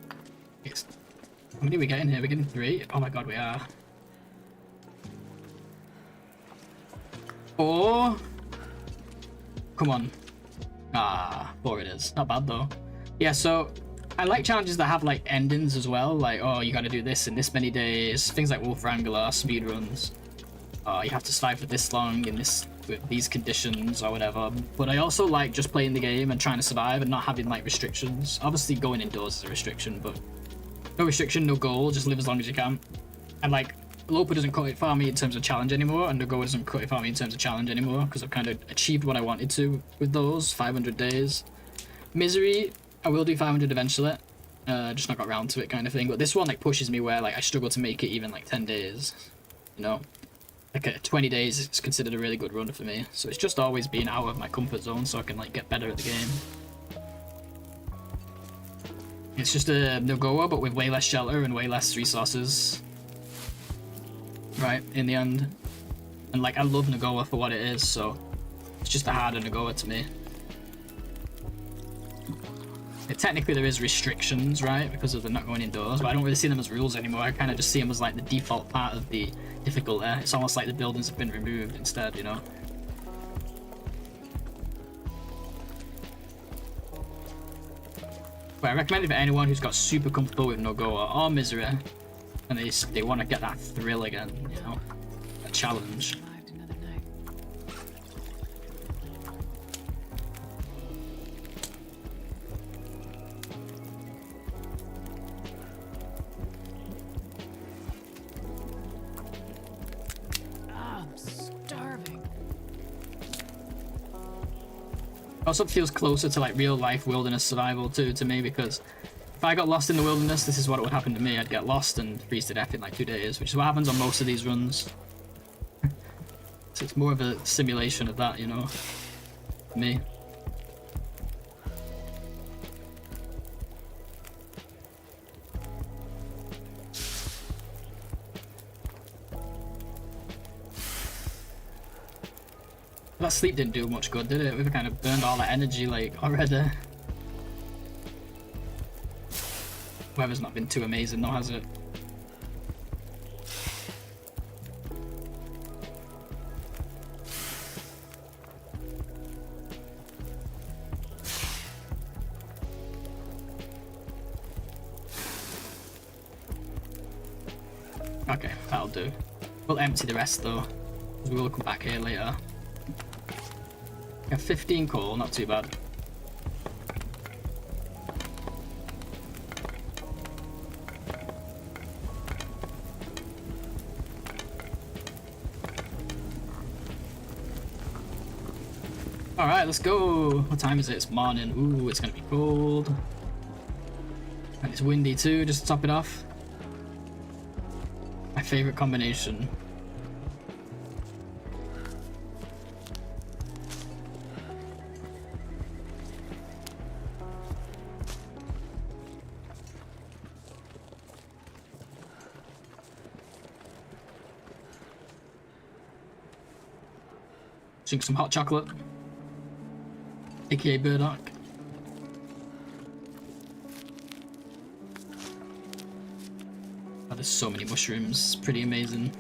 How many are we getting here? We're getting 3? Oh my god, we are. 4? Come on. Ah, 4 it is. Not bad though. Yeah, so I like challenges that have like endings as well. Like, oh, you gotta do this in this many days. Things like Wolf Wrangler, speedruns. Oh, you have to survive for this long in this with these conditions or whatever. But I also like just playing the game and trying to survive and not having like restrictions. Obviously going indoors is a restriction, but no restriction, no goal, just live as long as you can. And like, Loper doesn't cut it for me in terms of challenge anymore, and NOGOA doesn't cut it for me in terms of challenge anymore, because I've kind of achieved what I wanted to with those 500 days. Misery, I will do 500 eventually, just not got around to it kind of thing. But this one like pushes me where like I struggle to make it even like 10 days, you know. Like 20 days is considered a really good run for me, so it's just always been out of my comfort zone so I can like get better at the game. It's just a NOGOA but with way less shelter and way less resources. Right, in the end. And like, I love NOGOA for what it is, so it's just a harder NOGOA to me. Technically there is restrictions, right, because of them not going indoors, but I don't really see them as rules anymore. I kind of just see them as like the default part of the difficulty. It's almost like the buildings have been removed instead, you know. But I recommend it for anyone who's got super comfortable with NOGOA or Misery, and they want to get that thrill again, you know, a challenge. Survived another night. Ah, I'm starving. Also feels closer to like real life wilderness survival too to me, because if I got lost in the wilderness, this is what would happen to me. I'd get lost and freeze to death in like 2 days, which is what happens on most of these runs. So it's more of a simulation of that, you know, for me. That sleep didn't do much good, did it? We've kind of burned all that energy like already. Weather's not been too amazing though, has it? Okay, that'll do. We'll empty the rest though, because we will come back here later. Got 15 coal, not too bad. Alright, let's go. What time is it? It's morning. Ooh, it's gonna be cold. And it's windy too, just to top it off. My favorite combination. Drink some hot chocolate, aka burdock. Oh, there's so many mushrooms, it's pretty amazing.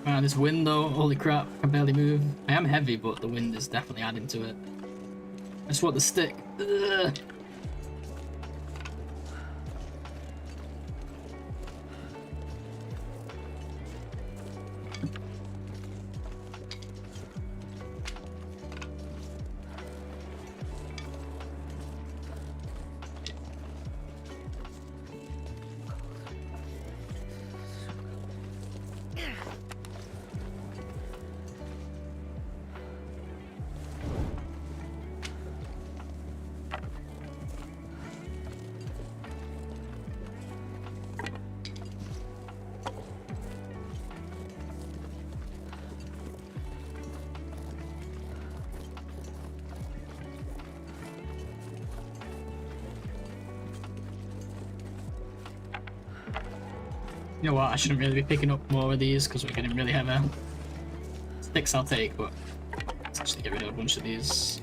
Man, this wind though, holy crap, I can barely move. I am heavy, but the wind is definitely adding to it. I just want the stick. Ugh. You know what, I shouldn't really be picking up more of these because we're getting really heavy. Sticks I'll take, but let's actually get rid of a bunch of these.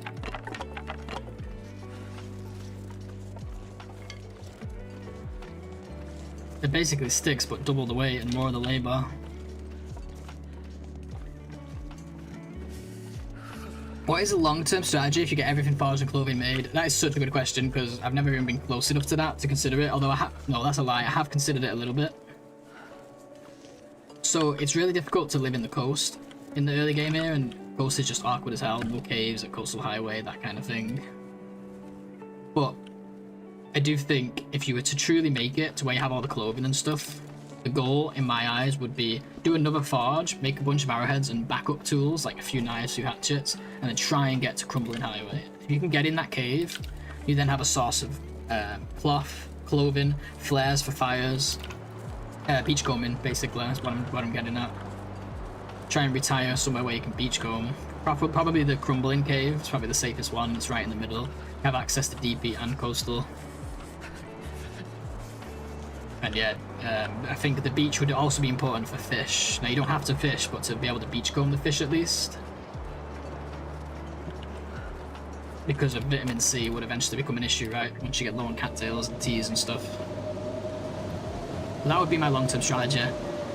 They're basically sticks, but double the weight and more of the labour. What is a long-term strategy if you get everything forged and clothing made? That is such a good question because I've never even been close enough to that to consider it, although no, that's a lie, I have considered it a little bit. So it's really difficult to live in the coast in the early game here, and coast is just awkward as hell, no caves, a coastal highway, that kind of thing. But I do think if you were to truly make it to where you have all the clothing and stuff, the goal in my eyes would be do another forge, make a bunch of arrowheads and backup tools like a few knives, a few hatchets, and then try and get to Crumbling Highway. If you can get in that cave, you then have a source of cloth, clothing, flares for fires, beachcombing, basically, that's what I'm getting at. Try and retire somewhere where you can beachcomb. Probably the Crumbling Cave, it's probably the safest one, it's right in the middle. Have access to DP and coastal. And yeah, I think the beach would also be important for fish. Now you don't have to fish, but to be able to beachcomb the fish at least. Because of vitamin C would eventually become an issue, right? Once you get low on cattails and teas and stuff. That would be my long-term strategy.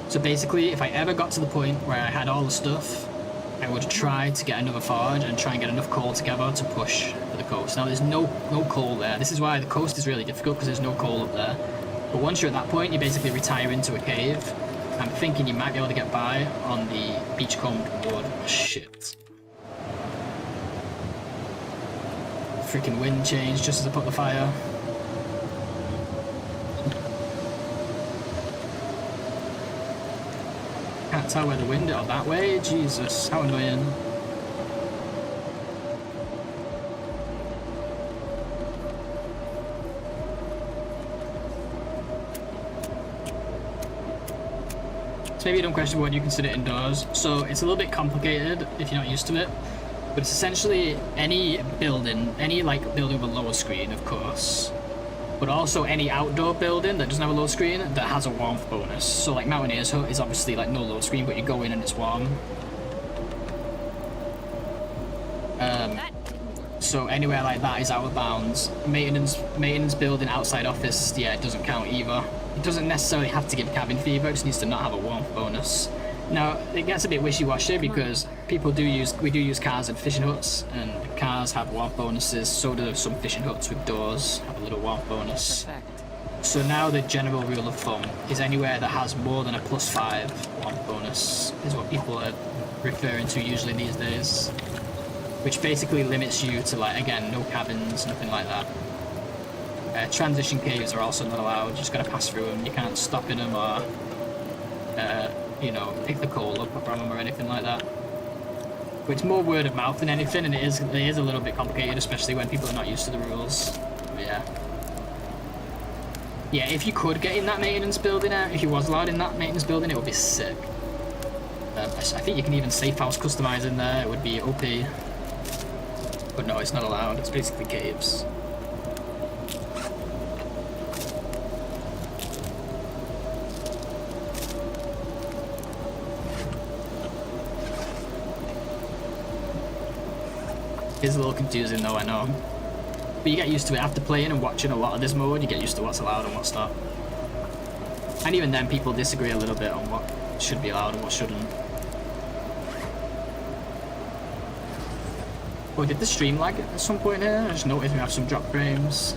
So basically, if I ever got to the point where I had all the stuff, I would try to get another forge and try and get enough coal together to push for the coast. Now there's no coal there. This is why the coast is really difficult, because there's no coal up there. But once you're at that point, you basically retire into a cave. I'm thinking you might be able to get by on the beachcombed wood. Shit. Freaking wind changed just as I put the fire. Can't tell where the wind is. Oh, that way? Jesus, how annoying. So maybe you don't question what you consider indoors. So it's a little bit complicated if you're not used to it. But it's essentially any building, building with a lower screen, of course. But also any outdoor building that doesn't have a load screen that has a warmth bonus. So like Mountaineer's Hut is obviously like no load screen, but you go in and it's warm. So anywhere like that is out of bounds. Maintenance building, outside office, yeah, it doesn't count either. It doesn't necessarily have to give cabin fever, it just needs to not have a warmth bonus. Now, it gets a bit wishy-washy because we do use cars and fishing huts, and cars have warmth bonuses, so do some fishing huts with doors have a little warmth bonus. Perfect. So now the general rule of thumb is anywhere that has more than a +5 warmth bonus is what people are referring to usually these days. Which basically limits you to, like, again, no cabins, nothing like that. Transition caves are also not allowed, you just gotta pass through them, you can't stop in them or you know, pick the coal up from them or anything like that. But it's more word of mouth than anything, and it is a little bit complicated, especially when people are not used to the rules. But yeah. Yeah, if you could get in that maintenance building, if you was allowed in that maintenance building, it would be sick. I think you can even safe house customize in there, it would be OP. But no, it's not allowed, it's basically caves. It's a little confusing though, I know. But you get used to it after playing and watching a lot of this mode, you get used to what's allowed and what's not. And even then, people disagree a little bit on what should be allowed and what shouldn't. Oh, did the stream lag at some point here? I just noticed we have some drop frames.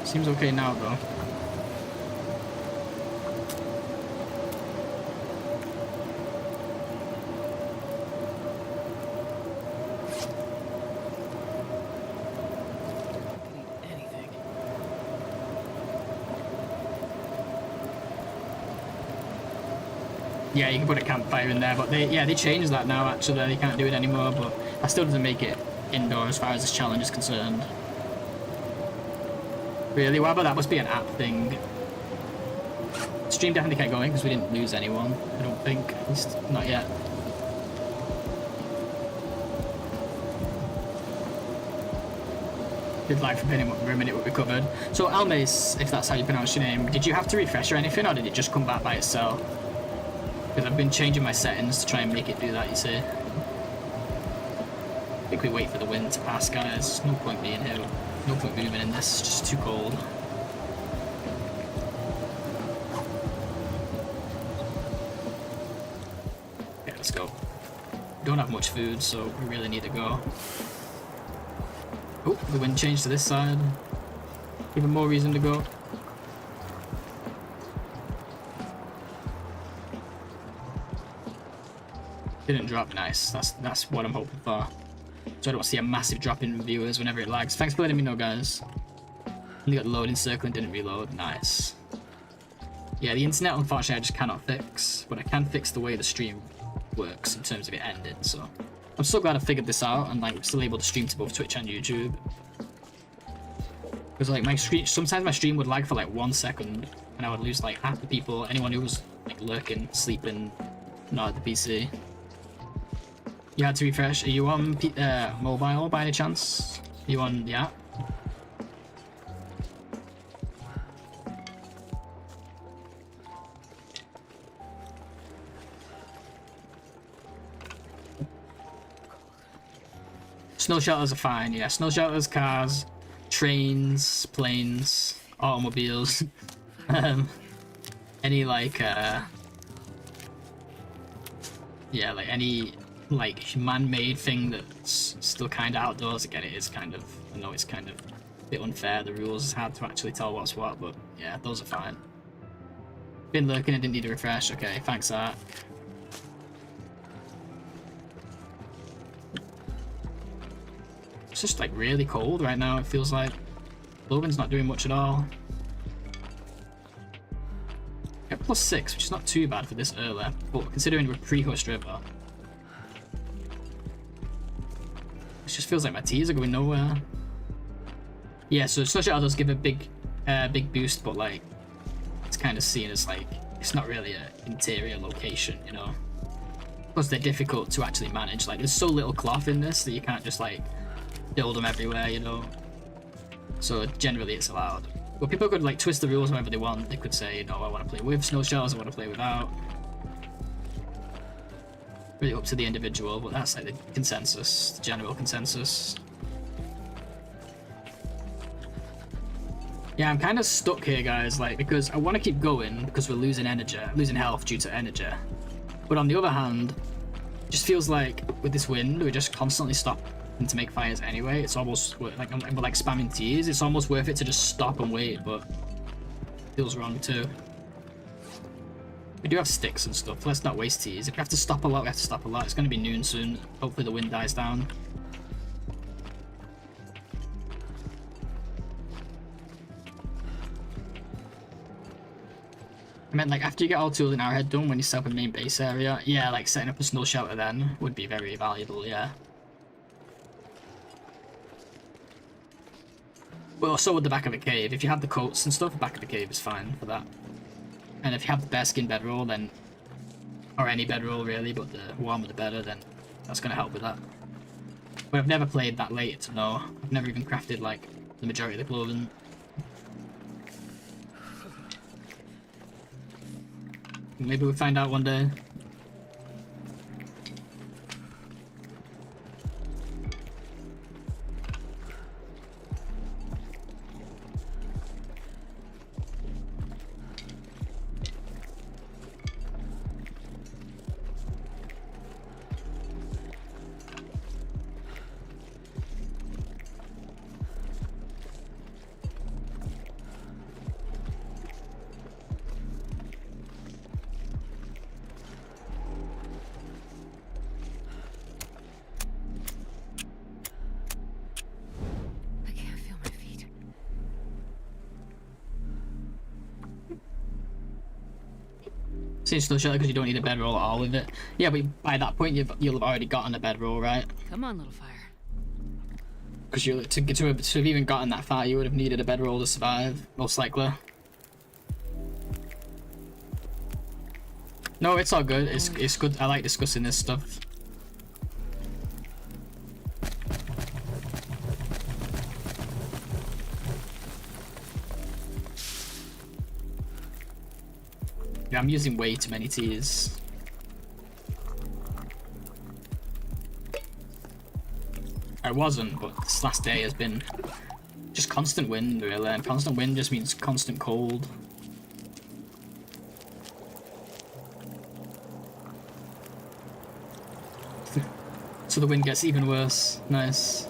Seems okay now though. Yeah, you can put a campfire in there, but they changed that now actually, you can't do it anymore, but that still doesn't make it indoor as far as this challenge is concerned. Really? What about that? Must be an app thing. Stream definitely kept going because we didn't lose anyone, I don't think, at least not yet. Did lag for a minute we recovered. So Almace, if that's how you pronounce your name, did you have to refresh or anything, or did it just come back by itself? Because I've been changing my settings to try and make it do that, you see. I think we wait for the wind to pass, guys. There's no point being here. No point moving in this, it's just too cold. Okay, let's go. We don't have much food, so we really need to go. Oh, the wind changed to this side. Even more reason to go. Didn't drop, nice. That's what I'm hoping for. So I don't see a massive drop in viewers whenever it lags. Thanks for letting me know, guys. Only got the loading circle and didn't reload. Nice. Yeah, the internet, unfortunately, I just cannot fix. But I can fix the way the stream works in terms of it ending, so... I'm so glad I figured this out and, like, I'm still able to stream to both Twitch and YouTube. Because, like, sometimes my stream would lag for, like, 1 second. And I would lose, like, half the people, anyone who was, like, lurking, sleeping, not at the PC. You had to refresh. Are you on mobile by any chance? Are you on the app? Snow shelters are fine, yeah. Snow shelters, cars, trains, planes, automobiles. Any like yeah, like any like man-made thing that's still kind of outdoors. Again, it is kind of, I know it's kind of a bit unfair, the rules, it's hard to actually tell what's what, but yeah, those are fine. Been lurking and didn't need a refresh. Okay, thanks Art. It's just like really cold right now, it feels like. Logan's not doing much at all. Yeah, +6, which is not too bad for this early, but considering we're pre-Hush River, it just feels like my T's are going nowhere. Yeah, so Snow Shelter does give a big boost, but like, it's kind of seen as like, it's not really an interior location, you know? Plus they're difficult to actually manage, like there's so little cloth in this that you can't just like, build them everywhere, you know? So generally it's allowed. But people could like twist the rules however they want. They could say, you know, I want to play with snow shells, I want to play without. Really up to the individual, but that's like the consensus, the general consensus. Yeah, I'm kind of stuck here, guys, like, because I want to keep going because we're losing energy, losing health due to energy. But on the other hand, it just feels like with this wind, we just constantly stop to make fires anyway. It's almost like I'm like spamming T's. It's almost worth it to just stop and wait, but it feels wrong too. We do have sticks and stuff. Let's not waste T's. If we have to stop a lot, we have to stop a lot. It's going to be noon soon. Hopefully the wind dies down. I meant like after you get all tools and arrowhead done when you set up a main base area, yeah, like setting up a snow shelter then would be very valuable, yeah. Well, so would the back of a cave. If you have the coats and stuff, the back of the cave is fine for that. And if you have the bear skin bedroll, then, or any bedroll really, but the warmer the better, then that's gonna help with that. But I've never played that late to know. I've never even crafted like the majority of the clothing. Maybe we'll find out one day. I can't feel my feet. Seems still shelter because you don't need a bedroll at all with it. Yeah, but by that point you'll have already gotten a bedroll, right? Come on, little fire. Because to have even gotten that far, you would have needed a bedroll to survive, most likely. No, it's all good. It's good. I like discussing this stuff. Yeah, I'm using way too many teas. I wasn't, but this last day has been just constant wind, really, and constant wind just means constant cold. So the wind gets even worse. Nice.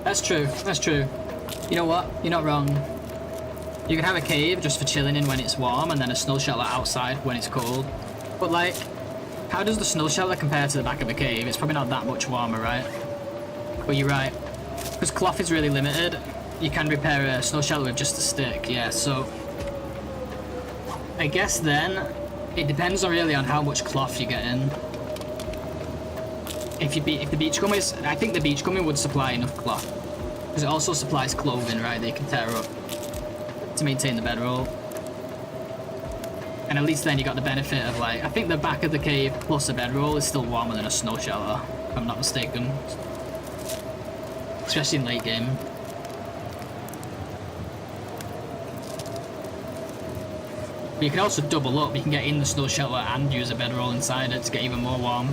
That's true, that's true. You know what? You're not wrong. You can have a cave just for chilling in when it's warm and then a snow shelter outside when it's cold. But like, how does the snow shelter compare to the back of a cave? It's probably not that much warmer, right? But you're right. Because cloth is really limited, you can repair a snow shelter with just a stick, yeah, so... I guess then, it depends really on how much cloth you get in. If the beachcomber is... I think the beachcomber would supply enough cloth. Because it also supplies clothing, right, that you can tear up to maintain the bedroll. And at least then you got the benefit of like... I think the back of the cave plus a bedroll is still warmer than a snow shelter, if I'm not mistaken. Especially in late game. But you can also double up. You can get in the snow shelter and use a bedroll inside it to get even more warm.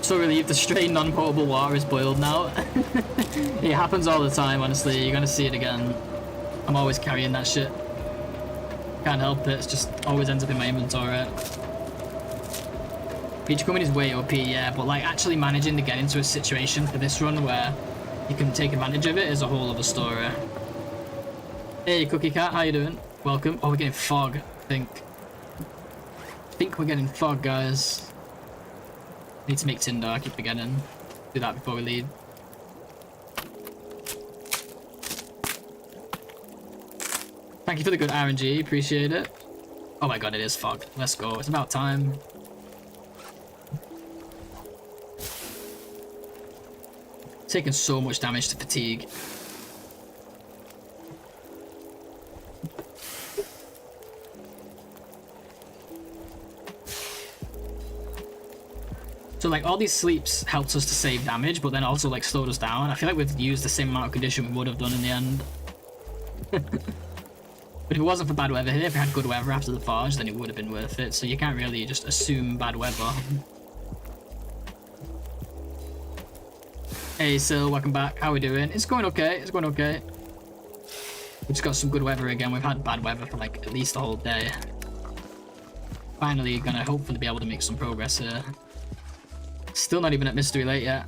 So relieved the stray non-potable water is boiled now. It happens all the time, honestly. You're gonna see it again. I'm always carrying that shit. Can't help it. It just always ends up in my inventory. Beachcombing is way OP, yeah, but like actually managing to get into a situation for this run where you can take advantage of it is a whole other story. Hey, Cookie Cat, how you doing? Welcome. Oh, we're getting fog, I think we're getting fog, guys. Need to make tinder, I keep forgetting. Do that before we leave. Thank you for the good RNG, appreciate it. Oh my god, it is fog. Let's go, it's about time. Taking so much damage to fatigue. So like all these sleeps helped us to save damage, but then also like slowed us down. I feel like we've used the same amount of condition we would have done in the end. But if it wasn't for bad weather here, if we had good weather after the forge, then it would have been worth it. So you can't really just assume bad weather. Hey, Sil, welcome back. How we doing? It's going okay. It's going okay. We just got some good weather again. We've had bad weather for like at least a whole day. Finally gonna hopefully be able to make some progress here. Still not even at Mystery Lake yet.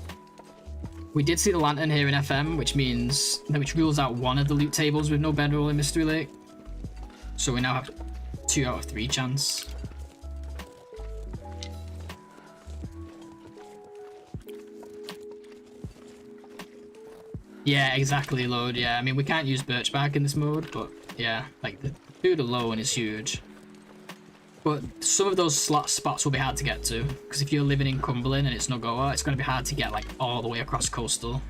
We did see the lantern here in FM, which rules out one of the loot tables with no bedroll in Mystery Lake. So we now have 2 out of 3 chance. Yeah, exactly, load. Yeah, I mean, we can't use birch bark in this mode, but yeah, like the food alone is huge. But some of those spots will be hard to get to, because if you're living in Cumberland and it's NOGOA, it's going to be hard to get like all the way across coastal.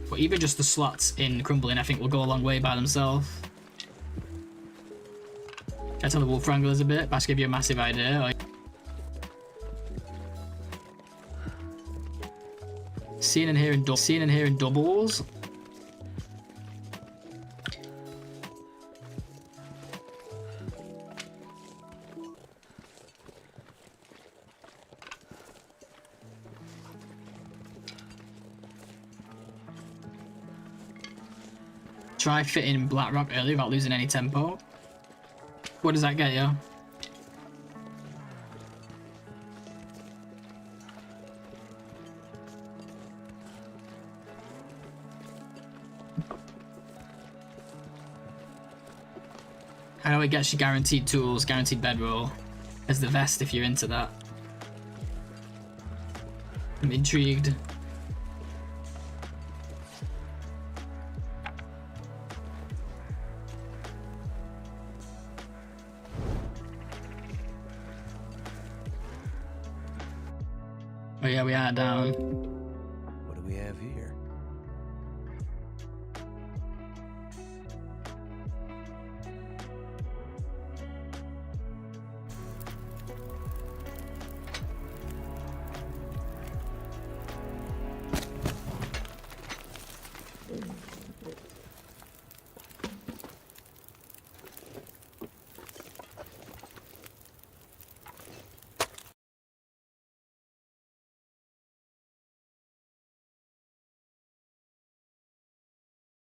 But even just the slots in Cumberland, I think, will go a long way by themselves. Can I tell the wolf wranglers a bit? That's give you a massive idea. Seeing and hearing doubles. Try fitting Blackrock early without losing any tempo. What does that get you? I know it gets you guaranteed tools, guaranteed bedroll as the vest if you're into that. I'm intrigued. Oh yeah, we are down.